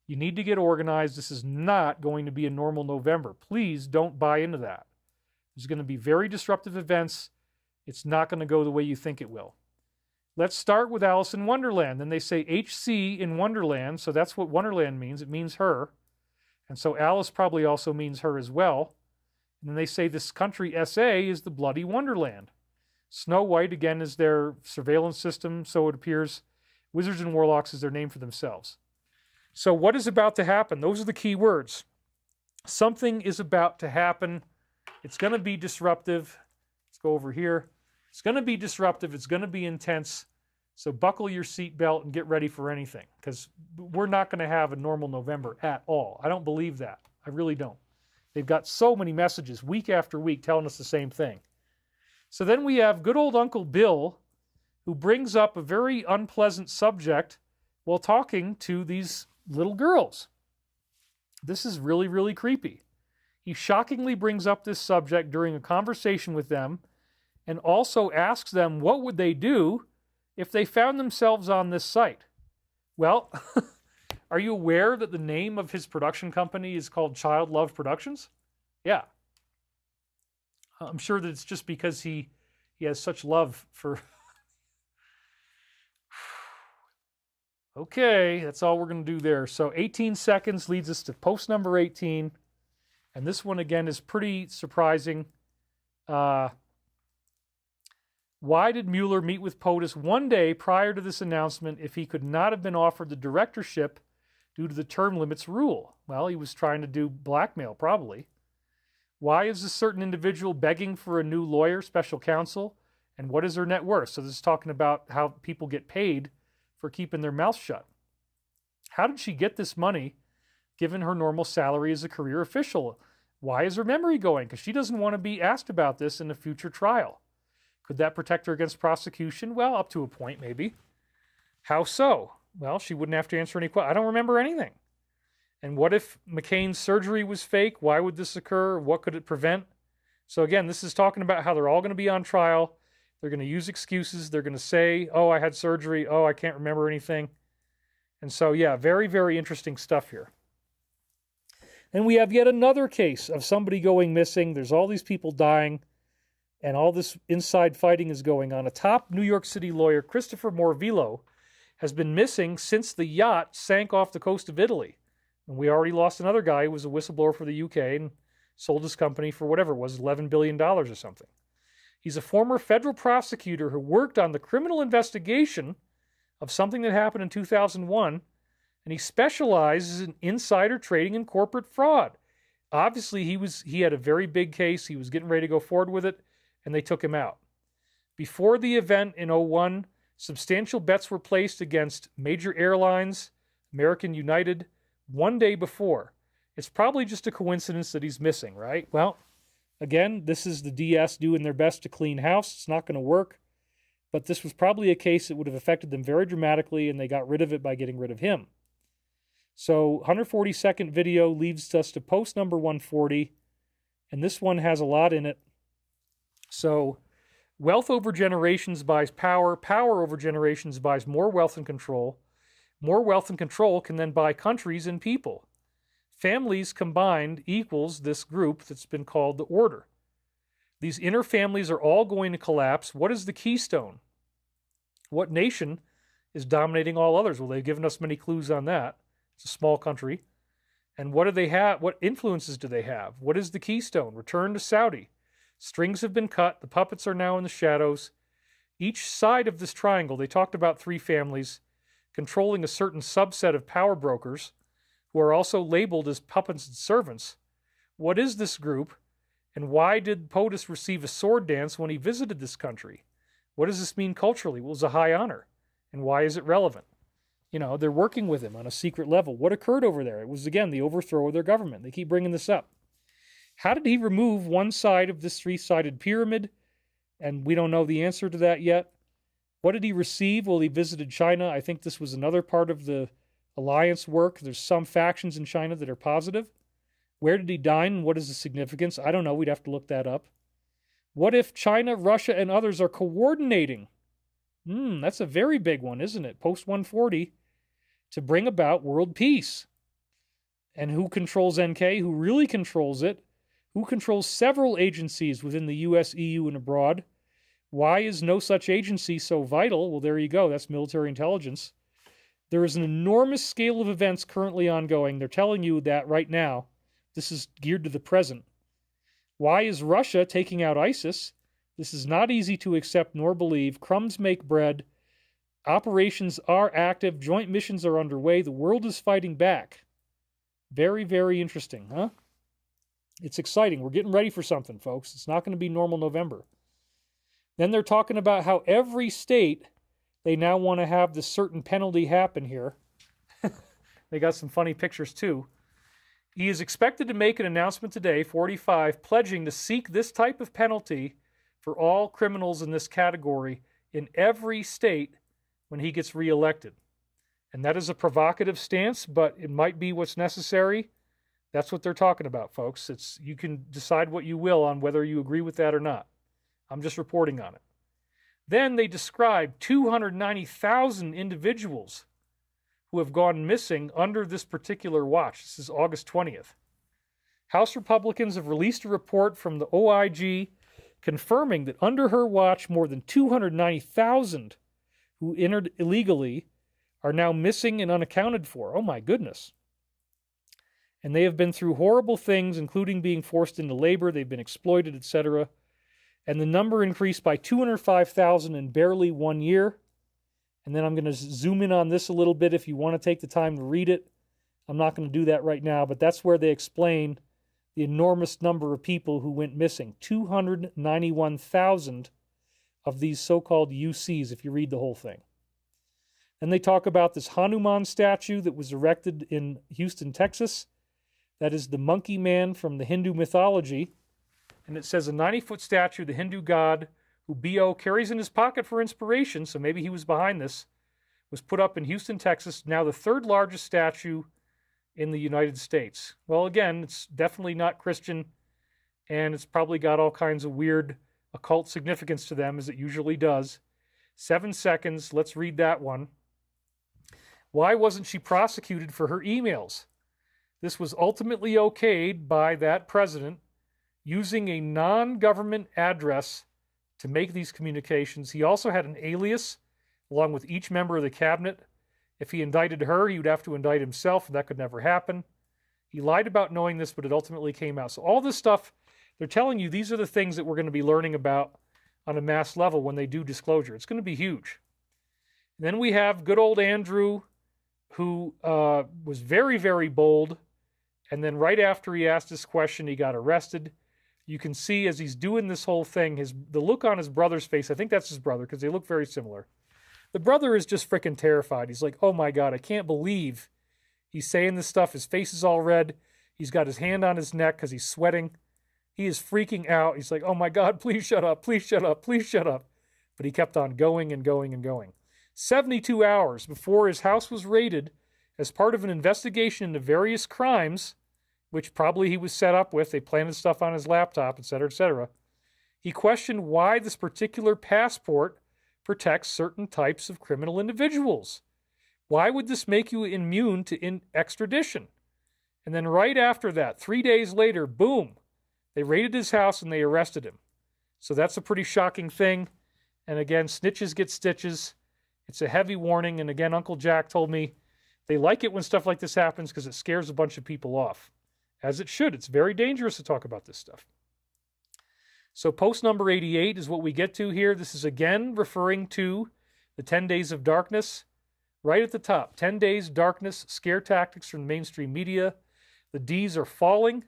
You need to get organized. This is not going to be a normal November. Please don't buy into that. There's going to be very disruptive events. It's not going to go the way you think it will. Let's start with Alice in Wonderland. Then they say HC in Wonderland, so that's what Wonderland means. It means her. And so Alice probably also means her as well. And then they say this country, SA, is the bloody Wonderland. Snow White, again, is their surveillance system, so it appears. Wizards and Warlocks is their name for themselves. So what is about to happen? Those are the key words. Something is about to happen. It's going to be disruptive. Let's go over here. It's going to be disruptive. It's going to be intense. So buckle your seatbelt and get ready for anything, because we're not going to have a normal November at all. I don't believe that. I really don't. They've got so many messages week after week telling us the same thing. So then we have good old Uncle Bill, who brings up a very unpleasant subject while talking to these little girls. This is really, really creepy. He shockingly brings up this subject during a conversation with them and also asks them what would they do if they found themselves on this site. Well, are you aware that the name of his production company is called Child Love Productions? Yeah. I'm sure that it's just because he has such love for... Okay, that's all we're going to do there. So 18 seconds leads us to post number 18. And this one, again, is pretty surprising. Why did Mueller meet with POTUS one day prior to this announcement if he could not have been offered the directorship due to the term limits rule? Well, he was trying to do blackmail, probably. Why is a certain individual begging for a new lawyer, special counsel? And what is their net worth? So this is talking about how people get paid for keeping their mouth shut. How did she get this money given her normal salary as a career official? Why is her memory going? Because she doesn't want to be asked about this in a future trial. Could that protect her against prosecution? Well, up to a point, maybe. How so? Well, she wouldn't have to answer any questions. I don't remember anything. And what if McCain's surgery was fake? Why would this occur? What could it prevent? So again, this is talking about how they're all going to be on trial. They're going to use excuses. They're going to say, oh, I had surgery. Oh, I can't remember anything. And so, yeah, very, very interesting stuff here. And we have yet another case of somebody going missing. There's all these people dying, and all this inside fighting is going on. A top New York City lawyer, Christopher Morvillo, has been missing since the yacht sank off the coast of Italy. And we already lost another guy who was a whistleblower for the UK and sold his company for whatever it was, $11 billion or something. He's a former federal prosecutor who worked on the criminal investigation of something that happened in 2001, and he specializes in insider trading and corporate fraud. Obviously, he had a very big case. He was getting ready to go forward with it, and they took him out. Before the event in 2001, substantial bets were placed against major airlines, American United, one day before. It's probably just a coincidence that he's missing, right? Well, again, this is the DS doing their best to clean house. It's not going to work. But this was probably a case that would have affected them very dramatically, and they got rid of it by getting rid of him. So 140-second video leads us to post number 140, and this one has a lot in it. So wealth over generations buys power. Power over generations buys more wealth and control. More wealth and control can then buy countries and people. Families combined equals this group that's been called the Order. These inner families are all going to collapse. What is the keystone? What nation is dominating all others? Well, they've given us many clues on that. It's a small country. And what do they have? What influences do they have? What is the keystone? Return to Saudi. Strings have been cut. The puppets are now in the shadows. Each side of this triangle, they talked about 3 families controlling a certain subset of power brokers who are also labeled as puppets and servants. What is this group? And why did POTUS receive a sword dance when he visited this country? What does this mean culturally? Well, it was a high honor. And why is it relevant? You know, they're working with him on a secret level. What occurred over there? It was, again, the overthrow of their government. They keep bringing this up. How did he remove one side of this 3-sided pyramid? And we don't know the answer to that yet. What did he receive while he visited China? I think this was another part of the alliance work. There's some factions in China that are positive. Where did he dine and what is the significance? I don't know. We'd have to look that up. What if China, Russia, and others are coordinating? That's a very big one, isn't it? Post-140 to bring about world peace. And who controls NK? Who really controls it? Who controls several agencies within the US, EU, and abroad? Why is no such agency so vital? Well, there you go. That's military intelligence. There is an enormous scale of events currently ongoing. They're telling you that right now. This is geared to the present. Why is Russia taking out ISIS? This is not easy to accept nor believe. Crumbs make bread. Operations are active. Joint missions are underway. The world is fighting back. Very, very interesting, huh? It's exciting. We're getting ready for something, folks. It's not going to be normal November. Then they're talking about how every state, they now want to have this certain penalty happen here. They got some funny pictures, too. He is expected to make an announcement today, 45, pledging to seek this type of penalty for all criminals in this category in every state when he gets reelected. And that is a provocative stance, but it might be what's necessary. That's what they're talking about, folks. You can decide what you will on whether you agree with that or not. I'm just reporting on it. Then they describe 290,000 individuals who have gone missing under this particular watch. This is August 20th. House Republicans have released a report from the OIG confirming that under her watch, more than 290,000 who entered illegally are now missing and unaccounted for. Oh my goodness. And they have been through horrible things, including being forced into labor. They've been exploited, etc. And the number increased by 205,000 in barely 1 year. And then I'm going to zoom in on this a little bit if you want to take the time to read it. I'm not going to do that right now, but that's where they explain the enormous number of people who went missing. 291,000 of these so-called UCs, if you read the whole thing. And they talk about this Hanuman statue that was erected in Houston, Texas. That is the monkey man from the Hindu mythology. And it says a 90-foot statue, the Hindu god, who B.O. carries in his pocket for inspiration, so maybe he was behind this, was put up in Houston, Texas, now the 3rd largest statue in the United States. Well, again, it's definitely not Christian, and it's probably got all kinds of weird occult significance to them, as it usually does. 7 seconds, let's read that one. Why wasn't she prosecuted for her emails? This was ultimately okayed by that president using a non-government address to make these communications. He also had an alias along with each member of the cabinet. If he indicted her, he would have to indict himself, and that could never happen. He lied about knowing this, but it ultimately came out. So all this stuff, they're telling you these are the things that we're going to be learning about on a mass level when they do disclosure. It's going to be huge. And then we have good old Andrew, who was very, very bold. And then right after he asked this question, he got arrested. You can see as he's doing this whole thing, the look on his brother's face, I think that's his brother because they look very similar. The brother is just freaking terrified. He's like, oh my God, I can't believe he's saying this stuff. His face is all red. He's got his hand on his neck because he's sweating. He is freaking out. He's like, oh my God, please shut up, please shut up, please shut up. But he kept on going and going and going. 72 hours before his house was raided as part of an investigation into various crimes, which probably he was set up with. They planted stuff on his laptop, etc., etc. He questioned why this particular passport protects certain types of criminal individuals. Why would this make you immune to extradition? And then right after that, 3 days later, boom, they raided his house and they arrested him. So that's a pretty shocking thing. And again, snitches get stitches. It's a heavy warning. And again, Uncle Jack told me They like it when stuff like this happens because it scares a bunch of people off. As it should. It's very dangerous to talk about this stuff. So post number 88 is what we get to here. This is again referring to the 10 days of darkness. Right at the top, 10 days darkness, scare tactics from the mainstream media. The D's are falling.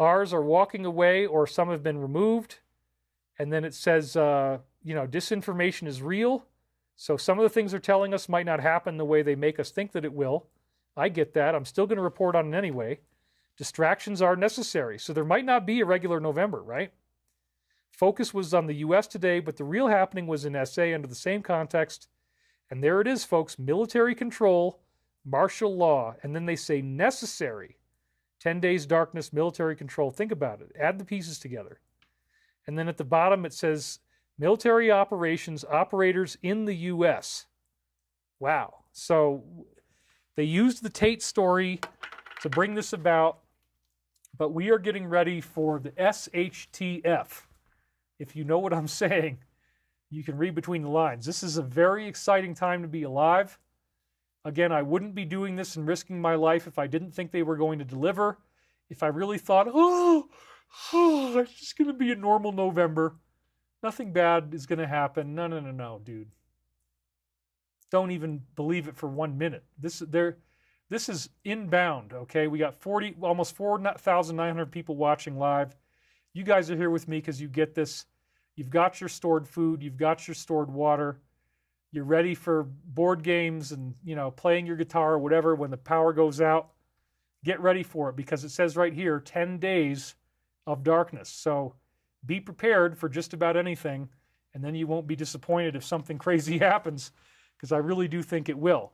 R's are walking away, or some have been removed. And then it says, disinformation is real. So some of the things they're telling us might not happen the way they make us think that it will. I get that. I'm still going to report on it anyway. Distractions are necessary. So there might not be a regular November, right? Focus was on the U.S. today, but the real happening was in SA under the same context. And there it is, folks. Military control, martial law. And then they say necessary. 10 days darkness, military control. Think about it. Add the pieces together. And then at the bottom it says military operations, operators in the U.S. Wow. So they used the Tate story to bring this about. But we are getting ready for the SHTF. If you know what I'm saying, you can read between the lines. This is a very exciting time to be alive. Again, I wouldn't be doing this and risking my life if I didn't think they were going to deliver. If I really thought, it's just going to be a normal November. Nothing bad is going to happen. No, dude. Don't even believe it for 1 minute. This is inbound, okay? We got almost 4,900 people watching live. You guys are here with me because you get this. You've got your stored food. You've got your stored water. You're ready for board games and, playing your guitar or whatever when the power goes out. Get ready for it because it says right here, 10 days of darkness. So be prepared for just about anything, and then you won't be disappointed if something crazy happens, because I really do think it will.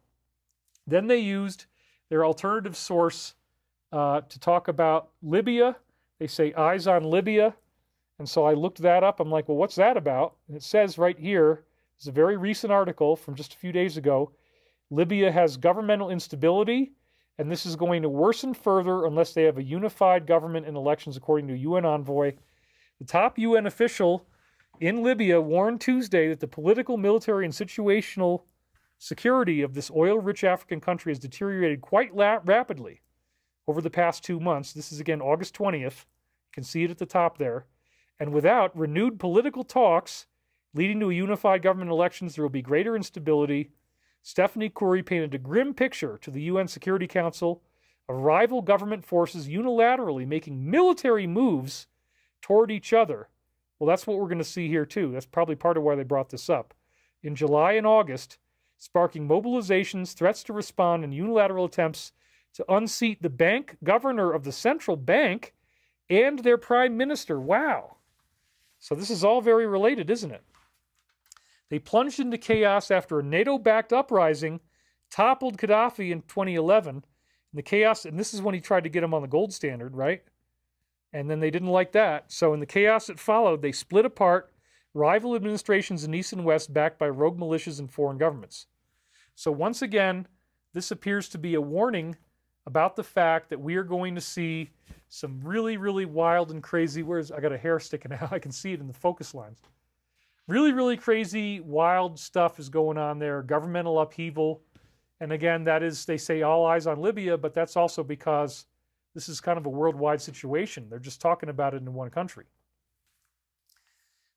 Then they used their alternative source to talk about Libya. They say eyes on Libya. And so I looked that up. I'm like, well, what's that about? And it says right here, it's a very recent article from just a few days ago. Libya has governmental instability, and this is going to worsen further unless they have a unified government and elections, according to a UN envoy. The top UN official in Libya warned Tuesday that the political, military, and situational security of this oil-rich African country has deteriorated quite rapidly over the past 2 months. This is, again, August 20th. You can see it at the top there. And without renewed political talks leading to a unified government elections, there will be greater instability. Stephanie Curry painted a grim picture to the UN Security Council of rival government forces unilaterally making military moves toward each other. Well, that's what we're going to see here, too. That's probably part of why they brought this up. In July and August, sparking mobilizations, threats to respond, and unilateral attempts to unseat the bank governor of the central bank and their prime minister. Wow. So this is all very related, isn't it? They plunged into chaos after a NATO-backed uprising toppled Gaddafi in 2011. And the chaos, and this is when he tried to get him on the gold standard, right? And then they didn't like that. So in the chaos that followed, they split apart rival administrations in East and West backed by rogue militias and foreign governments. So once again, this appears to be a warning about the fact that we are going to see some really, really wild and crazy, I got a hair sticking out, I can see it in the focus lines. Really, really crazy, wild stuff is going on there, governmental upheaval. And again, that is, they say all eyes on Libya, but that's also because this is kind of a worldwide situation. They're just talking about it in one country.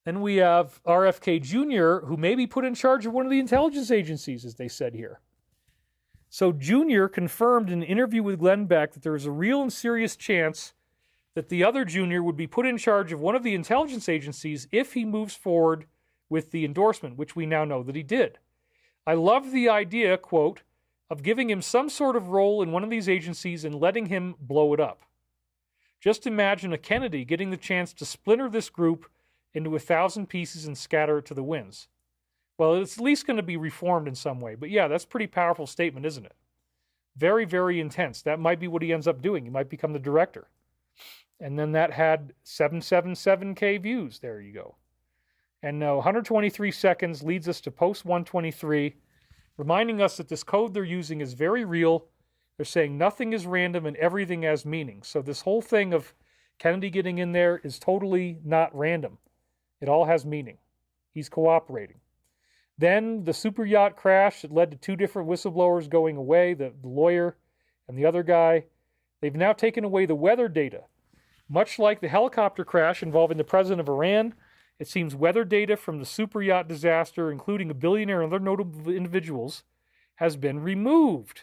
Then we have RFK Jr., who may be put in charge of one of the intelligence agencies, as they said here. So Jr. confirmed in an interview with Glenn Beck that there is a real and serious chance that the other Jr. would be put in charge of one of the intelligence agencies if he moves forward with the endorsement, which we now know that he did. I love the idea, quote, of giving him some sort of role in one of these agencies and letting him blow it up. Just imagine a Kennedy getting the chance to splinter this group into 1,000 pieces and scatter it to the winds. Well, it's at least going to be reformed in some way. But yeah, that's a pretty powerful statement, isn't it? Very, very intense. That might be what he ends up doing. He might become the director. And then that had 777K views. There you go. And 123 seconds leads us to post 123, reminding us that this code they're using is very real. They're saying nothing is random and everything has meaning. So this whole thing of Kennedy getting in there is totally not random. It all has meaning. He's cooperating. Then the super yacht crash that led to 2 different whistleblowers going away, the lawyer and the other guy. They've now taken away the weather data. Much like the helicopter crash involving the president of Iran, it seems weather data from the super yacht disaster, including a billionaire and other notable individuals, has been removed.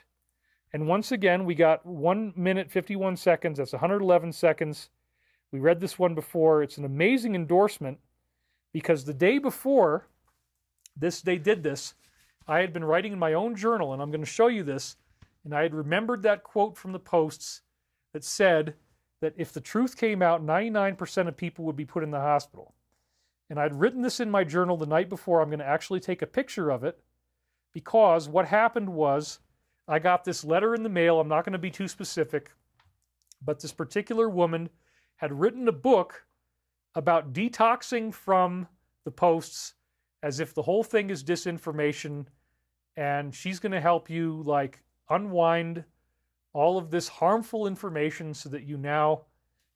And once again, we got 1 minute, 51 seconds. That's 111 seconds. We read this one before. It's an amazing endorsement because the day before they did this, I had been writing in my own journal, and I'm going to show you this, and I had remembered that quote from the posts that said that if the truth came out, 99% of people would be put in the hospital. And I'd written this in my journal the night before. I'm going to actually take a picture of it because what happened was I got this letter in the mail. I'm not going to be too specific, but this particular woman had written a book about detoxing from the posts as if the whole thing is disinformation, and she's going to help you like unwind all of this harmful information so that you now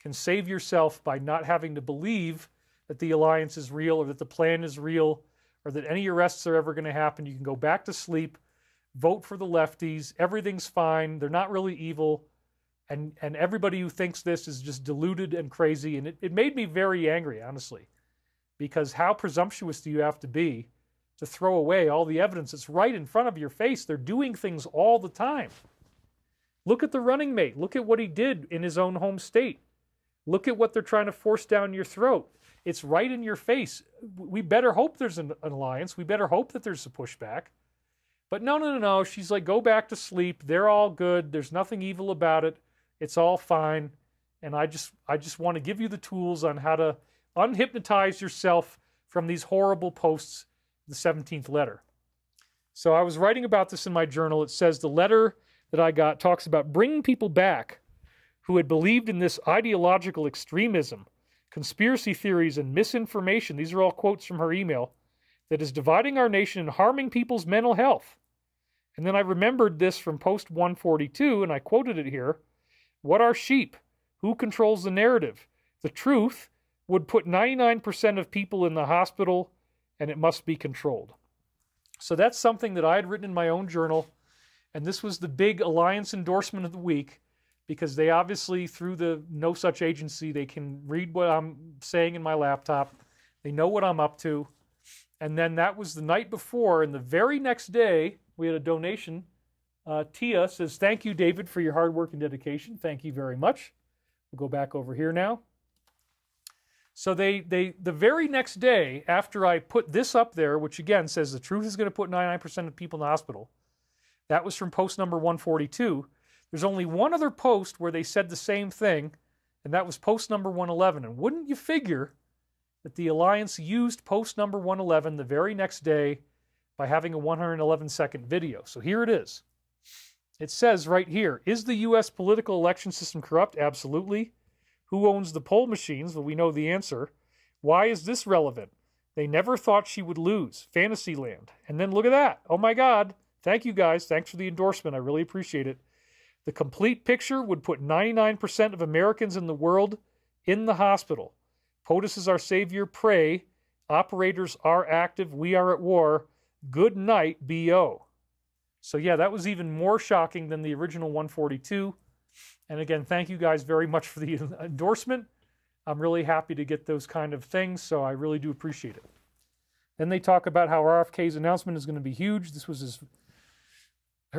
can save yourself by not having to believe that the alliance is real or that the plan is real or that any arrests are ever going to happen. You can go back to sleep, vote for the lefties, everything's fine, they're not really evil, and everybody who thinks this is just deluded and crazy. And it made me very angry, honestly, because how presumptuous do you have to be to throw away all the evidence that's right in front of your face? They're doing things all the time. Look at the running mate. Look at what he did in his own home state. Look at what they're trying to force down your throat. It's right in your face. We better hope there's an alliance. We better hope that there's a pushback. But no. She's like, go back to sleep. They're all good. There's nothing evil about it. It's all fine. And I just want to give you the tools on how to unhypnotize yourself from these horrible posts, the 17th letter. So I was writing about this in my journal. It says the letter that I got talks about bringing people back who had believed in this ideological extremism, conspiracy theories, and misinformation. These are all quotes from her email that is dividing our nation and harming people's mental health. And then I remembered this from post 142, and I quoted it here. What are sheep? Who controls the narrative? The truth would put 99% of people in the hospital, and it must be controlled. So that's something that I had written in my own journal, and this was the big alliance endorsement of the week, because they obviously, through the no such agency, they can read what I'm saying in my laptop. They know what I'm up to. And then that was the night before, and the very next day, we had a donation. Tia says, thank you, David, for your hard work and dedication. Thank you very much. We'll go back over here now. So the very next day, after I put this up there, which again says the truth is going to put 99% of people in the hospital, that was from post number 142. There's only one other post where they said the same thing, and that was post number 111. And wouldn't you figure that the Alliance used post number 111 the very next day by having a 111-second video? So here it is. It says right here, is the U.S. political election system corrupt? Absolutely. Who owns the poll machines? Well, we know the answer. Why is this relevant? They never thought she would lose. Fantasyland. And then look at that. Oh my God. Thank you guys. Thanks for the endorsement. I really appreciate it. The complete picture would put 99% of Americans in the world in the hospital. POTUS is our savior. Pray. Operators are active. We are at war. Good night, B.O. So yeah, that was even more shocking than the original 142. And again, thank you guys very much for the endorsement. I'm really happy to get those kind of things, so I really do appreciate it. Then they talk about how RFK's announcement is going to be huge. This was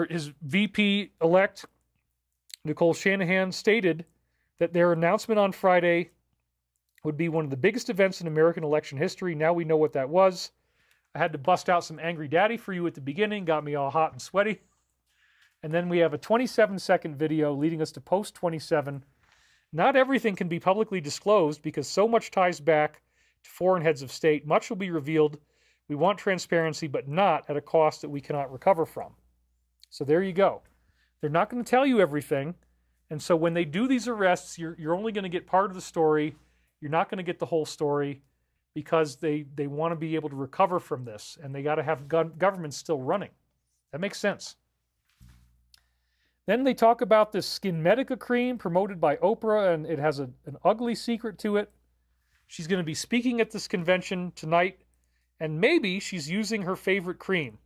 his VP-elect, Nicole Shanahan, stated that their announcement on Friday would be one of the biggest events in American election history. Now we know what that was. I had to bust out some Angry Daddy for you at the beginning, got me all hot and sweaty. And then we have a 27-second video leading us to post 27. Not everything can be publicly disclosed because so much ties back to foreign heads of state. Much will be revealed. We want transparency, but not at a cost that we cannot recover from. So there you go. They're not going to tell you everything. And so when they do these arrests, you're only going to get part of the story. You're not going to get the whole story because they want to be able to recover from this. And they got to have government still running. That makes sense. Then they talk about this Skinmedica cream promoted by Oprah, and it has an ugly secret to it. She's going to be speaking at this convention tonight, And maybe she's using her favorite cream,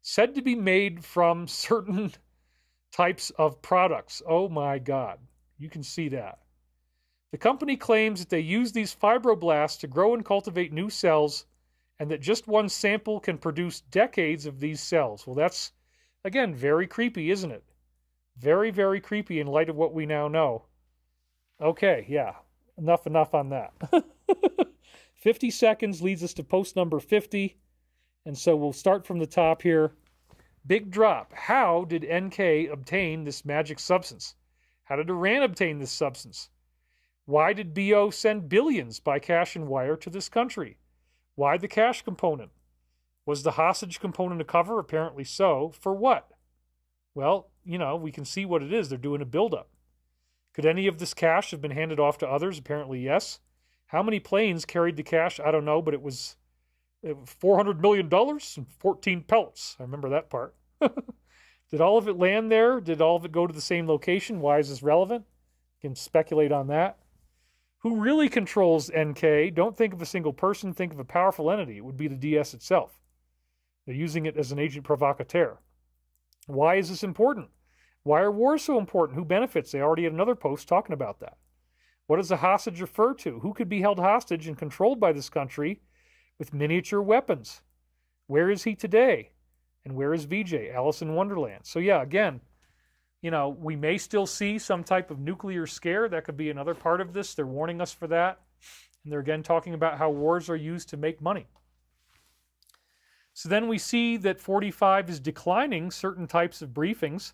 said to be made from certain types of products. Oh my God, you can see that. The company claims that they use these fibroblasts to grow and cultivate new cells, and that just one sample can produce decades of these cells. Well, that's, again, very creepy, isn't it? Very, very creepy in light of what we now know. Okay, yeah, enough on that. 50 seconds leads us to post number 50, and so we'll start from the top here. Big drop. How did NK obtain this magic substance? How did Iran obtain this substance? Why did BO send billions by cash and wire to this country? Why the cash component? Was the hostage component a cover? Apparently so. For what? Well, you know, we can see what it is. They're doing a buildup. Could any of this cash have been handed off to others? Apparently yes. How many planes carried the cash? I don't know, but it was $400 million and 14 pellets. I remember that part. Did all of it land there? Did all of it go to the same location? Why is this relevant? You can speculate on that. Who really controls NK? Don't think of a single person. Think of a powerful entity. It would be the DS itself. They're using it as an agent provocateur. Why is this important? Why are wars so important? Who benefits? They already had another post talking about that. What does a hostage refer to? Who could be held hostage and controlled by this country with miniature weapons? Where is he today? And where is VJ? Alice in Wonderland. So yeah, again, you know, we may still see some type of nuclear scare. That could be another part of this. They're warning us for that. And they're again talking about how wars are used to make money. So then we see that 45 is declining certain types of briefings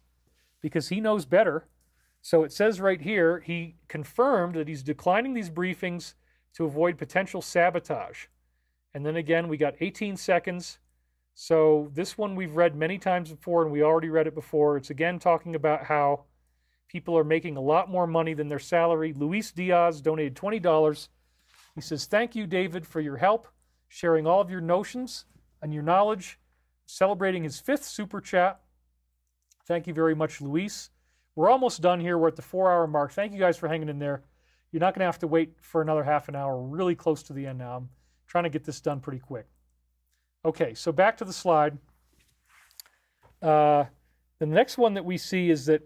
because he knows better. So it says right here, he confirmed that he's declining these briefings to avoid potential sabotage. And then again, we got 18 seconds. So this one we've read many times before, and we already read it before. It's again talking about how people are making a lot more money than their salary. Luis Diaz donated $20. He says, thank you, David, for your help, sharing all of your notions and your knowledge, celebrating his 5th super chat. Thank you very much, Luis. We're almost done here. We're at the 4-hour mark. Thank you guys for hanging in there. You're not going to have to wait for another half an hour. We're really close to the end now. I'm trying to get this done pretty quick. Okay, so back to the slide. The next one that we see is that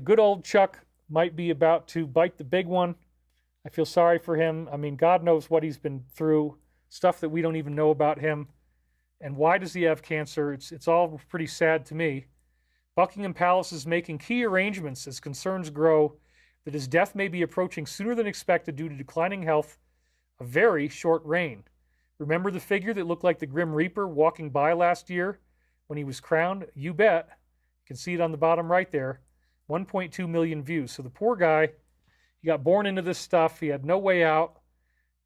good old Chuck might be about to bite the big one. I feel sorry for him. I mean, God knows what he's been through, stuff that we don't even know about him. And why does he have cancer? It's all pretty sad to me. Buckingham Palace is making key arrangements as concerns grow that his death may be approaching sooner than expected due to declining health, a very short reign. Remember the figure that looked like the Grim Reaper walking by last year when he was crowned? You bet. You can see it on the bottom right there. 1.2 million views. So the poor guy, he got born into this stuff. He had no way out,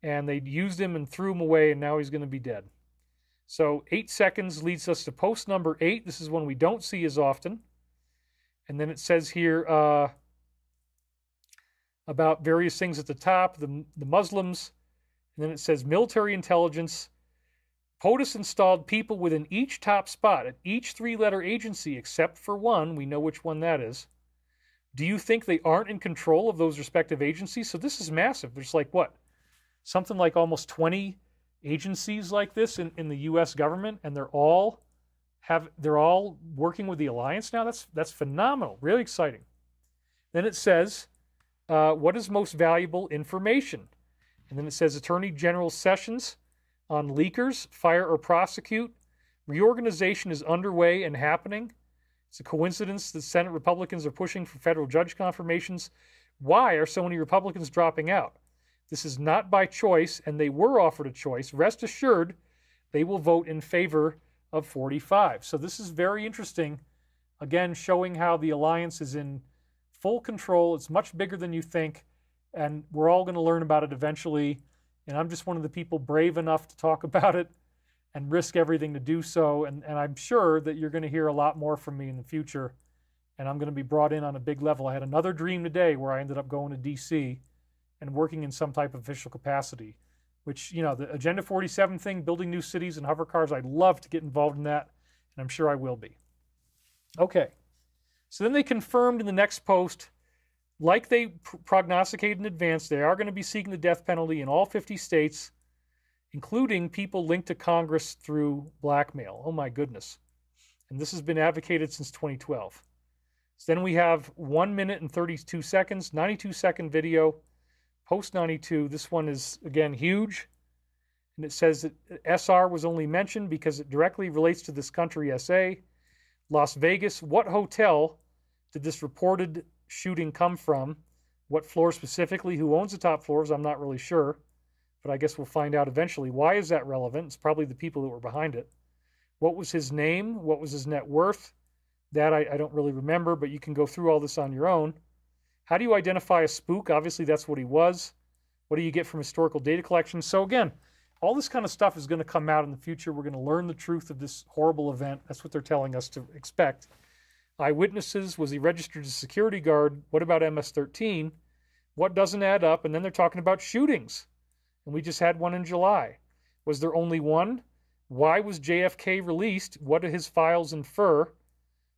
and they used him and threw him away, and now he's going to be dead. So 8 seconds leads us to post number 8. This is one we don't see as often. And then it says here about various things at the top, the Muslims. And then it says military intelligence. POTUS installed people within each top spot at each 3-letter agency except for one. We know which one that is. Do you think they aren't in control of those respective agencies? So this is massive. There's like what? Something like almost 20 agencies like this in the U.S. government, and they're all working with the alliance now. That's phenomenal. Really exciting. Then it says, what is most valuable information? And then it says Attorney General Sessions on leakers, fire or prosecute. Reorganization is underway and happening. It's a coincidence that Senate Republicans are pushing for federal judge confirmations. Why are so many Republicans dropping out? This is not by choice, and they were offered a choice. Rest assured, they will vote in favor of 45. So this is very interesting. Again, showing how the alliance is in full control. It's much bigger than you think. And we're all going to learn about it eventually. And I'm just one of the people brave enough to talk about it and risk everything to do so. And I'm sure that you're going to hear a lot more from me in the future. And I'm going to be brought in on a big level. I had another dream today where I ended up going to D.C. and working in some type of official capacity, which, you know, the Agenda 47 thing, building new cities and hover cars, I'd love to get involved in that. And I'm sure I will be. Okay. So then they confirmed in the next post, like they prognosticated in advance, they are going to be seeking the death penalty in all 50 states including people linked to Congress through blackmail. Oh my goodness. And this has been advocated since 2012. So then we have 1 minute and 32 seconds, 92-second video, post 92. This one is, again, huge. And it says that SR was only mentioned because it directly relates to this country, SA. Las Vegas, what hotel did this reported shooting come from? What floor specifically? Who owns the top floors? I'm not really sure, but I guess we'll find out eventually. Why is that relevant? It's probably the people that were behind it. What was his name? What was his net worth? That I don't really remember, but you can go through all this on your own. How do you identify a spook? Obviously, that's what he was. What do you get from historical data collection? So again, all this kind of stuff is going to come out in the future. We're going to learn the truth of this horrible event. That's what they're telling us to expect. Eyewitnesses, was he registered as a security guard? What about MS-13? What doesn't add up? And then they're talking about shootings. And we just had one in July. Was there only one? Why was JFK released? What do his files infer?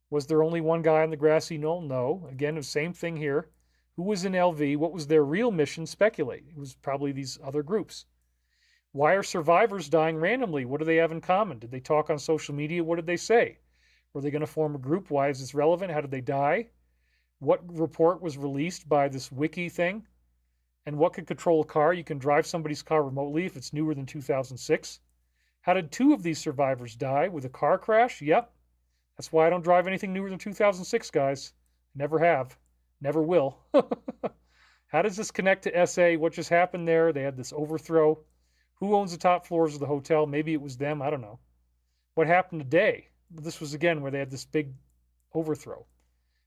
Was there only one guy on the grassy knoll? No. Again, the same thing here. Who was in LV? What was their real mission? Speculate. It was probably these other groups. Why are survivors dying randomly? What do they have in common? Did they talk on social media? What did they say? Were they going to form a group? Why is this relevant? How did they die? What report was released by this wiki thing? And what could control a car? You can drive somebody's car remotely if it's newer than 2006. How did 2 of these survivors die? With a car crash? Yep. That's why I don't drive anything newer than 2006, guys. Never have. Never will. How does this connect to SA? What just happened there? They had this overthrow. Who owns the top floors of the hotel? Maybe it was them. I don't know. What happened today? This was, again, where they had this big overthrow.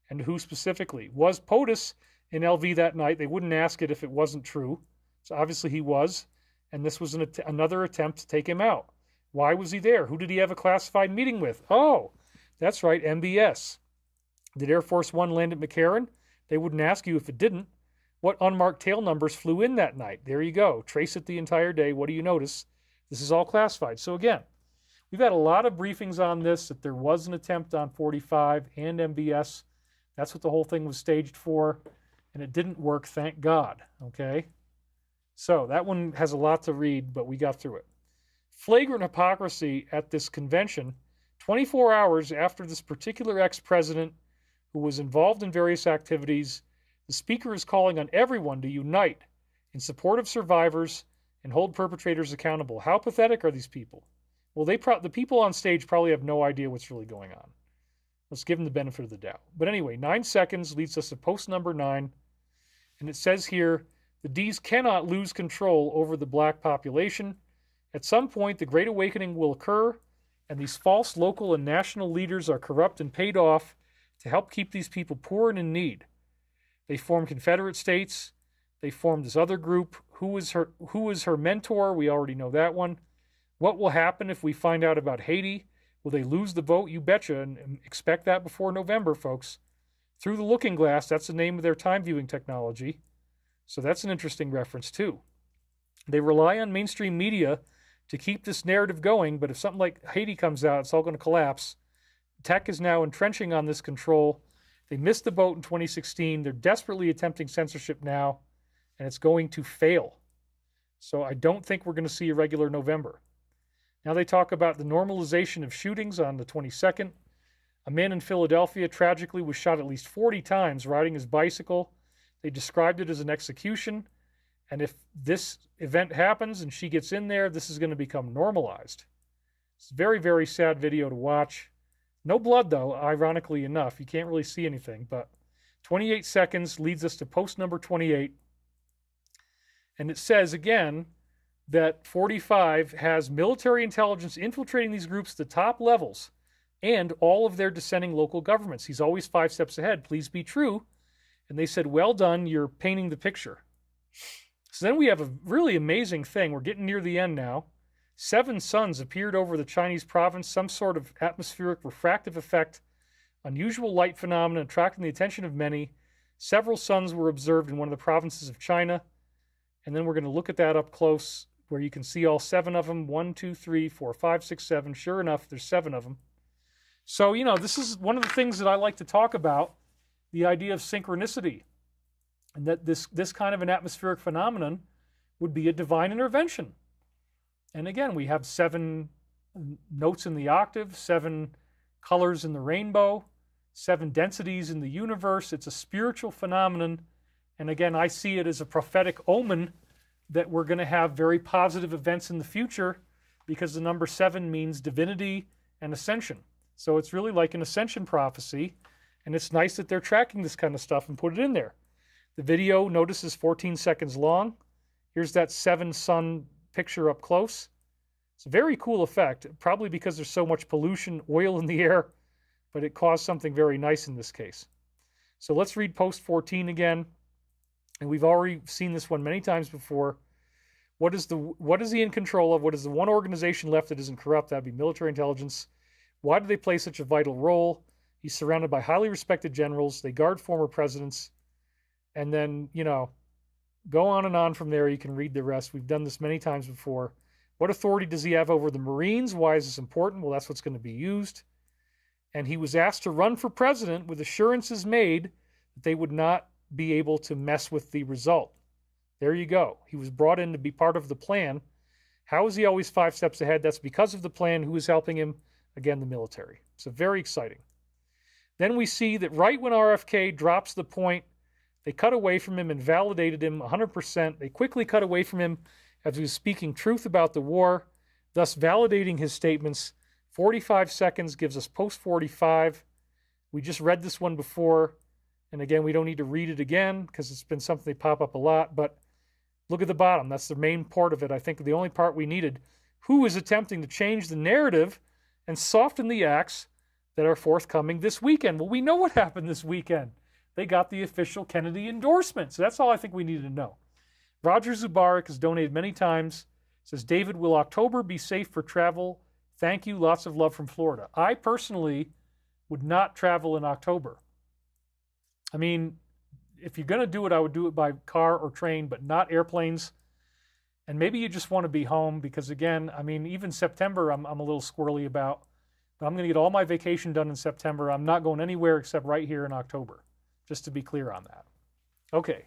And who specifically? Was POTUS in LV that night? They wouldn't ask it if it wasn't true. So obviously he was. And this was another attempt to take him out. Why was he there? Who did he have a classified meeting with? Oh, that's right, MBS. Did Air Force One land at McCarran? They wouldn't ask you if it didn't. What unmarked tail numbers flew in that night? There you go. Trace it the entire day. What do you notice? This is all classified. So again, we've had a lot of briefings on this, that there was an attempt on 45 and MBS. That's what the whole thing was staged for, and it didn't work, thank God. Okay? So that one has a lot to read, but we got through it. Flagrant hypocrisy at this convention, 24 hours after this particular ex-president who was involved in various activities, the speaker is calling on everyone to unite in support of survivors and hold perpetrators accountable. How pathetic are these people? Well, the people on stage probably have no idea what's really going on. Let's give them the benefit of the doubt. But anyway, 9 seconds leads us to post number 9. And it says here, the D's cannot lose control over the black population. At some point, the Great Awakening will occur, and these false local and national leaders are corrupt and paid off to help keep these people poor and in need. They formed Confederate States. They formed this other group. Who is her mentor? We already know that one. What will happen if we find out about Haiti? Will they lose the vote? You betcha, and expect that before November, folks. Through the Looking Glass, that's the name of their time viewing technology. So that's an interesting reference, too. They rely on mainstream media to keep this narrative going, but if something like Haiti comes out, it's all going to collapse. Tech is now entrenching on this control. They missed the boat in 2016. They're desperately attempting censorship now, and it's going to fail. So I don't think we're going to see a regular November. Now they talk about the normalization of shootings on the 22nd. A man in Philadelphia tragically was shot at least 40 times riding his bicycle. They described it as an execution. And if this event happens and she gets in there, this is going to become normalized. It's a very, very sad video to watch. No blood, though, ironically enough. You can't really see anything. But 28 seconds leads us to post number 28. And it says, again, that 45 has military intelligence infiltrating these groups at the top levels and all of their descending local governments. He's always 5 steps ahead. Please be true. And they said, well done, you're painting the picture. So then we have a really amazing thing. We're getting near the end now. 7 suns appeared over the Chinese province, some sort of atmospheric refractive effect, unusual light phenomena attracting the attention of many. Several suns were observed in one of the provinces of China. And then we're going to look at that up close, where you can see all 7 of them. 1, 2, 3, 4, 5, 6, 7. Sure enough, there's 7 of them. So, this is one of the things that I like to talk about, the idea of synchronicity. And that this kind of an atmospheric phenomenon would be a divine intervention. And again, we have 7 notes in the octave, 7 colors in the rainbow, 7 densities in the universe. It's a spiritual phenomenon. And again, I see it as a prophetic omen that we're going to have very positive events in the future, because the number 7 means divinity and ascension. So it's really like an ascension prophecy, and it's nice that they're tracking this kind of stuff and put it in there. The video, notice, is 14 seconds long. Here's that 7 sun picture up close. It's a very cool effect, probably because there's so much pollution, oil in the air, but it caused something very nice in this case. So let's read post 14 again. And we've already seen this one many times before. What is he in control of? What is the one organization left that isn't corrupt? That'd be military intelligence. Why do they play such a vital role? He's surrounded by highly respected generals. They guard former presidents. And then, you know, go on and on from there. You can read the rest. We've done this many times before. What authority does he have over the Marines? Why is this important? Well, that's what's going to be used. And he was asked to run for president with assurances made that they would not be able to mess with the result. There you go. He was brought in to be part of the plan. How is he always 5 steps ahead? That's because of the plan. Who is helping him? Again, the military. So very exciting. Then we see that right when RFK drops the point, they cut away from him and validated him 100%. They quickly cut away from him as he was speaking truth about the war, thus validating his statements. 45 seconds gives us post 45. We just read this one before. And again, we don't need to read it again because it's been something they pop up a lot. But look at the bottom. That's the main part of it. I think the only part we needed. Who is attempting to change the narrative and soften the acts that are forthcoming this weekend? Well, we know what happened this weekend. They got the official Kennedy endorsement. So that's all I think we needed to know. Roger Zubarik has donated many times. Says, David, will October be safe for travel? Thank you. Lots of love from Florida. I personally would not travel in October. I mean, if you're going to do it, I would do it by car or train, but not airplanes. And maybe you just want to be home because, again, I mean, even September I'm a little squirrely about. But I'm going to get all my vacation done in September. I'm not going anywhere except right here in October, just to be clear on that. Okay.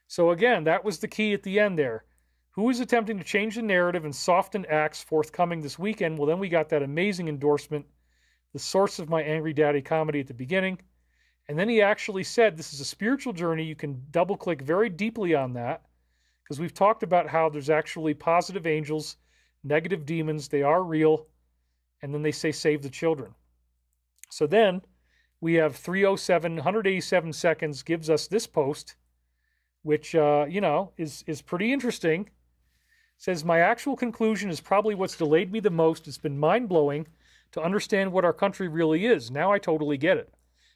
So, again, that was the key at the end there. Who is attempting to change the narrative and soften acts forthcoming this weekend? Well, then we got that amazing endorsement, the source of my Angry Daddy comedy at the beginning. And then he actually said, this is a spiritual journey. You can double-click very deeply on that because we've talked about how there's actually positive angels, negative demons. They are real. And then they say, save the children. So then we have 307, 187 seconds gives us this post, which, is pretty interesting. It says, my actual conclusion is probably what's delayed me the most. It's been mind-blowing to understand what our country really is. Now I totally get it.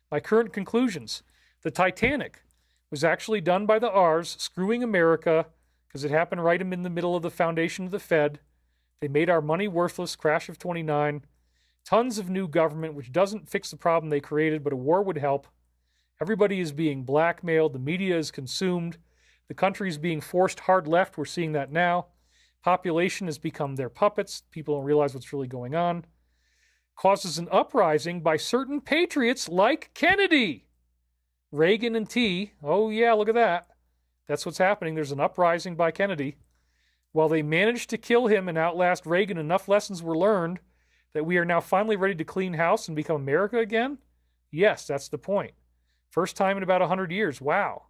My current conclusions. The Titanic was actually done by the R's, screwing America, because it happened right in the middle of the foundation of the Fed. They made our money worthless, crash of 29. Tons of new government, which doesn't fix the problem they created, but a war would help. Everybody is being blackmailed. The media is consumed. The country is being forced hard left. We're seeing that now. Population has become their puppets. People don't realize what's really going on. Causes an uprising by certain patriots like Kennedy. Reagan and T. Oh, yeah, look at that. That's what's happening. There's an uprising by Kennedy. While they managed to kill him and outlast Reagan, enough lessons were learned that we are now finally ready to clean house and become America again? Yes, that's the point. First time in about 100 years. Wow.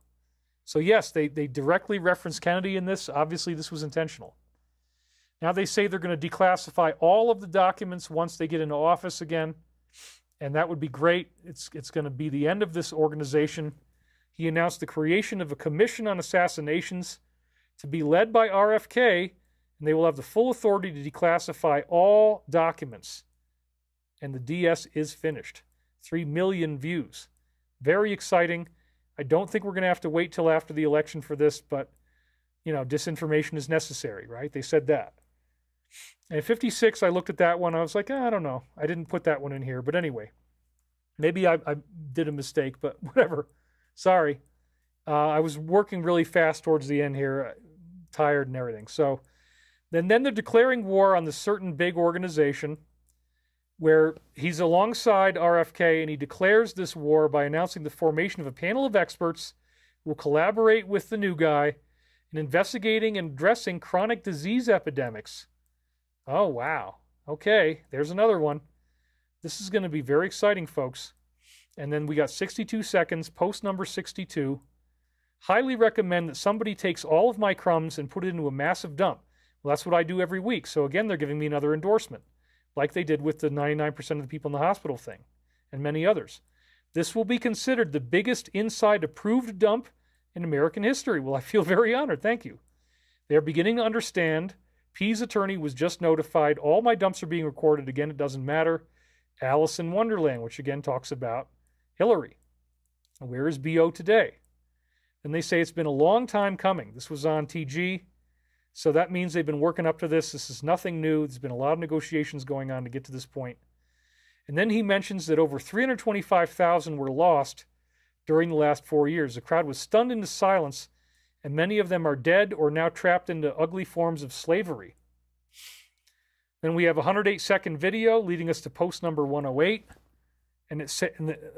So yes, they directly reference Kennedy in this. Obviously, this was intentional. Now they say they're going to declassify all of the documents once they get into office again, and that would be great. It's going to be the end of this organization. He announced the creation of a commission on assassinations to be led by RFK, and they will have the full authority to declassify all documents. And the DS is finished. 3 million views. Very exciting. I don't think we're going to have to wait till after the election for this, but, disinformation is necessary, right? They said that. And 56, I looked at that one. I was like, I don't know. I didn't put that one in here. But anyway, maybe I did a mistake, but whatever. Sorry. I was working really fast towards the end here, tired and everything. So then they're declaring war on this certain big organization where he's alongside RFK, and he declares this war by announcing the formation of a panel of experts who will collaborate with the new guy in investigating and addressing chronic disease epidemics. Oh, wow. Okay, there's another one. This is going to be very exciting, folks. And then we got 62 seconds, post number 62. Highly recommend that somebody takes all of my crumbs and put it into a massive dump. Well, that's what I do every week. So again, they're giving me another endorsement, like they did with the 99% of the people in the hospital thing and many others. This will be considered the biggest inside approved dump in American history. Well, I feel very honored. Thank you. They're beginning to understand. P's attorney was just notified. All my dumps are being recorded. Again, it doesn't matter. Alice in Wonderland, which again talks about Hillary. Where is BO today? And they say it's been a long time coming. This was on TG. So that means they've been working up to this. This is nothing new. There's been a lot of negotiations going on to get to this point. And then he mentions that over 325,000 were lost during the last 4 years. The crowd was stunned into silence, and many of them are dead or now trapped into ugly forms of slavery. Then we have a 108-second video leading us to post number 108. And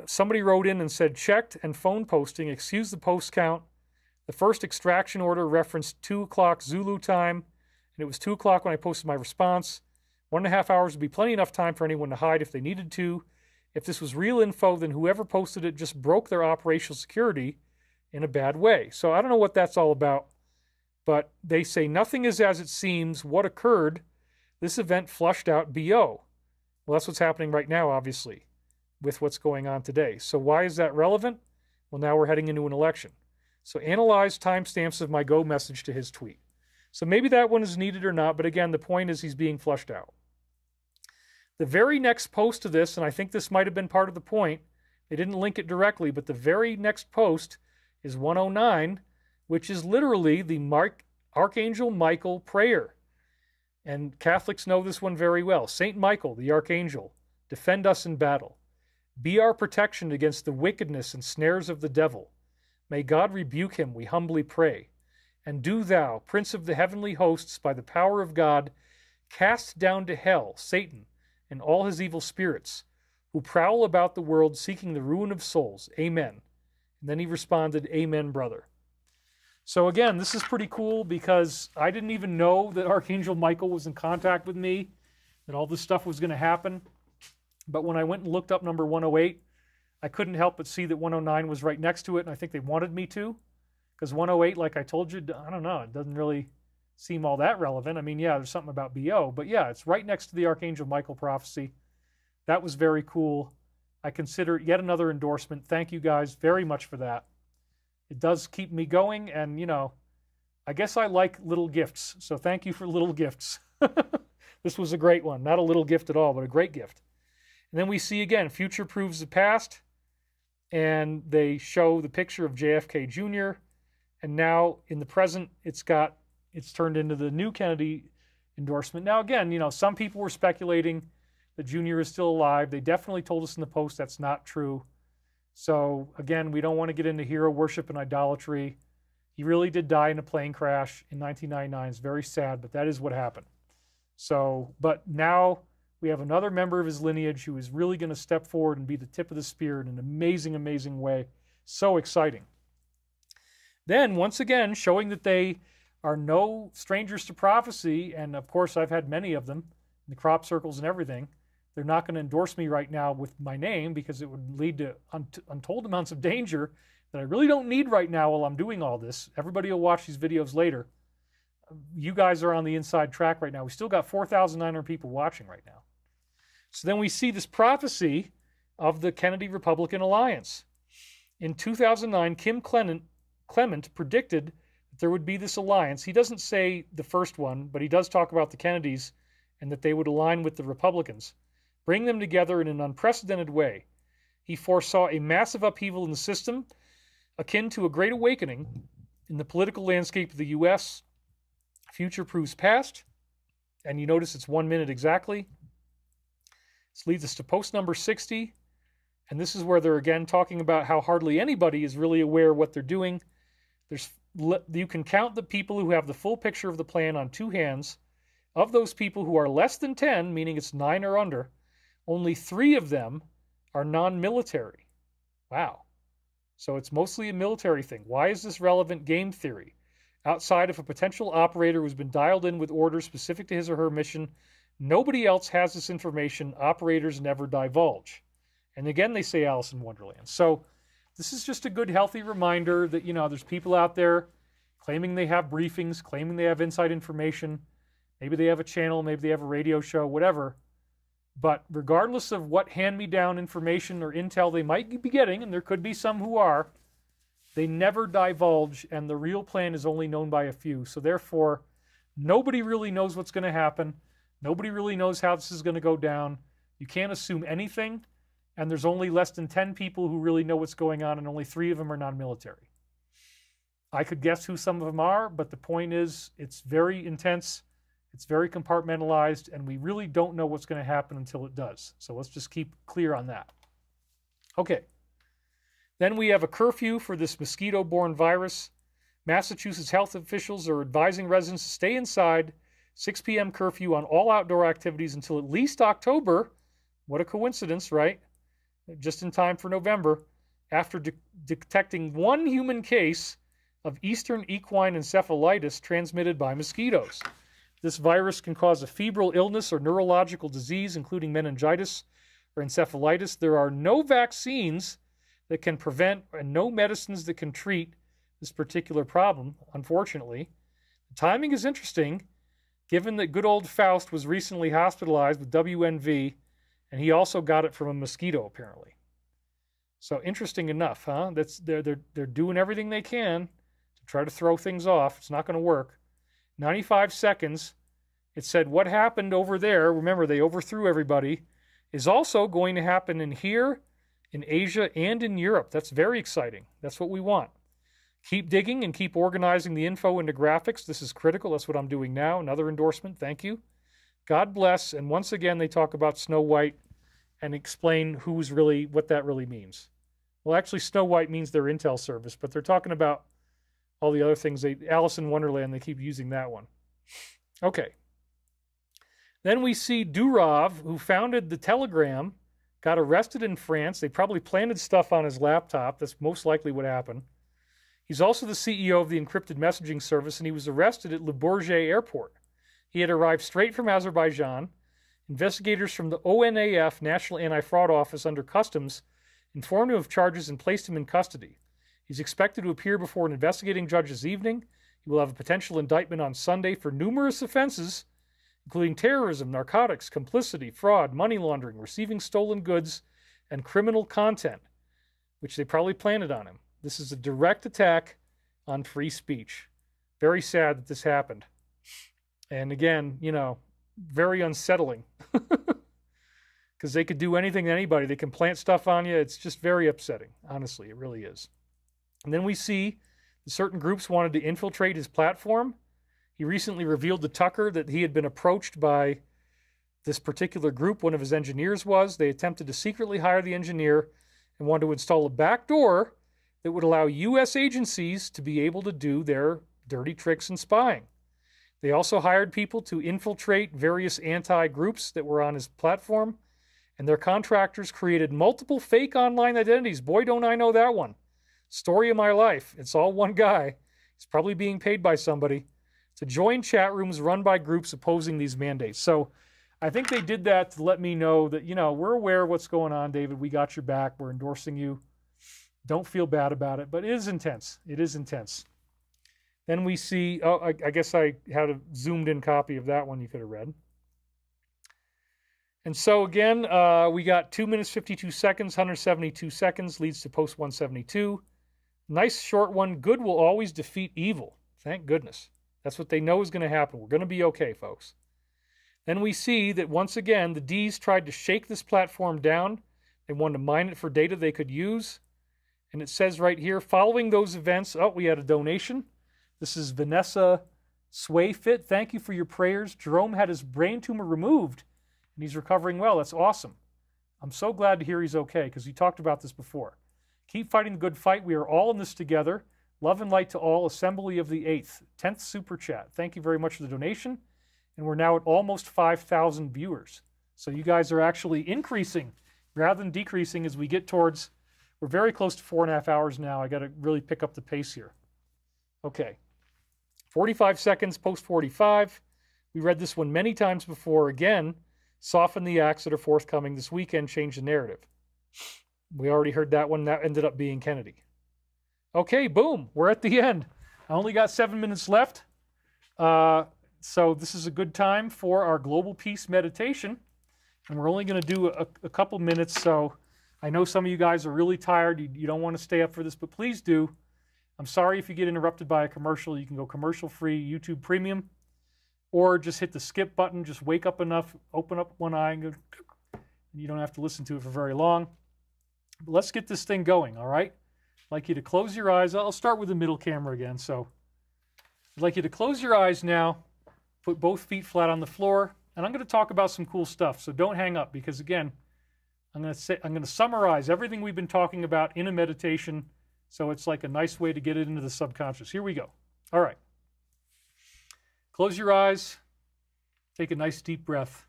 somebody wrote in and said, checked and phone posting, excuse the post count. The first extraction order referenced 2 o'clock Zulu time, and it was 2 o'clock when I posted my response. 1.5 hours would be plenty enough time for anyone to hide if they needed to. If this was real info, then whoever posted it just broke their operational security in a bad way. So I don't know what that's all about, but they say nothing is as it seems. What occurred? This event flushed out BO. Well, that's what's happening right now, obviously, with what's going on today. So why is that relevant? Well, now we're heading into an election. So analyze timestamps of my go message to his tweet. So maybe that one is needed or not, but again, the point is he's being flushed out. The very next post to this, and I think this might have been part of the point, they didn't link it directly, but the very next post is 109, which is literally the Archangel Michael prayer. And Catholics know this one very well. Saint Michael, the Archangel, defend us in battle. Be our protection against the wickedness and snares of the devil. May God rebuke him, we humbly pray. And do thou, Prince of the heavenly hosts, by the power of God, cast down to hell Satan and all his evil spirits, who prowl about the world seeking the ruin of souls. Amen. And then he responded, Amen, brother. So again, this is pretty cool because I didn't even know that Archangel Michael was in contact with me, that all this stuff was going to happen. But when I went and looked up number 108, I couldn't help but see that 109 was right next to it, and I think they wanted me to, because 108, like I told you, I don't know, it doesn't really seem all that relevant. I mean, yeah, there's something about BO, but yeah, it's right next to the Archangel Michael prophecy. That was very cool. I consider it yet another endorsement. Thank you guys very much for that. It does keep me going, and, you know, I guess I like little gifts, so thank you for little gifts. This was a great one. Not a little gift at all, but a great gift. And then we see again, future proves the past, and they show the picture of JFK Jr., and now in the present, it's turned into the new Kennedy endorsement. Now again, you know, some people were speculating that Jr. is still alive. They definitely told us in the post that's not true. So again, we don't want to get into hero worship and idolatry. He really did die in a plane crash in 1999. It's very sad, but that is what happened. So, but now we have another member of his lineage who is really going to step forward and be the tip of the spear in an amazing, amazing way. So exciting. Then, once again, showing that they are no strangers to prophecy, and of course I've had many of them in the crop circles and everything. They're not going to endorse me right now with my name because it would lead to untold amounts of danger that I really don't need right now while I'm doing all this. Everybody will watch these videos later. You guys are on the inside track right now. We still got 4,900 people watching right now. So then we see this prophecy of the Kennedy-Republican alliance. In 2009, Kim Clement predicted that there would be this alliance. He doesn't say the first one, but he does talk about the Kennedys and that they would align with the Republicans, bring them together in an unprecedented way. He foresaw a massive upheaval in the system, akin to a great awakening in the political landscape of the U.S. Future proves past, and you notice it's 1 minute exactly. This leads us to post number 60, and this is where they're again talking about how hardly anybody is really aware what they're doing. You can count the people who have the full picture of the plan on 2 hands. Of those people who are less than 10, meaning it's 9 or under, only 3 of them are non-military. Wow. So it's mostly a military thing. Why is this relevant? Game theory. Outside of a potential operator who's been dialed in with orders specific to his or her mission, nobody else has this information. Operators never divulge. And again, they say Alice in Wonderland. So this is just a good, healthy reminder that, there's people out there claiming they have briefings, claiming they have inside information. Maybe they have a channel, maybe they have a radio show, whatever. But regardless of what hand-me-down information or intel they might be getting, and there could be some who are, they never divulge, and the real plan is only known by a few. So therefore, nobody really knows what's going to happen. Nobody really knows how this is going to go down. You can't assume anything, and there's only less than 10 people who really know what's going on, and only 3 of them are non-military. I could guess who some of them are, but the point is it's very intense, it's very compartmentalized, and we really don't know what's going to happen until it does. So let's just keep clear on that. Okay. Then we have a curfew for this mosquito-borne virus. Massachusetts health officials are advising residents to stay inside. 6 p.m. curfew on all outdoor activities until at least October. What a coincidence, right? Just in time for November. After detecting 1 human case of Eastern equine encephalitis transmitted by mosquitoes. This virus can cause a febrile illness or neurological disease, including meningitis or encephalitis. There are no vaccines that can prevent and no medicines that can treat this particular problem, unfortunately. The timing is interesting, given that good old Faust was recently hospitalized with WNV, and he also got it from a mosquito, apparently. So interesting enough, huh? They're doing everything they can to try to throw things off. It's not going to work. 95 seconds. It said what happened over there, remember they overthrew everybody, is also going to happen in here, in Asia, and in Europe. That's very exciting. That's what we want. Keep digging and keep organizing the info into graphics. This is critical. That's what I'm doing now. Another endorsement. Thank you. God bless. And once again, they talk about Snow White and explain what that really means. Well, actually, Snow White means their intel service, but they're talking about all the other things. Alice in Wonderland, they keep using that one. Okay. Then we see Durov, who founded the Telegram, got arrested in France. They probably planted stuff on his laptop. That's most likely what happened. He's also the CEO of the encrypted messaging service, and he was arrested at Le Bourget Airport. He had arrived straight from Azerbaijan. Investigators from the ONAF, National Anti-Fraud Office under Customs, informed him of charges and placed him in custody. He's expected to appear before an investigating judge this evening. He will have a potential indictment on Sunday for numerous offenses, including terrorism, narcotics, complicity, fraud, money laundering, receiving stolen goods, and criminal content, which they probably planted on him. This is a direct attack on free speech. Very sad that this happened. And again, very unsettling. Because they could do anything to anybody. They can plant stuff on you. It's just very upsetting. Honestly, it really is. And then we see that certain groups wanted to infiltrate his platform. He recently revealed to Tucker that he had been approached by this particular group. One of his engineers was. They attempted to secretly hire the engineer and wanted to install a backdoor that would allow U.S. agencies to be able to do their dirty tricks and spying. They also hired people to infiltrate various anti-groups that were on his platform, and their contractors created multiple fake online identities. Boy, don't I know that one. Story of my life. It's all one guy. He's probably being paid by somebody to join chat rooms run by groups opposing these mandates. So I think they did that to let me know that, we're aware of what's going on, David. We got your back. We're endorsing you. Don't feel bad about it, but it is intense. It is intense. Then we see, I guess I had a zoomed in copy of that one you could have read. And so again, we got 2 minutes, 52 seconds, 172 seconds, leads to post 172. Nice short one. Good will always defeat evil. Thank goodness. That's what they know is going to happen. We're going to be okay, folks. Then we see that once again, the D's tried to shake this platform down. They wanted to mine it for data they could use. And it says right here, following those events, we had a donation. This is Vanessa Swayfit. Thank you for your prayers. Jerome had his brain tumor removed, and he's recovering well. That's awesome. I'm so glad to hear he's okay, because we talked about this before. Keep fighting the good fight. We are all in this together. Love and light to all. Assembly of the 8th. 10th Super Chat. Thank you very much for the donation. And we're now at almost 5,000 viewers. So you guys are actually increasing rather than decreasing as we get towards, we're very close to 4.5 hours now. I got to really pick up the pace here. Okay. 45 seconds post 45. We read this one many times before. Again, soften the acts that are forthcoming this weekend, change the narrative. We already heard that one. That ended up being Kennedy. Okay, boom. We're at the end. I only got 7 minutes left. So this is a good time for our global peace meditation. And we're only going to do a couple minutes. So I know some of you guys are really tired. You don't want to stay up for this, but please do. I'm sorry if you get interrupted by a commercial. You can go commercial-free, YouTube Premium, or just hit the skip button. Just wake up enough, open up one eye, and go, and you don't have to listen to it for very long. But let's get this thing going, all right? I'd like you to close your eyes. I'll start with the middle camera again. So I'd like you to close your eyes now, put both feet flat on the floor, and I'm going to talk about some cool stuff. So don't hang up, because again, I'm going to summarize everything we've been talking about in a meditation. So it's like a nice way to get it into the subconscious. Here we go. All right. Close your eyes. Take a nice deep breath.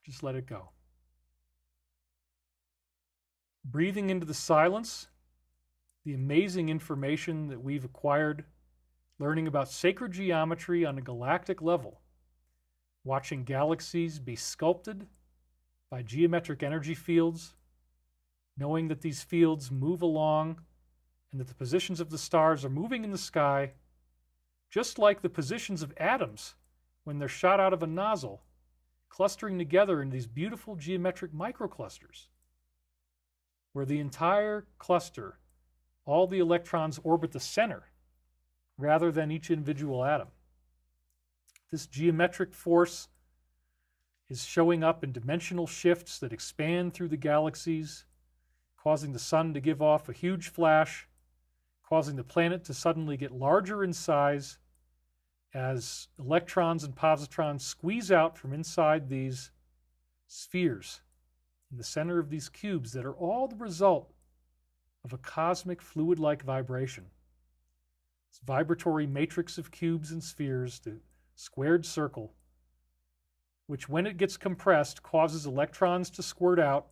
Just let it go. Breathing into the silence, the amazing information that we've acquired, learning about sacred geometry on a galactic level, watching galaxies be sculpted by geometric energy fields, knowing that these fields move along and that the positions of the stars are moving in the sky, just like the positions of atoms when they're shot out of a nozzle, clustering together in these beautiful geometric microclusters, where the entire cluster, all the electrons orbit the center rather than each individual atom. This geometric force is showing up in dimensional shifts that expand through the galaxies, causing the sun to give off a huge flash, causing the planet to suddenly get larger in size as electrons and positrons squeeze out from inside these spheres in the center of these cubes that are all the result of a cosmic fluid-like vibration. This vibratory matrix of cubes and spheres, the squared circle, which when it gets compressed causes electrons to squirt out,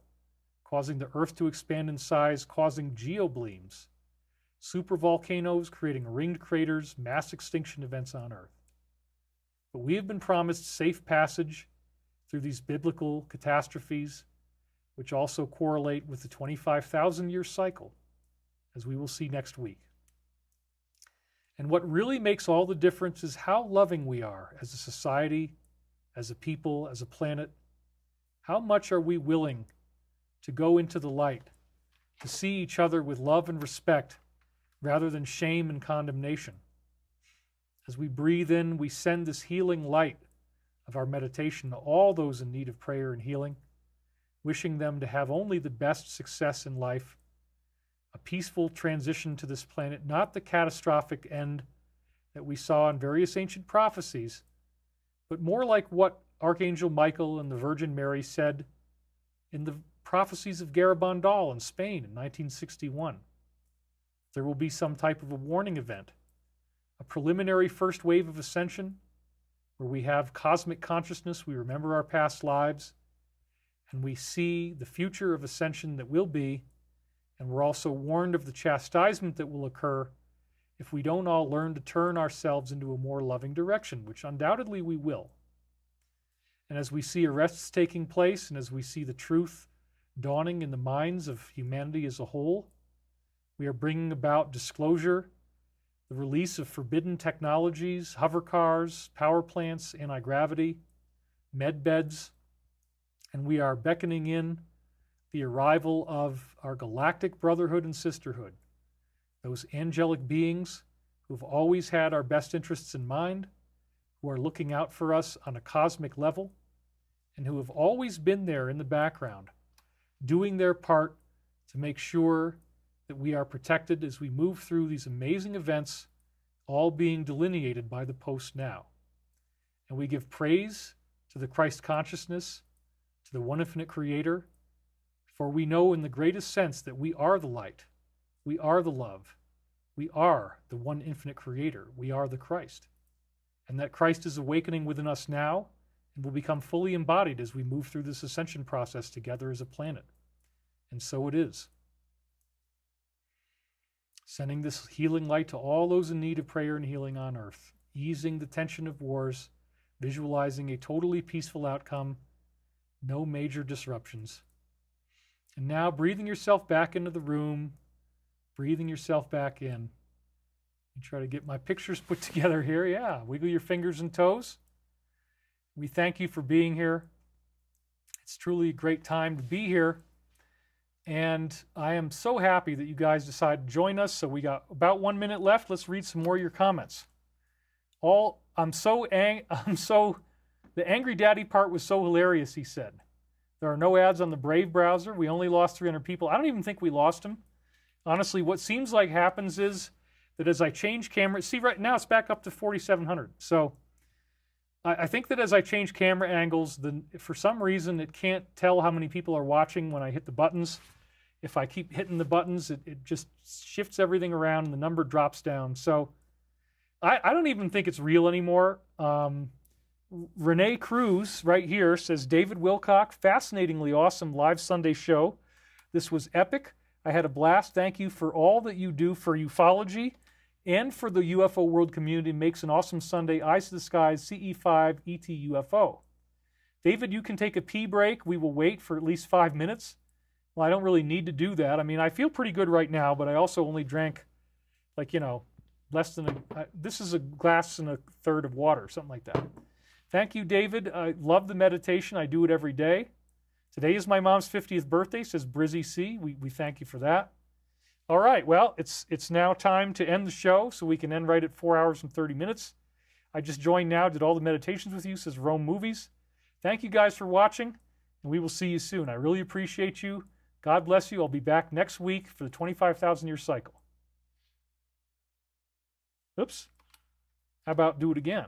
causing the Earth to expand in size, causing geoblemes, supervolcanoes creating ringed craters, mass extinction events on Earth. But we have been promised safe passage through these biblical catastrophes, which also correlate with the 25,000-year cycle, as we will see next week. And what really makes all the difference is how loving we are as a society, as a people, as a planet. How much are we willing to go into the light, to see each other with love and respect rather than shame and condemnation? As we breathe in, we send this healing light of our meditation to all those in need of prayer and healing, wishing them to have only the best success in life, a peaceful transition to this planet, not the catastrophic end that we saw in various ancient prophecies, but more like what Archangel Michael and the Virgin Mary said in the prophecies of Garabandal in Spain in 1961. There will be some type of a warning event, a preliminary first wave of ascension, where we have cosmic consciousness, we remember our past lives, and we see the future of ascension that will be, and we're also warned of the chastisement that will occur if we don't all learn to turn ourselves into a more loving direction, which undoubtedly we will. And as we see arrests taking place, and as we see the truth dawning in the minds of humanity as a whole, we are bringing about disclosure, the release of forbidden technologies, hover cars, power plants, anti-gravity, med beds, and we are beckoning in the arrival of our galactic brotherhood and sisterhood, those angelic beings who have always had our best interests in mind, who are looking out for us on a cosmic level, and who have always been there in the background, doing their part to make sure that we are protected as we move through these amazing events, all being delineated by the post-now. And we give praise to the Christ consciousness, to the one infinite Creator, for we know in the greatest sense that we are the light, we are the love, we are the one infinite Creator, we are the Christ. And that Christ is awakening within us now and will become fully embodied as we move through this ascension process together as a planet. And so it is. Sending this healing light to all those in need of prayer and healing on earth. Easing the tension of wars. Visualizing a totally peaceful outcome. No major disruptions. And now breathing yourself back into the room. Breathing yourself back in. And try to get my pictures put together here. Yeah, wiggle your fingers and toes. We thank you for being here. It's truly a great time to be here. And I am so happy that you guys decided to join us. So we got about 1 minute left. Let's read some more of your comments. The Angry Daddy part was so hilarious, he said. There are no ads on the Brave browser. We only lost 300 people. I don't even think we lost them. Honestly, what seems like happens is that as I change camera, see right now it's back up to 4,700. So I think that as I change camera angles, for some reason it can't tell how many people are watching when I hit the buttons. If I keep hitting the buttons, it just shifts everything around and the number drops down. So I don't even think it's real anymore. Renee Cruz right here says, David Wilcock, fascinatingly awesome live Sunday show. This was epic. I had a blast. Thank you for all that you do for ufology and for the UFO world community. Makes an awesome Sunday. Eyes to the Skies, CE5, ET UFO. David, you can take a pee break. We will wait for at least 5 minutes. Well, I don't really need to do that. I mean, I feel pretty good right now, but I also only drank, like, less than this is a glass and a third of water, something like that. Thank you, David. I love the meditation. I do it every day. Today is my mom's 50th birthday, says Brizzy C. We thank you for that. All right, well, it's now time to end the show, so we can end right at 4 hours and 30 minutes. I just joined now, did all the meditations with you, says Rome Movies. Thank you guys for watching, and we will see you soon. I really appreciate you. God bless you. I'll be back next week for the 25,000-year cycle. Oops. How about do it again?